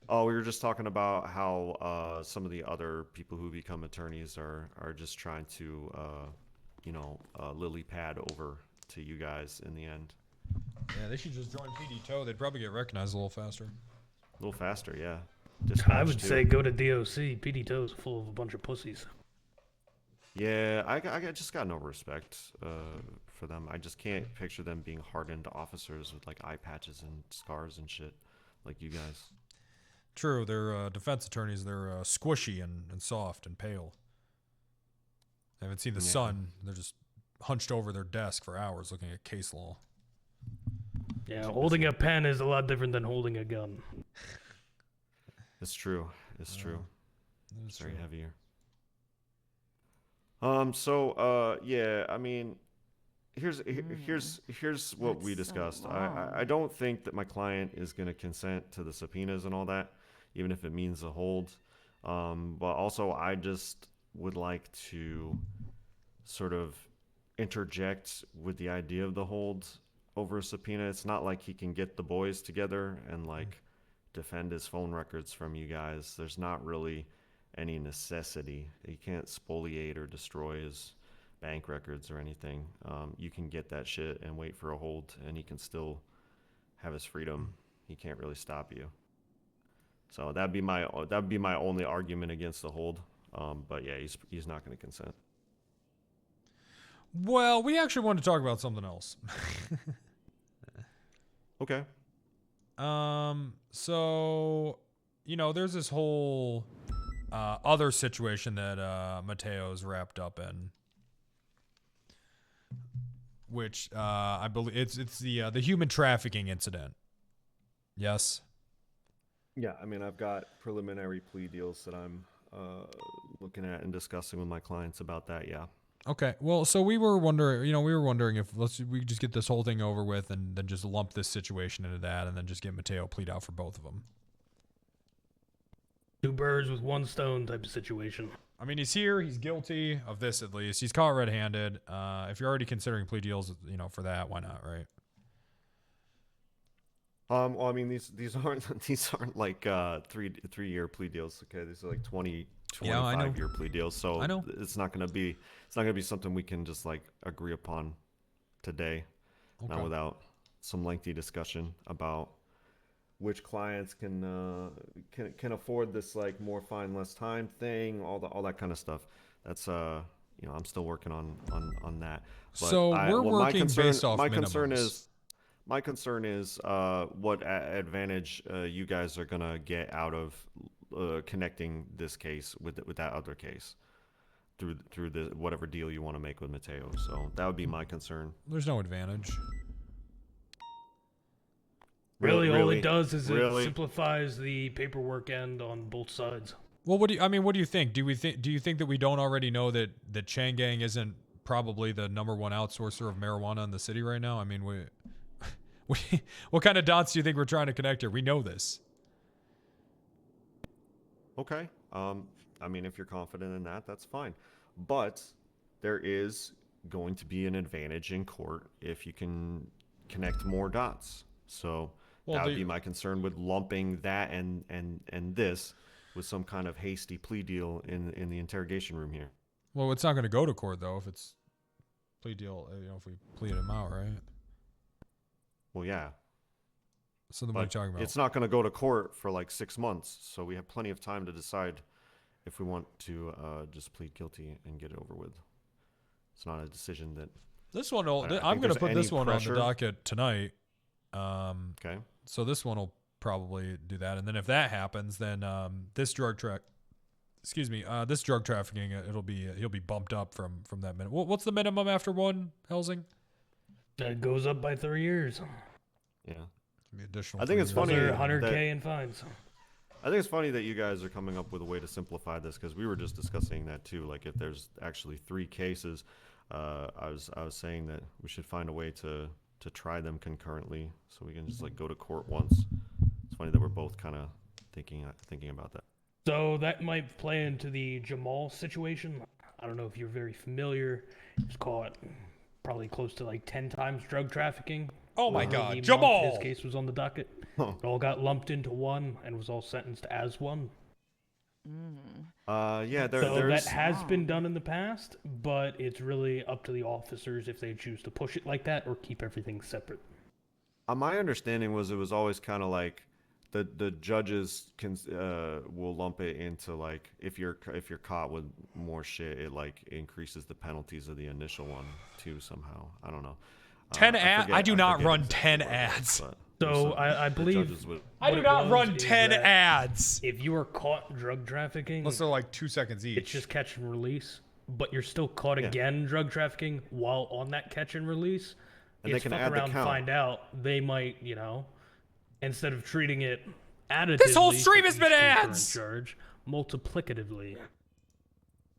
Oh, we were just talking about how some of the other people who become attorneys are just trying to, lily pad over to you guys in the end. Yeah, they should just join PD Tow. They'd probably get recognized a little faster. A little faster, yeah. I would say go to DOC. PD Tow's full of a bunch of pussies. Yeah, I just got no respect for them. I just can't picture them being hardened officers with like eye patches and scars and shit like you guys. True, they're defense attorneys. They're squishy and soft and pale. They haven't seen the sun. They're just hunched over their desk for hours looking at case law. Yeah, holding a pen is a lot different than holding a gun. It's true. It's true. It's very true. heavier. Yeah, I mean, here's what we discussed. I don't think that my client is going to consent to the subpoenas and all that, even if it means a hold. But also, I just would like to sort of interject with the idea of the hold over a subpoena. It's not like he can get the boys together and like defend his phone records from you guys. There's not really any necessity. He can't spoliate or destroy his bank records or anything. You can get that shit and wait for a hold, and he can still have his freedom. He can't really stop you. So that'd be my only argument against the hold. But yeah, he's not going to consent. Well, we actually want to talk about something else. Okay. So, there's this whole other situation that Mateo's wrapped up in, which I believe it's the human trafficking incident. Yes. Yeah, I mean, I've got preliminary plea deals that I'm looking at and discussing with my clients about that. Yeah. Okay. Well, so we were wondering if we just get this whole thing over with and then just lump this situation into that and then just get Mateo plead out for both of them. 2 birds with 1 stone type of situation. I mean, he's here. He's guilty of this at least. He's caught red-handed. If you're already considering plea deals, for that, why not, right? Well, I mean, these aren't like 3-year plea deals. Okay, these are like 25-year plea deals. So I know. It's not gonna be something we can just like agree upon today, not without some lengthy discussion about which clients can afford this like more fine less time thing, all that kind of stuff. That's I'm still working on that. But so we're working based off minimums. My concern is what advantage you guys are gonna get out of connecting this case with that other case through the whatever deal you want to make with Mateo. So that would be my concern. There's no advantage. Really, all it does is it simplifies the paperwork end on both sides. Well, what do you think? Do you think that we don't already know that Chang Gang isn't probably the #1 outsourcer of marijuana in the city right now? I mean, what kind of dots do you think we're trying to connect here? We know this. Okay. I mean, if you're confident in that, that's fine. But there is going to be an advantage in court if you can connect more dots. So that would be my concern with lumping that and this with some kind of hasty plea deal in the interrogation room here. Well, it's not going to go to court though if it's plea deal. If we plead him out, right? Well, yeah. So then what are you talking about? It's not going to go to court for like 6 months, so we have plenty of time to decide if we want to just plead guilty and get it over with. It's not a decision that... This one, I'm going to put this one on the docket tonight. Okay. So this one will probably do that, and then if that happens, then this drug trafficking, he'll be bumped up from that minute. What's the minimum after one, Helsing? That goes up by 3 years. Yeah. Additional. I think it's funny. 100K in fines. I think it's funny that you guys are coming up with a way to simplify this because we were just discussing that too. Like if there's actually 3 cases, I was saying that we should find a way to try them concurrently so we can just like go to court once. It's funny that we're both kind of thinking about that. So that might play into the Jamal situation. I don't know if you're very familiar. He's caught probably close to like 10 times drug trafficking. Oh my God, Jamal! His case was on the docket. It all got lumped into one and was all sentenced as one. Yeah, that has been done in the past, but it's really up to the officers if they choose to push it like that or keep everything separate. My understanding was it was always kind of like the judges will lump it into like if you're caught with more shit, it like increases the penalties of the initial one too somehow. I don't know. 10 ads? I do not run 10 ads. But So I believe I do what it not was run is 10 that ads. If you are caught drug trafficking, Unless they're like 2 seconds each. it's just catch and release. But you're still caught Yeah. again drug trafficking while on that catch and release. And they It's can fuck add the around, count. find out. They might, you know, instead of treating it additively. This whole stream for has been each concurrent ads! Charge, multiplicatively.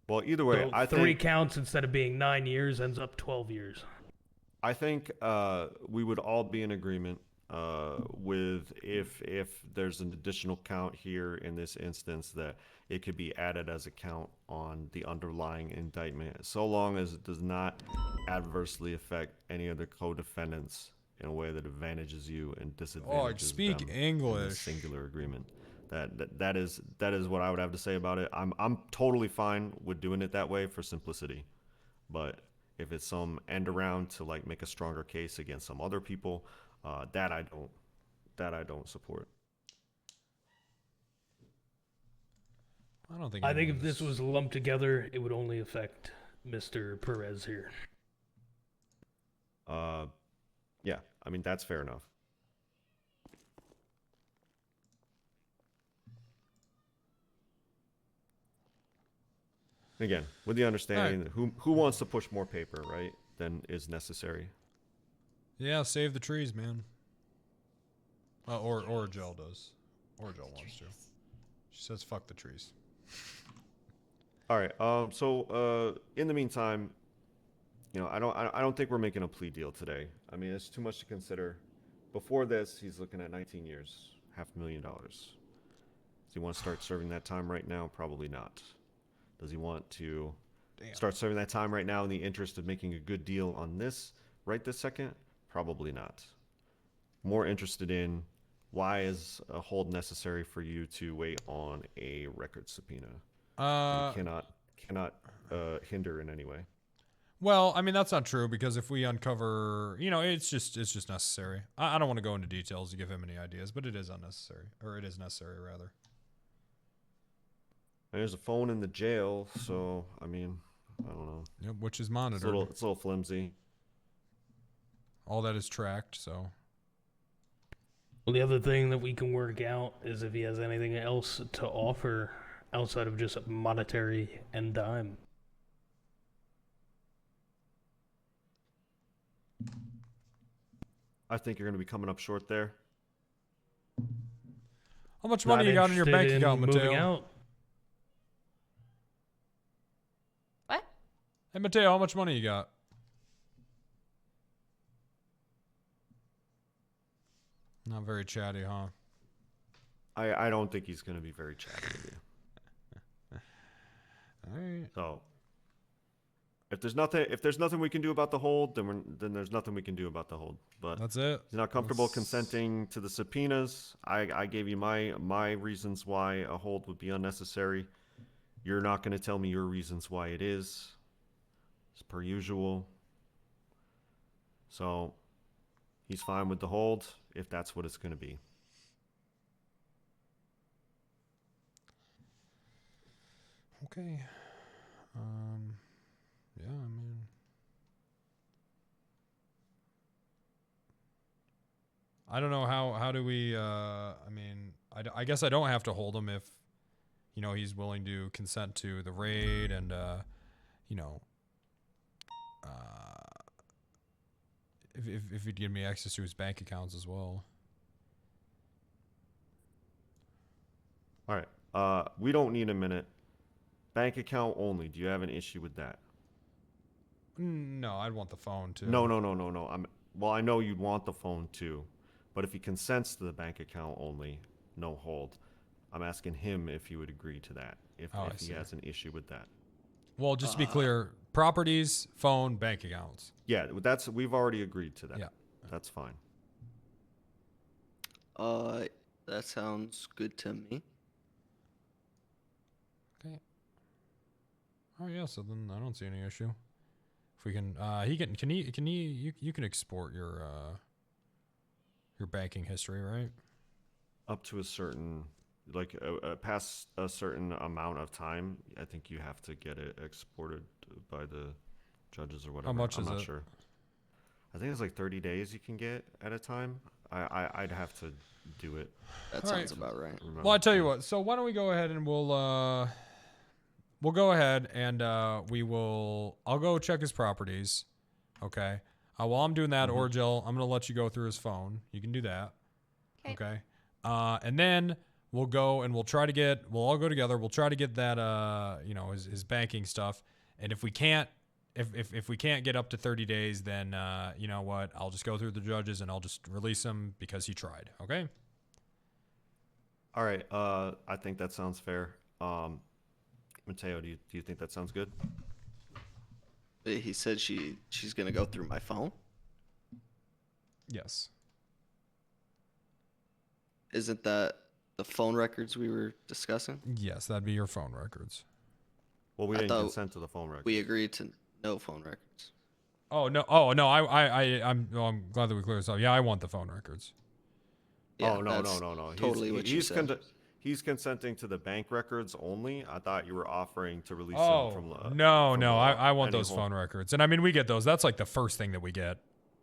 Well, either way, So I 3 think counts instead of being 9 years ends up 12 years. I think we would all be in agreement with if there's an additional count here in this instance that it could be added as a count on the underlying indictment, so long as it does not adversely affect any of the co-defendants in a way that advantages you and disadvantages speak them English. in this singular agreement. That is what I would have to say about it. I'm totally fine with doing it that way for simplicity, but if it's some end around to like make a stronger case against some other people, that I don't support. I think if this was lumped together, it would only affect Mr. Perez here. Yeah, I mean that's fair enough. Again, with the understanding that who wants to push more paper, right, than is necessary. Yeah, save the trees, man. Or Jill does. Or Jill wants to. She says fuck the trees. All right. So in the meantime, you know, I don't think we're making a plea deal today. I mean, it's too much to consider. Before this, he's looking at 19 years, $500,000. Does he want to start serving that time right now? Probably not. Does he want to start serving that time right now in the interest of making a good deal on this right this second? Probably not. More interested in why is a hold necessary for you to wait on a record subpoena? You cannot hinder in any way. Well, I mean that's not true because if we uncover, you know, it's just necessary. I don't want to go into details to give him any ideas, but it is unnecessary, or it is necessary rather. There's a phone in the jail, so I mean, I don't know. Yep, which is monitored. It's a little flimsy. All that is tracked, so. Well, the other thing that we can work out is if he has anything else to offer outside of just monetary and dime. I think you're going to be coming up short there. How much money you got in your bank account, Mateo? What? Hey, Mateo, how much money you got? Not very chatty, huh? I don't think he's going to be very chatty with you. All right. So, if there's nothing we can do about the hold, then there's nothing we can do about the hold. But that's it. He's not comfortable consenting to the subpoenas. I gave you my reasons why a hold would be unnecessary. You're not going to tell me your reasons why it is. As per usual. So, he's fine with the hold if that's what it's going to be. Okay. Yeah, I mean. I don't know how do we, I mean, I guess I don't have to hold him if, you know, he's willing to consent to the raid and, you know, if he'd give me access to his bank accounts as well. All right. We don't need a minute. Bank account only. Do you have an issue with that? No, I'd want the phone too. No. Well, I know you'd want the phone too, but if he consents to the bank account only, no hold. I'm asking him if he would agree to that. If he has an issue with that. Well, just to be clear, properties, phone, bank accounts. Yeah, we've already agreed to that. Yeah, that's fine. That sounds good to me. Okay. Oh yeah, so then I don't see any issue. If we can, you can export your banking history, right? Up to a certain, like past a certain amount of time, I think you have to get it exported by the judges or whatever. How much I'm is not it? sure. I think it's like 30 days you can get at a time. I'd have to do it. That All sounds right. about right. Well, I tell you what. So why don't we go ahead and we'll go ahead and I'll go check his properties. Okay. While I'm doing that, Orgel, I'm gonna let you go through his phone. You can do that. Okay. And then we'll go and we'll all go together. We'll try to get that his banking stuff. And if we can't if we can't get up to 30 days, then you know what? I'll just go through the judges and I'll just release him because he tried. Okay. All right. I think that sounds fair. Mateo, do you think that sounds good? He said she's gonna go through my phone. Yes. Isn't that the phone records we were discussing? Yes, that'd be your phone records. Well, we I didn't thought consent to the phone records. We agreed to no phone records. Oh no! I'm glad that we cleared this up. Yeah, I want the phone records. Yeah, oh no! that's He's, totally what you he's said. He's consenting to the bank records only. I thought you were offering to release Oh him from the. no! from I want any those hold. phone records, and I mean we get those. That's like the first thing that we get,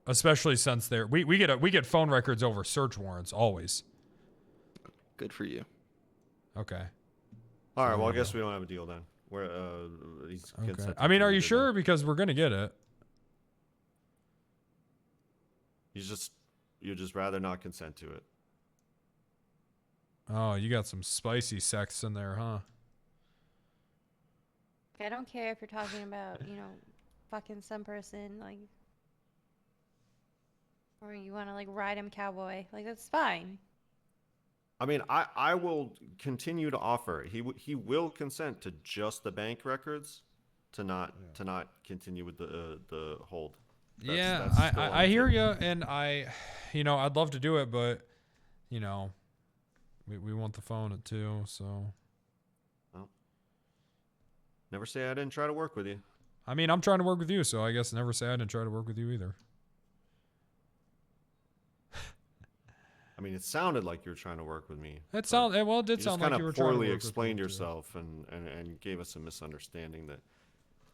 especially since we get phone records over search warrants always. Good for you. Okay. All right. Well, I guess we don't have a deal then. Where he's Okay. consenting I mean, to are you either sure? then. Because we're gonna get it. You just rather not consent to it. Oh, you got some spicy sex in there, huh? I don't care if you're talking about, fucking some person, like, or you want to, like, ride him cowboy. Like, that's fine. I mean, I will continue to offer. He will consent to just the bank records, to not continue with the hold. That's still on I the hear table. you, and I'd love to do it, but we want the phone at 2, so. Well, never say I didn't try to work with you. I mean, I'm trying to work with you, so I guess never say I didn't try to work with you either. I mean, it sounded like you were trying to work with me. It did sound like you were trying to kind of work poorly with explained me, too. yourself and gave us a misunderstanding that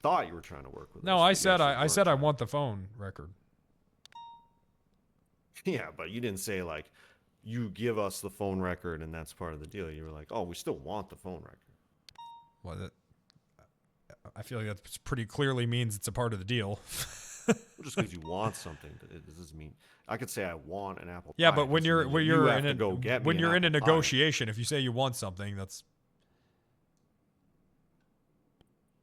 thought you were trying to work with us. No, but I you said actually I weren't said I trying. want the phone record. Yeah, but you didn't say like you give us the phone record and that's part of the deal. You were like, oh, we still want the phone record. Well, I feel like that pretty clearly means it's a part of the deal. Well, just because you want something, it doesn't mean I could say I want an apple. Yeah, pie, but when doesn't you're mean when you you're have in to a go get me when an you're in a apple pie. negotiation, if you say you want something, that's.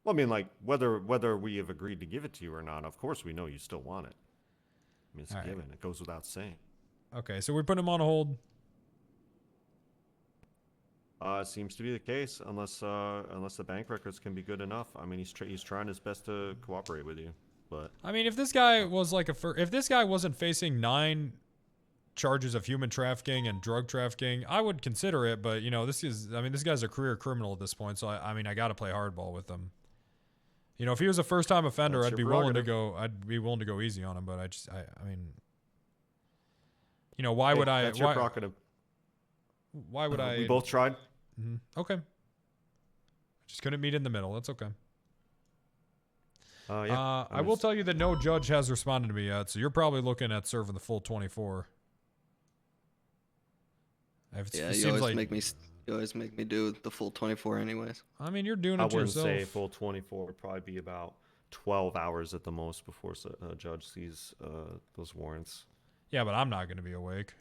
Well, I mean, like whether we have agreed to give it to you or not, of course we know you still want it. I mean, it's a given. It goes without saying. Okay, so we put him on hold. Seems to be the case, unless the bank records can be good enough. I mean, he's trying his best to cooperate with you, but I mean, if this guy was like if this guy wasn't facing 9 charges of human trafficking and drug trafficking, I would consider it. But this guy's a career criminal at this point, so I mean, I got to play hardball with him. If he was a first-time offender, That's I'd your be willing to prerogative. I'd be willing to go easy on him. But I mean, why would I? That's your prerogative. Why would I? We both tried. Okay. Just couldn't meet in the middle. That's okay. Yeah. I will tell you that no judge has responded to me yet, so you're probably looking at serving the full 24. Yeah, you always make me do the full 24 anyways. I mean, you're doing it I wouldn't yourself. say full 24. Would probably be about 12 hours at the most before a judge sees those warrants. Yeah, but I'm not going to be awake.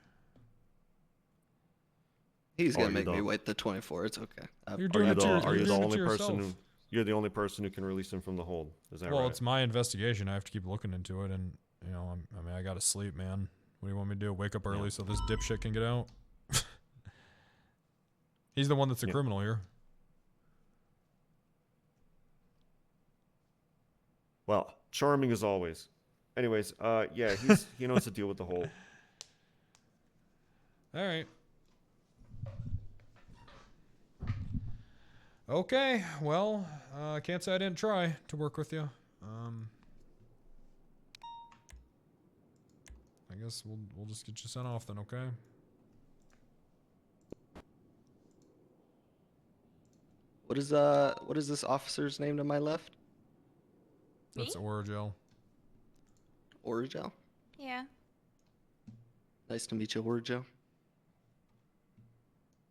He's gonna make me wait the 24. It's okay. You're doing it to Are you the only yourself. person you're the only person who can release him from the hold? Is that right? Well, it's my investigation. I have to keep looking into it, and I got to sleep, man. What do you want me to do? Wake up early so this dipshit can get out? He's the one that's a criminal here. Well, charming as always. Anyways, yeah, he knows to deal with the hold. All right. Okay, well, I can't say I didn't try to work with you. I guess we'll just get you sent off then, okay? What is this officer's name to my left? That's Origel. Origel? Yeah. Nice to meet you, Orjo.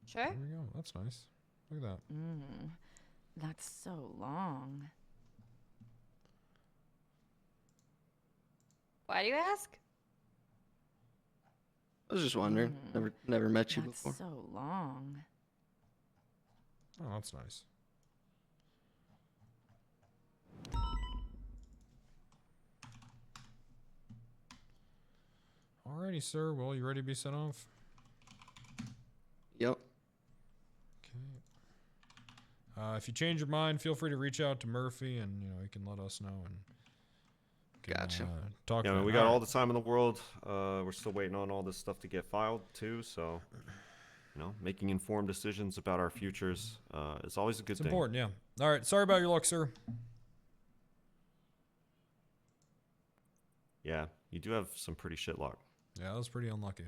Sure. There we go. That's nice. Look at that. That's so long. Why do you ask? I was just wondering. Never met you That's before. so long. Oh, that's nice. Alrighty, sir. Well, you ready to be sent off? Yep. If you change your mind, feel free to reach out to Murphy, and you can let us know. And gotcha. Talk. Yeah, I mean, we got all the time in the world. We're still waiting on all this stuff to get filed too. So, making informed decisions about our futures is always a good thing. It's important, yeah. All right. Sorry about your luck, sir. Yeah, you do have some pretty shit luck. Yeah, that was pretty unlucky.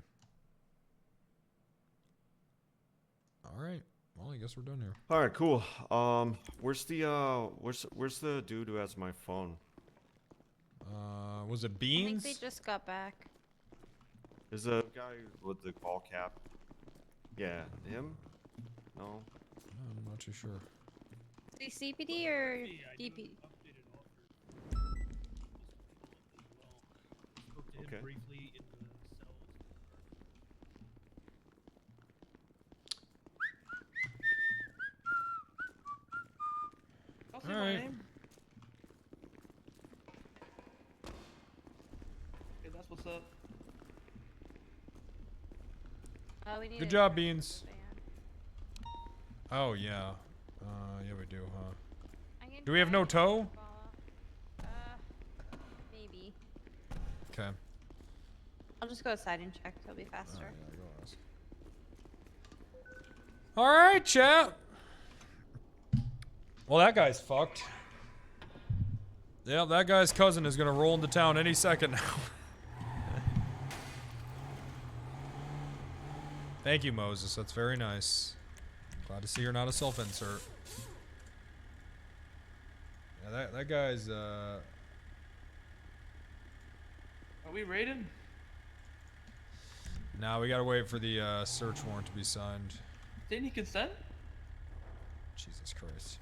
All right. Well, I guess we're done here. All right, cool. Where's the dude who has my phone? Was it I Beans? think they just got back. Is the guy with the ball cap? Yeah, him? No. I'm not too sure. Is he CPD or DP? Okay. Briefly in the cells. I'll say All my right. name. Okay, that's what's up. We need Good a job, truck Beans. van. Oh yeah. Yeah, we do, huh? I can Do we have try no to tow? follow. Maybe. Okay. I'll just go outside and check. It'll be faster. All right, chat. Well, that guy's fucked. Yeah, that guy's cousin is gonna roll into town any second now. Thank you, Moses. That's very nice. Glad to see you're not a self-insert. Yeah, that guy's Are we raiding? Now we gotta wait for the search warrant to be signed. Didn't he consent? Jesus Christ.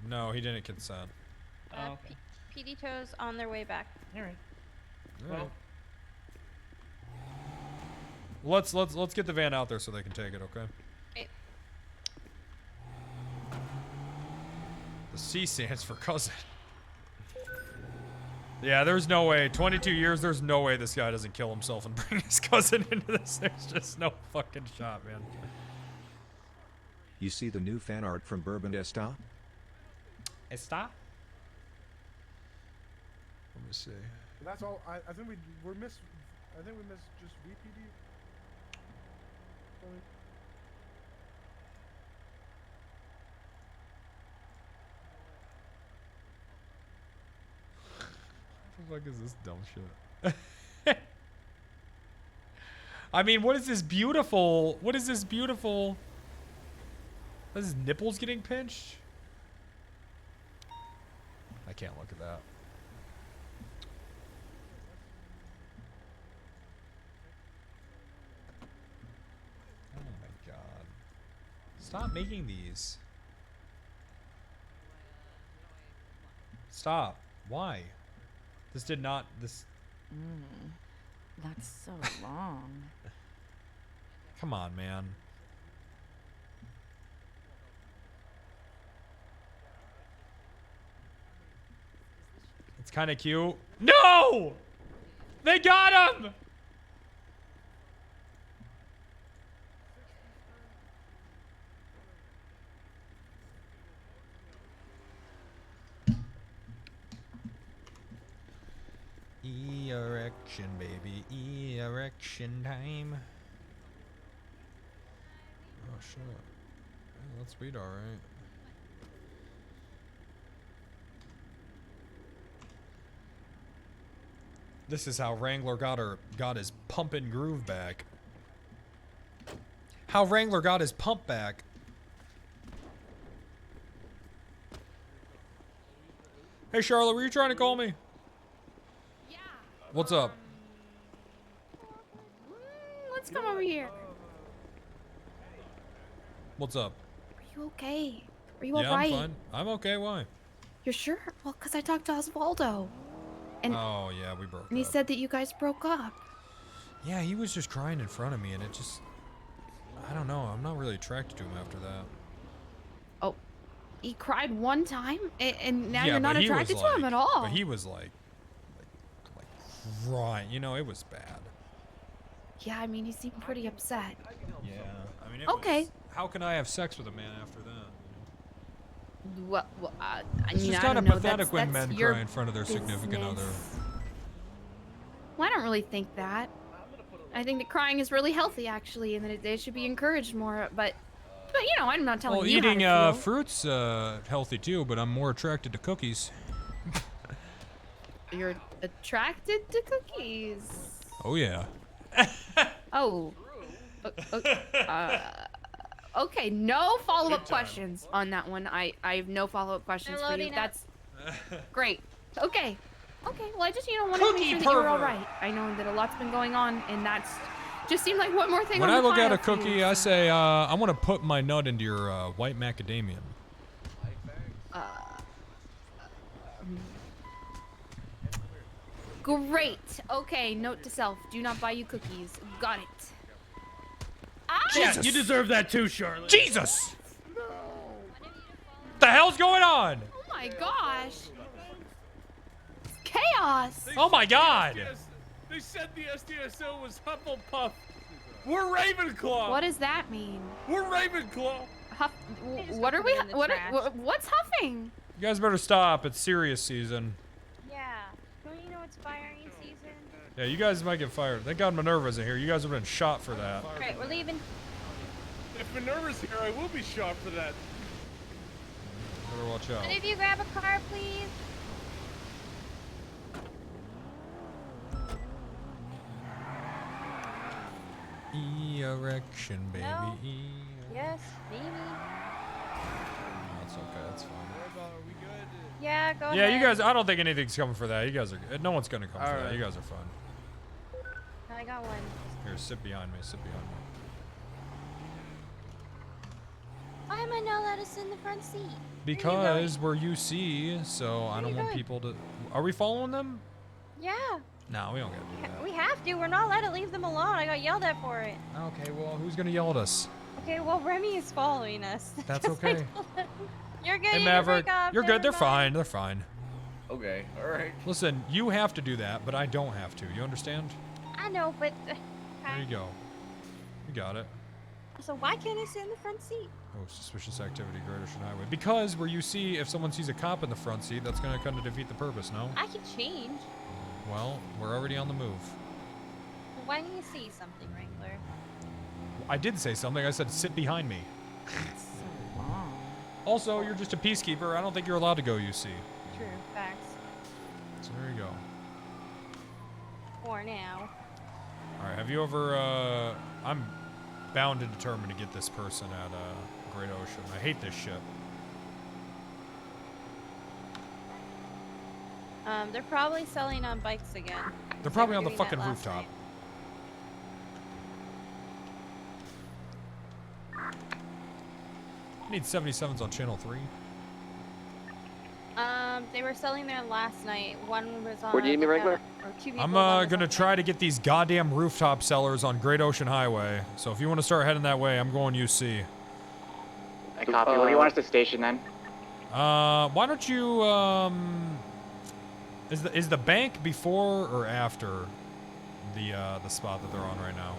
No, he didn't consent. Oh, okay. PD tows on their way back. All right. All right. Let's get the van out there so they can take it, okay? Okay. The C stands for cousin. Yeah, there's no way. 22 years, there's no way this guy doesn't kill himself and bring his cousin into this. There's just no fucking shot, man. You see the new fan art from Bourbon Esta? Esta? Let me see. That's all. I think we're miss. I think we missed just VPD. What the fuck is this dumb shit? I mean, what is this beautiful? What is this beautiful? Are his nipples getting pinched? I can't look at that. Oh my god. Stop making these. Stop. Why? This did not. This. That's so long. Come on, man. It's kind of cute. No! They got him! Erection, baby. Erection time. Oh, shit. Yeah, that's speed, alright. This is how Wrangler got his pumpin' groove back. How Wrangler got his pump back. Hey Charlotte, were you trying to call me? Yeah. What's up? Let's come over here. What's up? Are you okay? Are you Yeah, alright? I'm fine. I'm okay. Why? You're sure? Well, because I talked to Osvaldo. And, Oh, yeah, we broke and he up. said that you guys broke up. Yeah, he was just crying in front of me, and it just... I don't know. I'm not really attracted to him after that. Oh, he cried one time, and now Yeah, you're not but he was attracted to him like- at all. But he was like crying. You know, it was bad. Yeah, I mean, he seemed pretty upset. Yeah. I mean, it Okay. was... How can I have sex with a man after that? Well, I It's mean, just I kind don't of know. pathetic when That's men your cry in front of their significant other. business. Well, I don't really think that. I think that crying is really healthy, actually, and that it should be encouraged more. But you know, I'm not telling Well, you eating how to feel. fruit's healthy too, but I'm more attracted to cookies. You're attracted to cookies. Oh yeah. Oh. Okay, no follow-up questions on that one. I have no follow-up questions They're for you. loading up. That's great. Okay. Well, I just wanted to make sure that you were all right. I know that a lot's been going on, and that's just seemed like one more thing. When on I the look at pile a for you, cookie, I say, I want to put my nut into your white macadamia. Great. Okay, note to self: do not buy you cookies. Got it. Yeah, you deserve that too, Charlotte. Jesus! What the hell's going on? Oh my gosh. Chaos. Oh my God! They said the SDSO was Hufflepuff. We're Ravenclaw. What does that mean? We're Ravenclaw. What are we? What's huffing? You guys better stop. It's serious season. Yeah. Don't you know it's firing season? Yeah, you guys might get fired. Thank God Minerva's in here. You guys have been shot for that. Alright, we're leaving. If Minerva's here, I will be shot for that. Better watch out. One of you grab a car, please. Erection, baby. No. Yes, maybe. That's okay. That's fine. Yeah, go ahead. Yeah, you guys. I don't think anything's coming for that. You guys are. No one's gonna come for that. right. You guys are fine. I got one. Here, sit behind me. Sit behind me. Why am I not let us in the front seat? Because we're UC, so I Where don't you want going? people to. Are we following them? Yeah. No, we don't gotta do that. We have to. We're not allowed to leave them alone. I got yelled at for it. Okay, well, who's gonna yell at us? Okay, well, Remy is following us. That's 'Cause I okay. told him, You're good. Hey, you can Maverick, break off, you're good. They're never fine. mind. They're fine. Okay, all right. Listen, you have to do that, but I don't have to. You understand? I know, but There you go. You got it. so why can't I sit in the front seat? Oh, suspicious activity, Great Ocean Highway. Because where you see, if someone sees a cop in the front seat, that's gonna kind of defeat the purpose, no? I can change. Well, we're already on the move. Why didn't you see something, Wrangler? I did say something. I said sit behind me. Also, you're just a peacekeeper. I don't think you're allowed to go UC. True. Facts. So there you go. For now. All right. Have you ever? I'm bound and determined to get this person at Great Ocean. I hate this shit. They're probably selling on bikes again. They're probably They on were the doing fucking that last rooftop. night. I need 77s on channel 3. They were selling there last night. One was on. Where do you need me, like, Wrangler? or two people I'm on the gonna try to get these goddamn rooftop sellers on Great Ocean Highway. So if you want to start heading that way, I'm going UC. I copy. Where do you want us to station then? Why don't you is the bank before or after the spot that they're on right now?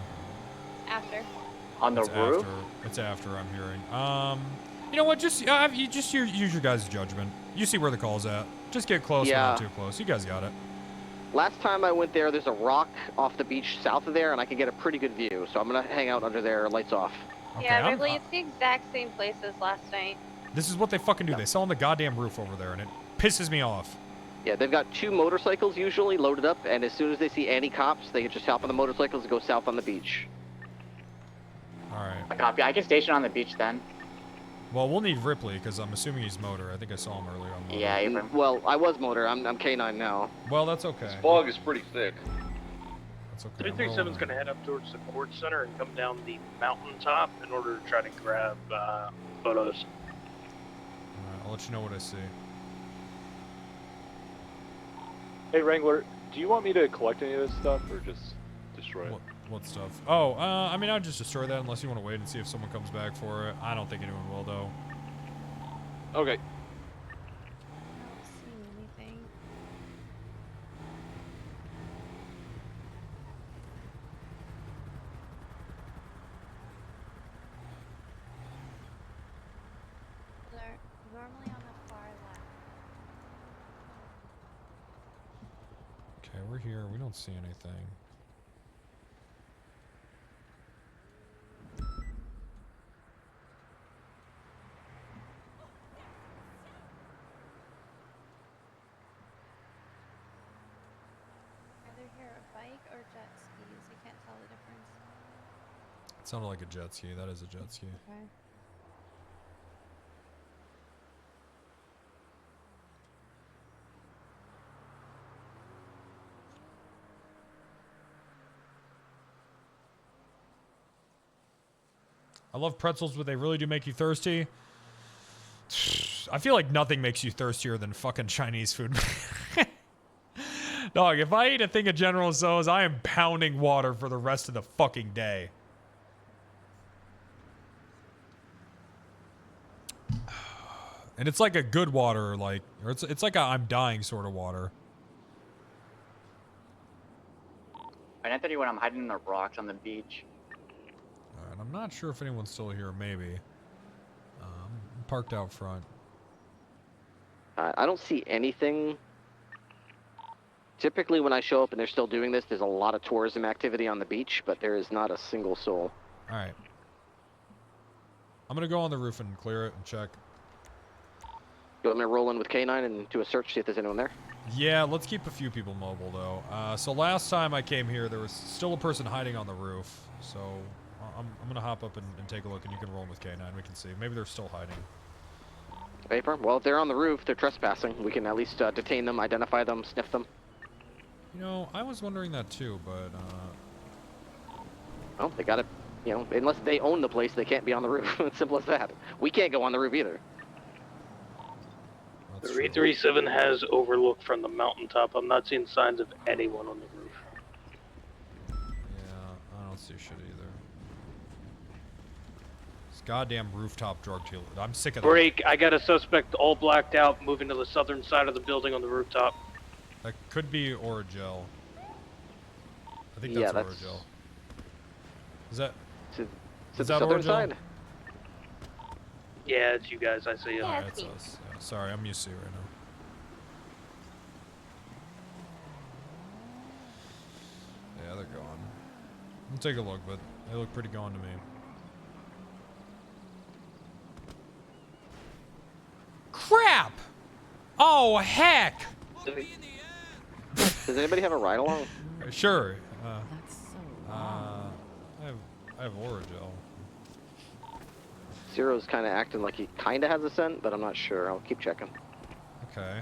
After. On the It's roof? After. It's after, I'm hearing. You know what? Just you just use your guys' judgment. You see where the call's at. Just get close, but Yeah. not too close. You guys got it. Last time I went there, there's a rock off the beach south of there, and I can get a pretty good view. So I'm gonna hang out under there, lights off. Yeah, I'm- Wrigley, it's the exact same place as last night. This is what they fucking do. They sell on the goddamn roof over there, and it pisses me off. Yeah, they've got 2 motorcycles usually loaded up, and as soon as they see any cops, they can just hop on the motorcycles and go south on the beach. All right. I copy. I can station on the beach then. Well, we'll need Ripley because I'm assuming he's motor. I think I saw him earlier on motor. Yeah, Abram. Well, I was motor. I'm K9 now. Well, that's okay. Fog is pretty thick. That's okay. 337's going to head up towards the court center and come down the mountaintop in order to try to grab photos. Alright, I'll let you know what I see. Hey Wrangler, do you want me to collect any of this stuff or just destroy it? What stuff? Oh, I mean, I'd just destroy that unless you want to wait and see if someone comes back for it. I don't think anyone will, though. Okay. I don't see anything. They're normally on the far left. Okay, we're here. We don't see anything. Either here a bike or jet skis. I can't tell the difference. It sounded like a jet ski. That is a jet ski. Okay. I love pretzels, but they really do make you thirsty. I feel like nothing makes you thirstier than fucking Chinese food. Dog, if I eat a thing of General Tso's, I am pounding water for the rest of the fucking day. And it's like a good water, like, or it's like a I'm dying sort of water. I know that when I'm hiding in the rocks on the beach. Alright, I'm not sure if anyone's still here, maybe. I'm parked out front. I don't see anything. Typically when I show up and they're still doing this, there's a lot of tourism activity on the beach, but there is not a single soul. Alright. I'm gonna go on the roof and clear it and check. You want me to roll in with K9 and do a search, see if there's anyone there? Yeah, let's keep a few people mobile, though. So last time I came here, there was still a person hiding on the roof. So I'm going to hop up and take a look, and you can roll in with K9. We can see. Maybe they're still hiding. Vapor? Well, if they're on the roof, they're trespassing. We can at least detain them, identify them, sniff them. You know, I was wondering that too, but... Well, they gotta, you know, unless they own the place, they can't be on the roof. It's simple as that. We can't go on the roof either. 337 has overlook from the mountaintop. I'm not seeing signs of anyone on the roof. Yeah, I don't see shit either. This goddamn rooftop drug dealer. I'm sick of that. Break. I got a suspect all blacked out moving to the southern side of the building on the rooftop. That could be Oragel. I think that's Oragel. Is that... To is the that southern Oragel? side? Yeah, it's you guys. I see you. Yeah, it's us. Yeah, sorry, I'm used to it right now. Yeah, they're gone. I'll take a look, but they look pretty gone to me. Crap! Oh, heck! Does anybody have a ride along? Sure. That's so long. I have Oragel. Zero's kind of acting like he kind of has a scent, but I'm not sure. I'll keep checking. Okay.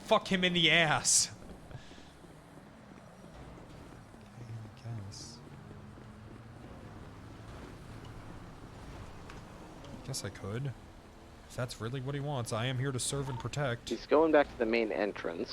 Fuck him in the ass. Guess I could. If that's really what he wants, I am here to serve and protect. He's going back to the main entrance.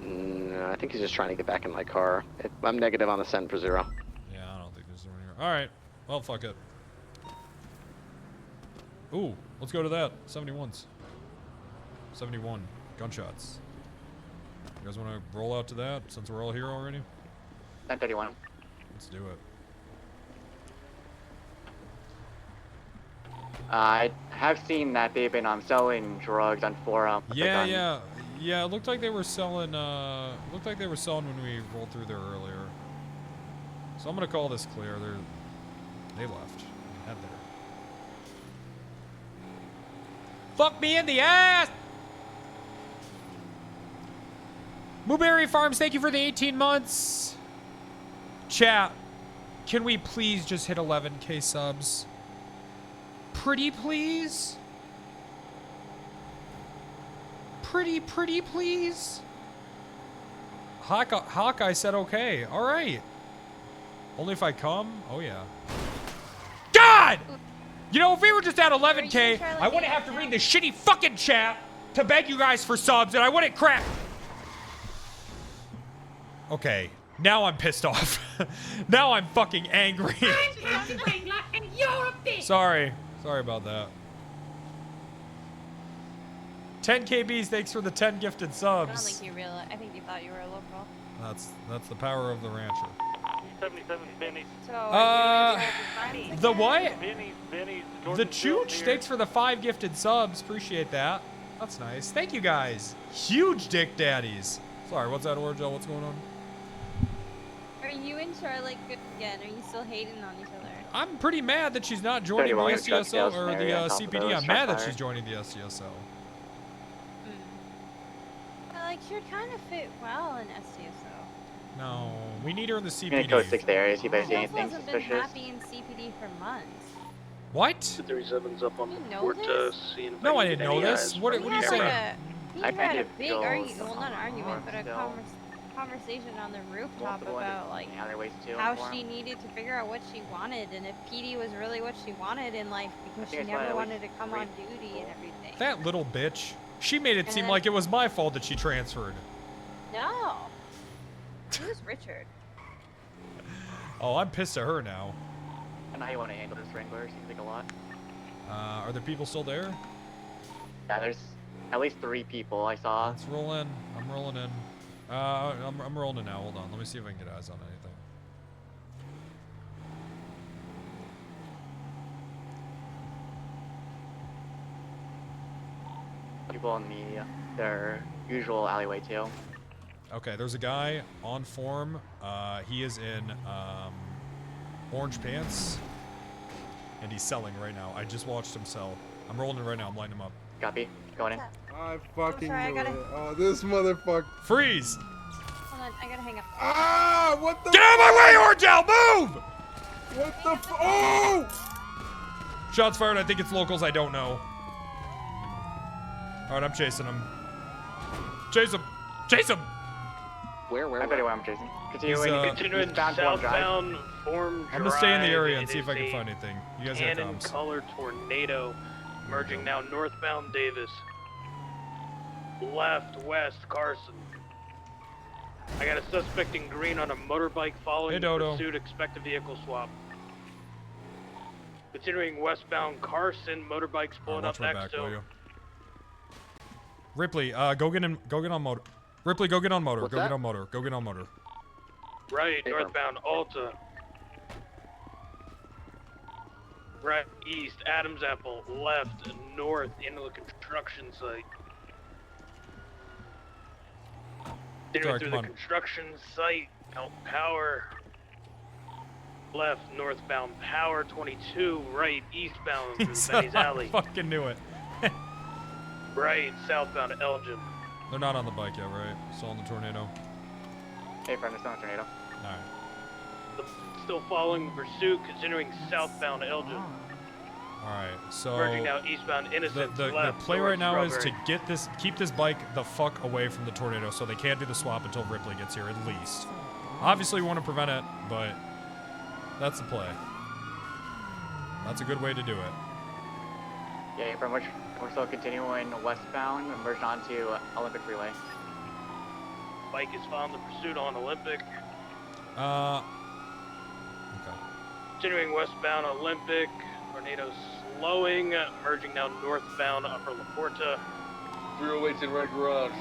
No, I think he's just trying to get back in my car. I'm negative on the scent for Zero. Yeah, I don't think there's anyone here. Alright. Well, fuck it. Ooh, let's go to that. 71s. 71. Gunshots. You guys want to roll out to that since we're all here already? 1031. Let's do it. I have seen that they've been selling drugs on forum. Yeah. It looked like they were selling. Looked like they were selling when we rolled through there earlier. So I'm gonna call this clear. They left. Head there. Fuck me in the ass! Mooberry Farms, thank you for the 18 months. Chat, Can we please just hit 11K subs? Pretty please? Pretty please? Hawkeye said okay. All right. Only if I come? Oh yeah. God! You know, if we were just at 11K, I wouldn't have to read the shitty fucking chat to beg you guys for subs, and I wouldn't crack. Okay, now I'm pissed off. Now I'm fucking angry. I'm Wrangler, and you're a bitch. Sorry about that. 10 KBs, thanks for the 10 gifted subs. I don't think you realize. I think you thought you were a local. That's the power of the rancher. 77 Benny's. So The what? Benny's. The Chooch, thanks for the 5 gifted subs. Appreciate that. That's nice. Thank you guys. Huge dick daddies. Sorry, what's that, Orgel? What's going on? Are you and Charlotte good again? Are you still hating on each other? I'm pretty mad that she's not joining the SCSO or the CPD. I'm mad that she's joining the SCSO. Like, you're trying to fit well in SCSO. No, we need her in the CPD. I'm gonna go 6 areas, see if I see Hasn't anything been suspicious. happy in CPD for months. What? 37's up on You the know court this? seeing if No, I can didn't get know any this. eyes What from are you the saying? camera. We I had kind a of big feel argument, well, some not an argument, but a still. conversation on the rooftop Multiple about like other ways too, how for she him. needed to figure out what she wanted and if PD was really what she wanted in life because she think that's why never I wanted to always come on read duty and everything. That little bitch. She made it And seem then- like it was my fault that she transferred. No. Who's Richard? Oh, I'm pissed at her now. I don't know how you want to handle this, Wrangler. Seems like a lot. Are there people still there? Yeah, there's at least 3 people I saw. Let's roll in. I'm rolling in. I'm rolling in now. Hold on. Let me see if I can get eyes on anything. People in their usual alleyway too. Okay, there's a guy on form. He is in orange pants, and he's selling right now. I just watched him sell. I'm rolling in right now. I'm lighting him up. Copy. Going in. I fucking sorry, I knew gotta- it. Oh, this motherfucker. Freeze! Hold on, I gotta hang up. Ah, what the Get out of my way, Orgel! Move! What the oh! Shots fired. I think it's locals. I don't know. All right, I'm chasing him. Chase him! Chase him! Where? I bet I'm chasing. He's, Continuing eastbound Form Drive. southbound Form I'm gonna stay in the Drive, area and it see if is I can a find anything. You guys have Cannon comms. color tornado merging now northbound Davis. Left, west, Carson. I got a suspect in green on a motorbike following Hey, the Dodo. pursuit. Expect a vehicle swap. Continuing westbound Carson, motorbikes pulling Watch up my next back, will to you? Ripley, go get on motor. Ripley, go get on motor. What's Go get that? on motor. Go get on motor. right, northbound Alta. Right, east, Adams Apple, left, north, into the construction site. Continuing Sorry, through come the on. construction site, out power. Left, northbound power, 22, right, eastbound through He Benny's said I Alley. fucking knew it. Right, southbound Elgin. They're not on the bike yet, right? Still on the tornado. Hey, friend, there's no tornado. All right. Still following the pursuit, continuing southbound Elgin. All right. So Merging now eastbound Innocence, the left, play north right now is to Strawberry. keep this bike the fuck away from the tornado, so they can't do the swap until Ripley gets here at least. Obviously, we want to prevent it, but that's the play. That's a good way to do it. Yeah, from which we're still continuing westbound and merged onto Olympic Freeway. Bike is following the pursuit on Olympic. Okay. Continuing westbound Olympic, tornado slowing, merging now northbound Upper La Porta. 308's in red garage.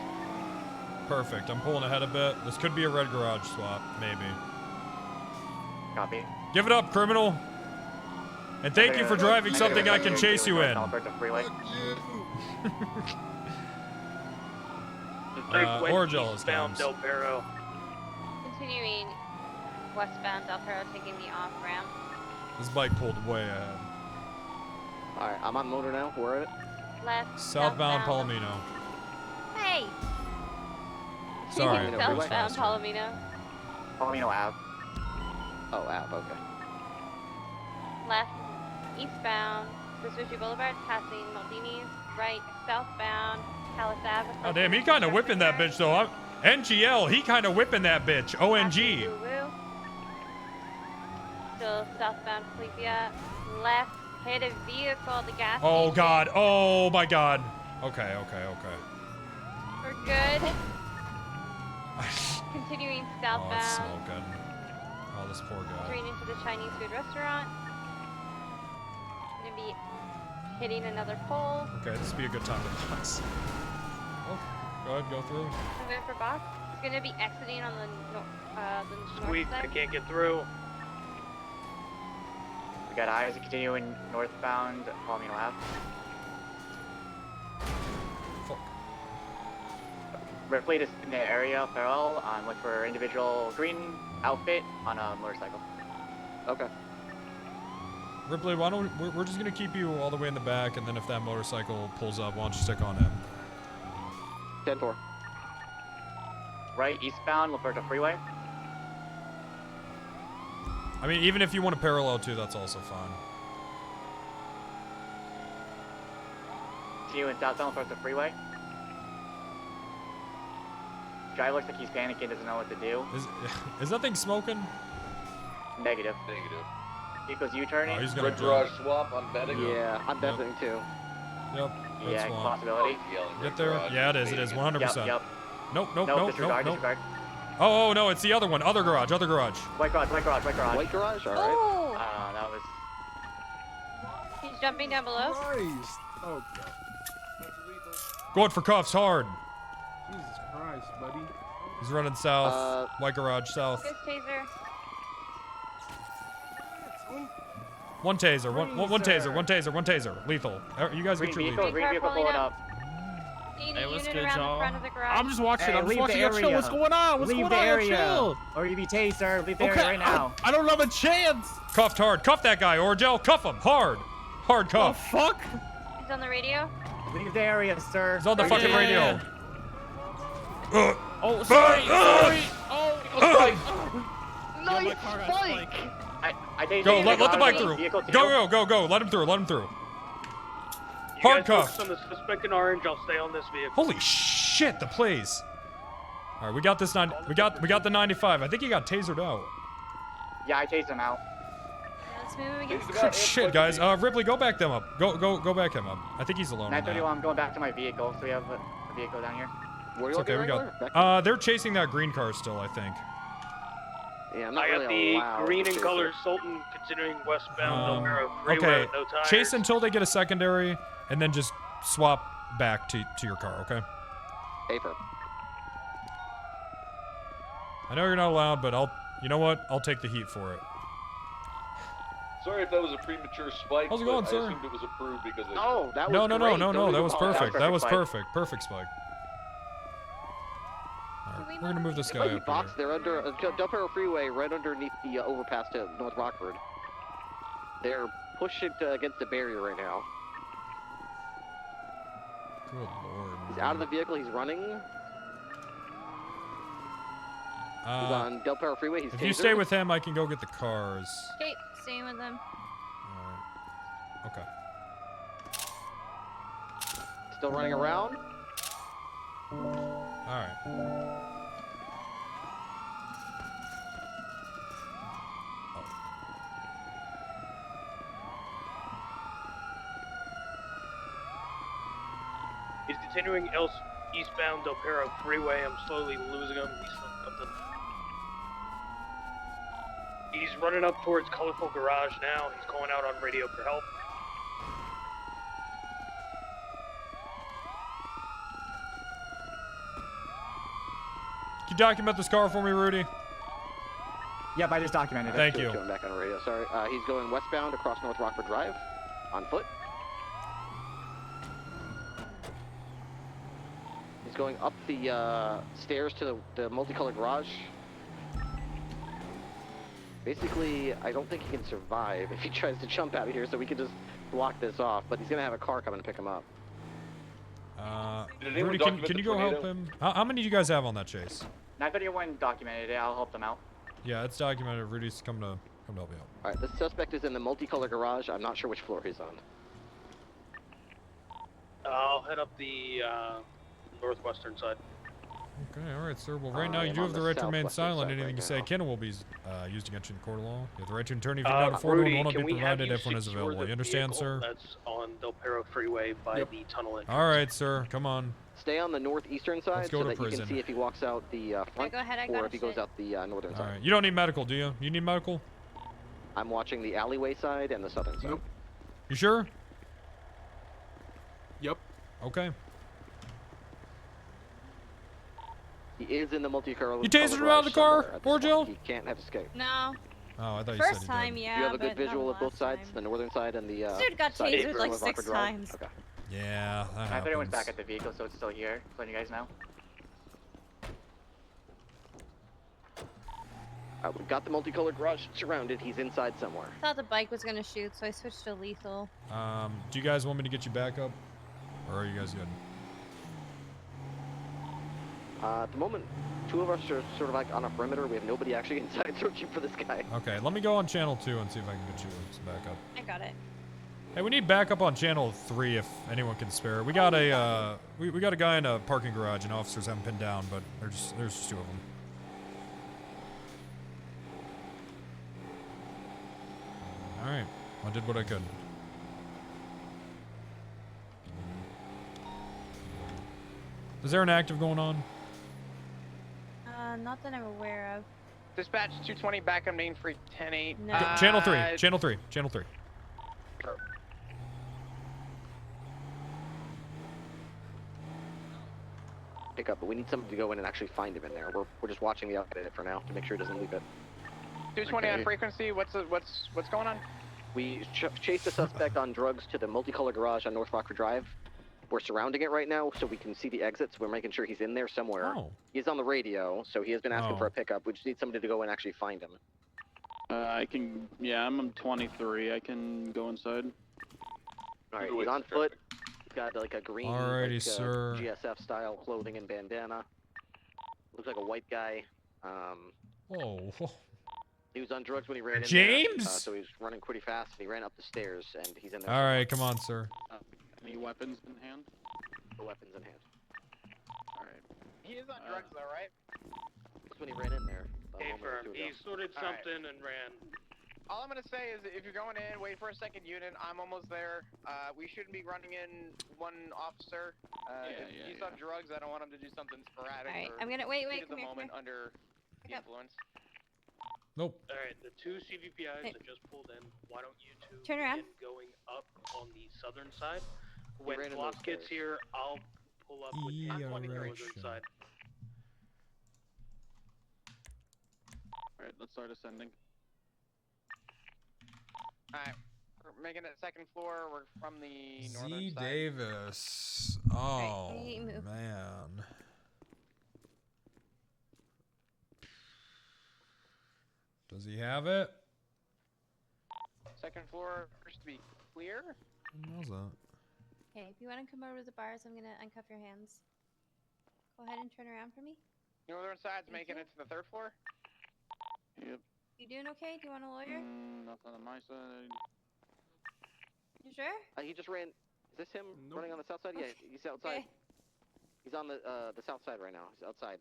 Perfect. I'm pulling ahead a bit. This could be a red garage swap, maybe. Copy. Give it up, criminal. And thank you for driving something I can chase you in. Alberta Freeway. Orgel is eastbound comms. Del Perro. Continuing westbound Del Perro, taking the off ramp. This bike pulled way ahead. Alright, I'm on motor now. Where are it? Left. Southbound Palomino. Hey! Sorry. Southbound Palomino. Palomino Ave. Oh, app, okay. eastbound, Vespucci Boulevard, passing Maldini's, right, southbound, Callis Ave. Oh damn, he kind of whipping that bitch though. NGL, he kind of whipping that bitch. ONG. Still southbound Cleveland, left, hit a vehicle at the gas Oh station. god. Oh my god. Okay. We're good. Continuing Oh, it's southbound, smoking. Oh, this poor guy. entering into the Chinese food restaurant. Gonna be hitting another pole. Okay, this would be a good time to box. Oh, go ahead, go through. Moving for box. It's gonna be exiting on the Sweet, north I side. can't get through. We got eyes continuing northbound, Palomino Ave. Fuck. Ripley is in the area, parallel, look for individual green outfit on a motorcycle. Okay. Ripley, why don't we're just gonna keep you all the way in the back, and then if that motorcycle pulls up, why don't you stick on him? 10-4. Right, eastbound, Luperto Freeway. I mean, even if you want to parallel too, that's also fine. Continuing southbound, Luperto Freeway. Guy looks like he's panicking, doesn't know what to do. Is that thing smoking? Negative. Vehicle's U-turning. Oh, he's gonna garage swap, I'm betting. Yeah, I'm betting too. Yep. Yeah, possibility. Get there. Yeah, it is. It is 100%. Yep. Nope. Disregard. Oh, no, it's the other one. Other garage. White garage. White garage, all right. Oh! That was... He's jumping down below. Christ. Oh, God. Going for cuffs hard. Jesus Christ, buddy. He's running south. White garage south. This taser. One taser. One taser. Lethal. You guys get your lethal. Green vehicle pulling up. Hey, what's good, y'all? I'm just watching. Hey, I'm just leave watching. the Yo, chill. area. What's going on? What's Leave going the on? Yo, area. chill. Or you be taser. Leave the area right now. I don't have a chance. Cuffed hard. Cuff that guy, Orgel. Cuff him hard. Hard cuff. Oh, fuck. He's on the radio. Leave the area, sir. He's on the fucking radio. Oh, sorry. Oh, Nice spike. I think Go. Let the bike through. Go. Let him through. Hard cuff. On the suspect in orange, I'll stay on this vehicle. Holy shit, the plays. All right, we got this we got the 95. I think he got tasered out. Yeah, I tased him out. Let's move against Good shit, guys. Ripley, go back them up. Go back him up. I think he's alone. on that. 931, I'm going back to my vehicle, so we have a vehicle down here. Where are It's you okay, we looking, got. They're chasing that green car still, I think. Yeah, I'm not I got really the allowed green to and chase color it. Sultan continuing westbound Delmero Freeway Okay, with no tires. chase until they get a secondary, and then just swap back to your car, okay? Paper. I know you're not allowed, but you know what? I'll take the heat for it. Sorry if that was a premature spike. How's it but going, I sir? assumed it was approved because it... No, that was No, great. that was perfect. That was spike. perfect spike. All right, we're gonna move this It guy might be up boxed. here. They're under Del Perro Freeway, right underneath the overpass to North Rockford. They're pushing against the barrier right now. Good lord. He's out of the vehicle. He's running. He's on Del Perro Freeway. He's If you tasered. stay with him, I can go get the cars. Okay, staying with them. Okay. Still running around. All right. He's continuing eastbound Del Perro Freeway. I'm slowly losing him. He's something. He's running up towards Colorful Garage now. He's calling out on radio for help. Can you document this car for me, Rudy? Yep, I just documented it. Thank you. Going back on the radio. Sorry. He's going westbound across North Rockford Drive on foot. He's going up the stairs to the multicolored garage. Basically, I don't think he can survive if he tries to jump out of here, so we can just block this off. But he's gonna have a car coming to pick him up. Rudy, can you go help him? How many do you guys have on that chase? 931 documented it. I'll help them out. Yeah, it's documented. Rudy's coming to Come to help you out. All right, the suspect is in the multicolor garage. I'm not sure which floor he's on. I'll head up the northwestern side. Okay, all right, sir. Well, right now you do have the right to remain silent. Anything you say can and will be used against you in court of law. You have the right to attorney if you're not afforded and will not be provided if one is available. You understand, sir? That's on Del Perro Freeway by the tunnel entrance. All right, sir. Come on. Stay on the northeastern side go so to that you prison. can see if he walks out the front go ahead, I or got if he a goes shit. out the northern All side. right. You don't need medical, do you? You need medical? I'm watching the alleyway side and the southern side. You sure? Yep. Okay. He is in the multicolor. You tased him out of the car, or Jill? He can't have escaped. No. Oh, I thought you First said time, you did. yeah. Do you have a but good visual not of both last sides, time. the northern side and the Dude got side tasered like of 6 Rocker Drive? times. Okay. Yeah, that happens. Everyone's back at the vehicle, so it's still here. Letting you guys know. We've got the multicolored garage surrounded. He's inside somewhere. I thought the bike was gonna shoot, so I switched to lethal. Do you guys want me to get you back up? Or are you guys good? At the moment, two of us are sort of like on a perimeter. We have nobody actually inside searching for this guy. Okay, let me go on channel 2 and see if I can get you some backup. I got it. Hey, we need backup on channel 3 if anyone can spare. We got a we got a guy in a parking garage and officers have him pinned down, but there's just 2 of them. All right, I did what I could. Is there an active going on? Not that I'm aware of. Dispatch 220, backup name free 10-8. No. Channel 3, channel 3, channel 3. Pick up, but we need somebody to go in and actually find him in there. We're just watching the outfit for now to make sure he doesn't leave it. 220 on frequency. What's going on? We chased the suspect on drugs to the multicolor garage on North Rocker Drive. We're surrounding it right now so we can see the exits. We're making sure he's in there somewhere. Oh. He's on the radio, so he has been asking Oh. for a pickup. We just need somebody to go and actually find him. I can, yeah, I'm 23. I can go inside. All right, he's on foot. He's got like a green, Alrighty, like, sir. GSF style clothing and bandana. Looks like a white guy. Whoa. He was on drugs when he ran in James? there, so he was running pretty fast. And he ran up the stairs, and he's in there. All right, come on, sir. Any weapons in hand? The weapons in hand. All right. He is on drugs though, right? That's when he ran in there. Hey, firm. He sorted something and ran. All I'm gonna say is, if you're going in, wait for a second unit. I'm almost there. We shouldn't be running in one officer. If he's on drugs, I don't want him to do something sporadic. All right, or I'm gonna wait. heat of Come the here. moment under the influence. Nope. All right, the 2 CVPIs Hey. that just pulled in. Why don't you two Turn around. begin going up on the southern side? When ran in Floss those gets stairs. here, I'll pull up with the northern side. All right, let's start ascending. Alright, we're making it second floor. We're from the northern Z side. Davis. Oh, Alright, move. man. Does he have it? Second floor appears to be clear. How's that? Okay, if you want to come over to the bars, I'm gonna uncuff your hands. Go ahead and turn around for me. Northern side's Thank making you. it to the third floor. Yep. You doing okay? Do you want a lawyer? Nothing on my side. You sure? He just ran. Is this him running on the south side? Yeah, he's outside. Okay. He's on the south side right now. He's outside.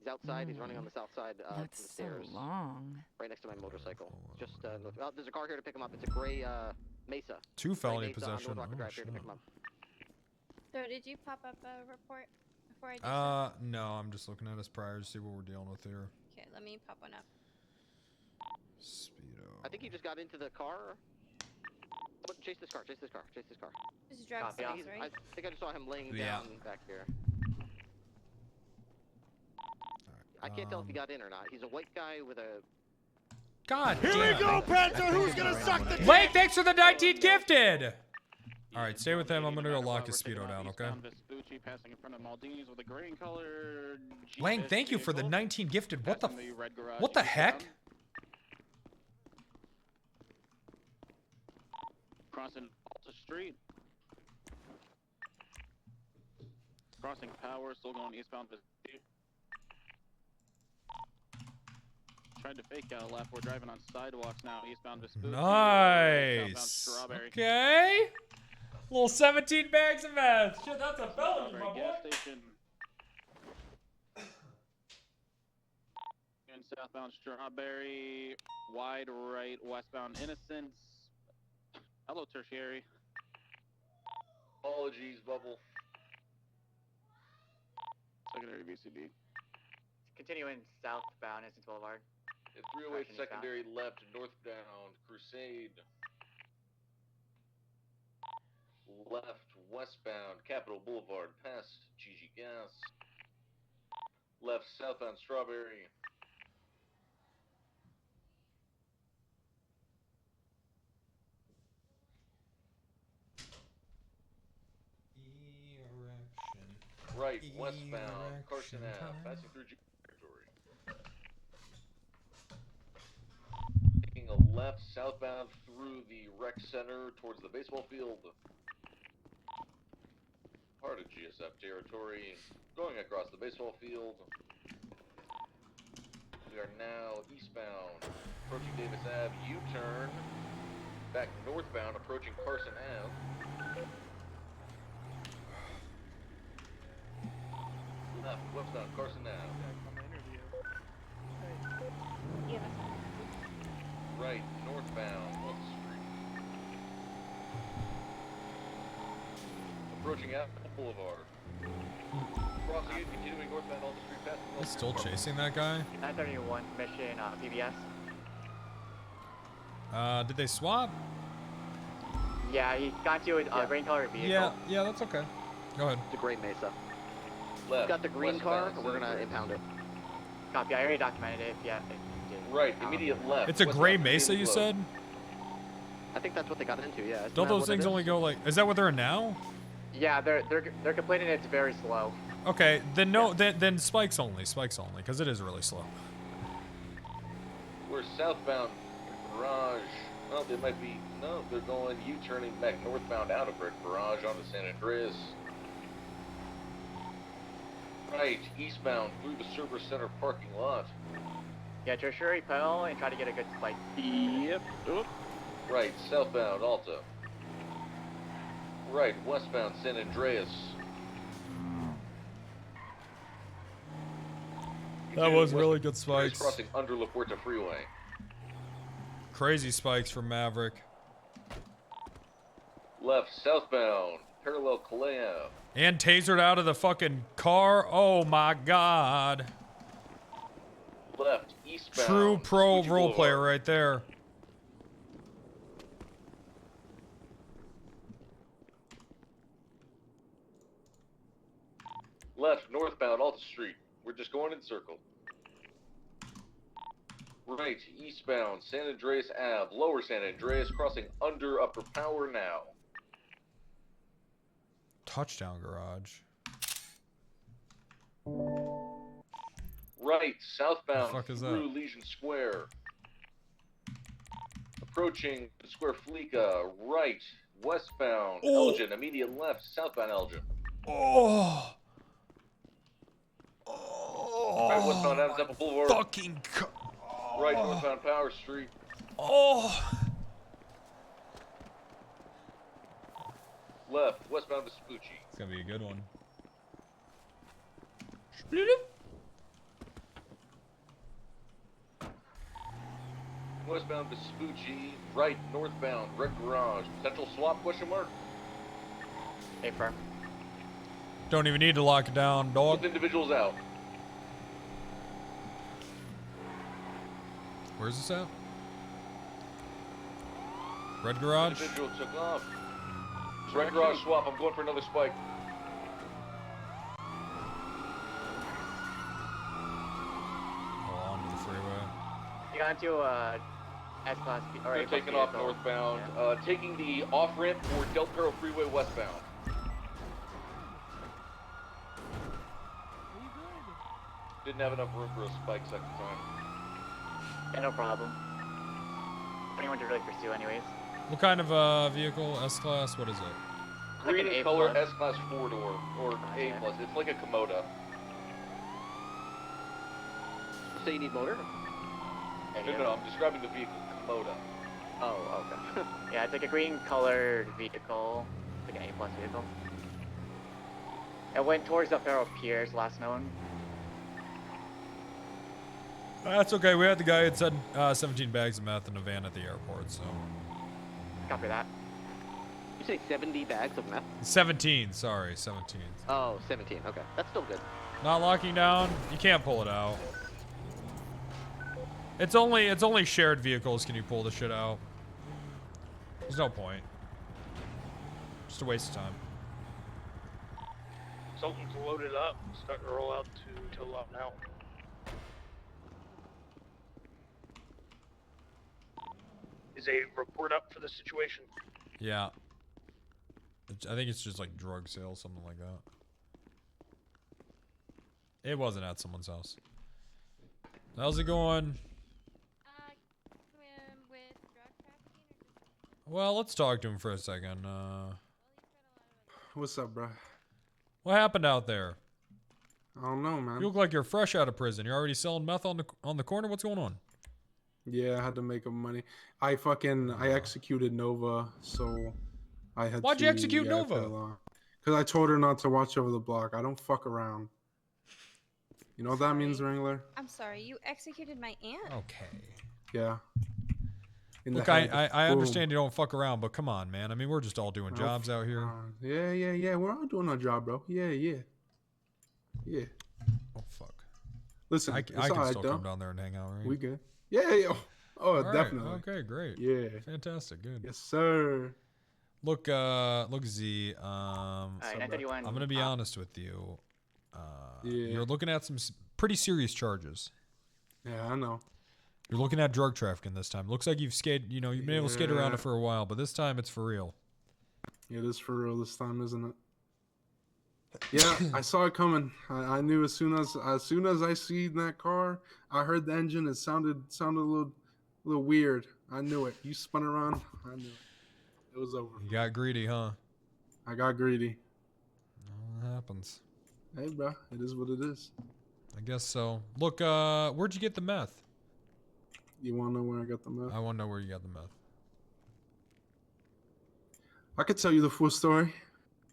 He's outside. He's running on the south side to the That's so stairs. long. Right next to my motorcycle. Just there's a car here to pick him up. It's a gray Mesa. 2 felony Gray Mesa on possession. North Rocker Oh, Drive here to shit. pick him up. So did you pop up a report before I do No, I'm just looking at his prior to see what we're dealing with here. Okay, let me pop one up. Speedo. I think he just got into the car. But chase this car. Chase this car. Chase this car. This is drug Yeah, sales, right? I think I just saw him laying Yeah. down back here. I can't tell if he got in or not. He's a white guy with a. God Here damn. we go, Penta. Who's gonna suck the Blake, thanks for the 19 gifted. All right, stay with him. I'm gonna go lock his speedo down, okay? Vespucci passing in front of Maldini's with a green color. Lang, thank you for the 19 gifted. What the? Passing the red garage What the eastbound. heck? Crossing Alta Street. Crossing Power, still going eastbound. Vespucci. Tried to fake out a lap. We're driving on sidewalks now, eastbound Vespucci. Southbound Nice. Strawberry. Okay. Little 17 bags of meth. Shit, that's a felony, Strawberry my boy. gas station. And southbound Strawberry, wide right, westbound Innocence. Hello, Tertiary. Apologies, Bubble. Secondary VCB. Continuing southbound Innocence Boulevard. At 308 secondary left, northbound Crusade. Left, westbound Capitol Boulevard, past GG Gas. Left, southbound Strawberry. Right, westbound Carson Ave, passing through G territory. Taking a left southbound through the rec center towards the baseball field. Part of GSF territory. Going across the baseball field. We are now eastbound, approaching Davis Ave, U-turn. Back northbound, approaching Carson Ave. Left, westbound Carson Ave. Right, northbound, off the street. Approaching Apple Boulevard. Crossing it, continuing northbound on the street past the He's still chasing that guy? 931 mission PBS. Did they swap? Yeah, he got to a green color vehicle. Yeah, that's okay. Go ahead. The Great Mesa. Left, Got the green car, we're gonna impound it. Copy, I already documented it, yeah. Right, immediate left. It's a gray Mesa, you said? I think that's what they got into, yeah. Isn't Don't that those what it things is? only go like... Is that what they're in now? Yeah, they're complaining it's very slow. Okay, then no, then spikes only, because it is really slow. We're southbound Barrage. Well, they might be... No, they're going U-turning back northbound out of Red Barrage onto San Andreas. Right, eastbound through the Service Center parking lot. Yeah, tertiary pedal and try to get a good spike. Yep. Oop. Right, southbound Alta. Right, westbound San Andreas. That was really good spikes. Crossing under La Puerta Freeway. Crazy spikes from Maverick. Left, southbound, parallel Calais. And tasered out of the fucking car. Oh my god. Left, eastbound. True pro Vespucci role player Boulevard. right there. Left, northbound Alta Street. We're just going in circle. Right, eastbound San Andreas Ave, lower San Andreas, crossing under Upper Power now. Touchdown garage. Right, southbound The fuck is through that? Legion Square. Approaching Square Fleeca. Right, westbound Oh. Elgin. Immediate left, southbound Elgin. Oh. Right, westbound Adams Apple Boulevard. Fucking. Right, northbound Power Street. Oh. Left, westbound Vespucci. It's gonna be a good one. Westbound Vespucci. Right, northbound Red Garage. Potential swap, question mark? Hey, firm. Don't even need to lock it down, dog. Both individuals out. Where's this at? Red garage? Individual took off. Red Garage swap. I'm going for another spike. Oh, onto the freeway. You got into S-Class. They're taking off northbound. Taking the off-ramp for Del Perro Freeway westbound. Didn't have enough room for a spike second time. Yeah, no problem. Anyone to really pursue anyways. What kind of vehicle? S-Class? What is it? Green Like an color A+. S-Class 4-door, or A+. It's like a Komoda. So you need motor? No, I'm describing the vehicle, Komodo. Oh, okay. Yeah, it's like a green colored vehicle. It's like an A+ vehicle. It went towards the Faro Piers, last known. That's okay. We had the guy who said 17 bags of meth in a van at the airport, so. Copy that. You say 70 bags of meth? 17, sorry, 17. Oh, 17. Okay, that's still good. Not locking down. You can't pull it out. It's only shared vehicles can you pull the shit out. There's no point. Just a waste of time. Something's loaded up. Starting to roll out to Lot now. Is a report up for the situation? Yeah. I think it's just like drug sales, something like that. It wasn't at someone's house. How's it going? Well, let's talk to him for a second. What's up, bro? What happened out there? I don't know, man. You look like you're fresh out of prison. You're already selling meth on the corner. What's going on? Yeah, I had to make up money. I executed Nova, so I had. Why'd you execute Nova? Because I told her not to watch over the block. I don't fuck around. You know what that means, Wrangler? I'm sorry, you executed my aunt? Okay. Yeah. Look, I understand you don't fuck around, but come on, man. I mean, we're just all doing jobs out here. Yeah. We're all doing our job, bro. Yeah. Oh, fuck. Listen, I can still come down there and hang out, right? We good. Yeah. Oh, right, definitely. Okay, great. Yeah. Fantastic. Good. Yes, sir. Look, Z. I'm gonna be honest with you. You're looking at some pretty serious charges. Yeah, I know. You're looking at drug trafficking this time. Looks like you've you've been able to skate around it for a while, but this time it's for real. It is for real this time, isn't it? Yeah, I saw it coming. I knew as soon as I seen that car, I heard the engine. It sounded a little weird. I knew it. You spun around. I knew it. It was over. You got greedy, huh? I got greedy. Well, it happens. Hey, bro. It is what it is. I guess so. Look, where'd you get the meth? You want to know where I got the meth? I want to know where you got the meth. I could tell you the full story.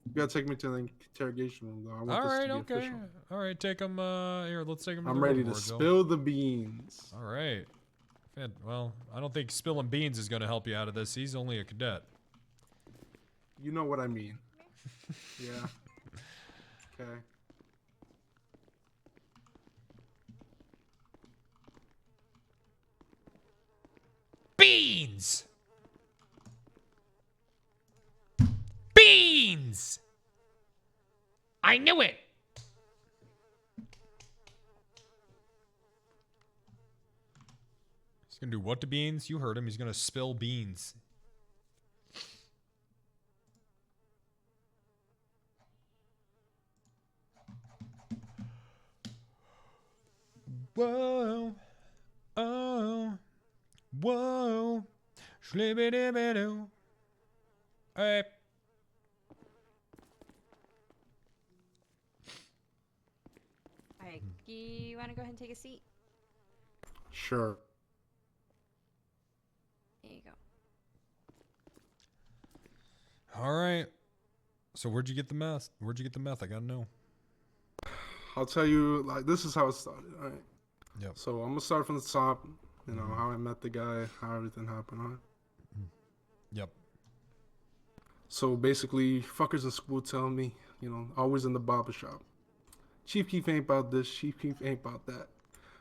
You gotta take me to the interrogation room, though. I want this to be official. All right, take him. Here, let's take him. I'm ready to spill the beans. All right. Well, I don't think spilling beans is going to help you out of this. He's only a cadet. You know what I mean. Yeah. Okay. Beans! Beans! I knew it! He's gonna do what to beans? You heard him. He's gonna spill beans. Whoa. Oh. Whoa. Shlibbidi-bidoo. Hey. Alright, you want to go ahead and take a seat? Sure. There you go. All right. So where'd you get the meth? Where'd you get the meth? I gotta know. I'll tell you, like, this is how it started, all right? Yep. So I'm gonna start from the top, you know, how I met the guy, how everything happened, all right? Yep. So basically, fuckers in school telling me, you know, always in the barber shop. Chief Keef ain't about this, Chief Keef ain't about that.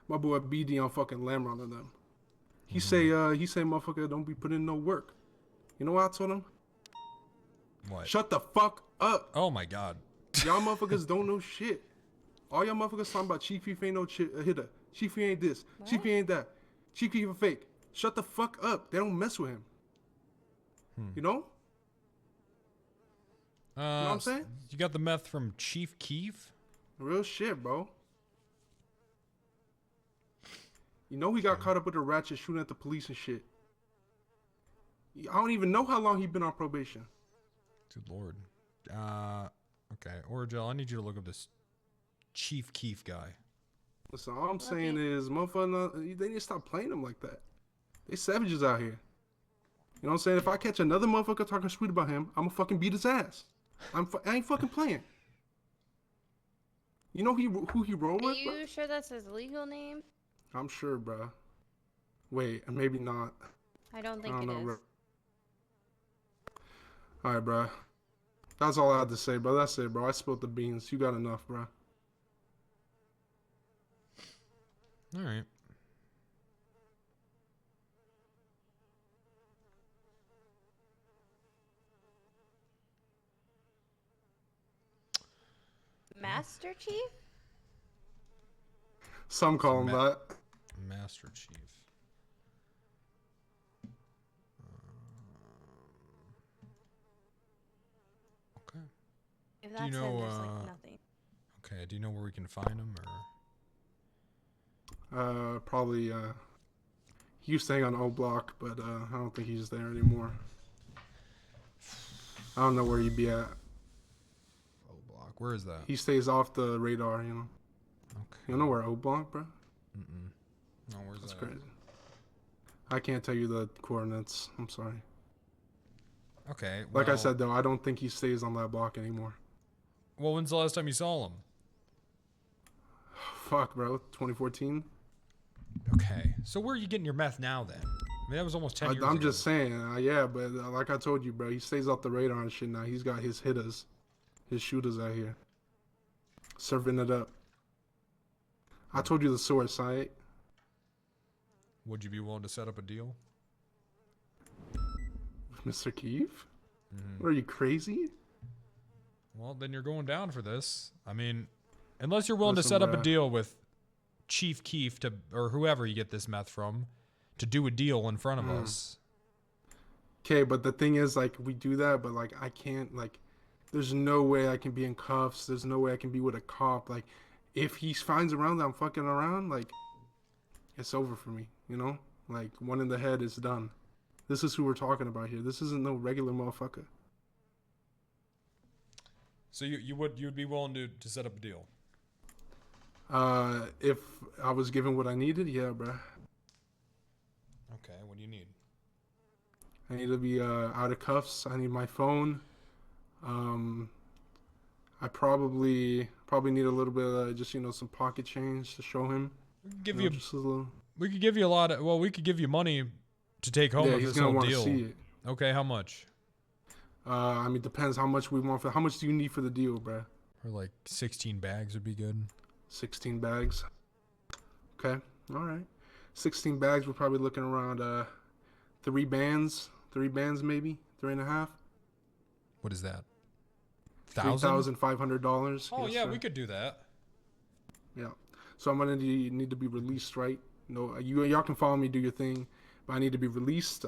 My boy BD on fucking Lamron and them. He say, motherfucker, don't be putting in no work. You know what I told him? What? Shut the fuck up. Oh my god. Y'all motherfuckers don't know shit. All y'all motherfuckers talking about Chief Keef ain't no hitter. Chief Keef ain't this. What? Chief Keef ain't that. Chief Keef a fake. Shut the fuck up. They don't mess with him. You know? You know what I'm saying? You got the meth from Chief Keef? Real shit, bro. You know he got caught up with a ratchet shooting at the police and shit. I don't even know how long he been on probation. Good lord. Okay, Origel, I need you to look up this Chief Keef guy. Listen, all I'm saying is, motherfucker, they need to stop playing them like that. They savages out here. You know what I'm saying? If I catch another motherfucker talking sweet about him, I'm gonna fucking beat his ass. I ain't fucking playing. You know who he roll Are with? you sure that's his legal name? I'm sure, bro. Wait, maybe not. I don't think I don't it know, is. bro. All right, bro. That's all I had to say, bro. That's it, bro. I spilled the beans. You got enough, bro. All right. Master Chief? Some call him that. Master Chief. Okay. If Do that's you know? him, there's like nothing. Okay. Do you know where we can find him, or? Probably. He used to hang on O Block, but I don't think he's there anymore. I don't know where he'd be at. O Block. Where is that? He stays off the radar, you know. Okay. You don't know where O Block, bro? No, where's That's that? crazy. I can't tell you the coordinates. I'm sorry. Okay. Like I well- said, though, I don't think he stays on that block anymore. Well, when's the last time you saw him? Fuck, bro. 2014? Okay. So where are you getting your meth now, then? I mean, that was almost 10 years I'm ago. just saying, yeah, but like I told you, bro, he stays off the radar and shit now. He's got his hitters, his shooters out here. Serving it up. I told you the source, right? Would you be willing to set up a deal? Mr. Keefe? What, are you crazy? Well, then you're going down for this. I mean, unless you're willing to Listen, set up a bruh. deal with Chief Keefe to, or whoever you get this meth from, to do a deal in front of us. Okay, but the thing is, like, we do that, but, like, I can't, like, there's no way I can be in cuffs. There's no way I can be with a cop. Like, if he finds around that I'm fucking around, like, it's over for me, you know? Like, one in the head is done. This is who we're talking about here. This isn't no regular motherfucker. So you'd be willing to set up a deal? If I was given what I needed, yeah, bruh. Okay, what do you need? I need to be out of cuffs. I need my phone. I probably need a little bit of just, you know, some pocket change to show him. We could give know, you, just a little. we could give you a lot of, well, we could give you money to take home Yeah, with he's this gonna whole want to deal. see it. Okay, how much? I mean, depends how much we want for. How much do you need for the deal, bruh? Or like 16 bags would be good. 16 bags. Okay, all right. 16 bags. We're probably looking around 3 bands. 3 bands, maybe 3.5. What is that? $3,500. Oh Yes, yeah, sir. we could do that. Yeah. So I'm gonna need to be released, right? No, y'all can follow me, do your thing, but I need to be released.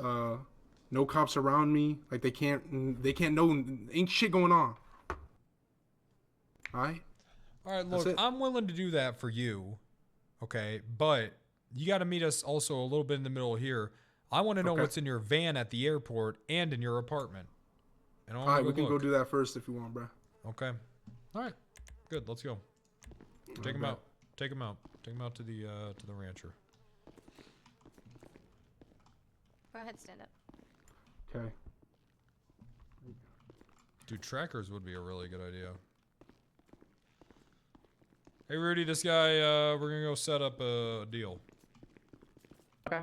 No cops around me. Like they can't know. Ain't shit going on. All right. All right, That's look, it. I'm willing to do that for you. Okay, but you got to meet us also a little bit in the middle here. I want to know Okay. what's in your van at the airport and in your apartment. And I All wanna right, we can go look. do that first if you want, bro. Okay. All right. Good. Let's go. Take him bet. out. Take him out. Take him out to the rancher. Go ahead, stand up. Okay. Dude, trackers would be a really good idea. Hey, Rudy, this guy, we're going to go set up a deal. Okay.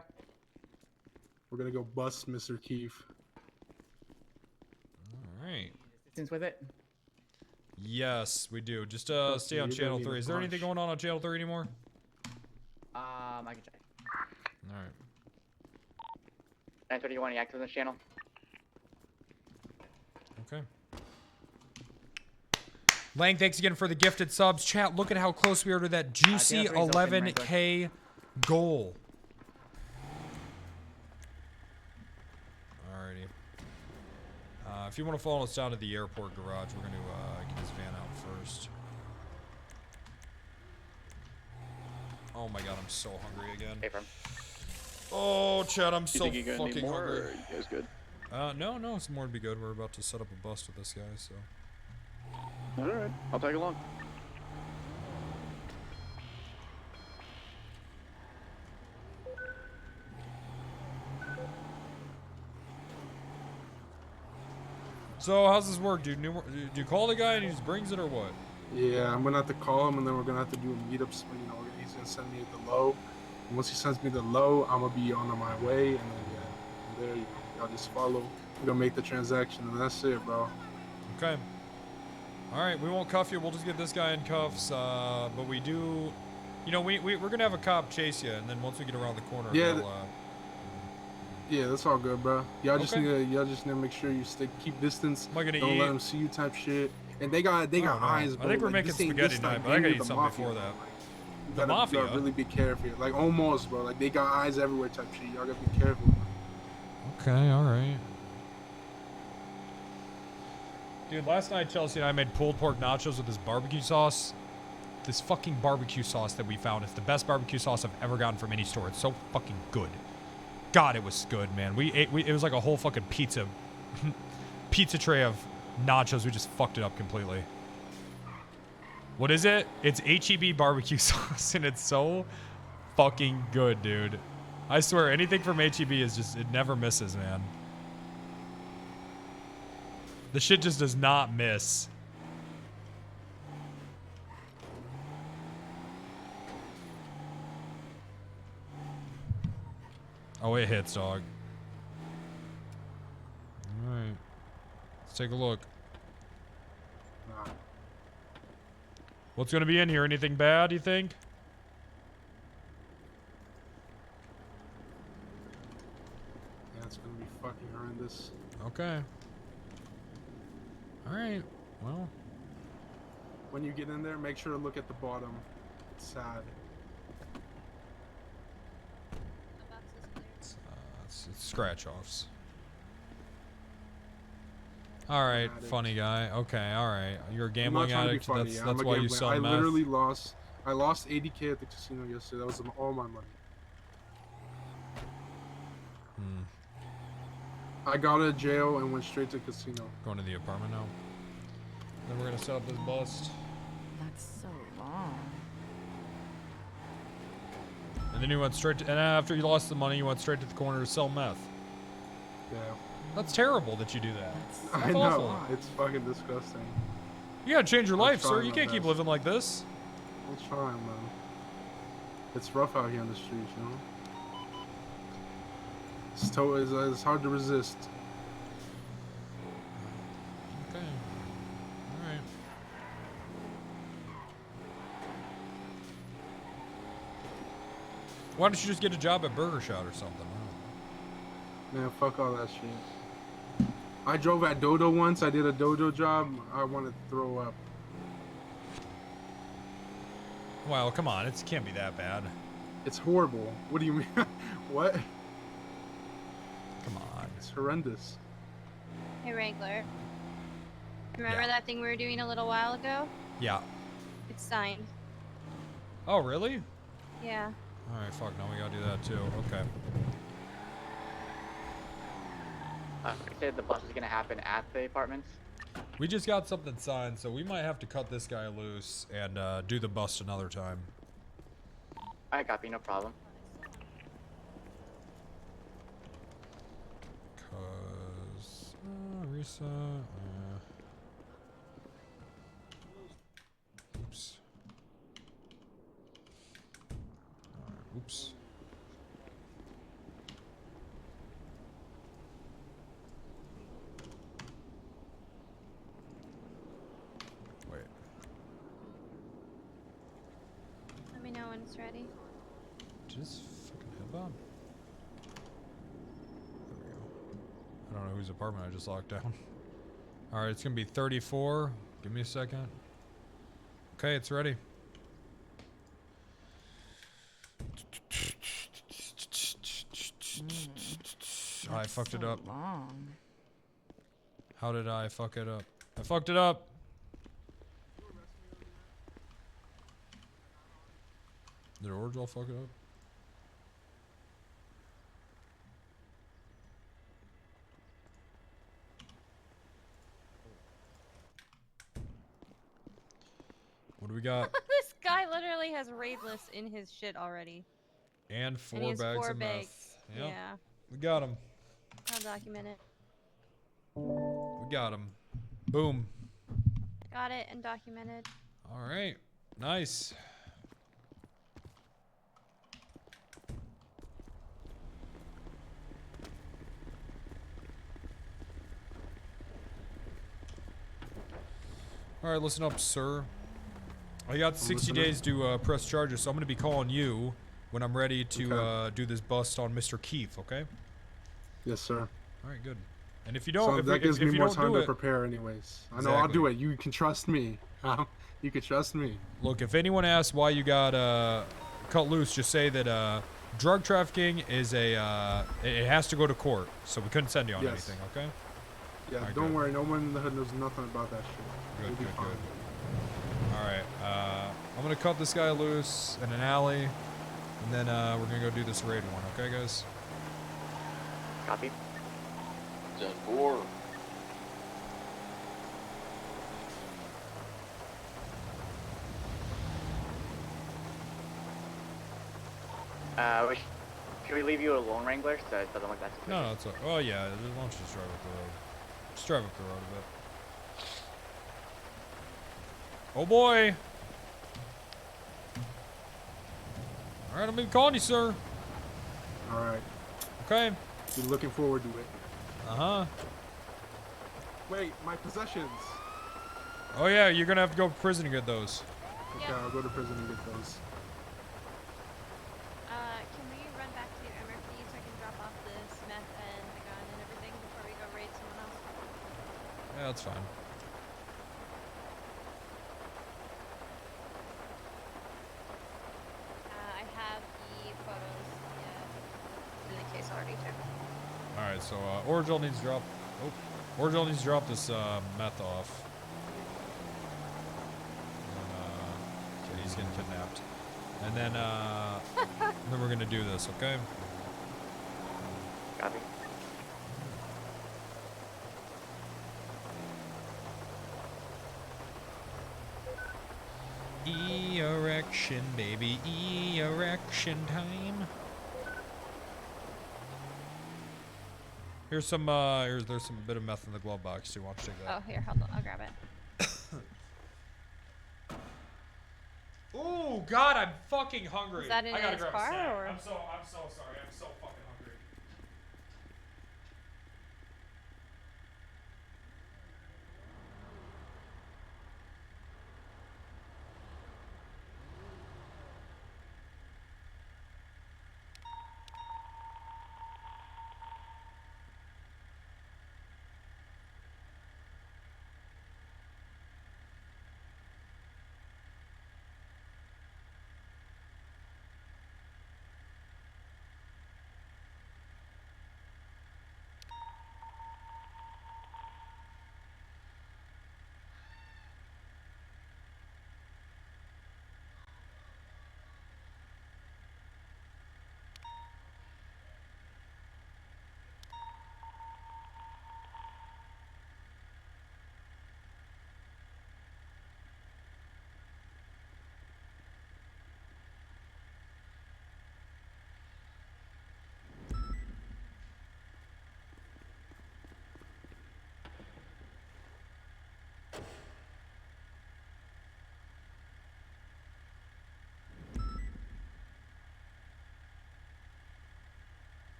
We're gonna go bust Mr. Keefe. All right. Assistance with it? Yes, we do. Just stay you on don't channel need 3. a Is there anything brush. going on channel 3 anymore? I can check. All right. 931, you active on this channel? Okay. Lang, thanks again for the gifted subs. Chat, look at how close we are to that juicy channel 3 is open, 11K goal. Alrighty. If you want to follow us down to the airport garage, we're going to get his van out first. Oh my god, I'm so hungry again. Hey, from. Oh, Chad, I'm You so think you got any fucking more, hungry. or you guys good? No, some more would be good. We're about to set up a bust with this guy, so. Alright, I'll tag along. So how's this work? Do you call the guy and he just brings it or what? Yeah, I'm gonna have to call him, and then we're gonna have to do a meetup. You know, he's gonna send me the low. And once he sends me the low, I'm gonna be on my way, and then from there, y'all just follow. We're gonna make the transaction, and that's it, bro. Okay. All right, we won't cuff you. We'll just get this guy in cuffs. But we do, you know, we're gonna have a cop chase you, and then once we get around the corner, Yeah. Yeah, that's all good, bro. Y'all just Okay. need to make sure you keep distance. Am I gonna Don't eat? let them see you, type shit. And they got eyes, bro. I think we're Like, making this ain't spaghetti this night, type but I game gotta with eat the something mafia, before bro. that. Like, you The gotta mafia? really be careful. Like almost, bro. Like they got eyes everywhere, type shit. Y'all gotta be careful. Okay, all right. Dude, last night Chelsea and I made pulled pork nachos with this barbecue sauce. This fucking barbecue sauce that we found is the best barbecue sauce I've ever gotten from any store. It's so fucking good. God, it was good, man. It was like a whole fucking pizza tray of nachos. We just fucked it up completely. What is it? It's HEB barbecue sauce, and it's so fucking good, dude. I swear, anything from HEB is just, it never misses, man. The shit just does not miss. Oh, it hits, dog. Alright. Let's take a look. What's gonna be in here? Anything bad, you think? Yeah, it's gonna be fucking horrendous. Okay. Alright. Well. When you get in there, make sure to look at the bottom. It's sad. It's scratch-offs. Alright, funny guy. Okay, alright. You're a gambling addict. That's why you sell meth. I literally lost. I lost 80K at the casino yesterday. That was all my money. I got out of jail and went straight to casino. Going to the apartment now. Then we're gonna set up this bust. That's so long. And then you went straight to, and after you lost the money, you went straight to the corner to sell meth. Yeah. That's terrible that you do that. That's I know. awful. It's fucking disgusting. You gotta change your I'm life, sir. trying You my can't keep best. living like this. I'm trying, man. It's rough out here on the streets, you know? It's hard to resist. Okay. Alright. Why don't you just get a job at Burger Shot or something? Man, fuck all that shit. I drove at Dodo once. I did a Dodo job. I wanted to throw up. Well, come on. It can't be that bad. It's horrible. What do you mean? What? Come on. It's horrendous. Hey, Wrangler. Remember Yeah. that thing we were doing a little while ago? Yeah. It's signed. Oh, really? Yeah. Alright, fuck. Now we gotta do that too. Okay. You said the bus is gonna happen at the apartments? We just got something signed, so we might have to cut this guy loose and do the bust another time. I copy, no problem. Cause reset. Oops. Alright, oops. Wait. Let me know when it's ready. Just fucking head bomb. There we go. I don't know whose apartment I just locked down. Alright, it's gonna be 34. Give me a second. Okay, it's ready. Oh, I fucked it up. Long. How did I fuck it up? I fucked it up. Did Orgel fuck it up? What do we got? This guy literally has raid lists in his shit already. And And four he has bags 4 of bags. meth. Yep. Yeah. We got him. I'll document it. We got him. Boom. Got it and documented. All right. Nice. All right, listen up, sir. I got 60 days to press charges, so I'm going to be calling you when I'm ready to do this bust on Mr. Keith, okay? Yes, sir. All right, good. And if you don't, So if, that gives me more time to it, prepare anyways. I know Exactly. I'll do it. You can trust me. You can trust me. Look, if anyone asks why you got cut loose, just say that drug trafficking is it has to go to court, so we couldn't send you on anything, okay? Yeah, Right, don't good. worry. No one in the hood knows nothing about that shit. Good, We'll be good, fine. good. All right, I'm gonna cut this guy loose in an alley, and then we're gonna go do this raid one, okay, guys? Copy. 10-4. Should we leave you alone, Wrangler, so it doesn't look that suspicious? No, it's oh yeah, why don't you just drive up the road? Just drive up the road a bit. Oh boy! All right, I'm gonna be calling you, sir. All right. Okay. Be looking forward to it. Uh-huh. Wait, my possessions. Oh yeah, you're gonna have to go to prison to get those. Okay, I'll go to prison and get those. Can we run back to MRP so I can drop off this meth and the gun and everything before we go raid someone else? Yeah, that's fine. I have the photos in the case already too. All right, so Origel needs to drop. Oh, Origel needs to drop this meth off. And, okay, he's getting kidnapped. And then then we're gonna do this, okay? Copy. E-erection, baby, E-erection time. Here's some there's some bit of meth in the glove box. Do you want to take that? Oh, here, hold on, I'll grab it. Oh God, I'm fucking hungry. Is that in I gotta his grab a car, snack. or? I'm so sorry. I'm so fucking hungry.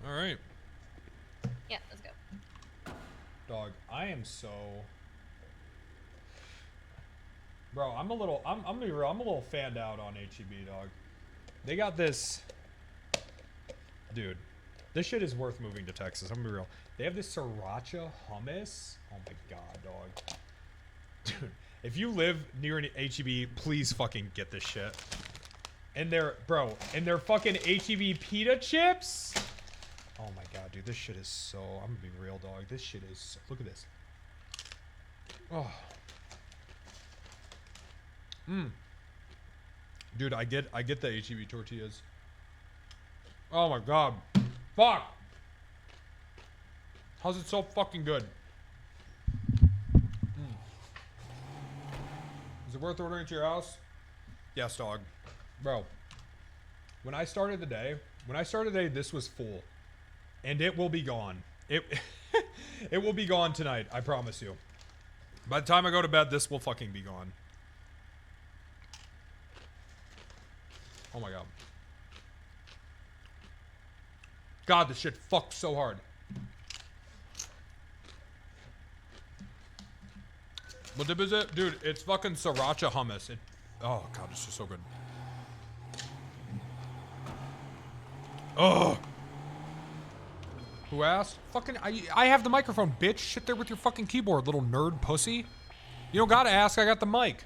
All right. Yeah, let's go. Dog, I am so. Bro, I'm gonna be real. I'm a little fanned out on HEB, dog. They got this. Dude, this shit is worth moving to Texas. I'm gonna be real. They have this sriracha hummus. Oh my God, dog. Dude, if you live near an HEB, please fucking get this shit. And their fucking HEB pita chips. Oh my God, dude, this shit is so. I'm gonna be real, dog. This shit is. So, look at this. Oh. Dude, I get the HEB tortillas. Oh my God. Fuck. How's it so fucking good? Is it worth ordering to your house? Yes, dog. Bro, when I started the day, this was full. And it will be gone. It will be gone tonight, I promise you. By the time I go to bed, this will fucking be gone. Oh my god. God, this shit fucks so hard. What dip is it? Dude, it's fucking sriracha hummus. Oh god, it's just so good. Oh. Who asked? Fucking, I have the microphone, bitch. Sit there with your fucking keyboard, little nerd pussy. You don't gotta ask, I got the mic.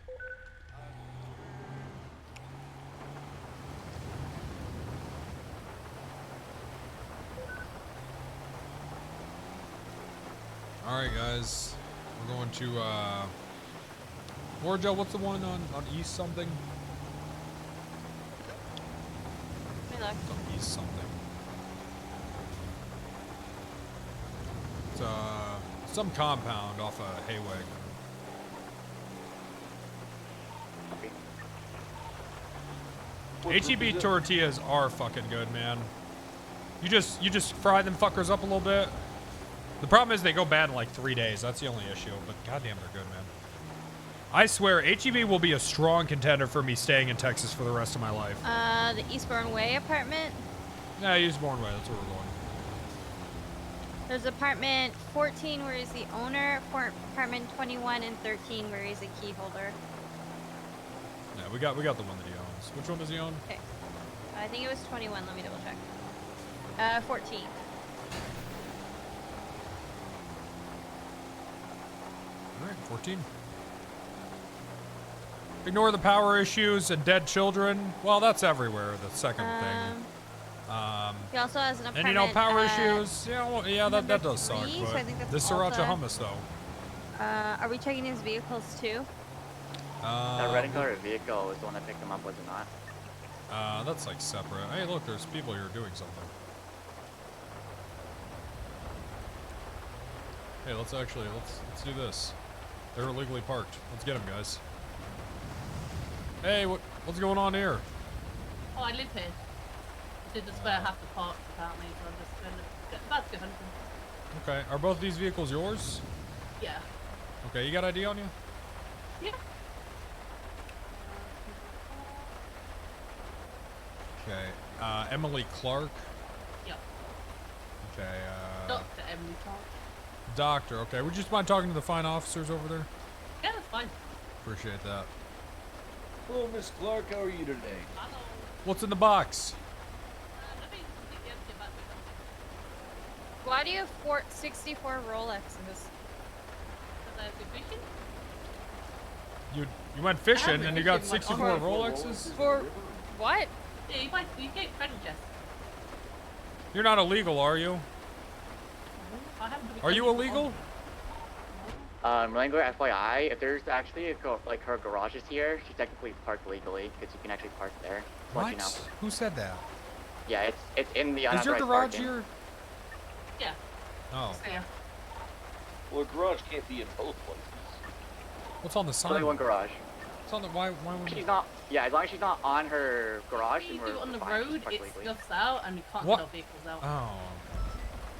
Alright, guys. We're going to, Wargel, what's the one on East something? Hey, look. It's on East something. It's, some compound off of Hayweg. HEB tortillas are fucking good, man. You just fry them fuckers up a little bit. The problem is they go bad in like 3 days. That's the only issue. But goddamn, they're good, man. I swear, HEB will be a strong contender for me staying in Texas for the rest of my life. The Eastbourne Way apartment. Yeah, Eastbourne Way. That's where we're going. There's apartment 14 where he's the owner, apartment 21 and 13 where he's a key holder. Yeah, we got the one that he owns. Which one does he own? Okay. I think it was 21. Let me double check. 14. Alright, 14. Ignore the power issues and dead children. Well, that's everywhere, the second thing. He also has an apartment. And you know, power issues, yeah, well, yeah, that does suck. So But I think that's this sriracha Alta. hummus, though. Are we checking his vehicles too? That red and colored vehicle is the one that picked him up, was it not? That's like separate. Hey, look, there's people here doing something. Hey, let's do this. They're illegally parked. Let's get them, guys. Hey, what's going on here? Oh, I live here. Did the spare half the park apparently, so I'm just going to about to go hunting. Okay, are both these vehicles yours? Yeah. Okay, you got ID on you? Yeah. Okay, Emily Clark. Yep. Okay, Dr. Emily Clark. Doctor, okay. Would you just mind talking to the fine officers over there? Yeah, that's fine. Appreciate that. Hello, Miss Clark. How are you today? Hello. What's in the box? Let me get you back to something. Why do you have 64 Rolexes? Because I have good vision. You went fishing and you got 64 Rolexes? For what? Yeah, you get credit chest. You're not illegal, are you? Are you illegal? Wrangler, FYI, if there's actually like her garage is here, she's technically parked legally because you can actually park there. What? You know. Who said that? Yeah, it's in the Is your unauthorized garage parking. here? Yeah. Oh. Yeah. Well, a garage can't be in both places. What's on the There's sign? only one garage. It's on the why would She's not. Yeah, as long as she's not on her garage, If you then do we're it on the fine. She's road, parked it legally. scuffs out and you can't What? tell vehicles out. Oh.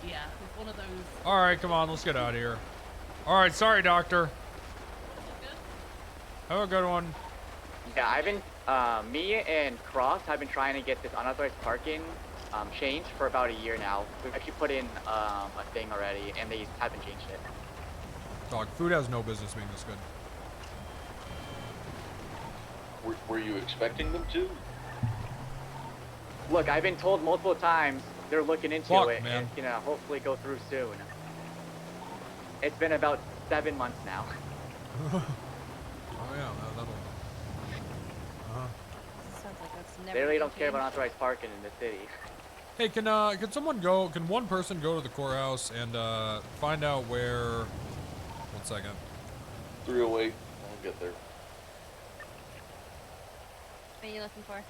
Yeah, it's one of those. All right, come on, let's get out of here. All right, sorry, doctor. Have a good one. Yeah, I've been, me and Cross have been trying to get this unauthorized parking changed for about a year now. We've actually put in a thing already, and they haven't changed it. Dog, food has no business being this good. Were you expecting them to? Look, I've been told multiple times they're looking into Fuck, it, man. and you know, hopefully go through soon. It's been about 7 months now. Oh yeah, that'll. Sounds like that's never. They really gonna don't care about change. unauthorized parking in the city. Hey, can someone go? Can one person go to the courthouse and find out where? 1 second. 308. I'll get there. What are you looking for?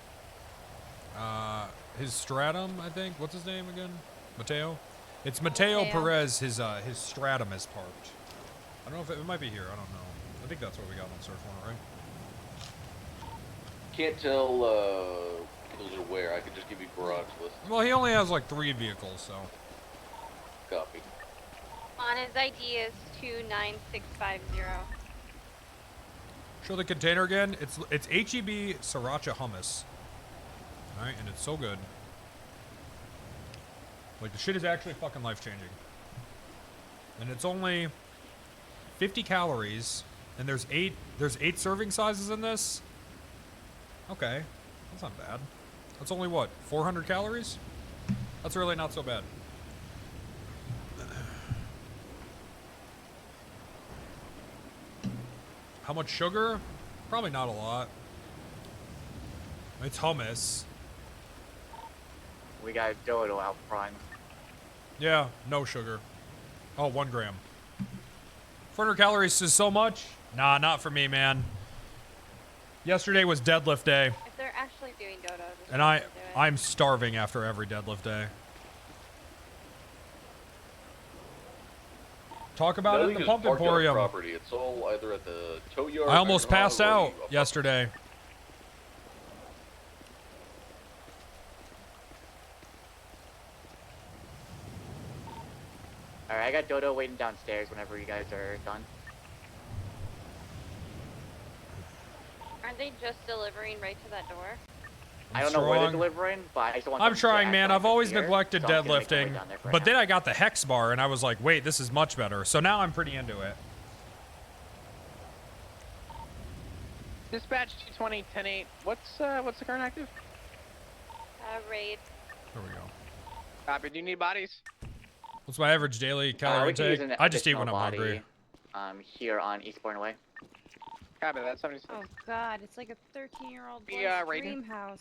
His stratum, I think. What's his name again? Mateo. It's Mateo Perez. His stratum is parked. I don't know if it might be here. I don't know. I think that's what we got on search warrant, right? Can't tell vehicles are where. I could just give you garage list. Well, he only has like 3 vehicles, so. Copy. On his ID is 29650. Show the container again. It's HEB Sriracha hummus. All right, and it's so good. Like the shit is actually fucking life changing. And it's only 50 calories, and there's 8 serving sizes in this. Okay, that's not bad. That's only what, 400 calories? That's really not so bad. How much sugar? Probably not a lot. It's hummus. We got Dodo out front. Yeah, no sugar. Oh, 1 gram. 400 calories is so much? Nah, not for me, man. Yesterday was deadlift day, If they're actually doing dodos, and I'm starving after every deadlift day. Talk about it at the Pump Emporium. Property. It's all either at the tow yard. I almost iron passed hog, or out yesterday. Alright, I got Dodo waiting downstairs whenever you guys are done. Aren't they just delivering right to that door? I don't know where they're Strong. delivering, but I just want I'm them to trying, act man. like I've it's always here, neglected so I'm gonna make my way deadlifting, down there for but now. then I got the hex bar, and I was like, wait, this is much better. So now I'm pretty into it. Dispatch 220 10-8. What's the current active? Raid. There we go. Copy. Do you need bodies? What's my average daily calorie we can use intake? an I just eat when I'm additional hungry. Here on Eastbourne Way. Copy. That's 76. Oh God, it's like a 13-year-old boy's raiding? dream house.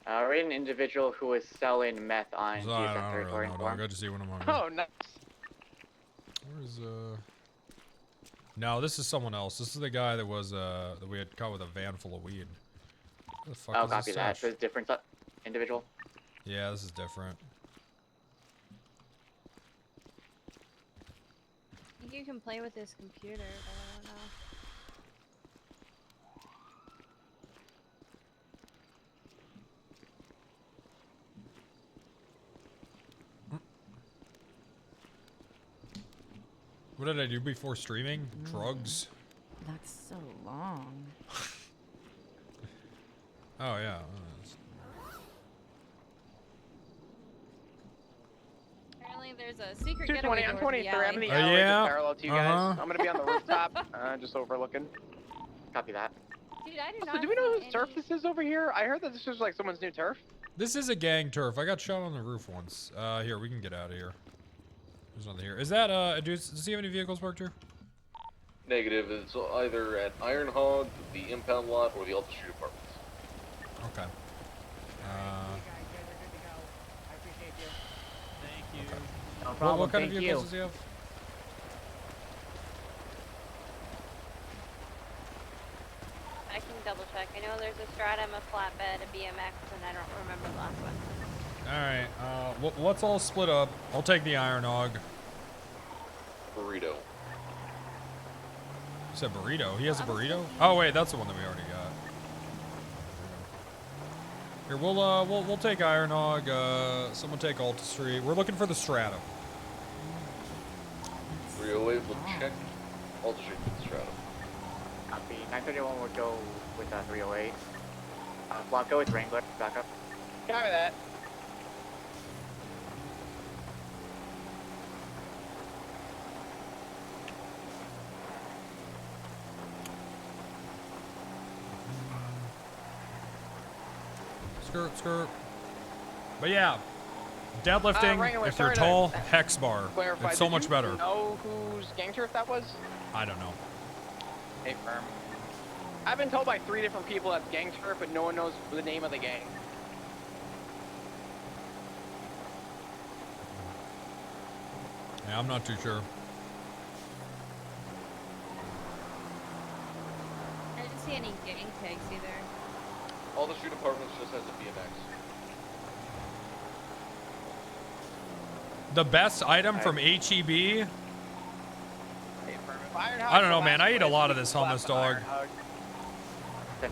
We're an individual who is selling meth on So GSF I don't territory. really know, dog. I just eat when I'm hungry. Oh, nice. Where's No, this is someone else. This is the guy that was that we had caught with a van full of weed. What the fuck Oh, is copy this that. stash? So it's different individual. Yeah, this is different. I think you can play with his computer, but I don't know. What did I do before streaming? Drugs. That's so long. Oh yeah. Apparently there's a secret 220. getaway I'm door 23. to the I'm in the alley. alley yeah. just parallel to you guys. Uh-huh. I'm gonna be on the rooftop, just overlooking. Copy that. Dude, I do Also, not do we know see whose turf any- this is over here? I heard that this was like someone's new turf. This is a gang turf. I got shot on the roof once. Here, we can get out of here. There's nothing here. Is that, does he have any vehicles parked here? Negative. It's either at Iron Hog, the impound lot, or the Alta Street Apartments. Okay. No What, problem. what kind of Thank vehicles you. does he have? I can double check. I know there's a Stratum, a flatbed, a BMX, and I don't remember the last one. Alright, let's all split up. I'll take the Iron Hog. Burrito. You said burrito? He has a burrito? Oh wait, that's the one that we already got. Here, we'll take Iron Hog, someone take Alta Street. We're looking for the Stratum. 308 will check Alta Street for the Stratum. Copy. 931 would go with 308. Block go with Wrangler. Back up. Copy that. Skirt. But yeah, deadlifting, Wrangler, if you're sorry to tall, hex bar. Clarify. It's so did much you better. Know whose gang turf that was? I don't know. Hey, firm. I've been told by 3 different people that's gang turf, but no one knows the name of the gang. Yeah, I'm not too sure. I didn't see any gang tags either. Alta Street Apartments just has a BMX. The best item from HEB? Hey, firm. If Iron Hog I don't know, is the man. I last eat a place, lot of we this can hummus, slap dog. Iron Hog.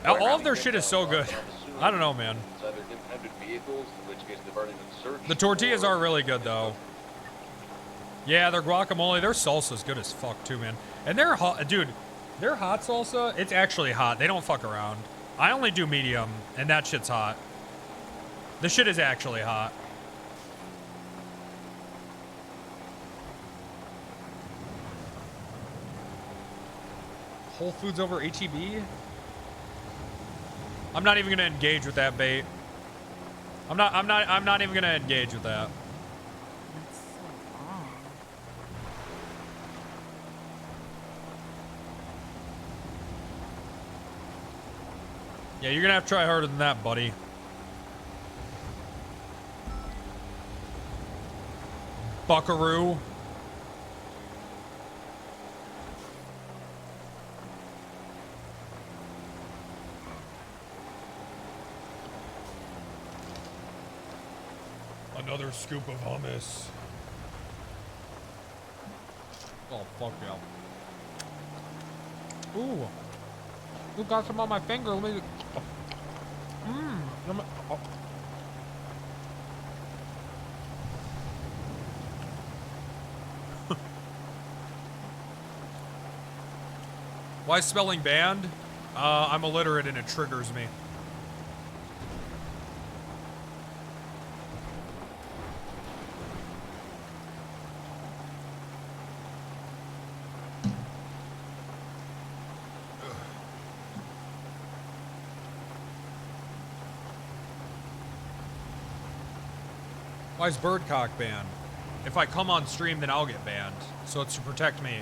All of their shit is so good. I don't know, man. It's either impounded vehicles, in which case they've already been searched. The tortillas or- are really good, though. Yeah, their guacamole, their salsa's good as fuck, too, man. And their hot, dude, their hot salsa, it's actually hot. They don't fuck around. I only do medium, and that shit's hot. The shit is actually hot. Whole Foods over HEB? I'm not even gonna engage with that bait. I'm not even gonna engage with that. That's so long. Yeah, you're gonna have to try harder than that, buddy. Buckaroo. Another scoop of hummus. Oh, fuck yeah. Ooh. You got some on my finger. Let me... Oh. Why spelling banned? I'm illiterate and it triggers me. Why is Birdcock banned? If I come on stream, then I'll get banned. So it's to protect me.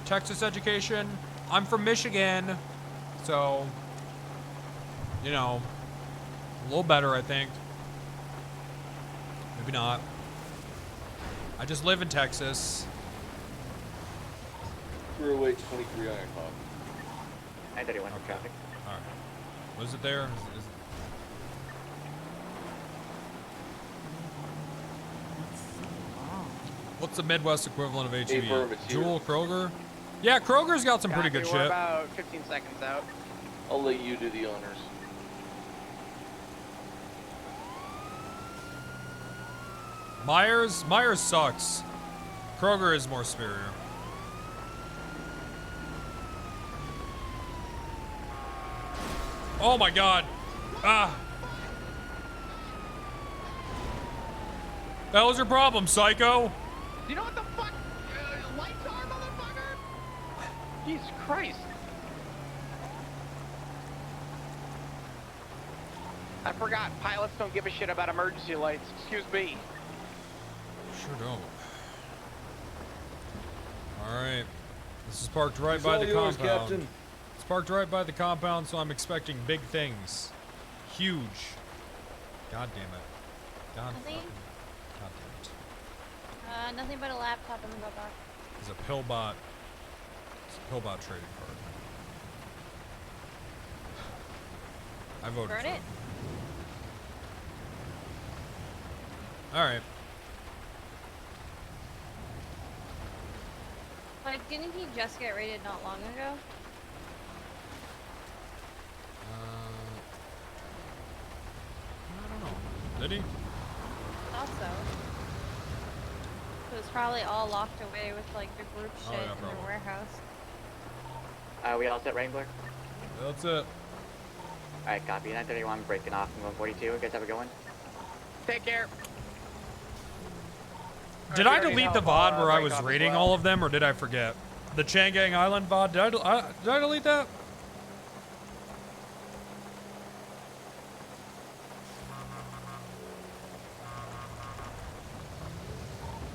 Texas education. I'm from Michigan. So, you know, a little better, I think. Maybe not. I just live in Texas. Thruway 23 Iron Hawk. 931 traffic. Alright. Was it there? What's the Midwest equivalent of HEB? Verb, it's here. Jewel, Kroger? Yeah, Kroger's got some pretty good We're shit. about 15 seconds out. I'll let you do the honors. Myers sucks. Kroger is more superior. Oh my god. Ah. That was your problem, psycho. Do you know what the fuck lights are, motherfucker? Jesus Christ. I forgot. Pilots don't give a shit about emergency lights. Excuse me. Sure don't. Alright. This is parked right It's by all the yours, compound. Captain. It's parked right by the compound, so I'm expecting big things. Huge. God damn it. God Nothing? fucking. God damn it. Nothing but a laptop in the glove box. It's a pillbot. It's a pillbot trading card. I voted Burn for it? Alright. Like, didn't he just get raided not long ago? I don't know. Did he? Thought so. So it's probably all locked away with like the group Oh, shit yeah, in probably. the warehouse. We all set Wrangler? That's it. Alright, copy. 931, breaking off from 142. You guys have a good one? Take care. Did I delete the VOD where I was rating all of them, or did I forget? The Changang Island VOD, did I delete that?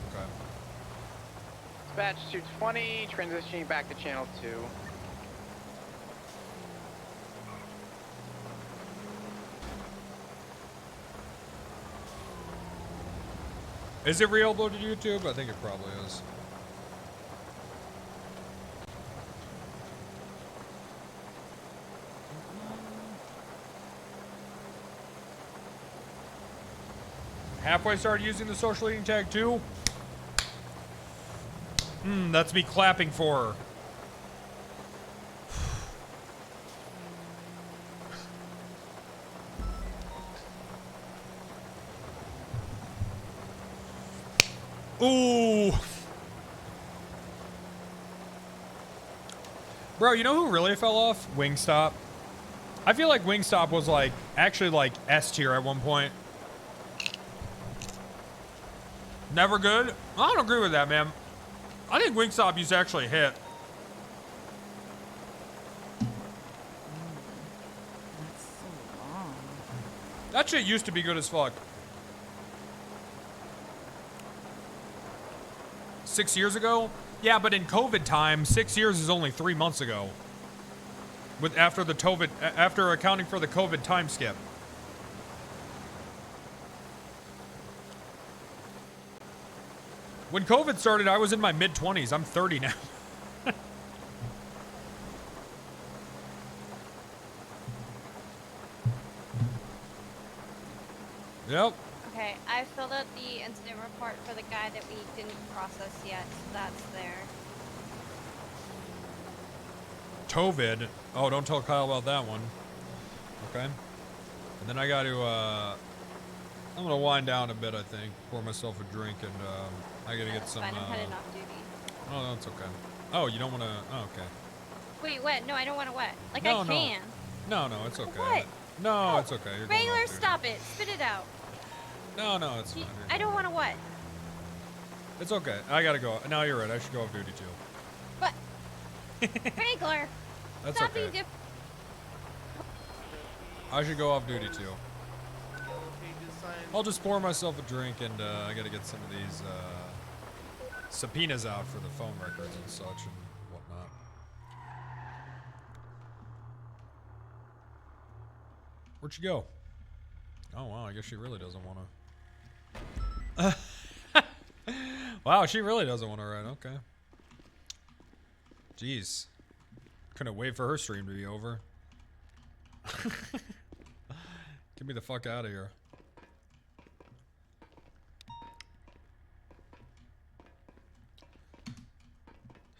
Okay. Dispatch 220, transitioning back to channel 2. Is it re-uploaded to YouTube? I think it probably is. Halfway started using the social eating tag too. That's me clapping for her. Ooh. Bro, you know who really fell off? Wingstop. I feel like Wingstop was like, actually like S tier at one point. Never good? I don't agree with that, man. I think Wingstop used to actually hit. That's so long. That shit used to be good as fuck. 6 years ago? Yeah, but in COVID time, 6 years is only 3 months ago. With after accounting for the COVID time skip. When COVID started, I was in my mid-20s. I'm 30 now. Yep. Okay, I filled out the incident report for the guy that we didn't process yet, so that's there. Tovid. Oh, don't tell Kyle about that one. Okay. And then I got to, I'm gonna wind down a bit, I think. Pour myself a drink, and, I gotta get some, Fine, I'm heading off duty. Oh, that's okay. Oh, you don't wanna, oh, okay. Wait, what? No, I don't want to wet. Like, No, I no. can. No, it's okay. What? No, it's okay. You're going Wrangler, off duty. stop it. Spit it out. No, it's fine. I don't want to wet. It's okay. I gotta go. Now you're right. I should go off duty too. What? Wrangler. That's Stop okay. being diff- I should go off duty too. I'll just pour myself a drink, and I gotta get some of these subpoenas out for the phone records and such and whatnot. Where'd she go? Oh wow, I guess she really doesn't want to. Wow, she really doesn't want to ride. Okay. Jeez. Couldn't wait for her stream to be over. Get me the fuck out of here.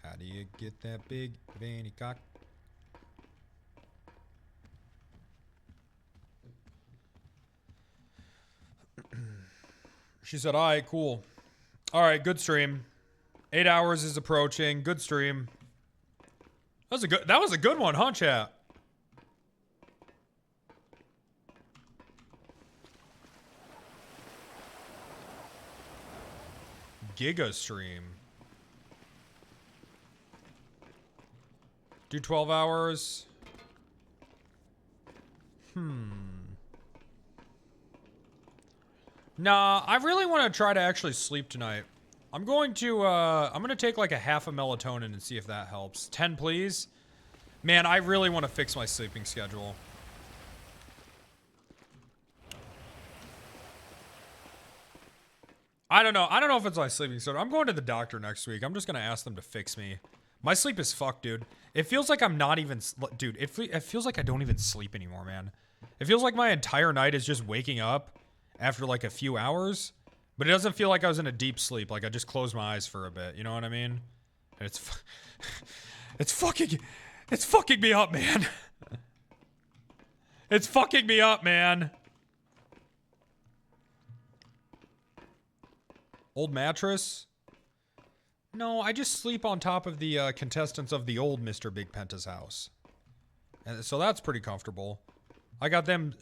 How do you get that big veiny cock? She said, all right, cool. All right, good stream. 8 hours is approaching. Good stream. That was a good one, huh, chat? Giga stream. Do 12 hours. Nah, I really want to try to actually sleep tonight. I'm going to take like a half a melatonin and see if that helps. 10, please. Man, I really want to fix my sleeping schedule. I don't know. I don't know if it's my sleeping schedule. I'm going to the doctor next week. I'm just going to ask them to fix me. My sleep is fucked, dude. It feels like I'm not even... Dude, it feels like I don't even sleep anymore, man. It feels like my entire night is just waking up after like a few hours. But it doesn't feel like I was in a deep sleep. Like I just closed my eyes for a bit. You know what I mean? And it's fucking me up, man. It's fucking me up, man. Old mattress? No, I just sleep on top of the contestants of the old Mr. Big Penta's house. And so that's pretty comfortable. I got them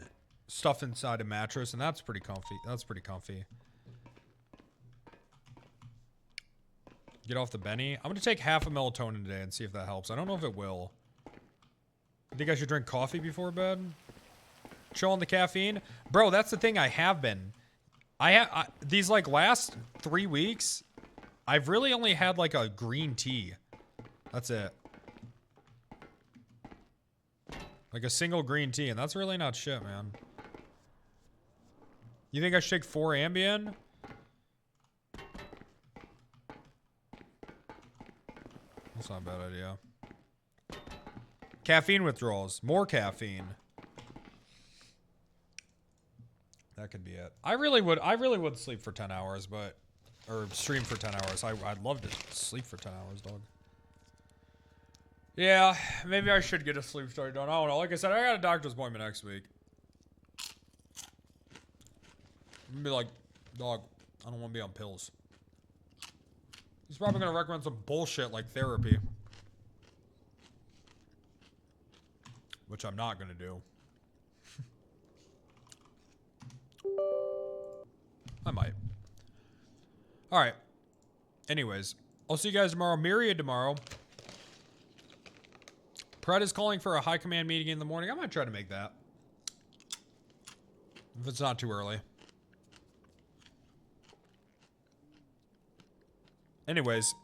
stuffed inside a mattress, and that's pretty comfy. That's pretty comfy. Get off the Benny. I'm going to take half a melatonin today and see if that helps. I don't know if it will. You think I should drink coffee before bed? Chill on the caffeine? Bro, that's the thing. I have been. These like last 3 weeks, I've really only had like a green tea. That's it. Like a single green tea, and that's really not shit, man. You think I should take 4 Ambien? That's not a bad idea. Caffeine withdrawals. More caffeine. That could be it. I really would sleep for 10 hours, but or stream for 10 hours. I'd love to sleep for 10 hours, dog. Yeah, maybe I should get a sleep study done. I don't know. Like I said, I got a doctor's appointment next week. I'm gonna be like, dog, I don't want to be on pills. He's probably gonna recommend some bullshit like therapy. Which I'm not gonna do. I might. Alright. Anyways, I'll see you guys tomorrow. Myriad tomorrow. Pred is calling for a high command meeting in the morning. I might try to make that. If it's not too early. Anyways,